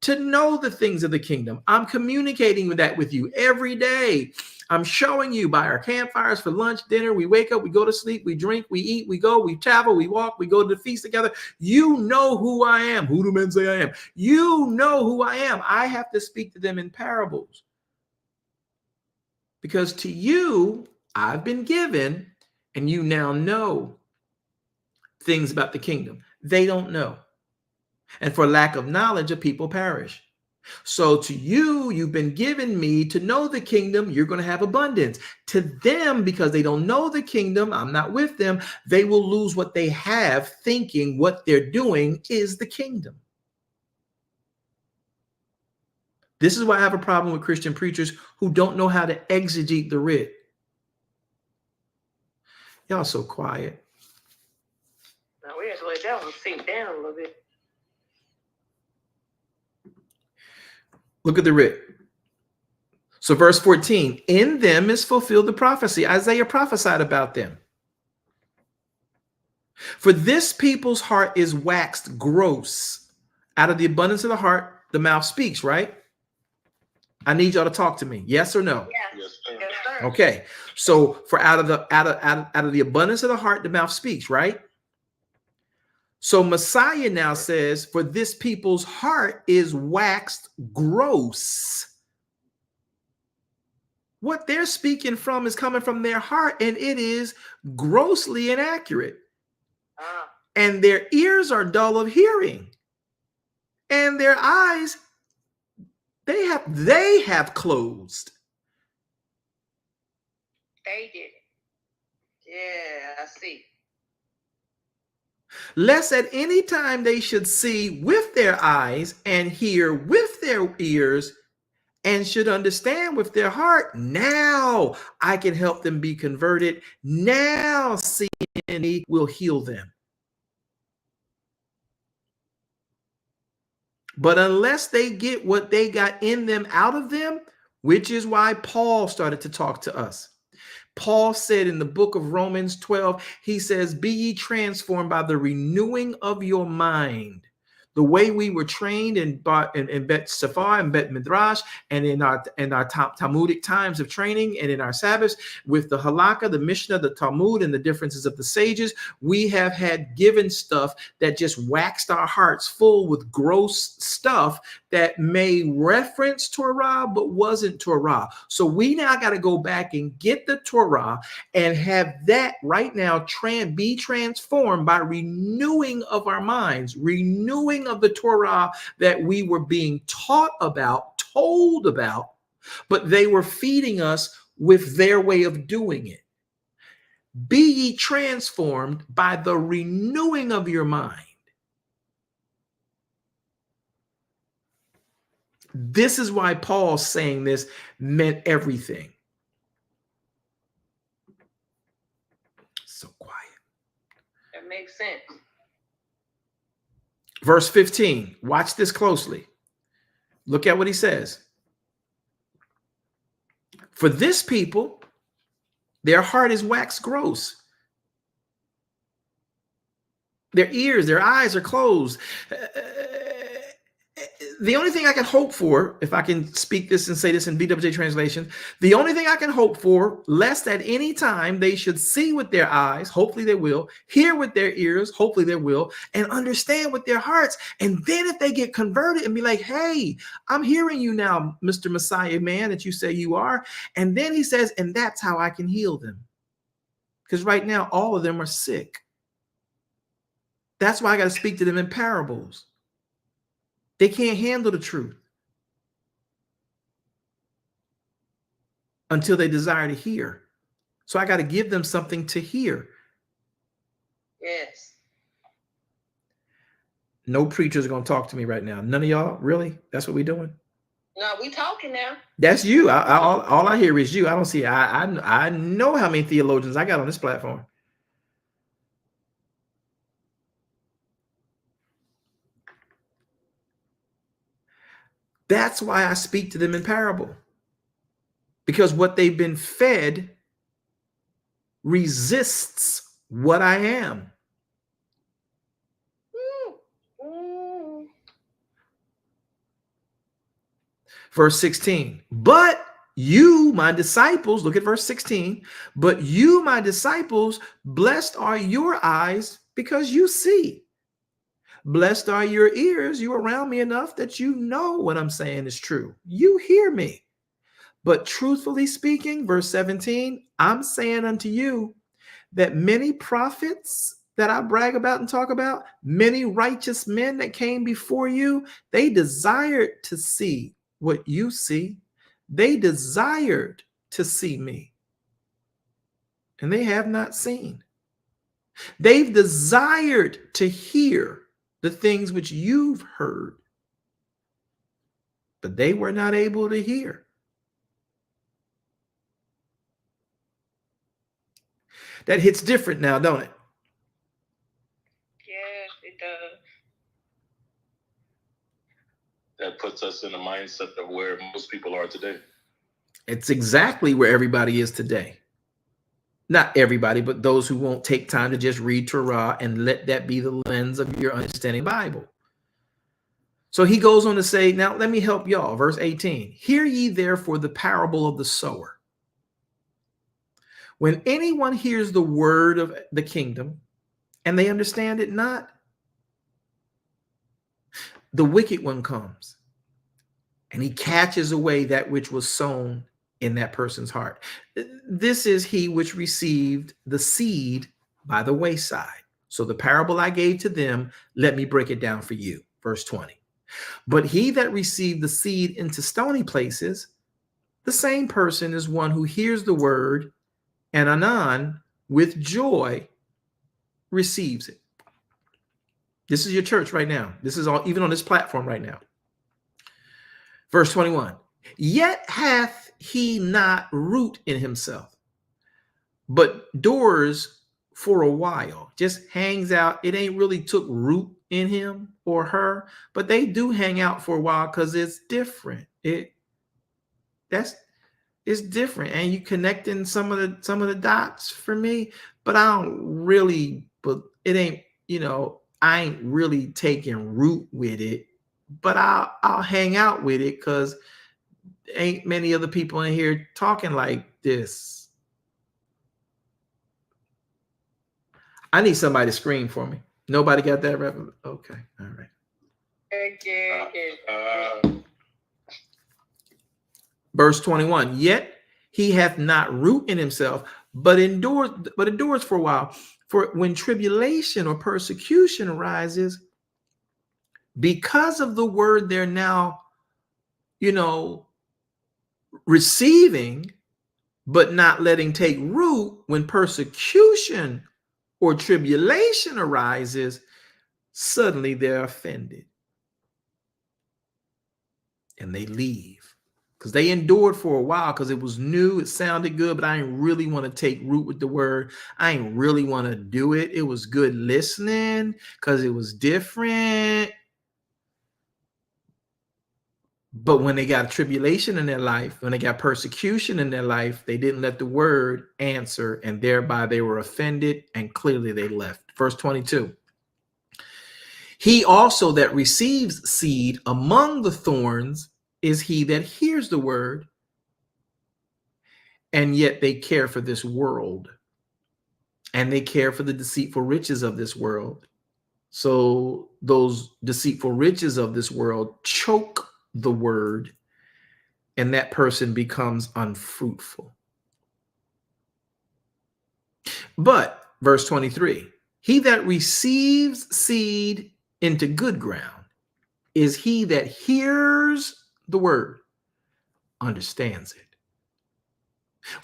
to know the things of the kingdom. I'm communicating with that with you every day. I'm showing you by our campfires for lunch, dinner. We wake up, we go to sleep, we drink, we eat, we go, we travel, we walk, we go to the feast together. You know who I am. Who do men say I am? You know who I am. I have to speak to them in parables. Because to you, I've been given, and you now know things about the kingdom. They don't know. And for lack of knowledge, a people perish. So to you, you've been given me to know the kingdom. You're going to have abundance. To them, because they don't know the kingdom, I'm not with them, they will lose what they have, thinking what they're doing is the kingdom. This is why I have a problem with Christian preachers who don't know how to exegete the writ. Y'all so quiet. Now we have to let that one sink down a little bit. Look at the writ. So verse 14, in them is fulfilled the prophecy. Isaiah prophesied about them. For this people's heart is waxed gross. Out of the abundance of the heart, the mouth speaks, right? I need y'all to talk to me. Yes or no? Yes, sir. Yes, sir. Okay. So for out of the abundance of the heart, the mouth speaks, right? So Messiah now says, for this people's heart is waxed gross. What they're speaking from is coming from their heart, and it is grossly inaccurate. And their ears are dull of hearing, and their eyes They have closed. They did it. Yeah, I see. Lest at any time they should see with their eyes and hear with their ears and should understand with their heart. Now I can help them be converted. Now seeing me will heal them. But unless they get what they got in them out of them, which is why Paul started to talk to us. Paul said in the book of Romans 12, he says, be ye transformed by the renewing of your mind. The way we were trained in Bet Safar and Bet Midrash, and in our Talmudic times of training, and in our Sabbaths with the Halakha, the Mishnah, the Talmud, and the differences of the sages, we have had given stuff that just waxed our hearts full with gross stuff that may reference Torah but wasn't Torah. So we now got to go back and get the Torah and have that right now be transformed by renewing of our minds, renewing of the Torah that we were being taught about, told about, but they were feeding us with their way of doing it. Be ye transformed by the renewing of your mind. This is why Paul saying this meant everything. So quiet. That makes sense. Verse 15, watch this closely. Look at what he says. For this people, their heart is waxed gross. Their ears, their eyes are closed. The only thing I can hope for, if I can speak this and say this in BWJ translation, the only thing I can hope for, lest at any time they should see with their eyes, hopefully they will, hear with their ears, hopefully they will, and understand with their hearts. And then if they get converted and be like, hey, I'm hearing you now, Mr. Messiah man, that you say you are. And then he says, and that's how I can heal them. Because right now, all of them are sick. That's why I got to speak to them in parables. They can't handle the truth until they desire to hear. So I got to give them something to hear. Yes. No preachers are going to talk to me right now. None of y'all? Really? That's what we're doing? No, we talking now. That's you. All I hear is you. I don't see. I know how many theologians I got on this platform. That's why I speak to them in parable. Because what they've been fed resists what I am. Verse 16, but you, my disciples, look at verse 16, but you, my disciples, blessed are your eyes because you see. Blessed are your ears. You around me enough that you know what I'm saying is true. You hear me. But truthfully speaking, verse 17, I'm saying unto you that many prophets that I brag about and talk about, many righteous men that came before you, they desired to see what you see. They desired to see me, and they have not seen. They've desired to hear the things which you've heard, but they were not able to hear. That hits different now, don't it? Yes, it does. That puts us in the mindset of where most people are today. It's exactly where everybody is today. Not everybody, but those who won't take time to just read Torah and let that be the lens of your understanding the Bible. So he goes on to say, now let me help y'all. Verse 18, hear ye therefore the parable of the sower. When anyone hears the word of the kingdom and they understand it not, the wicked one comes and he catches away that which was sown in that person's heart. This is he which received the seed by the wayside. So the parable I gave to them, let me break it down for you. Verse 20. But he that received the seed into stony places, the same person is one who hears the word and anon with joy receives it. This is your church right now. This is all, even on this platform right now. Verse 21, yet hath he not root in himself, but endures for a while, just hangs out. It ain't really took root in him or her, but they do hang out for a while because it's different. It's different, and you connecting some of the dots for me, but I don't really, but it ain't, I ain't really taking root with it, but I'll hang out with it because ain't many other people in here talking like this. I need somebody to scream for me. Nobody got that? Okay, all right. Verse 21, yet he hath not root in himself, but endures for a while. For when tribulation or persecution arises, because of the word they're now, receiving, but not letting take root, when persecution or tribulation arises, suddenly they're offended and they leave. Because they endured for a while because it was new, it sounded good, but I didn't really want to take root with the word. I didn't really want to do it. It was good listening because it was different. But when they got tribulation in their life, when they got persecution in their life, they didn't let the word answer, and thereby they were offended, and clearly they left. Verse 22. He also that receives seed among the thorns is he that hears the word, and yet they care for this world, and they care for the deceitful riches of this world. So those deceitful riches of this world choke the word, and that person becomes unfruitful. But verse 23, he that receives seed into good ground is he that hears the word, understands it,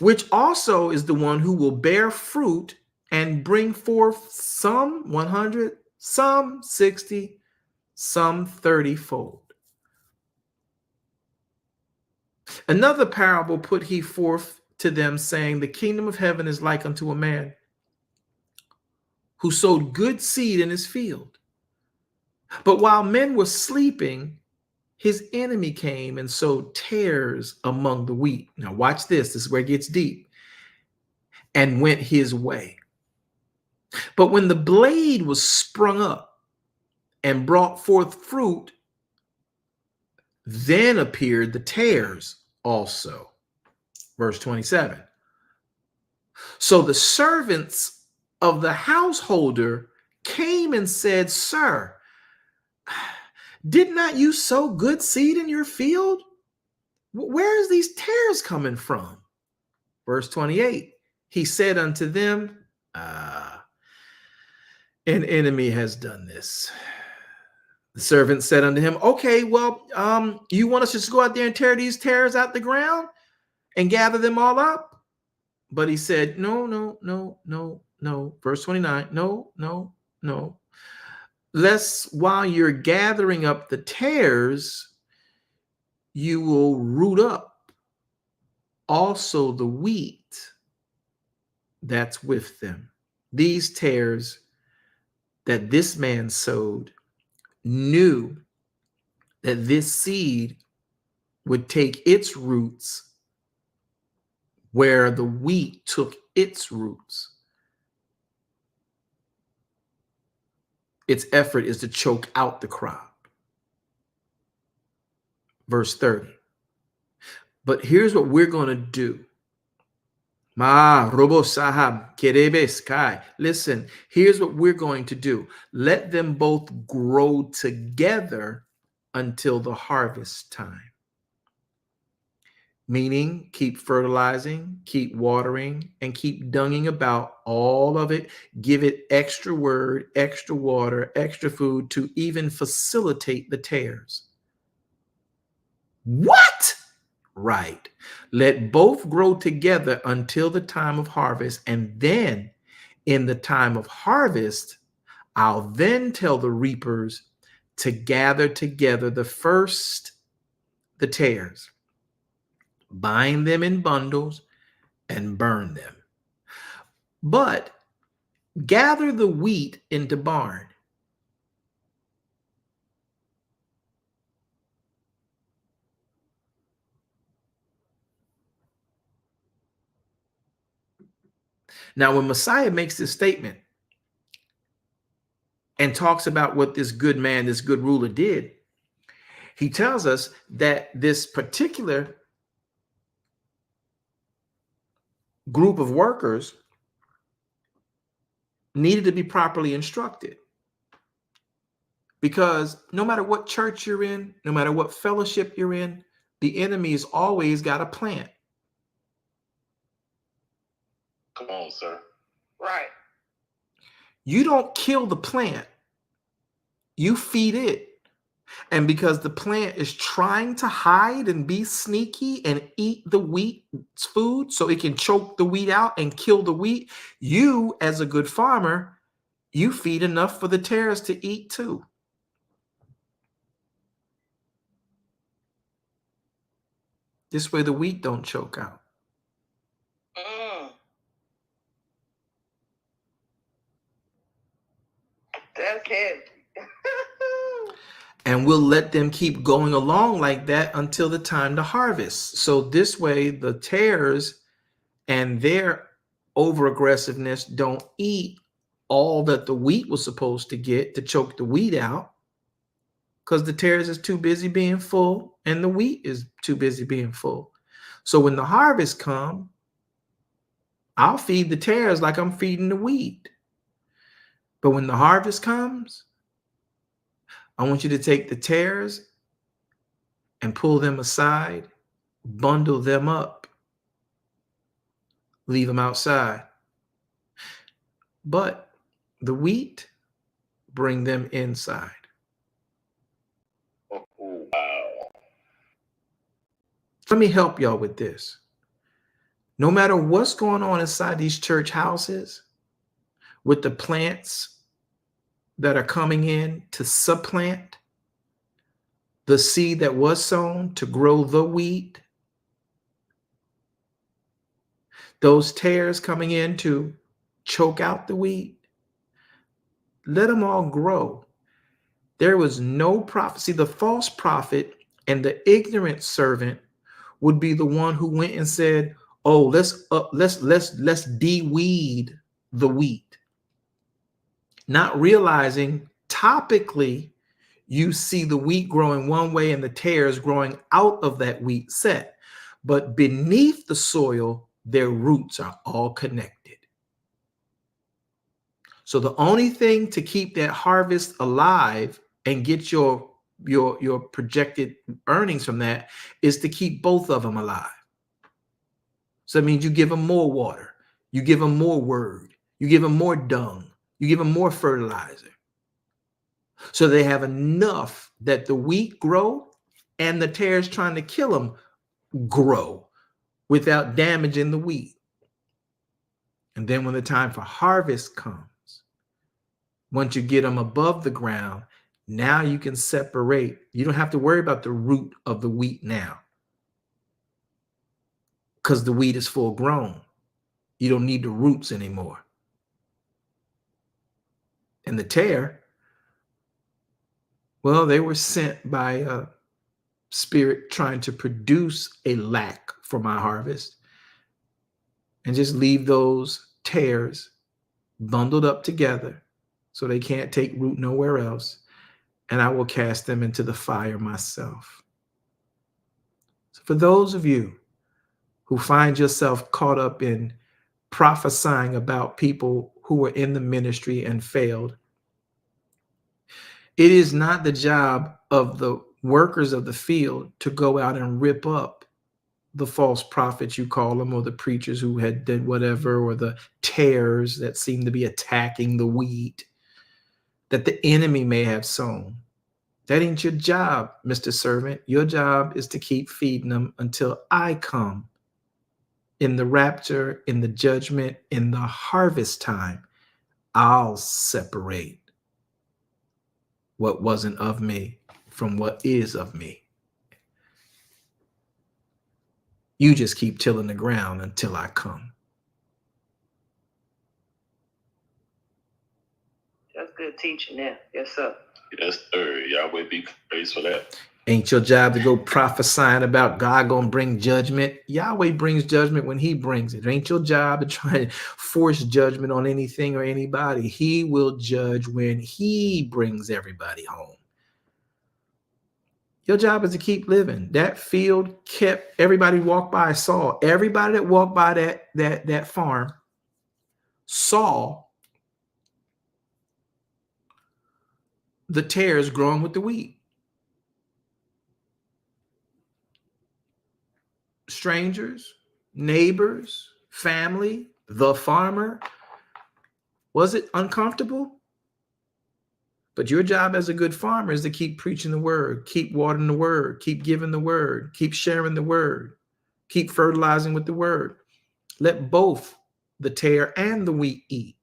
which also is the one who will bear fruit and bring forth some 100, some 60, some 30-fold. Another parable put he forth to them, saying, the kingdom of heaven is like unto a man who sowed good seed in his field. But while men were sleeping, his enemy came and sowed tares among the wheat. Now watch this. This is where it gets deep. And went his way. But when the blade was sprung up and brought forth fruit, then appeared the tares also. Verse 27. So the servants of the householder came and said, sir, did not you sow good seed in your field? Where is these tares coming from? Verse 28. He said unto them, an enemy has done this. The servant said unto him, okay, well, you want us to just go out there and tear these tares out the ground and gather them all up? But he said, no. Verse 29, no. Lest while you're gathering up the tares, you will root up also the wheat that's with them. These tares that this man sowed knew that this seed would take its roots where the wheat took its roots. Its effort is to choke out the crop. Verse 30. But here's what we're going to do. Listen, here's what we're going to do. Let them both grow together until the harvest time. meaning keep fertilizing, keep watering, and keep dunging about all of it. Give it extra word, extra water, extra food to even facilitate the tares. What? Right. Let both grow together until the time of harvest, and then in the time of harvest, I'll then tell the reapers to gather together the tares, bind them in bundles, and burn them. But gather the wheat into barn. Now, when Messiah makes this statement and talks about what this good man, this good ruler did, he tells us that this particular group of workers needed to be properly instructed. Because no matter what church you're in, no matter what fellowship you're in, the enemy's always got a plan. Come on, sir. Right. You don't kill the plant, you feed it. And because the plant is trying to hide and be sneaky and eat the wheat's food so it can choke the wheat out and kill the wheat, you, as a good farmer, you feed enough for the tares to eat too. This way the wheat don't choke out. That's heavy. And we'll let them keep going along like that until the time to harvest. So this way the tares and their over aggressiveness don't eat all that the wheat was supposed to get to choke the wheat out, because the tares is too busy being full and the wheat is too busy being full. So when the harvest comes, I'll feed the tares like I'm feeding the wheat. But when the harvest comes, I want you to take the tares and pull them aside, bundle them up, leave them outside. But the wheat, bring them inside. Oh, wow. Let me help y'all with this. No matter what's going on inside these church houses with the plants that are coming in to supplant the seed that was sown to grow the wheat, those tares coming in to choke out the wheat, let them all grow. There was no prophecy. The false prophet and the ignorant servant would be the one who went and said, "Oh, let's de-weed the wheat," not realizing topically you see the wheat growing one way and the tares growing out of that wheat set, but beneath the soil, their roots are all connected. So the only thing to keep that harvest alive and get your projected earnings from that is to keep both of them alive. So that means you give them more water, you give them more word, you give them more dung, you give them more fertilizer, so they have enough that the wheat grow and the tares trying to kill them grow without damaging the wheat. And then when the time for harvest comes, once you get them above the ground, now you can separate. You don't have to worry about the root of the wheat now, because the wheat is full grown. You don't need the roots anymore. And the tare, well, they were sent by a spirit trying to produce a lack for my harvest, and just leave those tares bundled up together so they can't take root nowhere else, and I will cast them into the fire myself. So for those of you who find yourself caught up in prophesying about people who were in the ministry and failed, it is not the job of the workers of the field to go out and rip up the false prophets, you call them, or the preachers who had did whatever, or the tares that seem to be attacking the wheat that the enemy may have sown. That ain't your job, Mr. Servant. Your job is to keep feeding them until I come in the rapture, in the judgment, in the harvest time. I'll separate what wasn't of me from what is of me. You just keep tilling the ground until I come. That's good teaching there. Yes, sir. Yes, sir. Yahweh be praised for that. Ain't your job to go prophesying about God gonna bring judgment. Yahweh brings judgment when he brings it. It ain't your job to try and force judgment on anything or anybody. He will judge when he brings everybody home. Your job is to keep living. That field kept everybody walked by, saw everybody that walked by that farm saw the tares growing with the wheat. Strangers, neighbors, family, the farmer. Was it uncomfortable? But your job as a good farmer is to keep preaching the word, keep watering the word, keep giving the word, keep sharing the word, keep fertilizing with the word. Let both the tare and the wheat eat.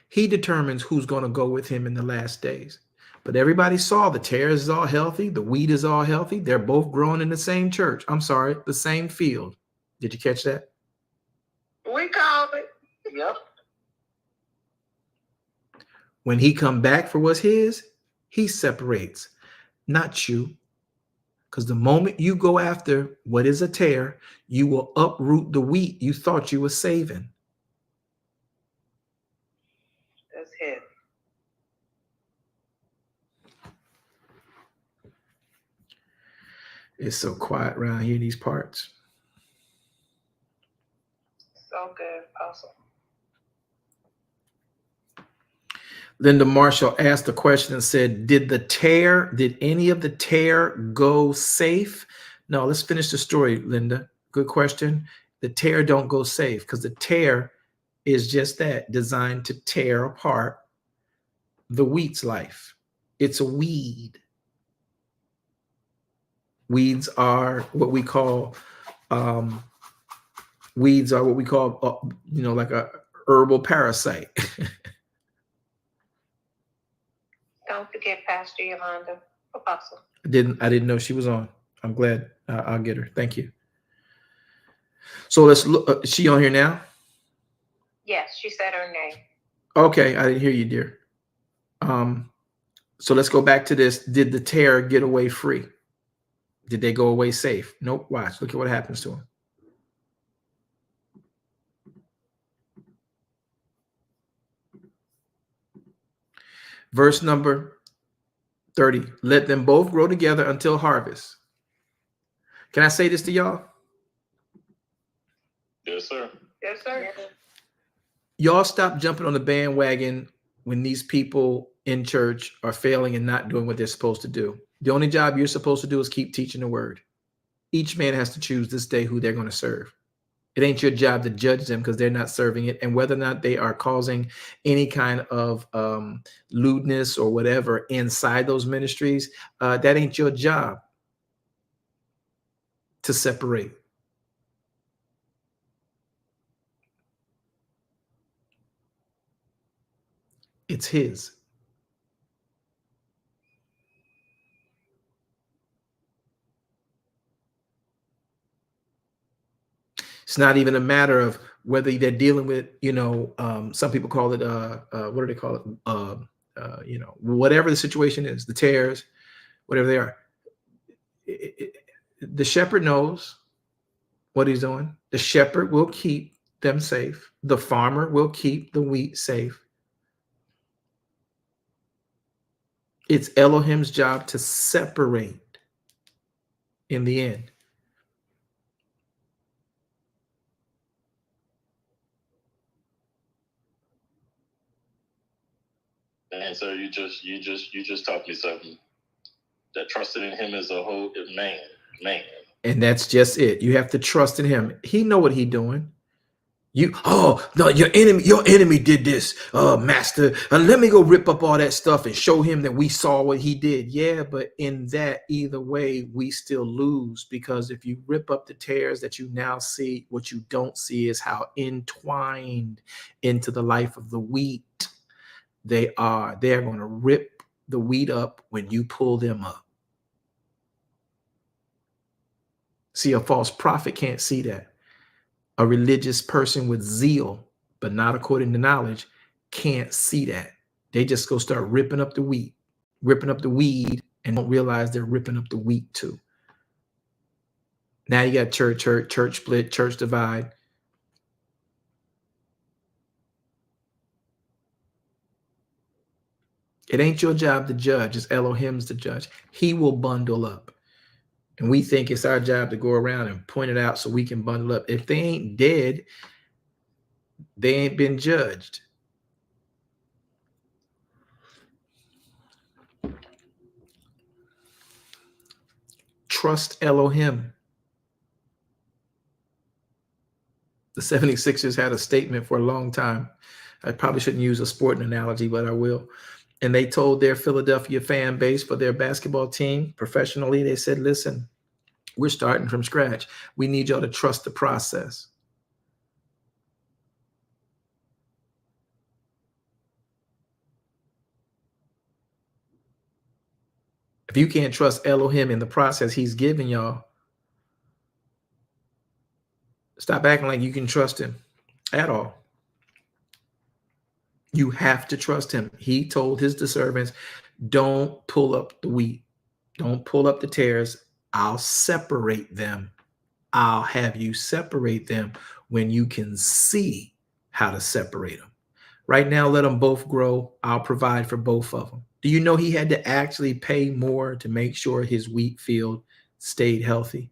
He determines who's going to go with him in the last days. But everybody saw the tares is all healthy. The wheat is all healthy. They're both growing in the same church. I'm sorry, the same field. Did you catch that? We called it. Yep. When he come back for what's his, he separates, not you. Because the moment you go after what is a tare, you will uproot the wheat you thought you were saving. That's heavy. It's so quiet around here in these parts. So good. Awesome. Linda Marshall asked a question and said, did any of the tare go safe? No, let's finish the story, Linda. Good question. The tare don't go safe because the tare is just that, designed to tear apart the wheat's life. It's a weed. Weeds are what we call like a herbal parasite. Don't forget Pastor Yolanda, Apostle. I didn't know she was on. I'm glad. I'll get her. Thank you. So let's look. Is she on here now? Yes, she said her name. Okay, I didn't hear you, dear. So let's go back to this. Did the tare get away free? Did they go away safe? Nope. Watch. Look at what happens to them. Verse number 30. Let them both grow together until harvest. Can I say this to y'all? Yes, sir. Yes, sir. Y'all stop jumping on the bandwagon when these people in church are failing and not doing what they're supposed to do. The only job you're supposed to do is keep teaching the word. Each man has to choose this day who they're going to serve. It ain't your job to judge them because they're not serving it. And whether or not they are causing any kind of lewdness or whatever inside those ministries, that ain't your job to separate. It's his. It's not even a matter of whether they're dealing with, some people call it, what do they call it? Whatever the situation is, the tares, whatever they are. The shepherd knows what he's doing. The shepherd will keep them safe. The farmer will keep the wheat safe. It's Elohim's job to separate in the end. And so you just taught me something. That trusting in him as a whole, man. And that's just it. You have to trust in him. He know what he doing. Oh no, your enemy did this, master. Let me go rip up all that stuff and show him that we saw what he did. Yeah, but in that, either way, we still lose, because if you rip up the tares that you now see, what you don't see is how entwined into the life of the wheat they are. They're going to rip the wheat up when you pull them up. See, a false prophet can't see that. A religious person with zeal, but not according to knowledge, can't see that. They just go start ripping up the wheat, ripping up the weed, and don't realize they're ripping up the wheat too. Now you got church split, church divide. It ain't your job to judge. It's Elohim's to judge. He will bundle up. And we think it's our job to go around and point it out so we can bundle up. If they ain't dead, they ain't been judged. Trust Elohim. The 76ers had a statement for a long time. I probably shouldn't use a sporting analogy, but I will. And they told their Philadelphia fan base for their basketball team professionally, they said, listen, we're starting from scratch. We need y'all to trust the process. If you can't trust Elohim in the process he's giving y'all, stop acting like you can trust him at all. You have to trust him. He told his servants, don't pull up the wheat. Don't pull up the tares. I'll separate them. I'll have you separate them when you can see how to separate them. Right now, let them both grow. I'll provide for both of them. Do you know he had to actually pay more to make sure his wheat field stayed healthy?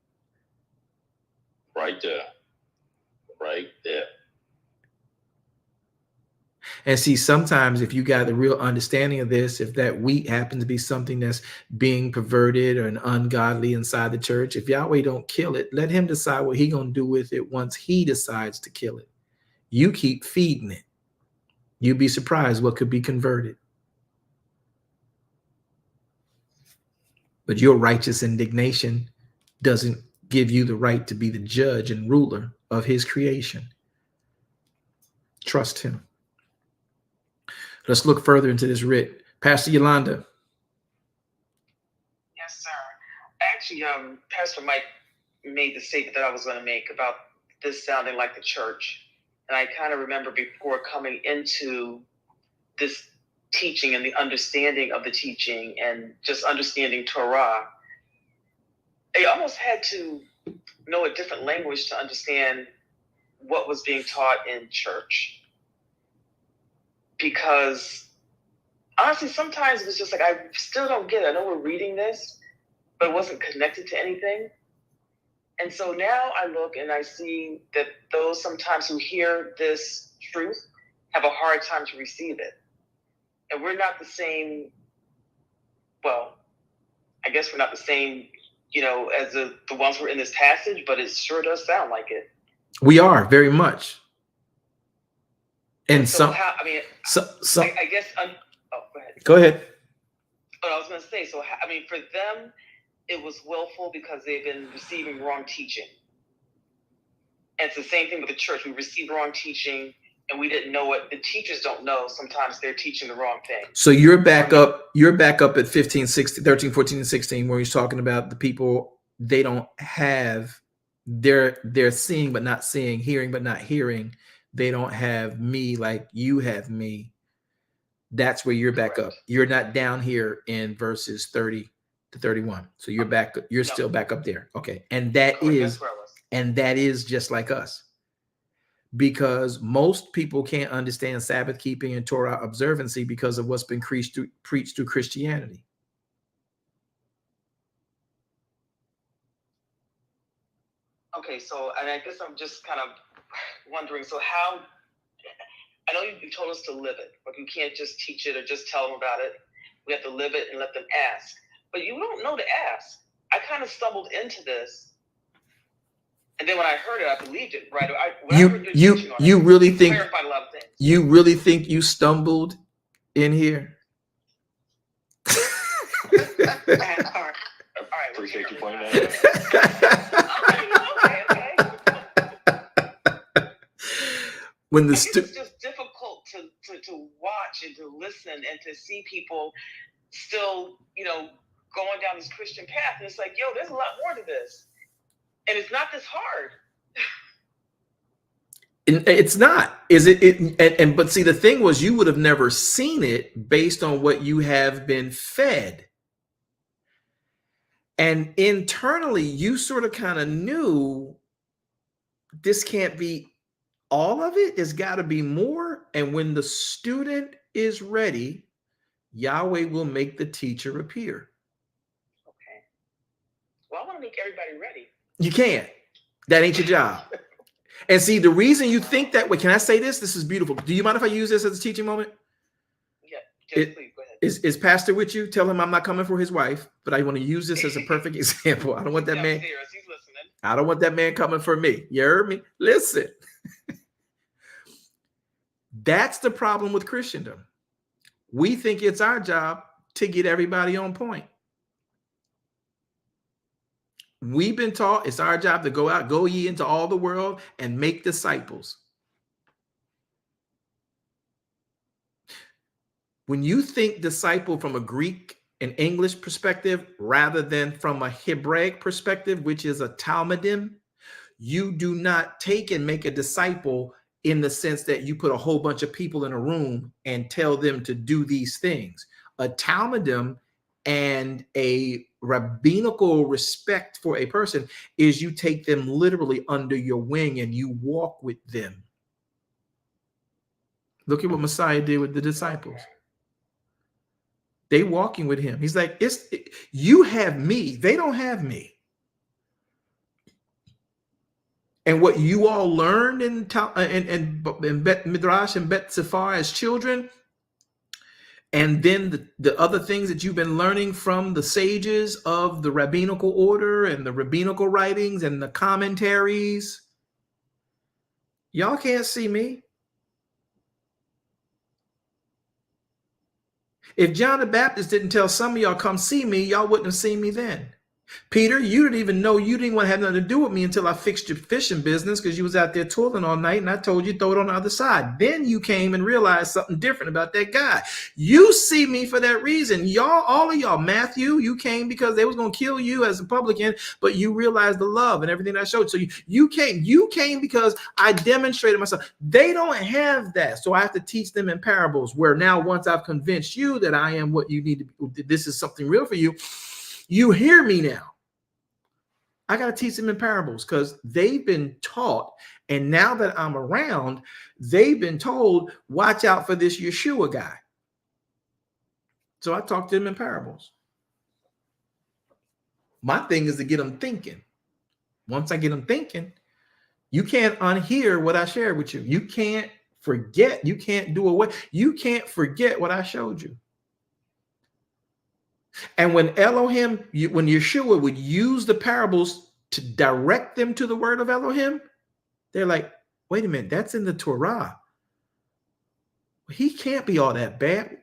Right there. Right there. And see, sometimes if you got the real understanding of this, if that wheat happens to be something that's being perverted or an ungodly inside the church, if Yahweh don't kill it, let him decide what he going to do with it once he decides to kill it. You keep feeding it. You'd be surprised what could be converted. But your righteous indignation doesn't give you the right to be the judge and ruler of his creation. Trust him. Let's look further into this writ. Pastor Yolanda. Yes, sir. Actually, Pastor Mike made the statement that I was going to make about this sounding like the church. And I kind of remember before coming into this teaching and the understanding of the teaching and just understanding Torah, I almost had to know a different language to understand what was being taught in church. Because honestly, sometimes it was just like, I still don't get it. I know we're reading this, but it wasn't connected to anything. And so now I look and I see that those sometimes who hear this truth have a hard time to receive it. And we're not the same, well, I guess we're not the same, as the ones who are in this passage, but it sure does sound like it. We are, very much. And so some, how, I guess, go ahead. Go ahead. But I was going to say, so, for them, it was willful because they've been receiving wrong teaching. And it's the same thing with the church. We received wrong teaching and we didn't know it. The teachers don't know. Sometimes they're teaching the wrong thing. So you're back up at 15, 16, 13, 14, and 16, where he's talking about the people, they don't have, they're seeing but not seeing, hearing but not hearing. They don't have me like you have me. That's where you're back up. You're not down here in verses 30 to 31. So you're back, you're still back up there. Okay. And that is just like us. Because most people can't understand Sabbath keeping and Torah observancy because of what's been preached through Christianity. Okay, so and I guess I'm just kind of wondering, so how I know you told us to live it. Like, you can't just teach it or just tell them about it. We have to live it and let them ask. But you don't know to ask. I kind of stumbled into this. And then when I heard it, I believed it, right? You really think clarified a lot of things. You really think you stumbled in here? All right, Appreciate you pointing that out. When the it's just difficult to watch and to listen and to see people still, going down this Christian path. And it's like, yo, there's a lot more to this. And it's not this hard. It's not. Is it? But see, the thing was, you would have never seen it based on what you have been fed. And internally, you sort of kind of knew this can't be all of it. There's got to be more. And when the student is ready, Yahweh will make the teacher appear. Okay. Well, I want to make everybody ready. You can't. That ain't your job. And see, the reason you think that way, can I say this? This is beautiful. Do you mind if I use this as a teaching moment? Yeah, please, go ahead. Is Pastor with you? Tell him I'm not coming for his wife, but I want to use this as a perfect example. I don't want that man. He's listening. I don't want that man coming for me. You heard me? Listen. That's the problem with Christendom. We think it's our job to get everybody on point. We've been taught it's our job to go out, go ye into all the world and make disciples. When you think disciple from a Greek and English perspective rather than from a Hebraic perspective, which is a Talmudim, you do not take and make a disciple in the sense that you put a whole bunch of people in a room and tell them to do these things. A Talmudim and a rabbinical respect for a person is you take them literally under your wing and you walk with them. Look at what Messiah did with the disciples. They walking with him. He's like, you have me. They don't have me. And what you all learned in Bet Midrash and Bet Sefer as children, and then the other things that you've been learning from the sages of the rabbinical order and the rabbinical writings and the commentaries, y'all can't see me. If John the Baptist didn't tell some of y'all come see me, y'all wouldn't have seen me then. Peter, you didn't even know, you didn't want to have nothing to do with me until I fixed your fishing business because you was out there toiling all night and I told you throw it on the other side. Then you came and realized something different about that guy. You see me for that reason. Y'all, all of y'all, Matthew, you came because they was going to kill you as a publican, but you realized the love and everything I showed. So you came because I demonstrated myself. They don't have that. So I have to teach them in parables where now once I've convinced you that I am what you need to be, this is something real for you. You hear me now. I got to teach them in parables because they've been taught. And now that I'm around, they've been told, watch out for this Yeshua guy. So I talk to them in parables. My thing is to get them thinking. Once I get them thinking, you can't unhear what I shared with you. You can't forget. You can't do away. You can't forget what I showed you. And when Elohim, when Yeshua would use the parables to direct them to the word of Elohim, they're like, wait a minute, that's in the Torah. He can't be all that bad.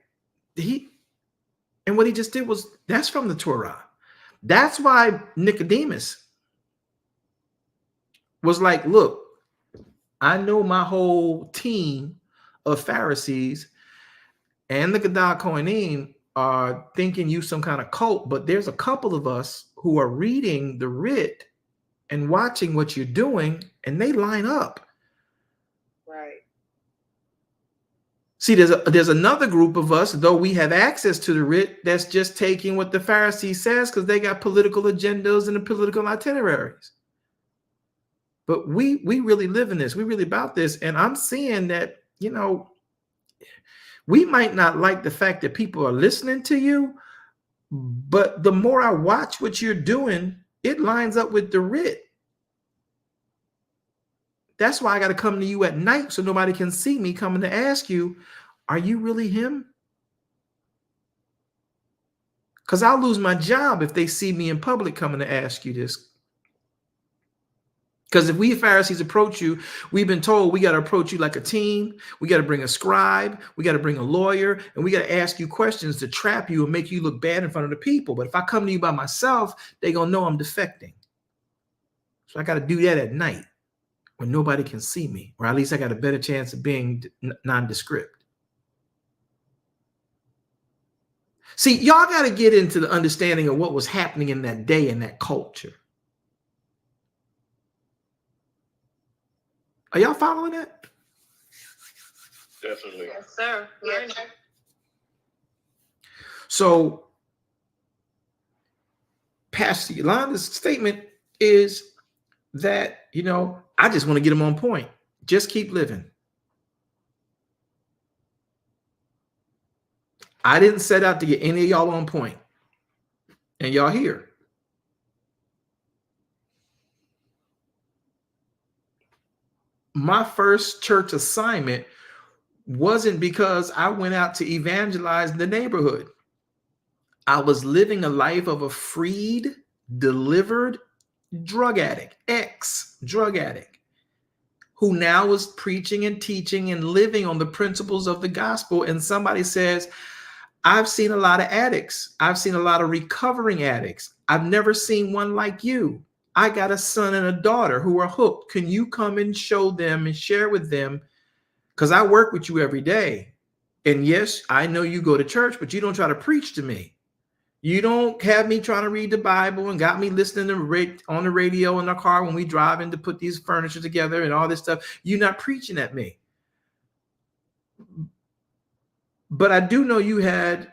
And what he just did was, that's from the Torah. That's why Nicodemus was like, look, I know my whole team of Pharisees and the Gadol Kohanim are thinking you some kind of cult, but there's a couple of us who are reading the writ and watching what you're doing, and they line up. Right. See, there's another group of us, though we have access to the writ, that's just taking what the Pharisee says because they got political agendas and the political itineraries. But we really live in this. We really about this. And I'm seeing that, we might not like the fact that people are listening to you, but the more I watch what you're doing, it lines up with the writ. That's why I got to come to you at night so nobody can see me coming to ask you, are you really him? Because I'll lose my job if they see me in public coming to ask you this. Because if we Pharisees approach you, we've been told we got to approach you like a team. We got to bring a scribe. We got to bring a lawyer. And we got to ask you questions to trap you and make you look bad in front of the people. But if I come to you by myself, they're going to know I'm defecting. So I got to do that at night when nobody can see me, or at least I got a better chance of being nondescript. See, y'all got to get into the understanding of what was happening in that day in that culture. Are y'all following that? Definitely. Yes, sir. Yes, sir. So, Pastor Yolanda's statement is that, I just want to get them on point. Just keep living. I didn't set out to get any of y'all on point. And y'all here. My first church assignment wasn't because I went out to evangelize the neighborhood. I was living a life of a freed, delivered drug addict, ex-drug addict, who now was preaching and teaching and living on the principles of the gospel. And somebody says, I've seen a lot of addicts. I've seen a lot of recovering addicts. I've never seen one like you. I got a son and a daughter who are hooked. Can you come and show them and share with them? Because I work with you every day. And yes, I know you go to church, but you don't try to preach to me. You don't have me trying to read the Bible and got me listening to on the radio in the car when we driving to put these furniture together and all this stuff. You're not preaching at me. But I do know you had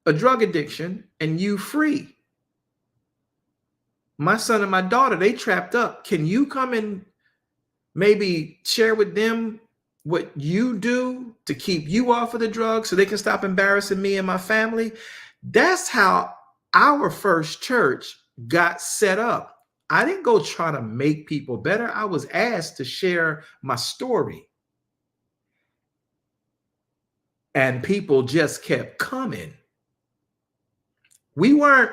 a drug addiction and you free. My son and my daughter, they trapped up. Can you come and maybe share with them what you do to keep you off of the drugs so they can stop embarrassing me and my family? That's how our first church got set up. I didn't go try to make people better. I was asked to share my story. And people just kept coming. We weren't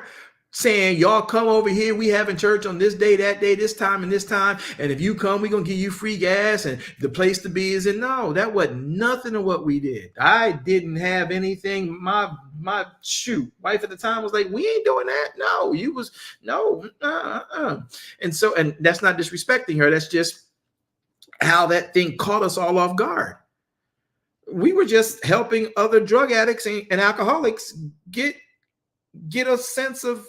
saying, y'all come over here. We having church on this day, that day, this time, and this time. And if you come, we're going to give you free gas and the place to be is in. No, that wasn't nothing of what we did. I didn't have anything. My wife at the time was like, we ain't doing that. No, you was no. And so, and that's not disrespecting her. That's just how that thing caught us all off guard. We were just helping other drug addicts and alcoholics get a sense of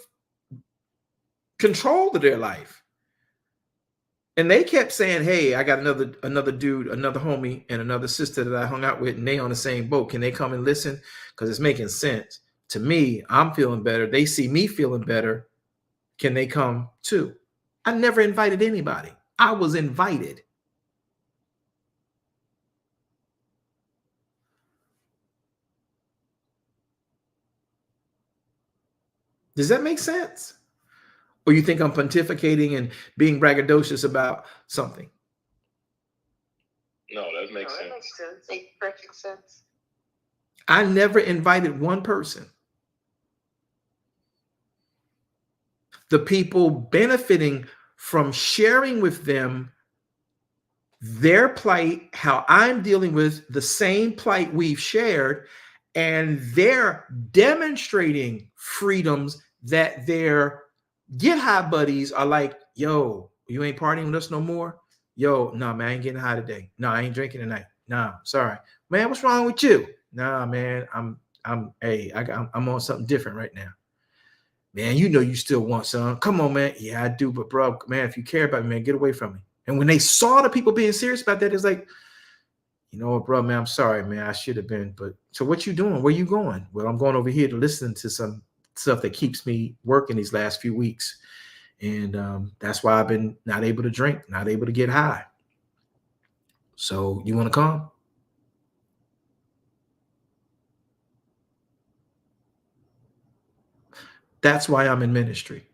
control of their life. And they kept saying, hey, I got another dude, another homie, and another sister that I hung out with, and they on the same boat. Can they come and listen? Because it's making sense. To me, I'm feeling better. They see me feeling better. Can they come too? I never invited anybody. I was invited. Does that make sense? Or you think I'm pontificating and being braggadocious about something? No, that makes sense. That makes sense. Makes perfect sense. I never invited one person. The people benefiting from sharing with them their plight, how I'm dealing with the same plight we've shared, and they're demonstrating freedoms that their get high buddies are like, yo, you ain't partying with us no more? Yo, no, man, I ain't getting high today. No, I ain't drinking tonight. No, sorry. Man, what's wrong with you? Nah, man, I'm on something different right now. Man, you know you still want some. Come on, man. Yeah, I do. But bro, man, if you care about me, man, get away from me. And when they saw the people being serious about that, it's like, you know what, bro, man, I'm sorry, man. I should have been. But so what you doing? Where you going? Well, I'm going over here to listen to some stuff that keeps me working these last few weeks. And that's why I've been not able to drink, not able to get high. So you want to come? That's why I'm in ministry.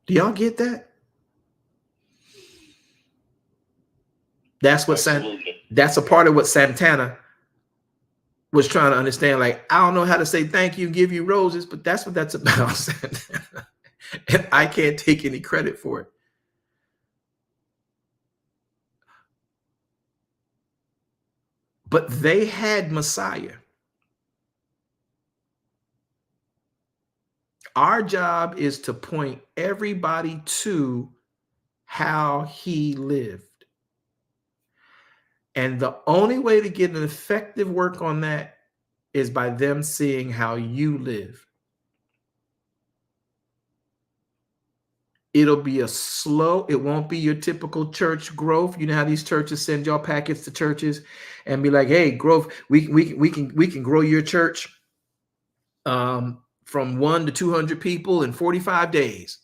Do y'all get that? That's what that's a part of what Santana was trying to understand. Like, I don't know how to say thank you and give you roses, but that's what that's about. And I can't take any credit for it. But they had Messiah. Our job is to point everybody to how he lived. And the only way to get an effective work on that is by them seeing how you live. It'll be a slow, it won't be your typical church growth. You know how these churches send y'all packets to churches and be like, hey, growth, we can grow your church from 1 to 200 people in 45 days.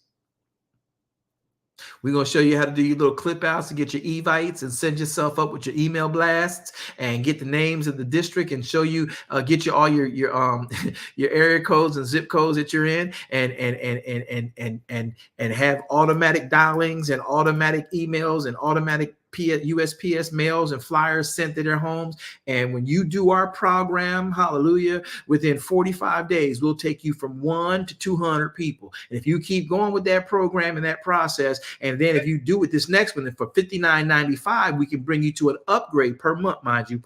We're going to show you how to do your little clip outs to get your evites and send yourself up with your email blasts and get the names of the district and show you, get you all your your area codes and zip codes that you're in and have automatic dialings and automatic emails and automatic USPS mails and flyers sent to their homes. And when you do our program, hallelujah, within 45 days, we'll take you from 1 to 200 people. And if you keep going with that program and that process, and then if you do it this next one, for $59.95, we can bring you to an upgrade per month, mind you,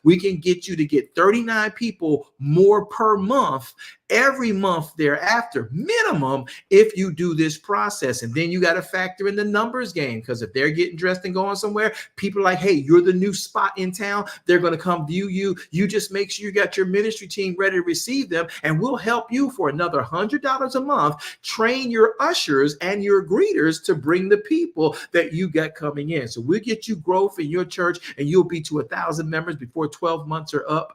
we can get you to get 39 people more per month every month thereafter, minimum, if you do this process. And then you got to factor in the numbers game, because if they're getting dressed and going somewhere, people are like, hey, you're the new spot in town. They're going to come view you. You just make sure you got your ministry team ready to receive them, and we'll help you for another $100 a month. Train your ushers and your greeters to bring the people that you got coming in. So we'll get you growth in your church, and you'll be to 1,000 members before 12 months are up.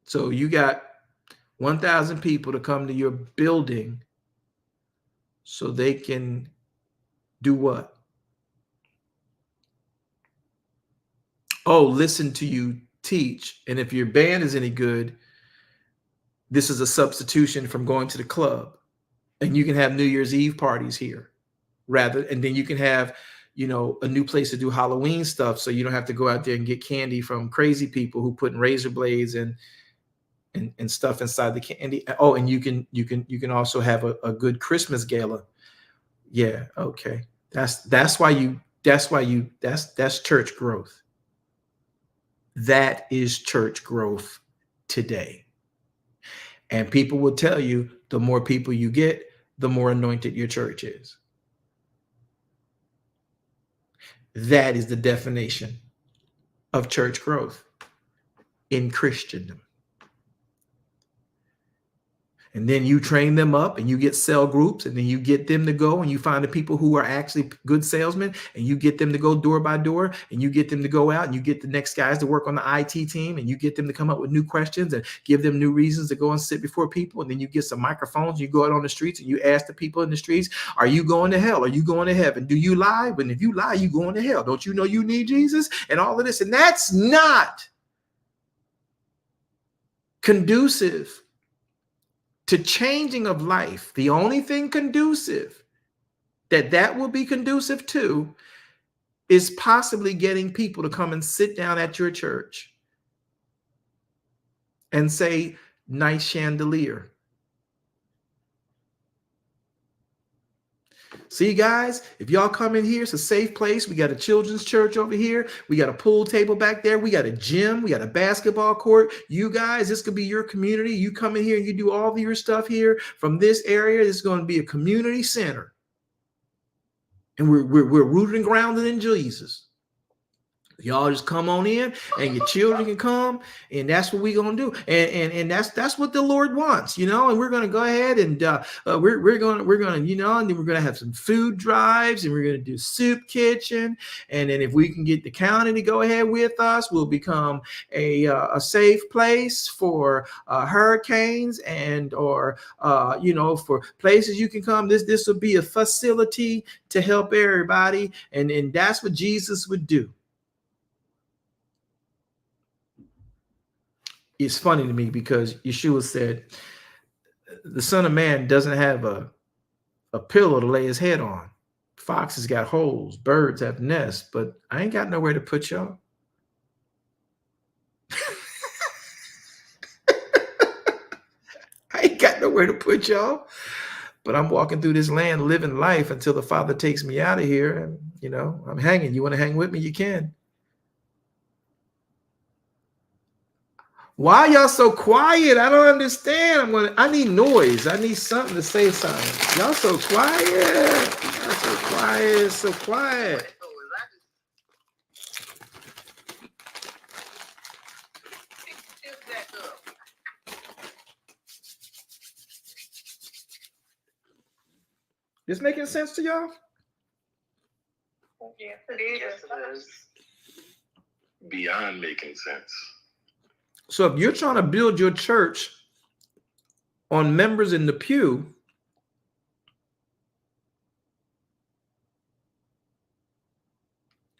So you got 1,000 people to come to your building so they can do what? Oh, listen to you teach. And if your band is any good, this is a substitution from going to the club. And you can have New Year's Eve parties here and then you can have, you know, a new place to do Halloween stuff. So you don't have to go out there and get candy from crazy people who put razor blades and stuff inside the candy. Oh, and you can also have a good Christmas gala. Yeah, okay. That's church growth. That is church growth today. And people will tell you, the more people you get, the more anointed your church is. That is the definition of church growth in Christendom. And then you train them up and you get cell groups, and then you get them to go and you find the people who are actually good salesmen, and you get them to go door by door, and you get them to go out, and you get the next guys to work on the IT team, and you get them to come up with new questions and give them new reasons to go and sit before people. And then you get some microphones, you go out on the streets and you ask the people in the streets, are you going to hell? Are you going to heaven? Do you lie? And if you lie, you going to hell. Don't you know you need Jesus? And all of this. And that's not conducive to changing of life. The only thing conducive that will be conducive to is possibly getting people to come and sit down at your church and say, nice chandelier. See, guys, if y'all come in here, it's a safe place. We got a children's church over here. We got a pool table back there. We got a gym. We got a basketball court. You guys, this could be your community. You come in here and you do all of your stuff here from this area. This is going to be a community center. And we're rooted and grounded in Jesus. Y'all just come on in, and your children can come, and that's what we're gonna do, and that's what the Lord wants, you know. And we're gonna go ahead and we're gonna you know, and then we're gonna have some food drives, and we're gonna do soup kitchen, and then if we can get the county to go ahead with us, we'll become a safe place for hurricanes and or you know, for places you can come. This will be a facility to help everybody, and that's what Jesus would do. It's funny to me because Yeshua said the Son of Man doesn't have a pillow to lay his head on. Foxes got holes, birds have nests, but I ain't got nowhere to put y'all. I ain't got nowhere to put y'all. But I'm walking through this land, living life until the Father takes me out of here. And, you know, I'm hanging. You want to hang with me? You can. Why y'all so quiet? I don't understand. I need noise. I need something to say something. Y'all so quiet. Y'all so quiet. So quiet. This making sense to y'all? Yes, it is. Beyond making sense. So if you're trying to build your church on members in the pew,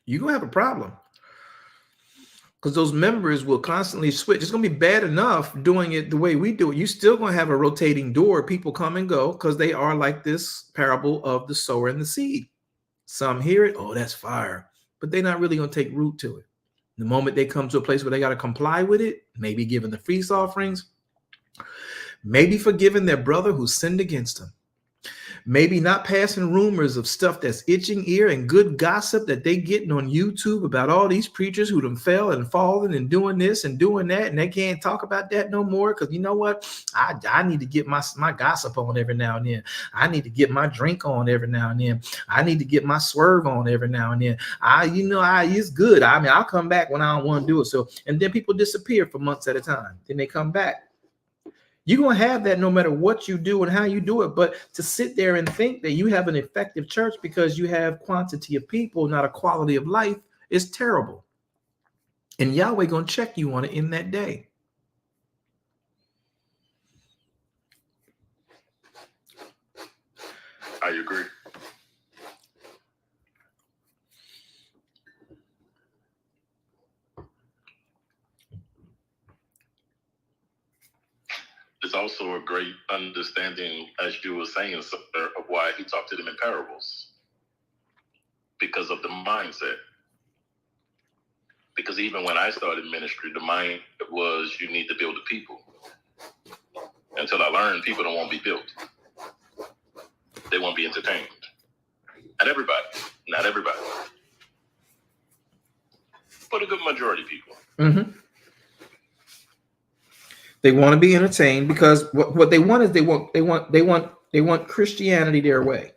you're going to have a problem. Because those members will constantly switch. It's going to be bad enough doing it the way we do it. You're still going to have a rotating door. People come and go because they are like this parable of the sower and the seed. Some hear it. Oh, that's fire. But they're not really going to take root to it. The moment they come to a place where they got to comply with it, maybe giving the feast offerings, maybe forgiving their brother who sinned against them, maybe not passing rumors of stuff that's itching ear and good gossip that they getting on YouTube about all these preachers who done fell and fallen and doing this and doing that, and they can't talk about that no more because you know what? I need to get my gossip on every now and then. I need to get my drink on every now and then. I need to get my swerve on every now and then. It's good. I mean, I'll come back when I don't want to do it. So, and then people disappear for months at a time. Then they come back. You're going to have that no matter what you do and how you do it. But to sit there and think that you have an effective church because you have quantity of people, not a quality of life, is terrible. And Yahweh going to check you on it in that day. I agree. It's also a great understanding, as you were saying, sir, of why he talked to them in parables. Because of the mindset. Because even when I started ministry, the mind was you need to build the people. Until I learned people don't want to be built. They won't be entertained. Not everybody. But a good majority of people. Mm-hmm. They want to be entertained because what they want is they want Christianity their way.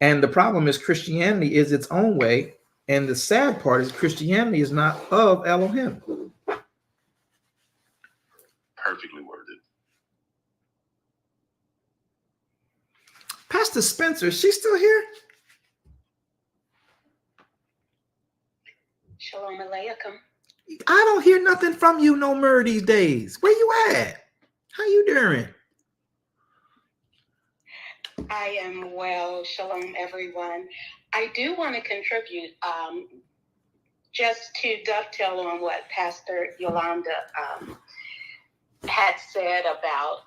And the problem is Christianity is its own way. And the sad part is Christianity is not of Elohim. Perfectly worded. Pastor Spencer, is she still here? Shalom Aleichem. I don't hear nothing from you no more these days. Where you at? How you doing? I am well. Shalom, everyone. I do want to contribute just to dovetail on what Pastor Yolanda had said about,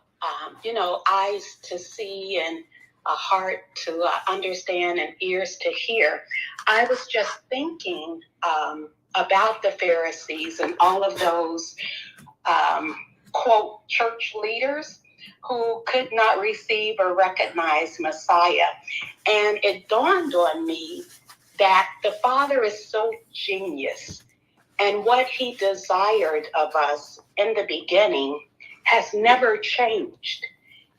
eyes to see and a heart to understand and ears to hear. I was just thinking about the Pharisees and all of those, quote, church leaders who could not receive or recognize Messiah. And it dawned on me that the Father is so genius, and what he desired of us in the beginning has never changed.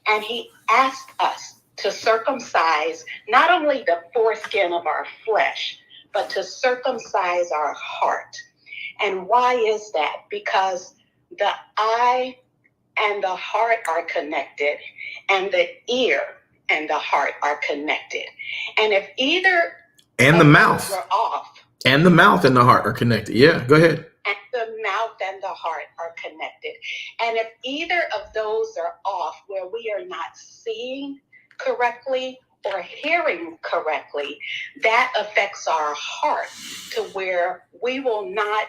And he asked us to circumcise not only the foreskin of our flesh, but to circumcise our heart. And why is that? Because the eye and the heart are connected, and the ear and the heart are connected. And if either and the mouth are off, and the mouth and the heart are connected. Yeah, go ahead. And the mouth and the heart are connected. And if either of those are off, where we are not seeing correctly or hearing correctly, that affects our heart to where we will not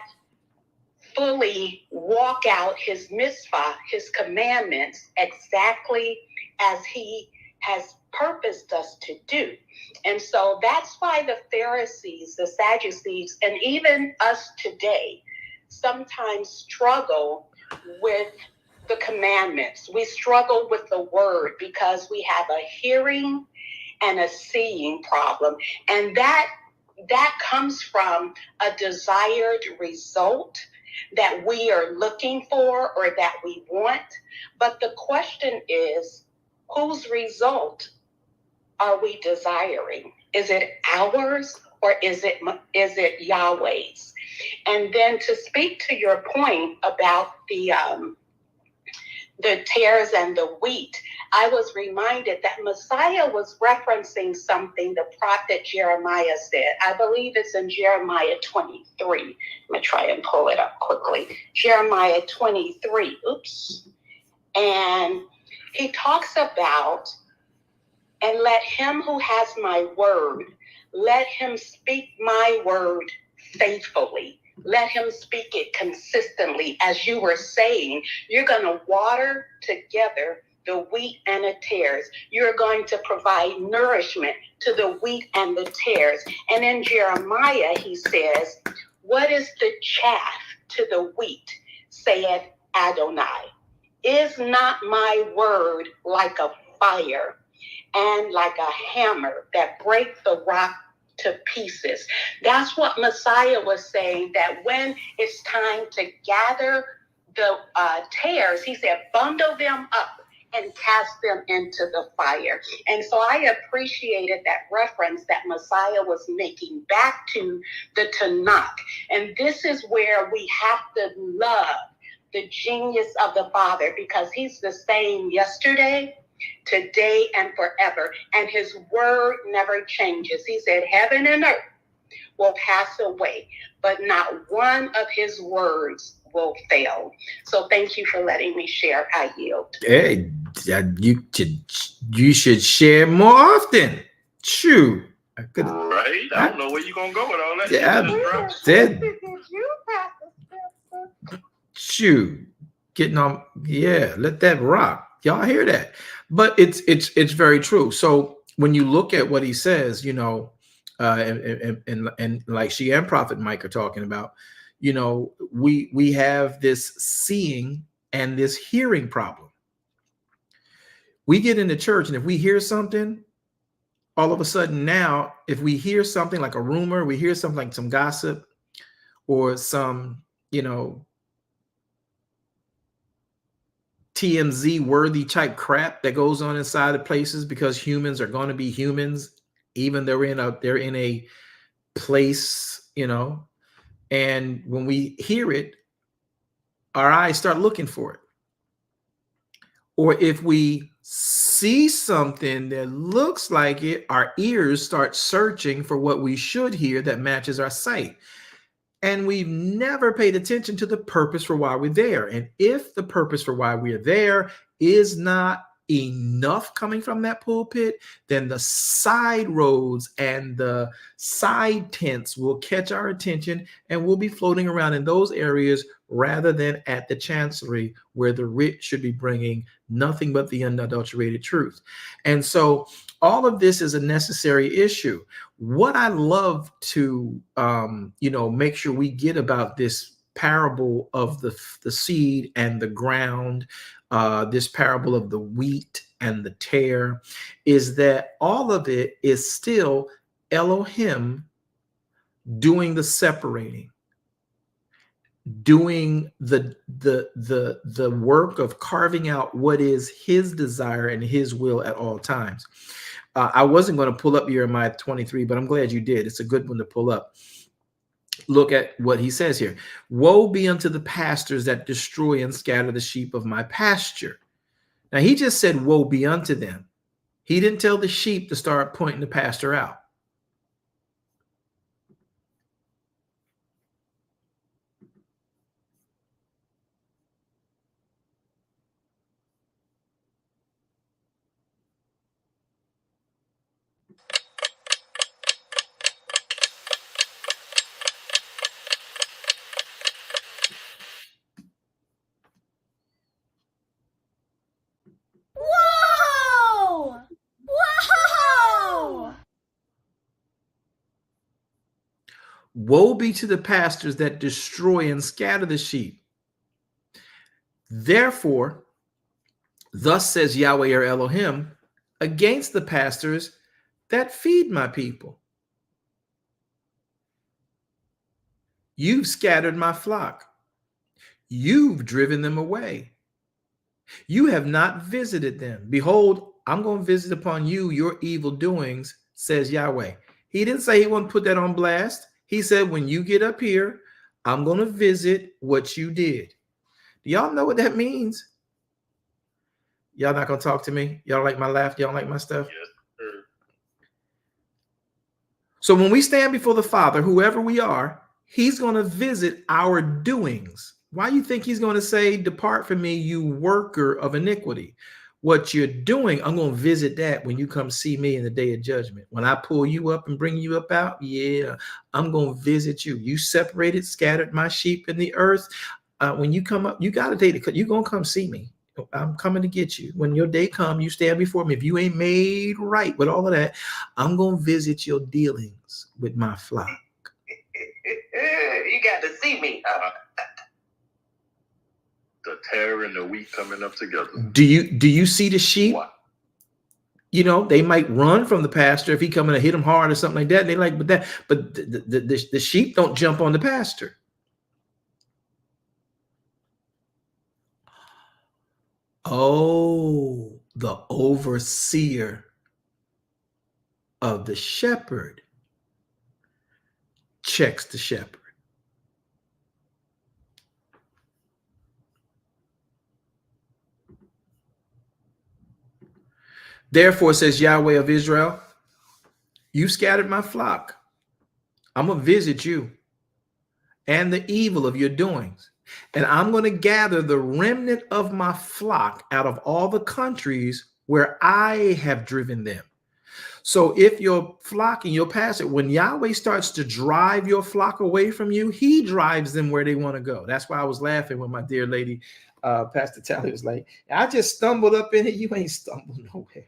fully walk out his mitzvah, his commandments, exactly as he has purposed us to do. And so that's why the Pharisees, the Sadducees, and even us today sometimes struggle with the commandments. We struggle with the word because we have a hearing and a seeing problem. And that comes from a desired result that we are looking for or that we want. But the question is, whose result are we desiring? Is it ours or is it Yahweh's? And then to speak to your point about the tares and the wheat, I was reminded that Messiah was referencing something the prophet Jeremiah said. I believe it's in Jeremiah 23. I'm going to try and pull it up quickly. Jeremiah 23. Oops. And he talks about, and let him who has my word, let him speak my word faithfully. Let him speak it consistently. As you were saying, you're going to water together the wheat and the tares. You're going to provide nourishment to the wheat and the tares. And in Jeremiah, he says, what is the chaff to the wheat, saith Adonai? Is not my word like a fire and like a hammer that breaks the rock to pieces? That's what Messiah was saying, that when it's time to gather the tares, he said, bundle them up and cast them into the fire. And so I appreciated that reference that Messiah was making back to the Tanakh. And this is where we have to love the genius of the Father, because he's the same yesterday, today, and forever. And his word never changes. He said, heaven and earth will pass away, but not one of his words will fail. So thank you for letting me share. I yield. Hey, you should share more often. Shoot. Right? I don't know where you're going to go with all that. Yeah, said. Shoot. Getting on. Yeah, let that rock. Y'all hear that? But it's very true. So when you look at what he says, you know, and like she and Prophet Mike are talking about, you know, we have this seeing and this hearing problem. We get into church, and if we hear something, all of a sudden now, if we hear something like a rumor, we hear something like some gossip or some, you know, TMZ worthy type crap that goes on inside of places, because humans are going to be humans, even they're in a place, you know, and when we hear it, our eyes start looking for it. Or if we see something that looks like it, our ears start searching for what we should hear that matches our sight. And we've never paid attention to the purpose for why we're there. And if the purpose for why we're there is not enough coming from that pulpit, then the side roads and the side tents will catch our attention, and we'll be floating around in those areas rather than at the chancellery, where the rich should be bringing nothing but the unadulterated truth. And so all of this is a necessary issue. What I love to, you know, make sure we get about this parable of the seed and the ground, this parable of the wheat and the tare, is that all of it is still Elohim doing the separating, doing the work of carving out what is his desire and his will at all times. I wasn't going to pull up Jeremiah 23, but I'm glad you did. It's a good one to pull up. Look at what he says here. Woe be unto the pastors that destroy and scatter the sheep of my pasture. Now, he just said, woe be unto them. He didn't tell the sheep to start pointing the pastor out. Woe be to the pastors that destroy and scatter the sheep. Therefore, thus says Yahweh or Elohim, against the pastors that feed my people. You've scattered my flock. You've driven them away. You have not visited them. Behold, I'm going to visit upon you your evil doings, says Yahweh. He didn't say he wouldn't put that on blast. He said, when you get up here, I'm going to visit what you did. Do y'all know what that means? Y'all not going to talk to me? Y'all like my laugh? Y'all like my stuff? Yes, sir. So when we stand before the Father, whoever we are, he's going to visit our doings. Why do you think he's going to say, depart from me, you worker of iniquity? What you're doing, I'm going to visit that when you come see me in the day of judgment. When I pull you up and bring you up out, yeah, I'm going to visit you. You separated, scattered my sheep in the earth. When you come up, you got a day to, you're going to come see me. I'm coming to get you. When your day comes, you stand before me. If you ain't made right with all of that, I'm going to visit your dealings with my flock. You got to see me. The terror and the wheat coming up together. Do you see the sheep? What? You know, they might run from the pastor if he coming to hit them hard or something like that. They like, but the sheep don't jump on the pastor. Oh, the overseer of the shepherd checks the shepherd. Therefore, says Yahweh of Israel, you scattered my flock. I'm going to visit you and the evil of your doings. And I'm going to gather the remnant of my flock out of all the countries where I have driven them. So if your flock and your pastor, when Yahweh starts to drive your flock away from you, he drives them where they want to go. That's why I was laughing when my dear lady, Pastor Tally, was like, I just stumbled up in it. You ain't stumbled nowhere.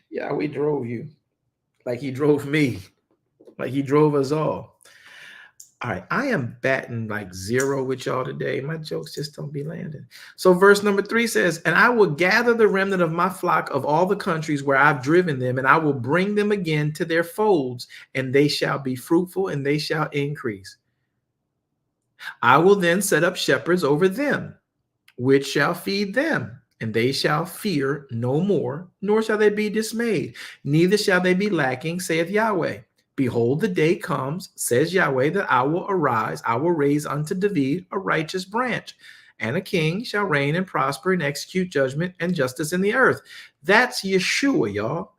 Yahweh drove you like he drove me, like he drove us all. All right, I am batting like zero with y'all today. My jokes just don't be landing. So verse number 3 says, and I will gather the remnant of my flock of all the countries where I've driven them, and I will bring them again to their folds, and they shall be fruitful, and they shall increase. I will then set up shepherds over them, which shall feed them, and they shall fear no more, nor shall they be dismayed, neither shall they be lacking, saith Yahweh. Behold, the day comes, says Yahweh, that I will arise, I will raise unto David a righteous branch, and a king shall reign and prosper and execute judgment and justice in the earth. That's Yeshua, y'all.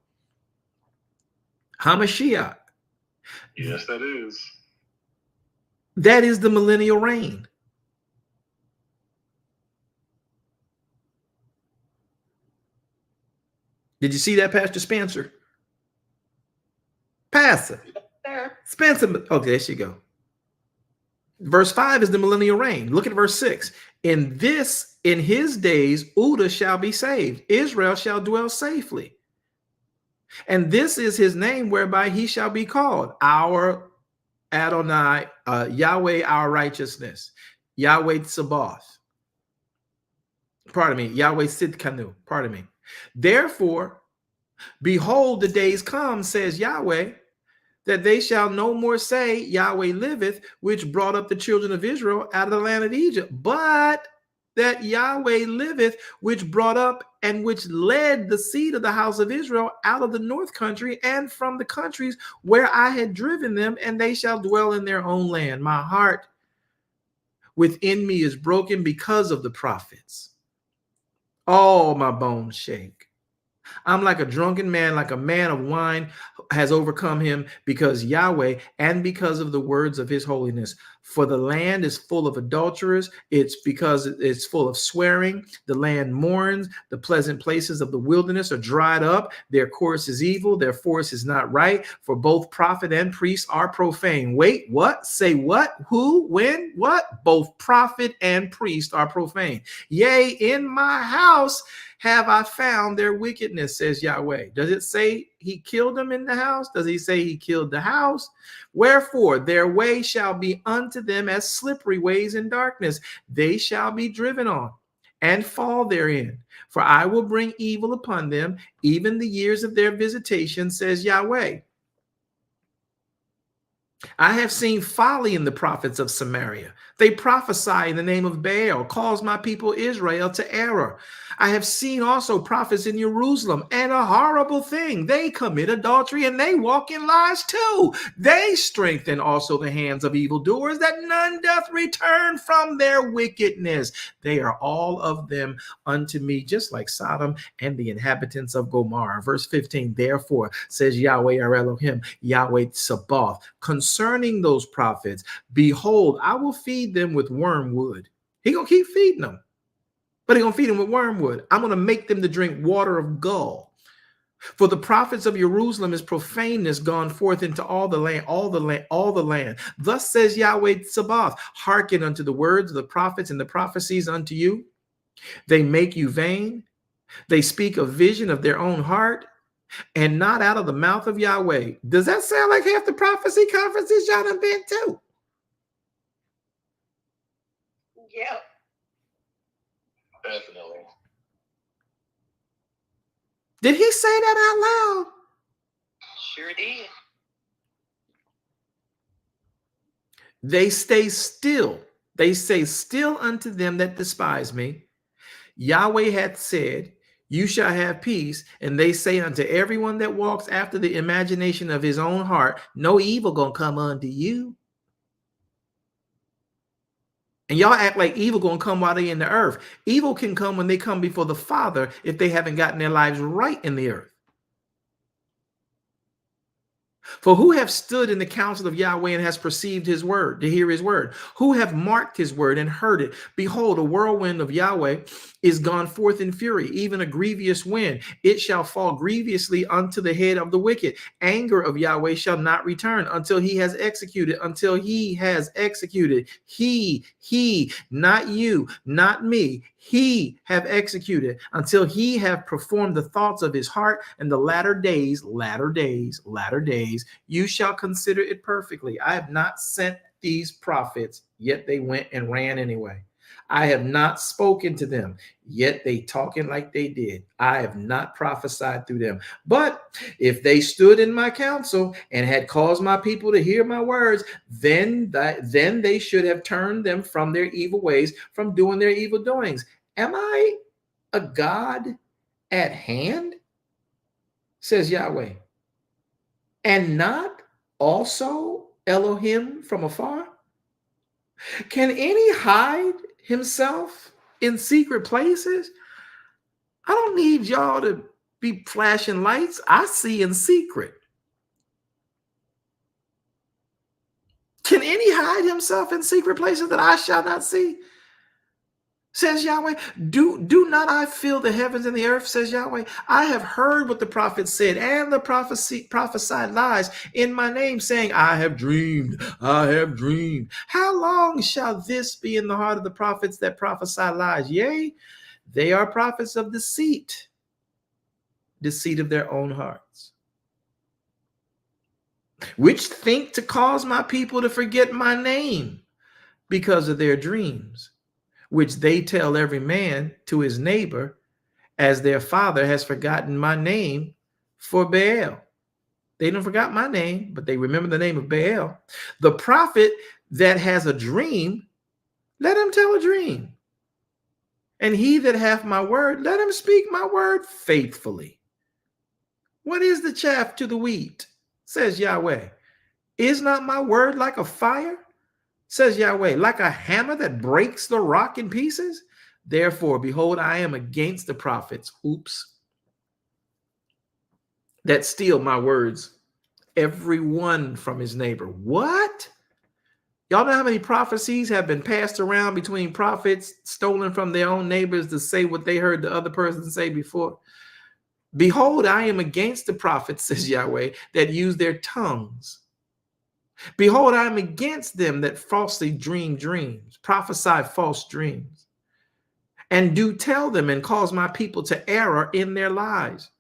HaMashiach. Yes, that is. That is the millennial reign. Did you see that, Pastor Spencer? Pastor Spencer. Okay, there she go. Verse 5 is the millennial reign. Look at verse 6. In his days, Uda shall be saved. Israel shall dwell safely. And this is his name whereby he shall be called, our Adonai, Yahweh, our righteousness, Yahweh Tsabaoth. Pardon me, Yahweh Sidkanu. Pardon me. Therefore, behold, the days come, says Yahweh, that they shall no more say, Yahweh liveth, which brought up the children of Israel out of the land of Egypt, but that Yahweh liveth, which brought up and which led the seed of the house of Israel out of the north country and from the countries where I had driven them, and they shall dwell in their own land. My heart within me is broken because of the prophets. All my bones shake. I'm like a drunken man, like a man of wine has overcome him, because Yahweh and because of the words of his holiness. For the land is full of adulterers. It's because it's full of swearing. The land mourns. The pleasant places of the wilderness are dried up. Their course is evil. Their force is not right. For both prophet and priest are profane. Wait, what? Say what? Who? When? What? Both prophet and priest are profane. Yea, in my house have I found their wickedness, says Yahweh. Does it say he killed them in the house? Does he say he killed the house? Wherefore their way shall be unto them as slippery ways in darkness. They shall be driven on and fall therein. For I will bring evil upon them, even the years of their visitation, says Yahweh. I have seen folly in the prophets of Samaria. They prophesy in the name of Baal, cause my people Israel to error. I have seen also prophets in Jerusalem, and a horrible thing. They commit adultery and they walk in lies too. They strengthen also the hands of evildoers, that none doth return from their wickedness. They are all of them unto me, just like Sodom and the inhabitants of Gomorrah. Verse 15, therefore, says Yahweh our Elohim, Yahweh Sabbath, concerning those prophets, behold, I will feed them with wormwood. He gonna keep feeding them, but he gonna feed them with wormwood. I'm gonna make them to drink water of gall. For the prophets of Jerusalem is profaneness gone forth into all the land, all the land. Thus says Yahweh Sabbath, hearken unto the words of the prophets and the prophecies unto you. They make you vain. They speak a vision of their own heart, and not out of the mouth of Yahweh. Does that sound like half the prophecy conferences y'all done been to? Yeah. Definitely. Did he say that out loud? Sure did. They stay still. They say still unto them that despise me. Yahweh hath said, you shall have peace. And they say unto everyone that walks after the imagination of his own heart, no evil gonna come unto you. And y'all act like evil gonna come while they in the earth. Evil can come when they come before the Father if they haven't gotten their lives right in the earth. For who have stood in the counsel of Yahweh and has perceived his word, to hear his word? Who have marked his word and heard it? Behold, a whirlwind of Yahweh is gone forth in fury, even a grievous wind. It shall fall grievously unto the head of the wicked. Anger of Yahweh shall not return until he has executed, He, not you, not me. He have executed until he have performed the thoughts of his heart, and the latter days, you shall consider it perfectly. I have not sent these prophets, yet they went and ran anyway. I have not spoken to them, yet they talking like they did. I have not prophesied through them. But if they stood in my counsel and had caused my people to hear my words, then they should have turned them from their evil ways, from doing their evil doings. Am I a God at hand? Says Yahweh. And not also Elohim from afar? Can any hide himself in secret places? I don't need y'all to be flashing lights. I see in secret. Can any hide himself in secret places that I shall not see? Says Yahweh. Do not I fill the heavens and the earth, says Yahweh. I have heard what the prophets said, and the prophesied lies in my name, saying, I have dreamed. How long shall this be in the heart of the prophets that prophesy lies? Yea, they are prophets of deceit of their own hearts, which think to cause my people to forget my name because of their dreams, which they tell every man to his neighbor, as their father has forgotten my name for Baal. They don't forgot my name, but they remember the name of Baal. The prophet that has a dream, let him tell a dream. And he that hath my word, let him speak my word faithfully. What is the chaff to the wheat, says Yahweh? Is not my word like a fire, says Yahweh, like a hammer that breaks the rock in pieces? Therefore, behold, I am against the prophets, that steal my words, every one from his neighbor. What? Y'all know how many prophecies have been passed around between prophets, stolen from their own neighbors to say what they heard the other person say before? Behold, I am against the prophets, says Yahweh, that use their tongues. Behold, I am against them that falsely dream dreams, prophesy false dreams, and do tell them and cause my people to err in their lies.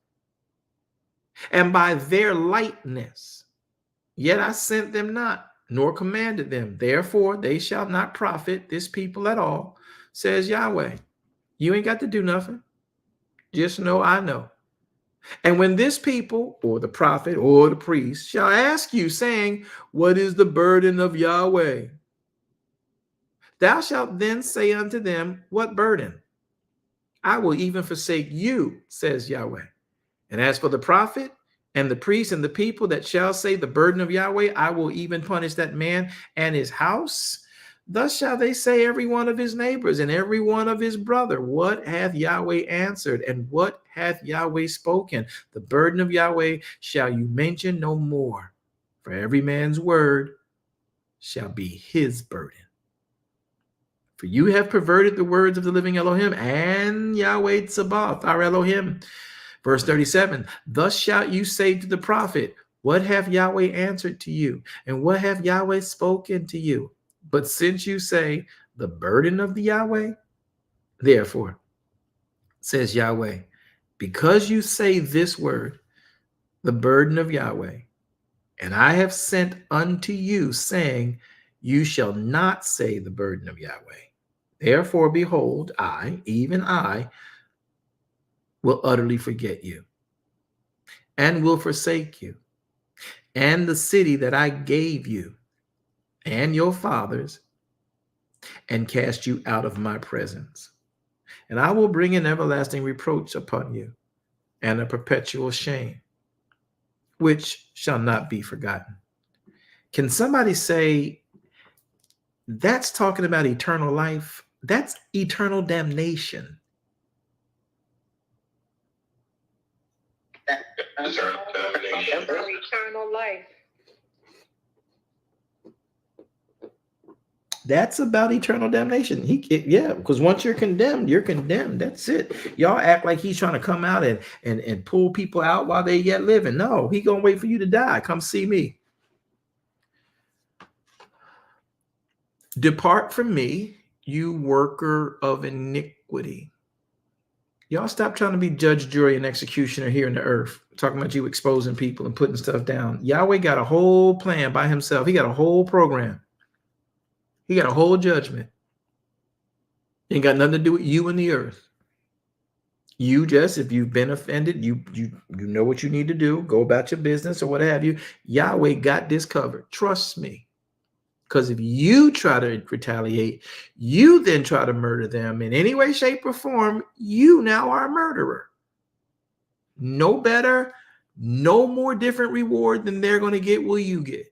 And by their lightness, yet I sent them not, nor commanded them. Therefore, they shall not profit this people at all, says Yahweh. You ain't got to do nothing. Just know I know. And when this people, or the prophet, or the priest, shall ask you, saying, what is the burden of Yahweh? Thou shalt then say unto them, what burden? I will even forsake you, says Yahweh. And as for the prophet and the priest and the people that shall say the burden of Yahweh, I will even punish that man and his house. Thus shall they say every one of his neighbors and every one of his brother, what hath Yahweh answered, and what hath Yahweh spoken? The burden of Yahweh shall you mention no more, for every man's word shall be his burden. For you have perverted the words of the living Elohim and Yahweh Tsabaoth, our Elohim. Verse 37, thus shalt you say to the prophet, what hath Yahweh answered to you? And what hath Yahweh spoken to you? But since you say the burden of the Yahweh, therefore, says Yahweh, because you say this word, the burden of Yahweh, and I have sent unto you, saying, you shall not say the burden of Yahweh. Therefore, behold, I, even I, will utterly forget you, and will forsake you, and the city that I gave you, and your fathers, and cast you out of my presence. And I will bring an everlasting reproach upon you, and a perpetual shame, which shall not be forgotten. Can somebody say, that's talking about eternal life? That's eternal damnation. Eternal life. That's about eternal damnation. Yeah, because once you're condemned, you're condemned. That's it. Y'all act like he's trying to come out and pull people out while they yet living. No, he gonna wait for you to die. Come see me. Depart from me, you worker of iniquity. Y'all stop trying to be judge, jury, and executioner here in the earth. Talking about you exposing people and putting stuff down. Yahweh got a whole plan by himself. He got a whole program. He got a whole judgment. Ain't got nothing to do with you and the earth. You just, if you've been offended, you know what you need to do. Go about your business or what have you. Yahweh got this covered. Trust me. Because if you try to retaliate, you then try to murder them in any way, shape, or form, you now are a murderer. No better, no more different reward than they're going to get will you get.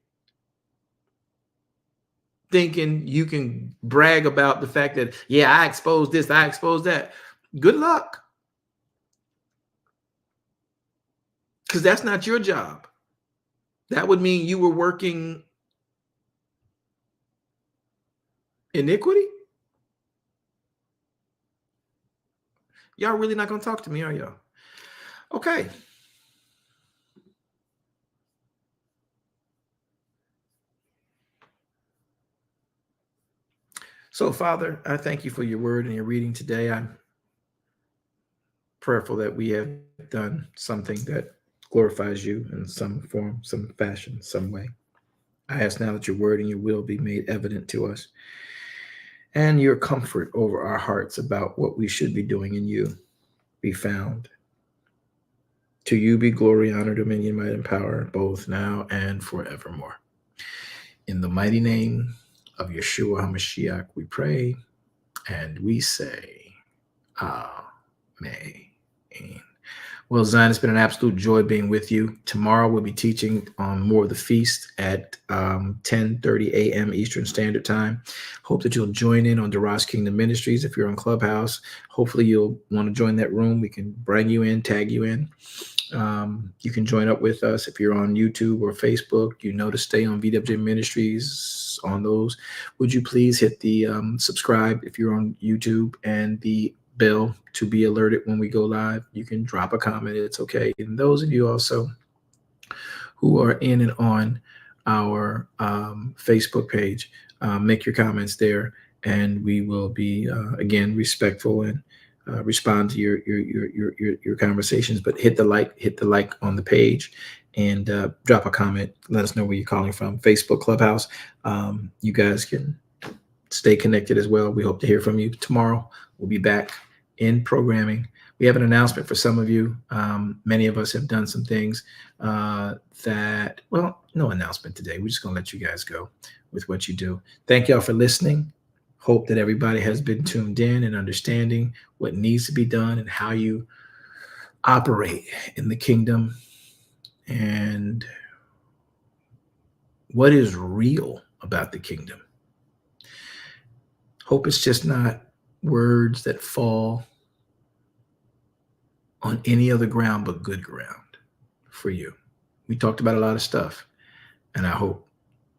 Thinking you can brag about the fact that, yeah, I exposed this, I exposed that. Good luck. Because that's not your job. That would mean you were working iniquity. Y'all really not going to talk to me, are y'all? Okay. So, Father, I thank you for your word and your reading today. I'm prayerful that we have done something that glorifies you in some form, some fashion, some way. I ask now that your word and your will be made evident to us, and your comfort over our hearts about what we should be doing in you be found. To you be glory, honor, dominion, might, and power, both now and forevermore. In the mighty name of Yeshua HaMashiach, we pray, and we say, Amen. Well, Zion, it's been an absolute joy being with you. Tomorrow we'll be teaching on more of the feast at 10:30 a.m. Eastern Standard Time. Hope that you'll join in on Daras Kingdom Ministries. If you're on Clubhouse, hopefully you'll want to join that room. We can bring you in, tag you in. You can join up with us if you're on YouTube or Facebook. You know to stay on VWJ Ministries on those. Would you please hit the subscribe if you're on YouTube and the bell to be alerted when we go live. You can drop a comment. It's okay. And those of you also who are in and on our Facebook page, make your comments there and we will be again respectful and respond to your conversations. But hit the like on the page, and drop a comment. Let us know where you're calling from. Facebook, Clubhouse. You guys can stay connected as well. We hope to hear from you tomorrow. We'll be back in programming. We have an announcement for some of you. Many of us have done some things no announcement today. We're just going to let you guys go with what you do. Thank y'all for listening. Hope that everybody has been tuned in and understanding what needs to be done and how you operate in the kingdom and what is real about the kingdom. Hope it's just not words that fall on any other ground but good ground for you. We talked about a lot of stuff, and I hope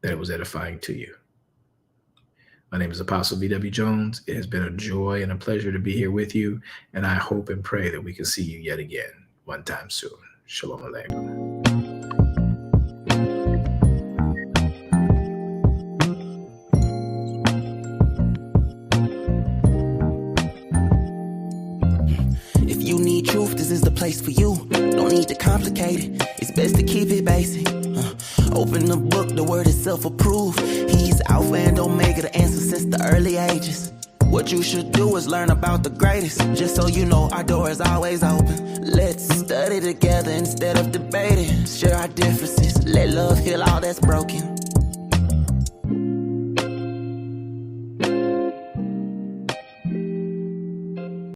that it was edifying to you. My name is Apostle B.W. Jones. It has been a joy and a pleasure to be here with you, and I hope and pray that we can see you yet again one time soon. Shalom Aleichem. Truth, this is the place for you. Don't need to complicate it. It's best to keep it basic. Open the book, the word is self-approved. He's Alpha and Omega, the answer since the early ages. What you should do is learn about the greatest. Just so you know, our door is always open. Let's study together instead of debating. Share our differences. Let love heal all that's broken.